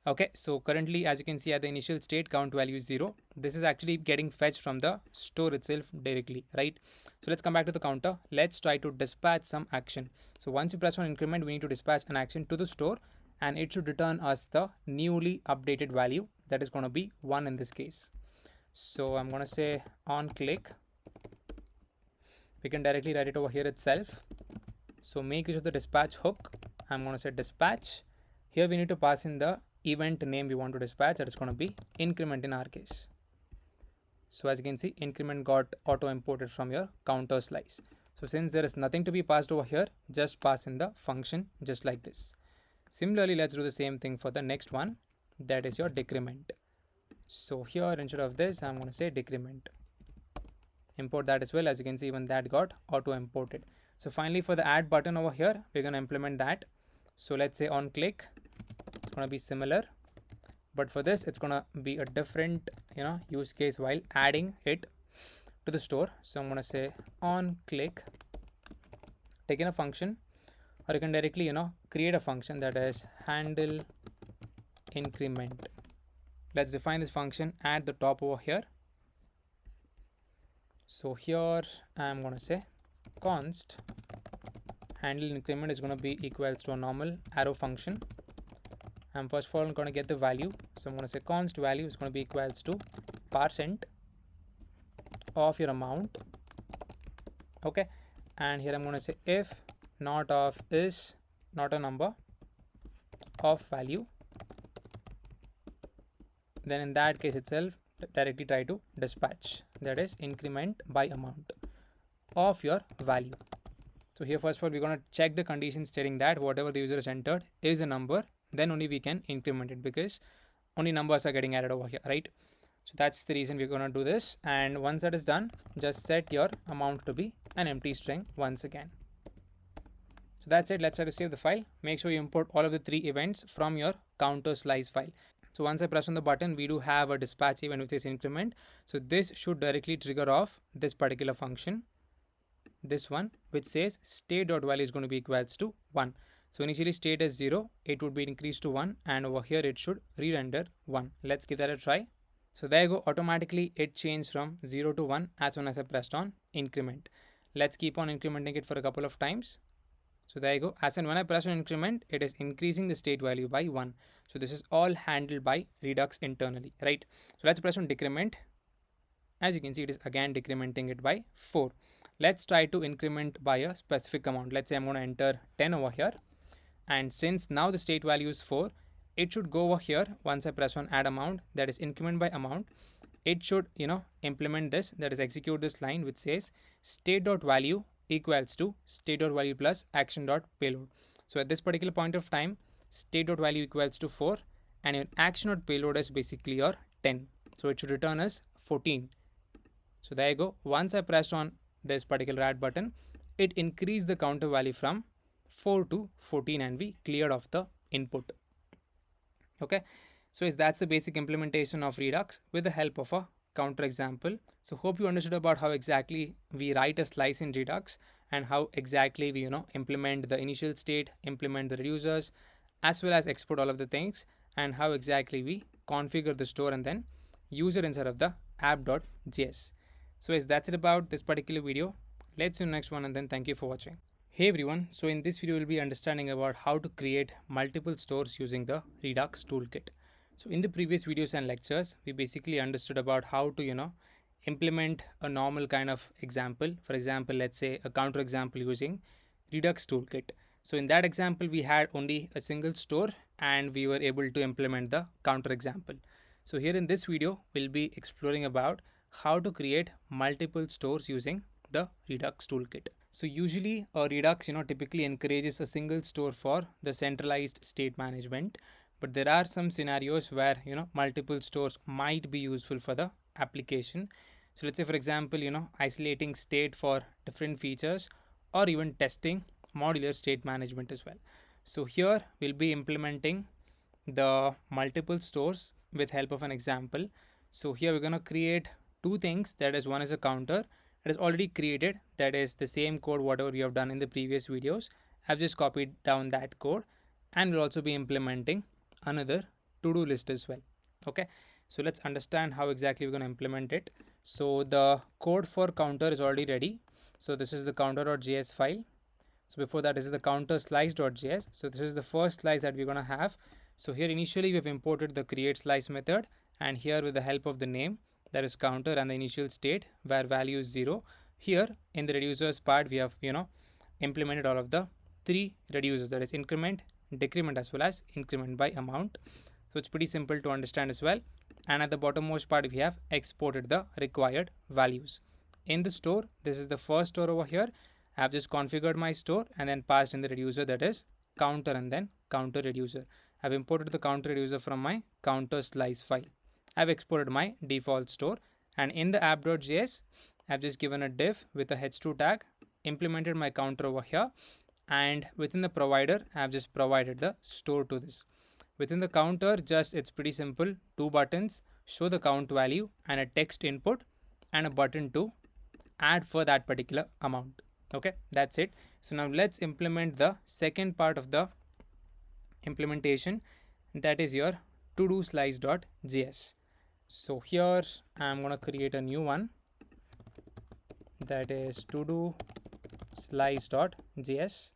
Okay, so currently, as you can see at the initial state, count value is 0. This is actually getting fetched from the store itself directly, right? So let's come back to the counter. Let's try to dispatch some action. So once you press on increment, we need to dispatch an action to the store, and it should return us the newly updated value. That is going to be 1 in this case. So I'm going to say on click. We can directly write it over here itself. So make use of the dispatch hook. I'm going to say dispatch. Here we need to pass in the event name we want to dispatch. That is going to be increment in our case. So as you can see, increment got auto imported from your counter slice. So since there is nothing to be passed over here, just pass in the function just like this. Similarly, let's do the same thing for the next one. That is your decrement. So here, instead of this, I'm going to say decrement. Import that as well. As you can see, even that got auto imported. So finally, for the add button over here, we're going to implement that. So let's say on click, it's going to be similar, but for this, it's going to be a different, use case while adding it to the store. So I'm going to say on click, take in a function, or you can directly, create a function that is handle increment. Let's define this function at the top over here. So here I'm going to say const handle increment is going to be equals to a normal arrow function. And first of all, I'm going to get the value. So I'm going to say const value is going to be equals to % of your amount. Okay. And here I'm going to say if not of is not a number of value, then in that case itself, directly try to dispatch, that is increment by amount of your value. So here first of all, we're going to check the condition stating that whatever the user has entered is a number, then only we can increment it, because only numbers are getting added over here, right? So that's the reason we're going to do this. And once that is done, just set your amount to be an empty string once again. So that's it. Let's try to save the file. Make sure you import all of the 3 events from your counter slice file. So once I press on the button, we do have a dispatch event which is increment. So this should directly trigger off this particular function, this one, which says state.value is going to be equals to 1. So initially state is 0, it would be increased to 1, and over here it should re-render 1. Let's give that a try. So there you go, automatically it changed from 0 to 1 as soon as I pressed on increment. Let's keep on incrementing it for a couple of times. So there you go, as and when I press on increment, it is increasing the state value by 1. So this is all handled by Redux internally, right? So let's press on decrement. As you can see, it is again decrementing it by 4. Let's try to increment by a specific amount. Let's say I'm going to enter 10 over here. And since now the state value is 4, it should go over here. Once I press on add amount, that is increment by amount, it should, implement this, that is execute this line which says state.value equals to state.value plus action.payload. So at this particular point of time, state.value equals to 4 and your action.payload is basically your 10. So it should return us 14. So there you go. Once I pressed on this particular add button, it increased the counter value from 4 to 14 and we cleared off the input. Okay, so that's the basic implementation of Redux with the help of a counter example. So hope you understood about how exactly we write a slice in Redux and how exactly we implement the initial state, implement the reducers, as well as export all of the things, and how exactly we configure the store and then use it inside of the app.js. So that's it about this particular video. Let's see you next one, and then thank you for watching. Hey everyone, so in this video we'll be understanding about how to create multiple stores using the Redux toolkit. So in the previous videos and lectures, we basically understood about how to implement a normal kind of example. For example, let's say a counter example using Redux toolkit. So in that example, we had only a single store and we were able to implement the counter example. So here in this video, we'll be exploring about how to create multiple stores using the Redux toolkit. So usually a Redux typically encourages a single store for the centralized state management, but there are some scenarios where multiple stores might be useful for the application. So let's say, for example, isolating state for different features or even testing modular state management as well. So here we'll be implementing the multiple stores with help of an example. So here we're going to create 2 things. That is, one is a counter. It is already created, that is the same code whatever we have done in the previous videos. I've just copied down that code, and we'll also be implementing another to-do list as well. Okay, so let's understand how exactly we're going to implement it. So the code for counter is already ready. So this is the counter.js file. So before that, this is the counter slice.js. So this is the first slice that we're going to have. So here initially we've imported the create slice method, and here with the help of the name, that is counter, and the initial state where value is 0. Here in the reducers part, we have implemented all of the 3 reducers, that is increment, decrement, as well as increment by amount. So it's pretty simple to understand as well. And at the bottommost part, we have exported the required values. In the store, this is the first store over here. I have just configured my store and then passed in the reducer, that is counter and then counter reducer. I've imported the counter reducer from my counter slice file. I've exported my default store, and in the app.js, I've just given a div with a h2 tag, implemented my counter over here, and within the provider, I've just provided the store to this. Within the counter, it's pretty simple. 2 buttons, show the count value and a text input and a button to add for that particular amount. Okay, that's it. So now let's implement the second part of the implementation, that is your to-do slice.js. So here I'm going to create a new one, that is to-do slice.js.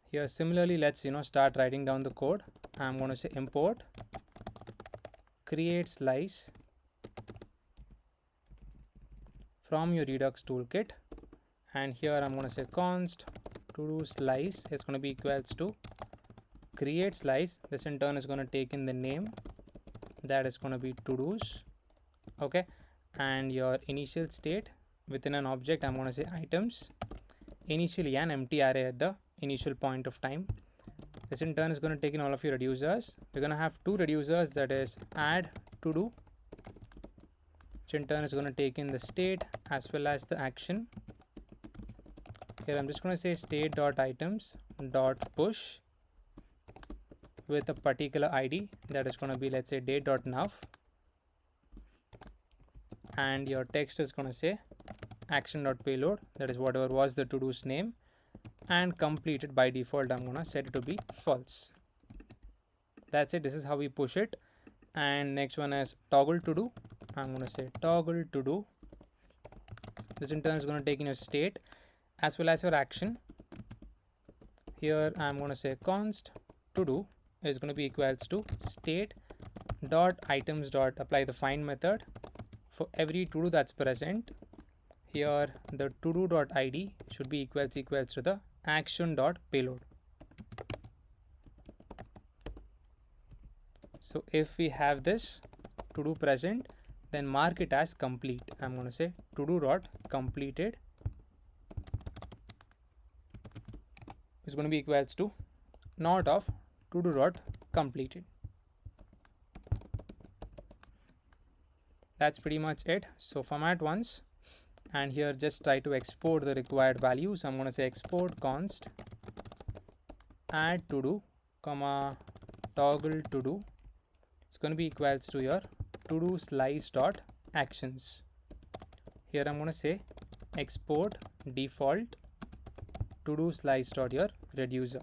Here similarly, let's start writing down the code. I'm going to say import create slice from your Redux toolkit, and here I'm going to say const to-do slice is going to be equals to create slice. This in turn is going to take in the name, that is going to be to-dos. Okay, and your initial state within an object, I'm going to say items, initially an empty array at the initial point of time. This in turn is going to take in all of your reducers. We're going to have two reducers, that is add to do, which in turn is going to take in the state as well as the action. Here I'm just going to say state.items.push with a particular ID, that is going to be, let's say, date.nav, and your text is going to say action.payload, that is whatever was the to-do's name, and completed by default I'm going to set it to be false. That's it. This is how we push it. And next one is toggle to do. I'm going to say toggle to do. This in turn is going to take in your state as well as your action. Here I'm going to say const to do is going to be equals to state dot items dot apply the find method for every to do that's present. Here the to do dot id should be equals to the action dot payload. So if we have this to do present, then mark it as complete. I'm going to say to do dot completed is going to be equals to not of to do dot completed. That's pretty much it. So format once, and here just try to export the required values. I'm going to say export const add to do comma toggle to do. It's going to be equals to your to do slice dot actions. Here I'm going to say export default to do slice dot your reducer.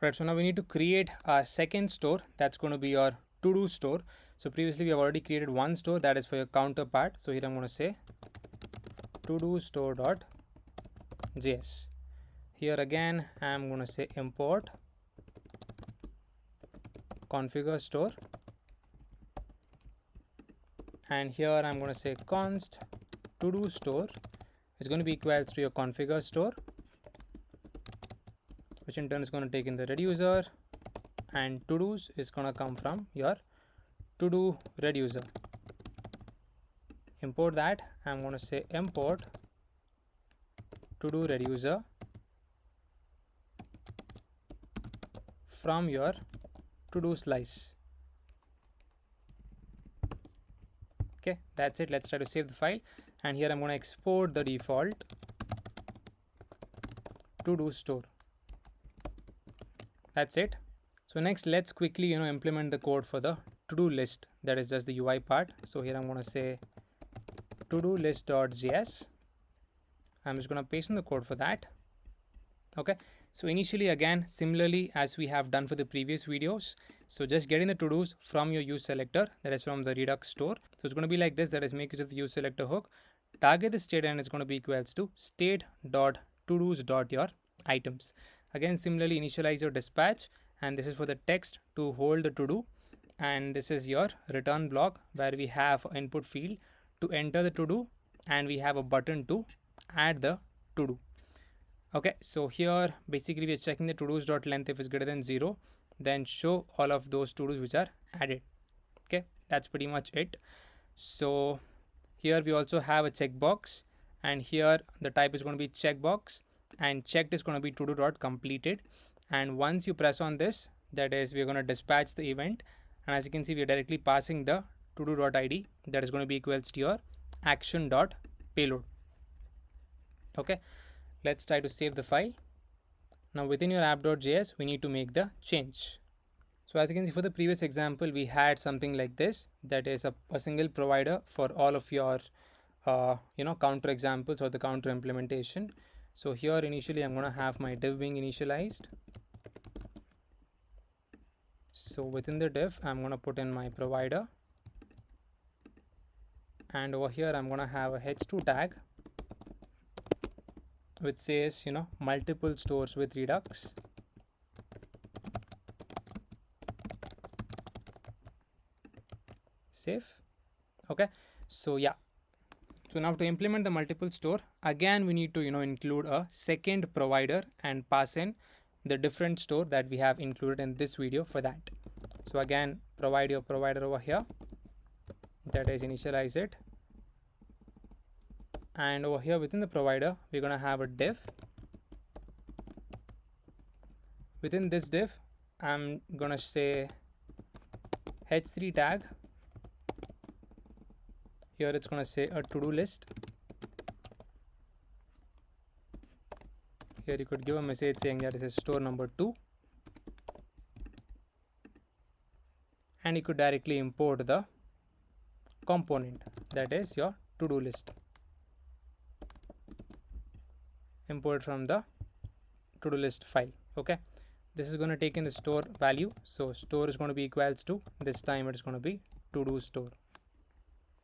Right, so now we need to create a second store, that's going to be your to do store. So previously we have already created one store, that is for your counterpart. So here I'm going to say to do store dot js. Here again I'm going to say import configure store, and here I'm going to say const to do store is going to be equals to your configure store, which in turn is going to take in the reducer, and to do's is going to come from your to do reducer. Import that. I'm going to say import to do reducer from your to do slice. Okay, that's it. Let's try to save the file, and here I'm going to export the default to do store. That's it. So next let's quickly implement the code for the to do list, that is just the UI part. So here I'm going to say to do list.js. I'm just going to paste in the code for that. Okay, so initially again similarly as we have done for the previous videos, so just getting the to-dos from your use selector, that is from the Redux store. So it's going to be like this, that is make use of the use selector hook, target the state, and it's going to be equals to state dot to-dos dot your items. Again similarly initialize your dispatch, and this is for the text to hold the to do, and this is your return block where we have input field to enter the to do, and we have a button to add the to do. Okay, so here basically we are checking the to-dos dot length. If it's greater than 0, then show all of those to-dos which are added. Okay, that's pretty much it. So here we also have a checkbox, and here the type is going to be checkbox, and checked is going to be to-do dot completed. And once you press on this, that is we're going to dispatch the event, and as you can see we are directly passing the to-do dot id, that is going to be equals to your action dot payload. Okay, let's try to save the file. Now within your app.js we need to make the change. So as you can see for the previous example we had something like this, that is a single provider for all of your counter examples or the counter implementation. So here initially I'm going to have my div being initialized. So within the div I'm going to put in my provider, and over here I'm going to have a h2 tag which says multiple stores with Redux. Save. Okay, so yeah, so now to implement the multiple store, again we need to include a second provider and pass in the different store that we have included in this video for that. So again provide your provider over here, that is initialize it, and over here within the provider we're going to have a div Within this div, I'm gonna say h3 tag. Here it's gonna say a to-do list. Here you could give a message saying that this is store number 2, and you could directly import the component, that is your to-do list. Import from the to-do list file. Okay, this is going to take in the store value, so store is going to be equals to, this time it's going to be to-do store.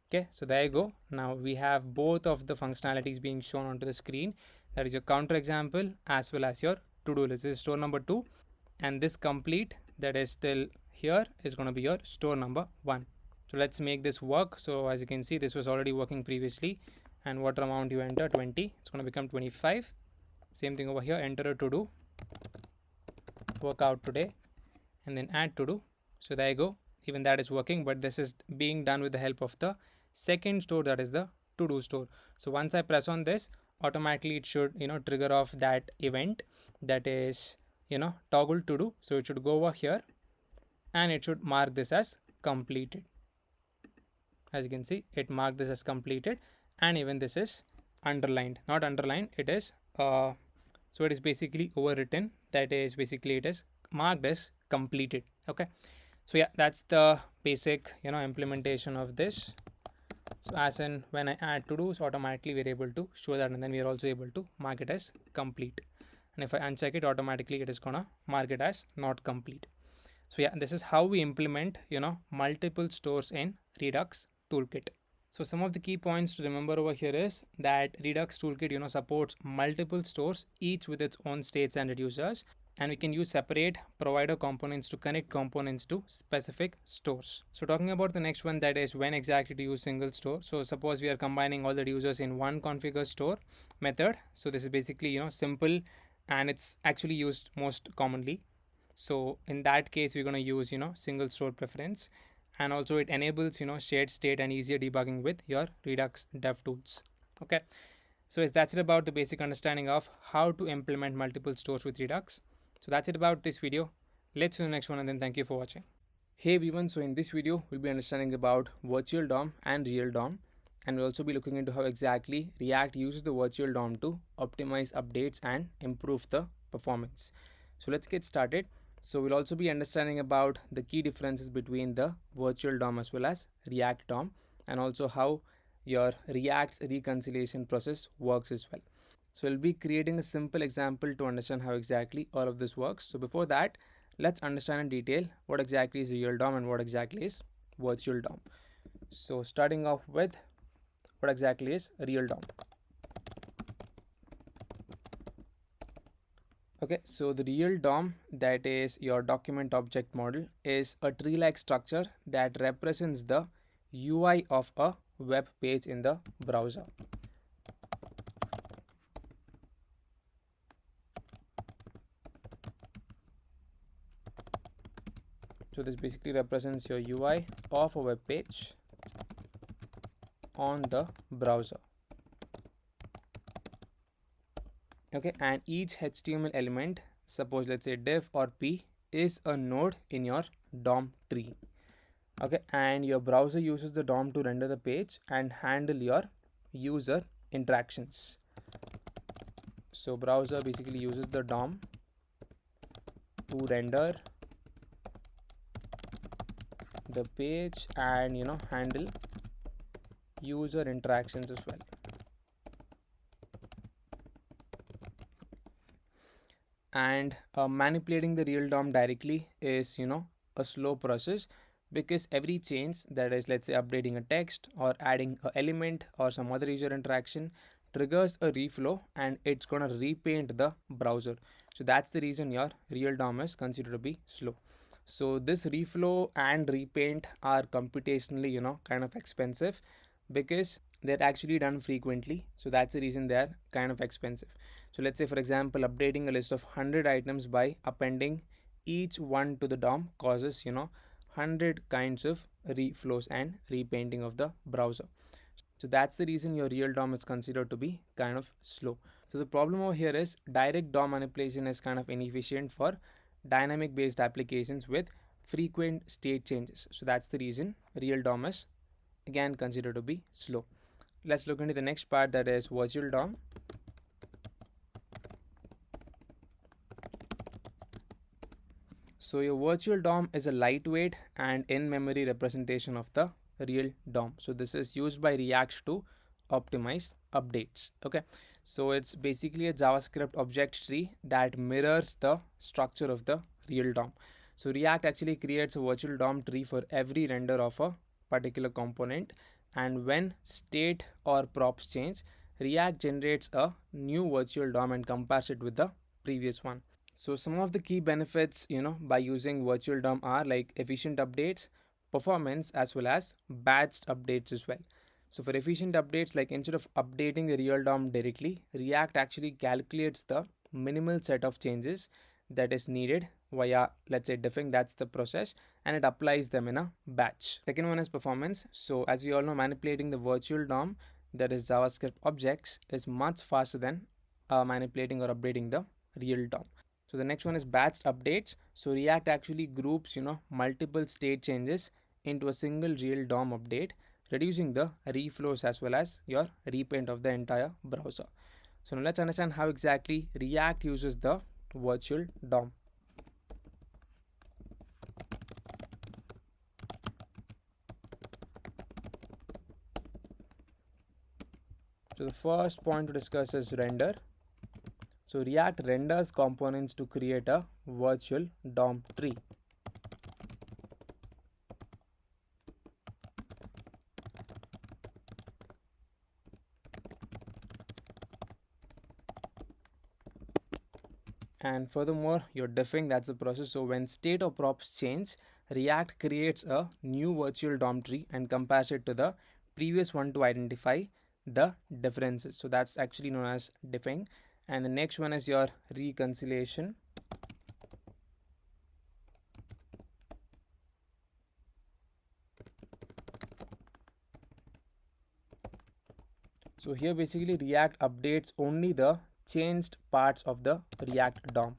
Okay, so there you go. Now we have both of the functionalities being shown onto the screen, that is your counter example as well as your to-do list. This is store number 2, and this complete that is still here is going to be your store number 1. So let's make this work. So as you can see, this was already working previously, and what amount you enter, 20, it's going to become 25. Same thing over here, enter a to do, work out today, and then add to do. So there you go, even that is working, but this is being done with the help of the second store, that is the to do store. So once I press on this, automatically it should trigger off that event, that is toggle to do. So it should go over here and it should mark this as completed. As you can see, it marked this as completed, and even this is underlined, not underlined, it is so it is basically overwritten, that is basically it is marked as completed. Okay, so yeah, that's the basic implementation of this. So as in when I add to do's, automatically we're able to show that, and then we are also able to mark it as complete, and if I uncheck it, automatically it is gonna mark it as not complete. So yeah, this is how we implement multiple stores in Redux toolkit. So some of the key points to remember over here is that Redux toolkit supports multiple stores, each with its own states and reducers, and we can use separate provider components to connect components to specific stores. So talking about the next one, that is when exactly to use single store. So suppose we are combining all the users in one configure store method. So this is basically simple, and it's actually used most commonly. So in that case, we're going to use single store preference, and also it enables shared state and easier debugging with your Redux dev tools. Okay, so that's it about the basic understanding of how to implement multiple stores with Redux. So that's it about this video. Let's do the next one, and then thank you for watching. Hey everyone, so in this video we'll be understanding about virtual DOM and real DOM, and we'll also be looking into how exactly React uses the virtual DOM to optimize updates and improve the performance. So let's get started. So we'll also be understanding about the key differences between the virtual DOM as well as React DOM, and also how your React's reconciliation process works as well. So we'll be creating a simple example to understand how exactly all of this works. So before that, let's understand in detail what exactly is real DOM and what exactly is virtual DOM. So starting off with what exactly is real DOM. Okay, so the real DOM, that is your document object model, is a tree-like structure that represents the UI of a web page in the browser. So this basically represents your UI of a web page on the browser. Okay, and each HTML element, suppose let's say div or p, is a node in your DOM tree. Okay, and your browser uses the DOM to render the page and handle your user interactions. So browser basically uses the DOM to render the page and handle user interactions as well. And manipulating the real DOM directly is a slow process, because every change, that is let's say updating a text or adding an element or some other user interaction, triggers a reflow and it's gonna repaint the browser. So that's the reason your real DOM is considered to be slow. So this reflow and repaint are computationally kind of expensive, because they're actually done frequently. So that's the reason they're kind of expensive. So let's say for example, updating a list of 100 items by appending each one to the DOM causes 100 kinds of reflows and repainting of the browser. So that's the reason your real DOM is considered to be kind of slow. So the problem over here is direct DOM manipulation is kind of inefficient for dynamic based applications with frequent state changes. So that's the reason real DOM is again considered to be slow. Let's look into the next part, that is virtual DOM. So your virtual DOM is a lightweight and in-memory representation of the real DOM. So this is used by React to optimize updates. Okay, so it's basically a JavaScript object tree that mirrors the structure of the real DOM. So React actually creates a virtual DOM tree for every render of a particular component, and when state or props change, React generates a new virtual DOM and compares it with the previous one. So some of the key benefits, by using virtual DOM are like efficient updates, performance, as well as batched updates as well. So for efficient updates, like instead of updating the real DOM directly, React actually calculates the minimal set of changes that is needed via, let's say, diffing, that's the process, and it applies them in a batch. Second one is performance. So as we all know, manipulating the virtual DOM, that is JavaScript objects, is much faster than manipulating or updating the real DOM. So the next one is batched updates. So React actually groups, multiple state changes into a single real DOM update, reducing the reflows as well as your repaint of the entire browser. So now let's understand how exactly React uses the virtual DOM. So the first point to discuss is render. So React renders components to create a virtual DOM tree. And furthermore, you're diffing, that's the process. So when state or props change, React creates a new virtual DOM tree and compares it to the previous one to identify the differences. So that's actually known as diffing. And the next one is your reconciliation. So here basically React updates only the changed parts of the React DOM.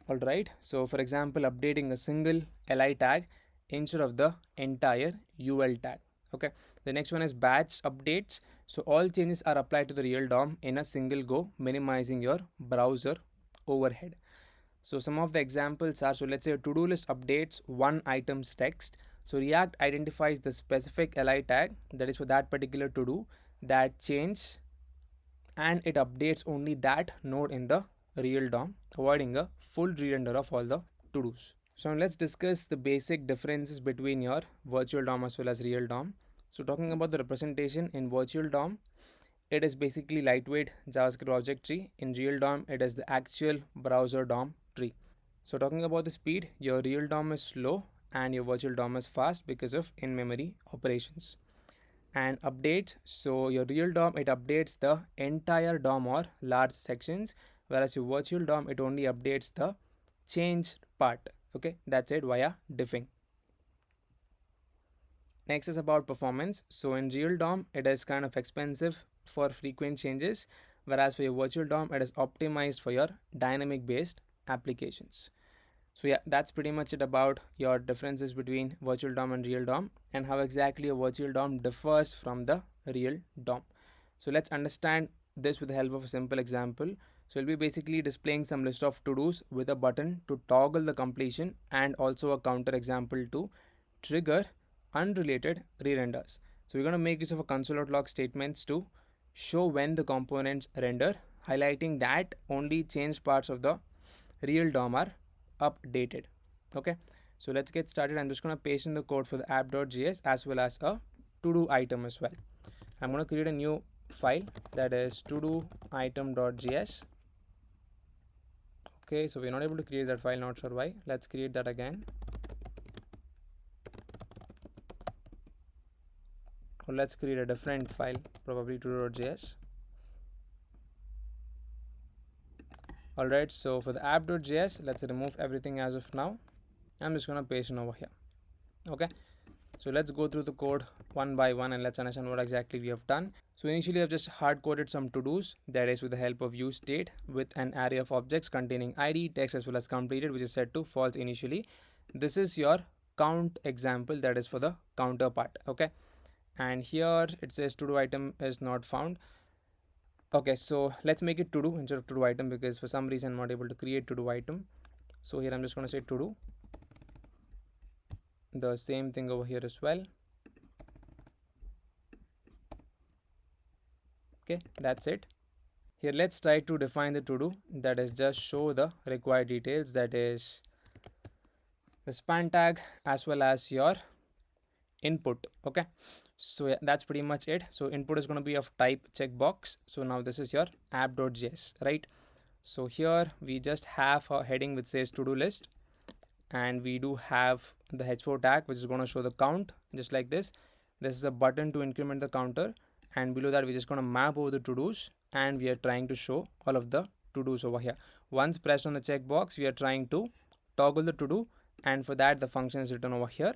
Alright, so for example, updating a single li tag instead of the entire ul tag. Okay, the next one is batch updates. So all changes are applied to the real DOM in a single go, minimizing your browser overhead. So some of the examples are, so let's say a to-do list updates one item's text. So React identifies the specific li tag that is for that particular to-do, that change, and it updates only that node in the real DOM, avoiding a full re-render of all the to-dos. So now let's discuss the basic differences between your virtual DOM as well as real DOM. So talking about the representation, in virtual DOM, it is basically lightweight JavaScript object tree. In real DOM, it is the actual browser DOM tree. So talking about the speed, your real DOM is slow and your virtual DOM is fast because of in-memory operations. And updates, so your real DOM, it updates the entire DOM or large sections, whereas your virtual DOM, it only updates the changed part. Okay, that's it via diffing. Next is about performance. So in real DOM, it is kind of expensive for frequent changes, whereas for your virtual DOM, it is optimized for your dynamic based applications. So yeah, that's pretty much it about your differences between virtual DOM and real DOM, and how exactly a virtual DOM differs from the real DOM. So let's understand this with the help of a simple example. So we'll be basically displaying some list of to-dos with a button to toggle the completion, and also a counter example to trigger unrelated re-renders. So we're going to make use of a console.log statements to show when the components render, highlighting that only changed parts of the real DOM are updated. Okay, so let's get started. I'm just going to paste in the code for the app.js as well as a to-do item as well. I'm going to create a new file, that is to-do item.js. Okay, so we're not able to create that file, not sure why. Let's create that again. Or let's create a different file, probably to-do.js. Alright, so for the app.js, let's remove everything as of now. I'm just going to paste it over here. Okay, So let's go through the code one by one and let's understand what exactly we have done. So initially I've just hard coded some to-dos, that is with the help of useState with an array of objects containing ID, text as well as completed, which is set to false initially. This is your count example, that is for the counter part. Okay, and here it says to do item is not found. Okay, so let's make it to do instead of to do item, because for some reason I'm not able to create to do item. So here I'm just going to say to do. The same thing over here as well. Okay, that's it. Here let's try to define the to do, that is just show the required details, that is the span tag as well as your input. Okay, so yeah, that's pretty much it. So input is going to be of type checkbox. So now this is your app.js, right? So here we just have a heading which says to do list, and we do have the h4 tag which is going to show the count just like this. This is a button to increment the counter, and below that we're just going to map over the to-dos, and we are trying to show all of the to-dos over here. Once pressed on the checkbox, we are trying to toggle the to-do, and for that the function is written over here,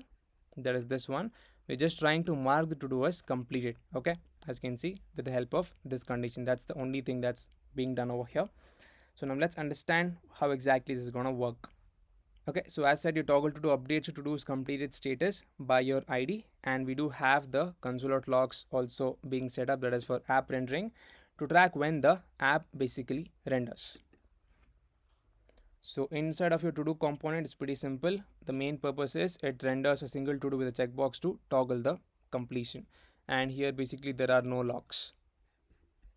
that is this one. We're just trying to mark the to-do as completed. Okay, as you can see with the help of this condition, that's the only thing that's being done over here. So now let's understand how exactly this is going to work. Okay, so as said, your toggle to do updates your to-do's completed status by your ID, and we do have the console.logs also being set up, that is for app rendering, to track when the app basically renders. So inside of your to-do component, it's pretty simple. The main purpose is it renders a single to-do with a checkbox to toggle the completion, and here basically there are no logs.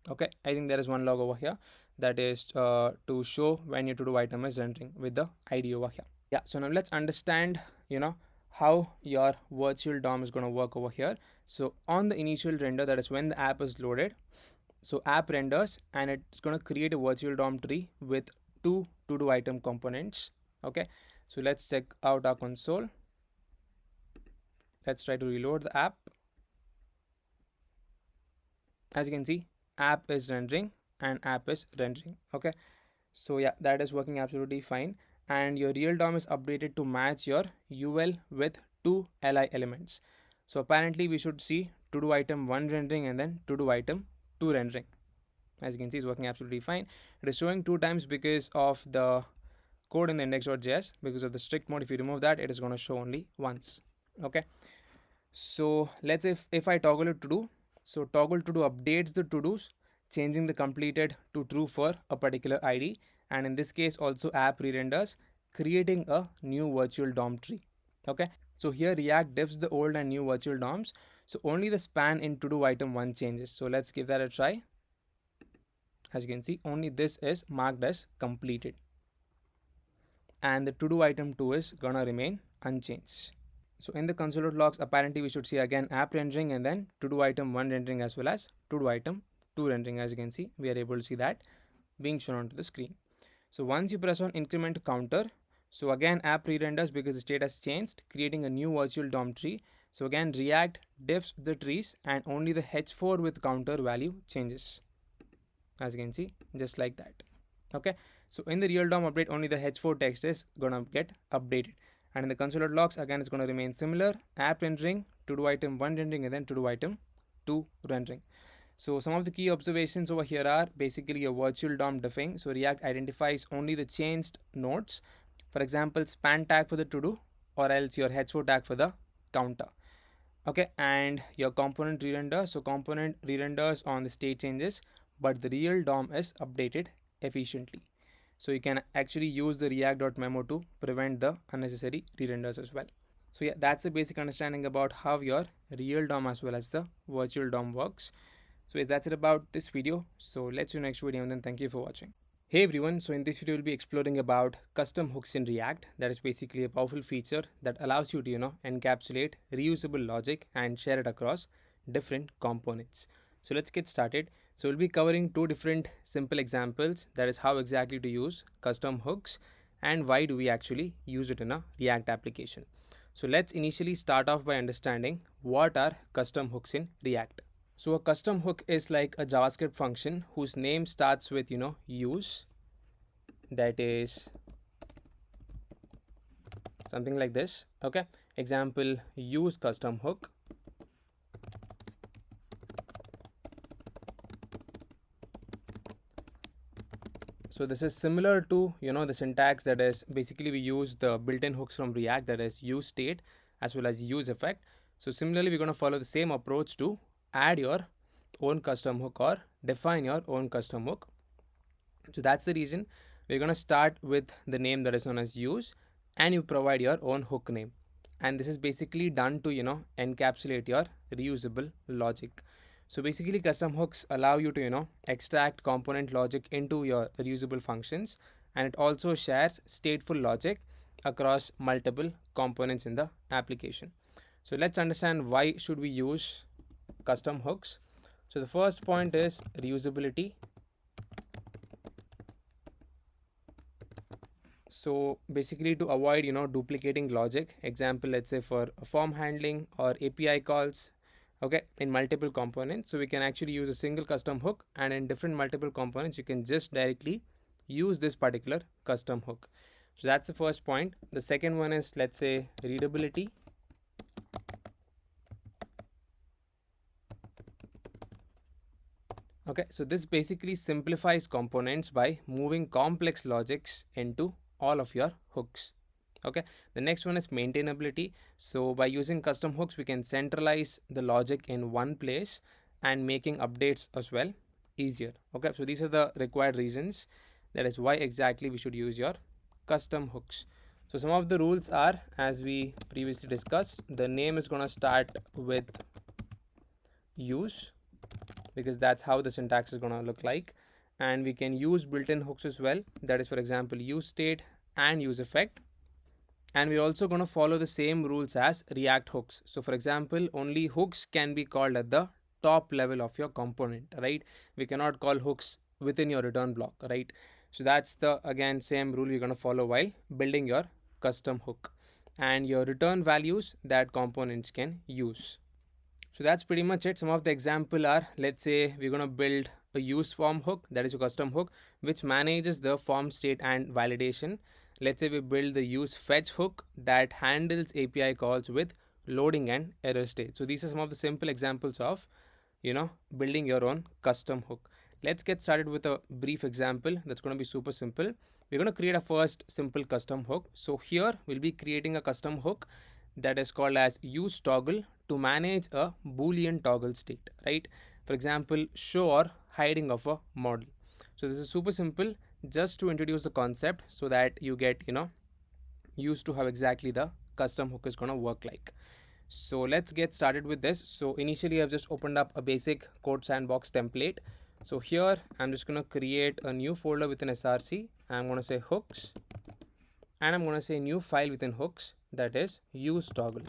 Okay, I think there is one log over here, that is to show when your to-do item is rendering with the ID over here. Yeah, so now let's understand how your virtual DOM is going to work over here. So on the initial render, that is when the app is loaded, so app renders and it's going to create a virtual DOM tree with two to-do item components. Okay, so let's check out our console. Let's try to reload the app. As you can see, app is rendering and app is rendering. Okay, so yeah, that is working absolutely fine, and your real DOM is updated to match your UL with two li elements. So apparently we should see to do item 1 rendering and then to do item 2 rendering. As you can see, it's working absolutely fine. It is showing 2 times because of the code in the index.js. Because of the strict mode, if you remove that, it is going to show only once. Okay, so let's say if I toggle it to do, so toggle to do updates the to-dos, changing the completed to true for a particular ID, and in this case also app re-renders, creating a new virtual DOM tree. Okay, so here React diffs the old and new virtual DOMs, so only the span in to do item 1 changes. So let's give that a try. As you can see, only this is marked as completed, and the to do item 2 is gonna remain unchanged. So in the console.logs, apparently we should see again app rendering and then to do item 1 rendering as well as to do item 2 rendering. As you can see, we are able to see that being shown onto the screen. So once you press on increment counter, so again app re-renders because the state has changed, creating a new virtual DOM tree. So again React diffs the trees and only the h4 with counter value changes. As you can see, just like that. Okay, so in the real DOM update, only the h4 text is gonna get updated, and in the console.logs again it's going to remain similar, app rendering, to do item 1 rendering and then to do item 2 rendering. So some of the key observations over here are basically a virtual DOM diffing. So React identifies only the changed nodes, for example span tag for the to do, or else your h4 tag for the counter. Okay, and your component re-render, so component re-renders on the state changes, but the real DOM is updated efficiently. So you can actually use the React.memo to prevent the unnecessary re-renders as well. So yeah, that's a basic understanding about how your real DOM as well as the virtual DOM works. So yes, that's it about this video. So let's see you next video, and then thank you for watching. Hey everyone, so in this video we'll be exploring about custom hooks in React. That is basically a powerful feature that allows you to encapsulate reusable logic and share it across different components. So let's get started. So we'll be covering 2 different simple examples, that is how exactly to use custom hooks and why do we actually use it in a React application. So let's initially start off by understanding what are custom hooks in React. So a custom hook is like a JavaScript function whose name starts with use, that is something like this. Okay, example use custom hook. So this is similar to, the syntax that is basically we use the built-in hooks from React, that is useState as well as useEffect. So similarly, we're going to follow the same approach to add your own custom hook or define your own custom hook. So that's the reason we're going to start with the name that is known as use, and you provide your own hook name. And this is basically done to, encapsulate your reusable logic. So basically custom hooks allow you to, extract component logic into your reusable functions, and it also shares stateful logic across multiple components in the application. So let's understand why should we use custom hooks. So the first point is reusability. So basically to avoid, duplicating logic, example, let's say for form handling or API calls, okay, in multiple components. So we can actually use a single custom hook, and in different multiple components, you can just directly use this particular custom hook. So that's the first point. The second one is, let's say, readability. Okay, so this basically simplifies components by moving complex logics into all of your hooks. Okay, the next one is maintainability. So by using custom hooks, we can centralize the logic in one place and making updates as well easier. Okay, so these are the required reasons. That is why exactly we should use your custom hooks. So some of the rules are, as we previously discussed, the name is going to start with use, because that's how the syntax is going to look like. And we can use built-in hooks as well. That is, for example, useState and useEffect. And we're also going to follow the same rules as React hooks. So for example, only hooks can be called at the top level of your component, right? We cannot call hooks within your return block, right? So that's the, again, same rule you're going to follow while building your custom hook, and your return values that components can use. So that's pretty much it. Some of the example are, let's say we're going to build a use form hook, that is a custom hook, which manages the form state and validation. Let's say we build the use fetch hook that handles API calls with loading and error state. So these are some of the simple examples of, building your own custom hook. Let's get started with a brief example that's going to be super simple. We're going to create a first simple custom hook. So here we'll be creating a custom hook that is called as use toggle to manage a boolean toggle state, right? For example, show or hiding of a model. So this is super simple, just to introduce the concept so that you get, used to how exactly the custom hook is going to work like. So let's get started with this. So initially I've just opened up a basic code sandbox template. So here I'm just going to create a new folder within src. I'm going to say hooks, and I'm going to say new file within hooks, that is use toggle.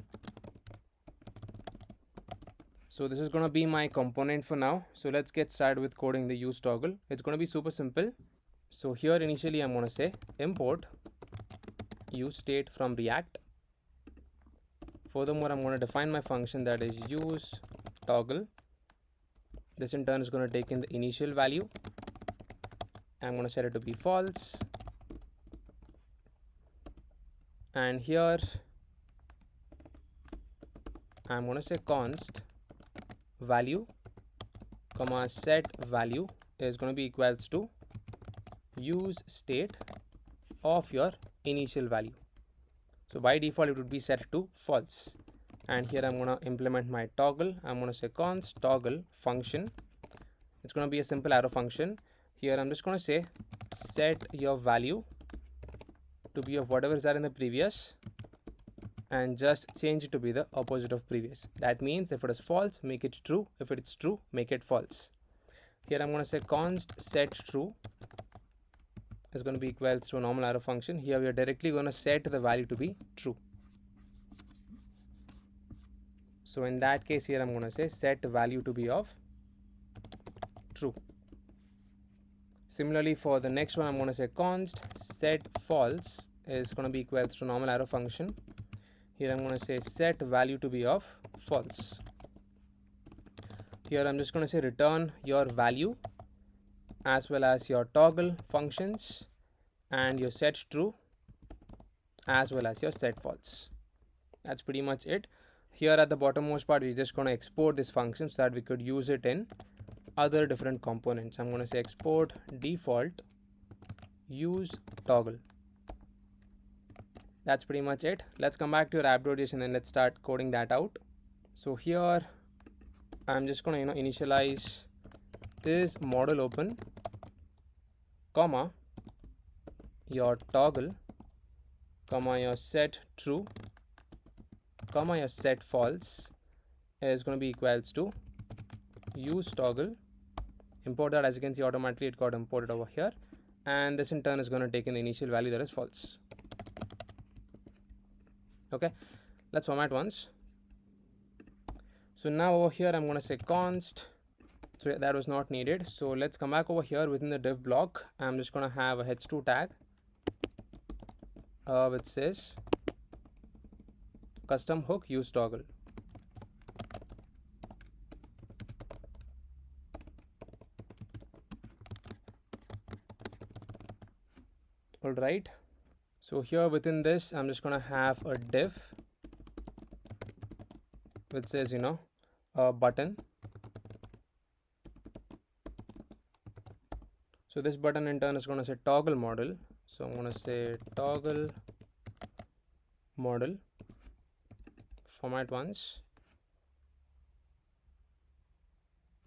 So this is going to be my component for now. So let's get started with coding the use toggle. It's going to be super simple. So here initially I'm going to say import useState from React. Furthermore, I'm going to define my function, that is use toggle. This in turn is going to take in the initial value. I'm going to set it to be false. And here I'm going to say const value comma set value is going to be equals to use state of your initial value. So by default it would be set to false. And here I'm going to implement my toggle. I'm going to say const toggle function. It's going to be a simple arrow function. Here I'm just going to say set your value to be of whatever is there in the previous, and just change it to be the opposite of previous. That means if it is false, make it true. If it's true, make it false. Here I'm going to say const set true is going to be equals to a normal arrow function. Here we are directly going to set the value to be true. So in that case, here I'm going to say set value to be of true. Similarly, for the next one, I'm going to say const set false is going to be equals to normal arrow function. Here I'm going to say set value to be of false. Here I'm just going to say return your value as well as your toggle functions and your set true as well as your set false. That's pretty much it. Here at the bottommost part, we're just going to export this function so that we could use it in other different components. I'm going to say export default use toggle. That's pretty much it. Let's come back to your app.js and then let's start coding that out. So here I'm just going to initialize this model open, comma, your toggle, comma, your set true, comma, your set false is going to be equals to use toggle. Import that. As you can see, automatically it got imported over here, and this in turn is going to take in the initial value that is false. Okay, let's format once. So now over here I'm going to say const. So that was not needed. So let's come back over here within the div block. I'm just going to have a h2 tag which says custom hook use toggle. All right. So here within this, I'm just going to have a div which says, a button. So this button in turn is going to say toggle model. So I'm going to say toggle model, format once,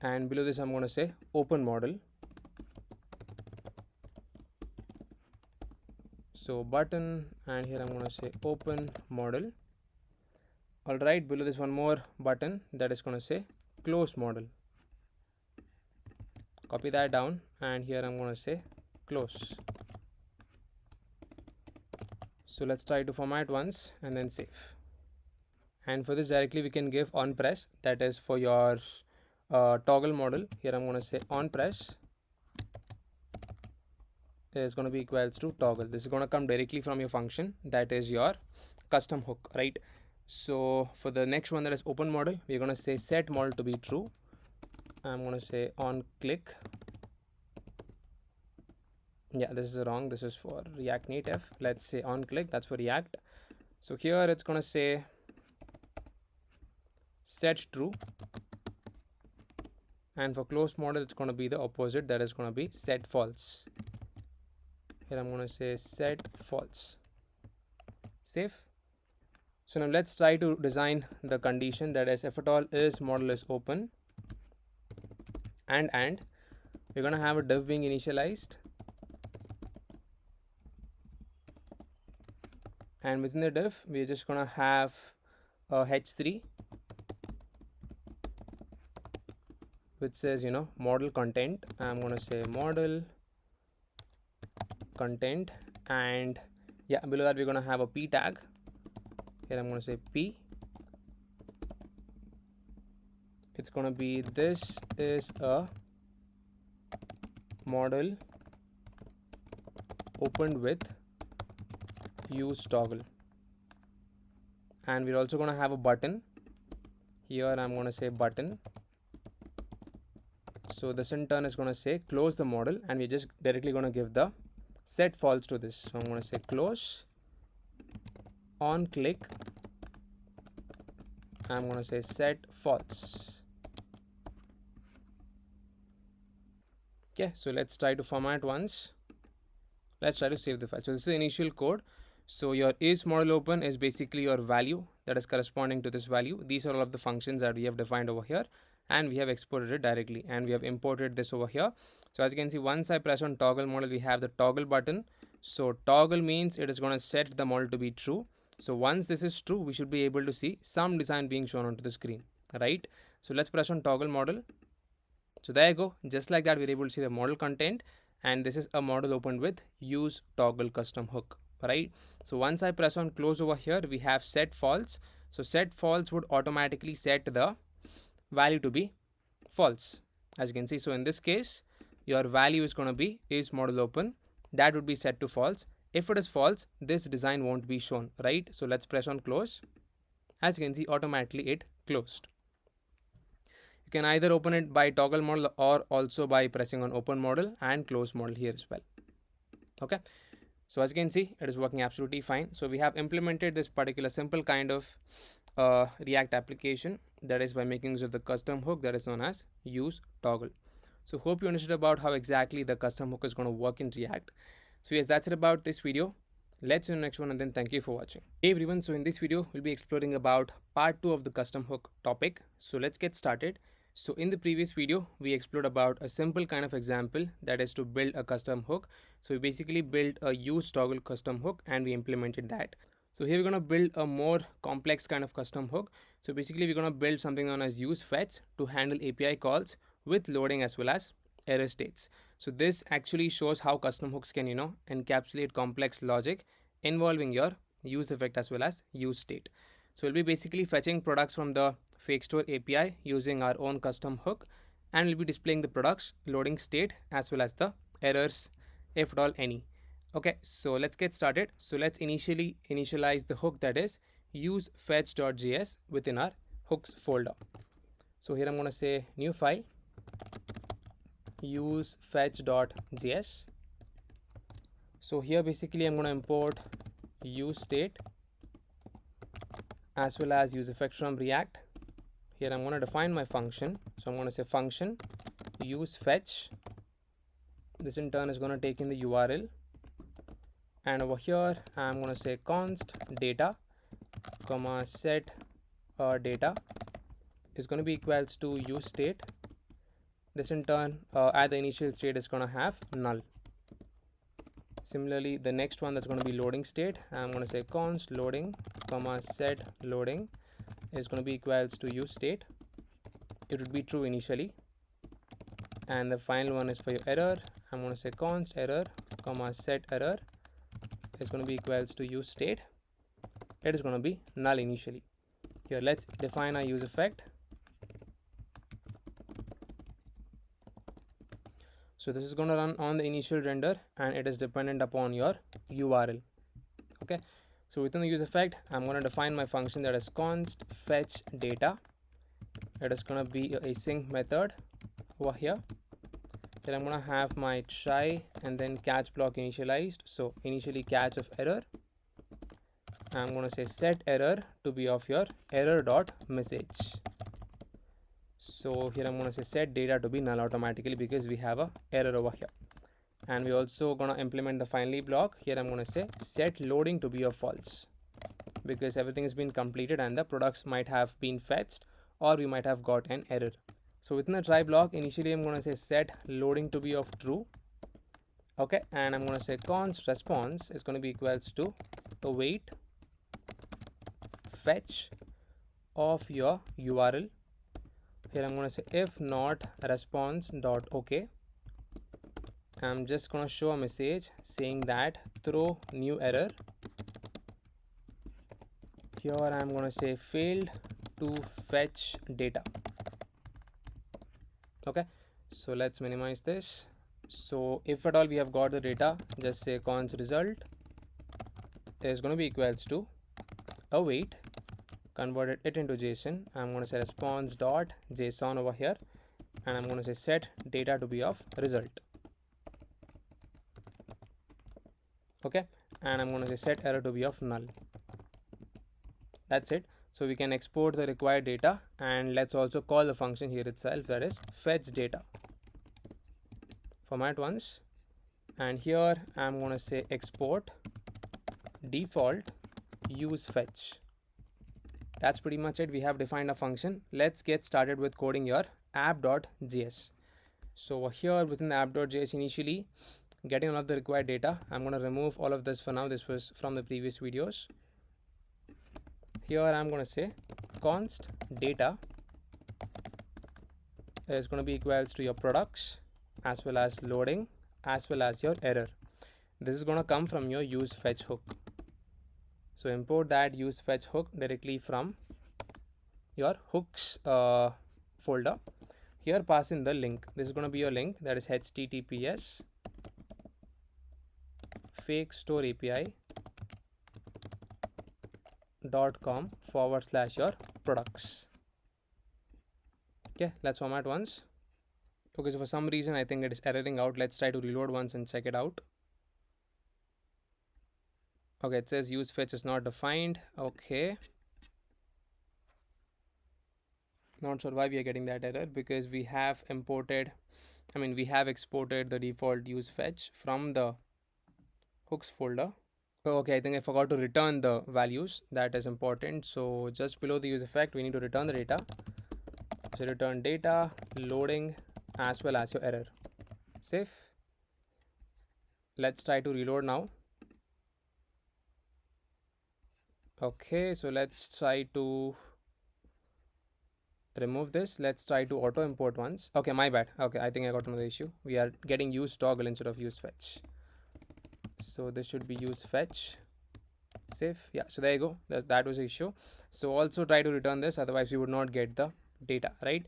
and below this I'm going to say open model. So button, and here I'm going to say open model. All right, below this one more button that is going to say close model. Copy that down, and here I'm going to say close. So let's try to format once and then save. And for this directly we can give on press, that is for your toggle model. Here I'm going to say on press is going to be equals to toggle. This is going to come directly from your function, that is your custom hook, right? So for the next one, that is open model, we're going to say set model to be true. I'm going to say on click. Yeah, this is wrong. This is for React Native. Let's say on click, that's for React. So here it's going to say set true, and for closed model it's going to be the opposite, that is going to be set false. Here I'm going to say set false. Save. So now let's try to design the condition, that is if at all is model is open, and we're going to have a div being initialized, and within the div we're just going to have a h3 which says model content. I'm going to say model content, and yeah, below that we're going to have a p tag. Here I'm going to say p. It's going to be this is a model opened with use toggle, and we're also going to have a button. Here I'm going to say button. So this in turn is going to say close the model, and we're just directly going to give the set false to this. So I'm going to say close on click. I'm going to say set false. Okay, so let's try to format once. Let's try to save the file. So this is the initial code. So your is model open is basically your value that is corresponding to this value. These are all of the functions that we have defined over here, and we have exported it directly, and we have imported this over here. So as you can see, once I press on toggle model, we have the toggle button. So toggle means it is going to set the model to be true. So once this is true, we should be able to see some design being shown onto the screen, right? So let's press on toggle model. So there you go. Just like that, we're able to see the model content, and this is a model opened with use toggle custom hook, right? So once I press on close over here, we have set false. So set false would automatically set the value to be false, as you can see. So in this case, your value is going to be is model open, that would be set to false. If it is false, this design won't be shown, right? So let's press on close. As you can see, automatically it closed. You can either open it by toggle model or also by pressing on open model and close model here as well. Okay, So as you can see, it is working absolutely fine. So we have implemented this particular simple kind of React application, that is by making use of the custom hook that is known as use toggle. So hope you understood about how exactly the custom hook is going to work in React. So yes, that's it about this video. Let's see you in the next one, and then thank you for watching. Hey everyone, so in this video we'll be exploring about part 2 of the custom hook topic. So let's get started. So in the previous video we explored about a simple kind of example, that is to build a custom hook. So we basically built a use toggle custom hook and we implemented that. So here we're going to build a more complex kind of custom hook. So basically we're going to build something known as useFetch to handle API calls with loading as well as error states. So this actually shows how custom hooks can, encapsulate complex logic involving your useEffect as well as useState. So we'll be basically fetching products from the fake store API using our own custom hook, and we'll be displaying the products, loading state as well as the errors, if at all any. Okay, so let's get started. So let's initialize the hook, that is useFetch.js within our hooks folder. So here I'm going to say new file, useFetch.js. So here basically I'm going to import useState as well as useEffect from React. Here I'm going to define my function. So I'm going to say function useFetch. This in turn is going to take in the URL, and over here I'm going to say const data comma set data is going to be equals to useState. This in turn at the initial state is going to have null. Similarly, the next one that's going to be loading state, I'm going to say const loading comma set loading is going to be equals to useState. It would be true initially. And the final one is for your error. I'm going to say const error comma set error is going to be equals to useState. It is going to be null initially. Here let's define our useEffect. So this is going to run on the initial render and it is dependent upon your URL. Okay, so within the useEffect I'm going to define my function, that is const fetch data. It is going to be a async method over here. Then I'm going to have my try and then catch block initialized. So initially catch of error. I'm going to say set error to be of your error dot message. So here I'm going to say set data to be null automatically because we have a error over here. And we also going to implement the finally block. Here I'm going to say set loading to be of false because everything has been completed and the products might have been fetched or we might have got an error. So within the try block, initially I'm going to say set loading to be of true. Okay, and I'm going to say const response is going to be equals to await fetch of your URL. Here I'm going to say if not response dot okay. I'm just going to show a message saying that throw new error. Here I'm going to say failed to fetch data. Okay, so let's minimize this. So if at all we have got the data, just say const result is going to be equals to await, converted it into JSON. I'm going to say response dot JSON over here, and I'm going to say set data to be of result. Okay, and I'm going to say set error to be of null. That's it. So we can export the required data, and let's also call the function here itself, that is fetch data. Format once, and here I'm going to say export default use fetch. That's pretty much it. We have defined a function. Let's get started with coding your app.js. So here within the app.js, initially getting all of the required data, I'm going to remove all of this for now. This was from the previous videos. Here I'm going to say const data is going to be equals to your products as well as loading as well as your error. This is going to come from your use fetch hook. So import that use fetch hook directly from your hooks folder. Here pass in the link. This is going to be your link, that is https fake store API .com/ your products. Okay, let's format once. Okay, so for some reason I think it is erroring out. Let's try to reload once and check it out. Okay, it says use fetch is not defined. Okay, not sure why we are getting that error, because we have imported, we have exported the default use fetch from the hooks folder. Okay, I think I forgot to return the values. That is important. So just below the use effect, we need to return the data. So return data, loading, as well as your error. Save. Let's try to reload now. Okay, so let's try to remove this. Let's try to auto import once. Okay, my bad. Okay, I think I got another issue. We are getting use toggle instead of use fetch. So this should be use fetch. Save. Yeah, so there you go. That was the issue. So also try to return this, otherwise we would not get the data, right?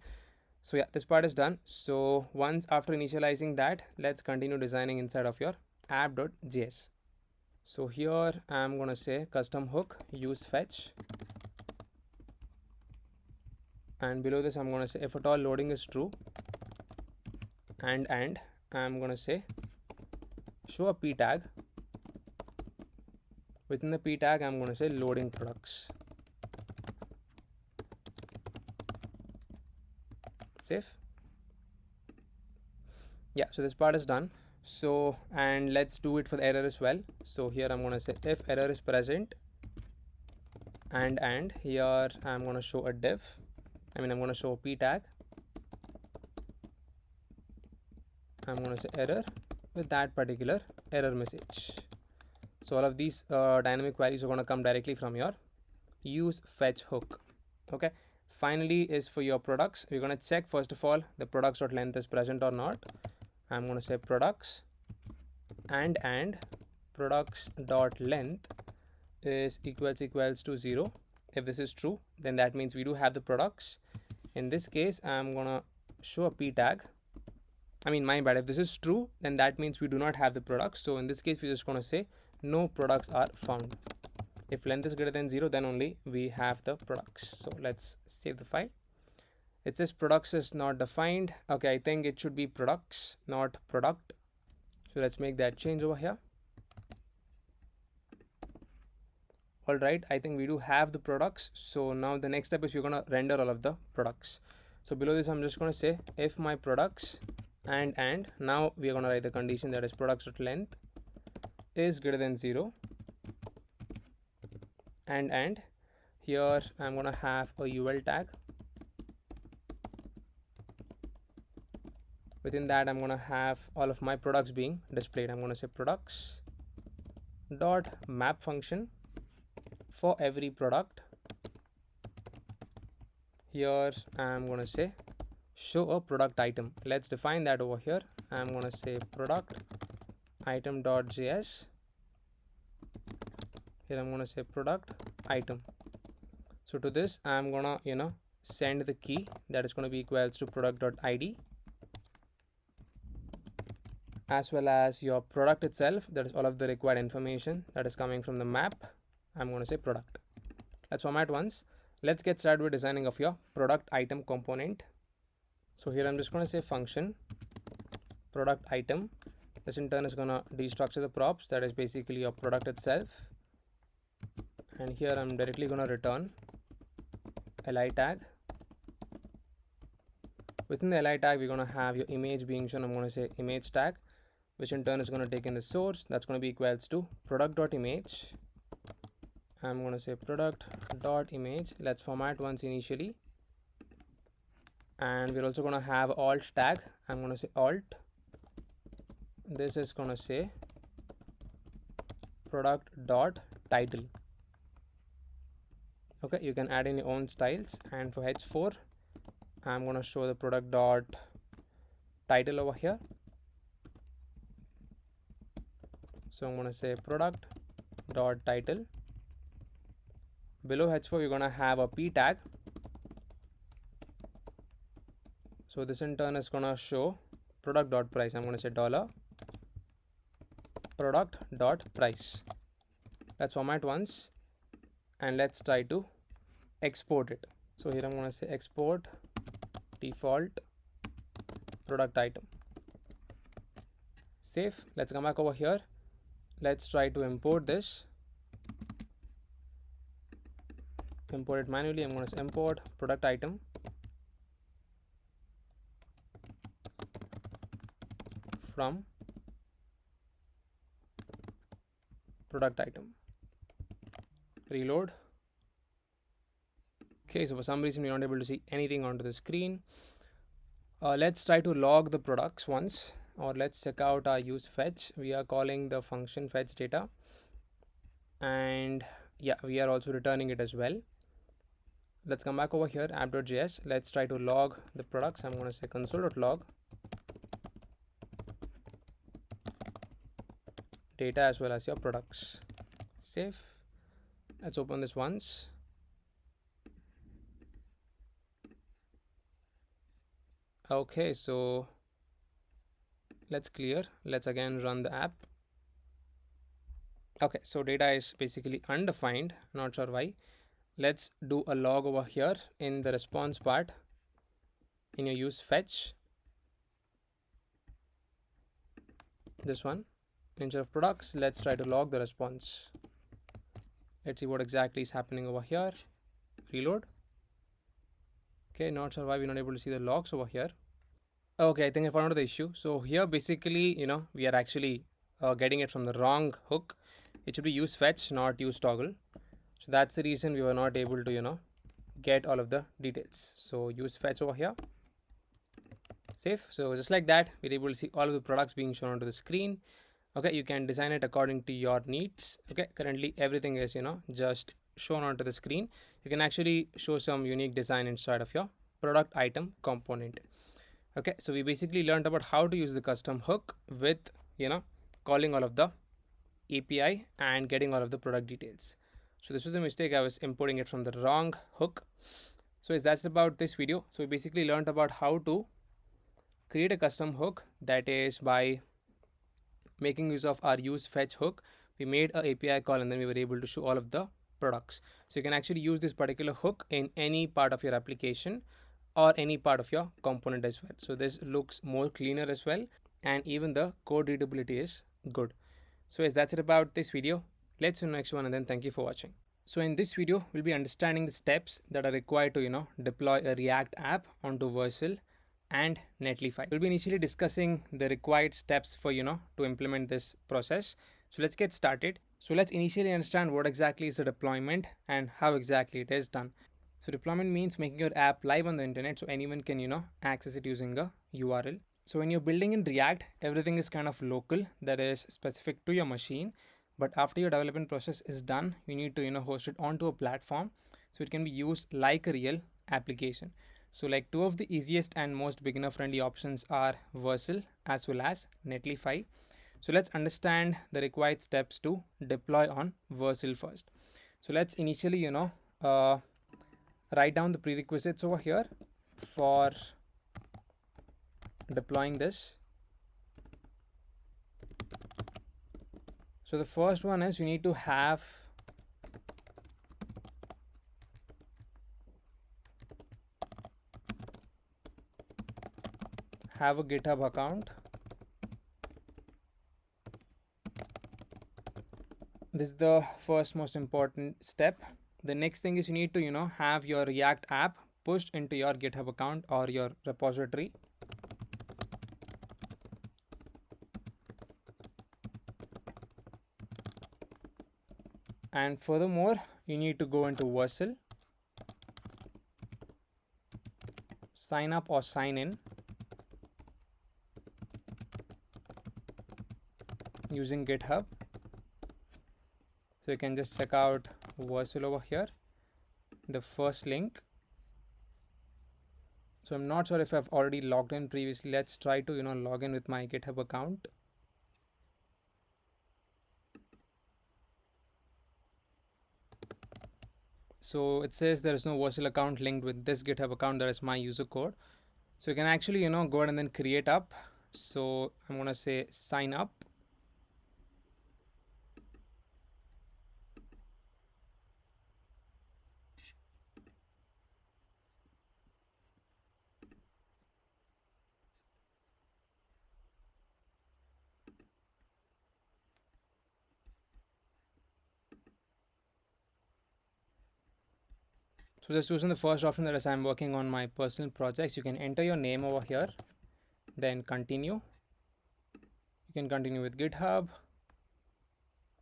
So yeah, this part is done. So once after initializing that, let's continue designing inside of your app.js. So here I'm gonna say custom hook use fetch, and below this I'm gonna say if at all loading is true, and I'm gonna say show a p tag. Within the p tag I'm gonna say loading products. Save. Yeah, so this part is done. So, and let's do it for the error as well. So here I'm gonna say if error is present, and here I'm gonna show a div. I'm gonna show a p tag. I'm gonna say error with that particular error message. So all of these dynamic values are gonna come directly from your use fetch hook. Okay. Finally is for your products. We're gonna check first of all the products.length is present or not. I'm gonna say products and products.length is equals to 0. If this is true, then that means we do have the products. In this case, I'm gonna show a p tag. My bad. If this is true, then that means we do not have the products. So in this case, we're just gonna say no products are found. If length is greater than 0, then only we have the products. So let's save the file. It says products is not defined. Okay, I think it should be products, not product. So let's make that change over here. All right, I think we do have the products. So now the next step is you're gonna render all of the products. So below this, I'm just gonna say if my products and now we are gonna write the condition that is products.length is greater than 0, and here I'm gonna have a ul tag. Within that, I'm gonna have all of my products being displayed. I'm gonna say products dot map function for every product. Here I'm gonna say show a product item. Let's define that over here. I'm gonna say product item.js. Here I'm gonna say product item. So to this I'm gonna send the key that is gonna be equals to product.id, as well as your product itself, that is all of the required information that is coming from the map. I'm going to say product. Let's format once. Let's get started with designing of your product item component. So here I'm just going to say function product item. This in turn is going to destructure the props, that is basically your product itself. And here I'm directly going to return li tag. Within the li tag, we're going to have your image being shown. I'm going to say image tag, which in turn is going to take in the source. That's going to be equals to product.image. I'm going to say product.image. Let's format once initially. And we're also going to have alt tag. I'm going to say alt. This is going to say product.title. Okay, you can add in your own styles. And for h4, I'm going to show the product.title over here. So I'm going to say product.title. Below h4, we're going to have a p tag. So this in turn is going to show product.price. I'm going to say $product.price. Let's format once and let's try to export it. So here I'm going to say export default product item. Save. Let's come back over here. Let's try to import this. import it manually. I'm going to import product item from product item. Reload. Okay, so for some reason we're not able to see anything onto the screen. Let's try to log the products once, or let's check out our use fetch. We are calling the function fetch data, and yeah, we are also returning it as well. Let's come back over here, app.js. Let's try to log the products. I'm going to say console.log data as well as your products. Save. Let's open this once. Okay, so let's clear. Let's again run the app. Okay, so data is basically undefined, not sure why. Let's do a log over here in the response part in your use fetch. This one, instead of products, let's try to log the response. Let's see what exactly is happening over here. Reload. Okay, not sure why we're not able to see the logs over here. Okay, I think I found out the issue. So here basically, we are actually getting it from the wrong hook. It should be use fetch, not use toggle. So that's the reason we were not able to, get all of the details. So use fetch over here. Save. So just like that, we're able to see all of the products being shown onto the screen. Okay, you can design it according to your needs. Okay, currently everything is, just shown onto the screen. You can actually show some unique design inside of your product item component. Okay, so we basically learned about how to use the custom hook with, calling all of the API and getting all of the product details. So this was a mistake. I was importing it from the wrong hook. So that's about this video. So we basically learned about how to create a custom hook, that is by making use of our use fetch hook. We made an API call and then we were able to show all of the products. So you can actually use this particular hook in any part of your application or any part of your component as well. So this looks more cleaner as well, and even the code readability is good. So that's it about this video. Let's see the next one, and then thank you for watching. So in this video, we'll be understanding the steps that are required to deploy a React app onto Vercel and Netlify. We'll be initially discussing the required steps for to implement this process. So let's get started. So let's initially understand what exactly is the deployment and how exactly it is done. So deployment means making your app live on the internet so anyone can access it using a URL. So when you're building in React, everything is kind of local, that is specific to your machine. But after your development process is done, you need to host it onto a platform so it can be used like a real application. So like two of the easiest and most beginner friendly options are Vercel as well as Netlify. So let's understand the required steps to deploy on Vercel first. So let's initially write down the prerequisites over here for deploying this. So the first one is you need to have a GitHub account. This is the first most important step. The next thing is you need to have your React app pushed into your GitHub account or your repository. And furthermore, you need to go into Vercel, sign up or sign in using GitHub. So you can just check out Vercel over here, the first link. So I'm not sure if I've already logged in previously. Let's try to log in with my GitHub account. So it says there is no Vercel account linked with this GitHub account. That is my user code. So you can actually go ahead and then create up. So I'm going to say sign up. So just choosing the first option, that is I'm working on my personal projects. You can enter your name over here, then continue. You can continue with GitHub.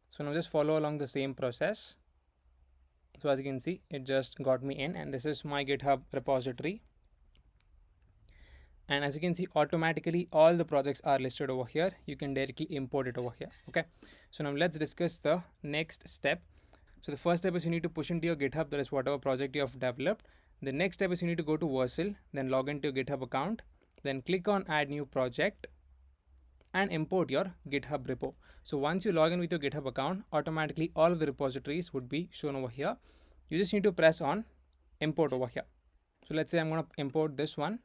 So now just follow along the same process. So as you can see, it just got me in, and this is my GitHub repository. And as you can see, automatically all the projects are listed over here. You can directly import it over here. Okay, so now let's discuss the next step. So the first step is you need to push into your GitHub, that is whatever project you have developed. The next step is you need to go to Vercel, then log into your GitHub account, then click on add new project and import your GitHub repo. So once you log in with your GitHub account, automatically all of the repositories would be shown over here. You just need to press on import over here. So let's say I'm going to import this one.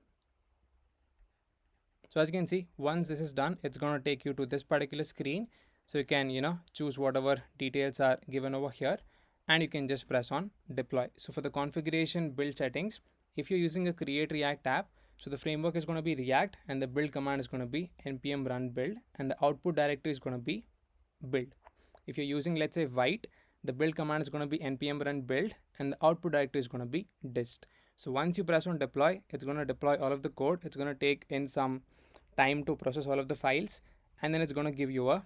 So as you can see, once this is done, it's going to take you to this particular screen. So you can, choose whatever details are given over here, and you can just press on deploy. So for the configuration build settings, if you're using a create React app, so the framework is going to be React, and the build command is going to be npm run build, and the output directory is going to be build. If you're using, let's say, Vite, the build command is going to be npm run build, and the output directory is going to be dist. So once you press on deploy, it's going to deploy all of the code. It's going to take in some time to process all of the files, and then it's going to give you a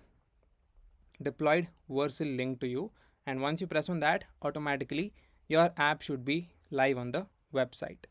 deployed Vercel link to you. And once you press on that, automatically your app should be live on the website.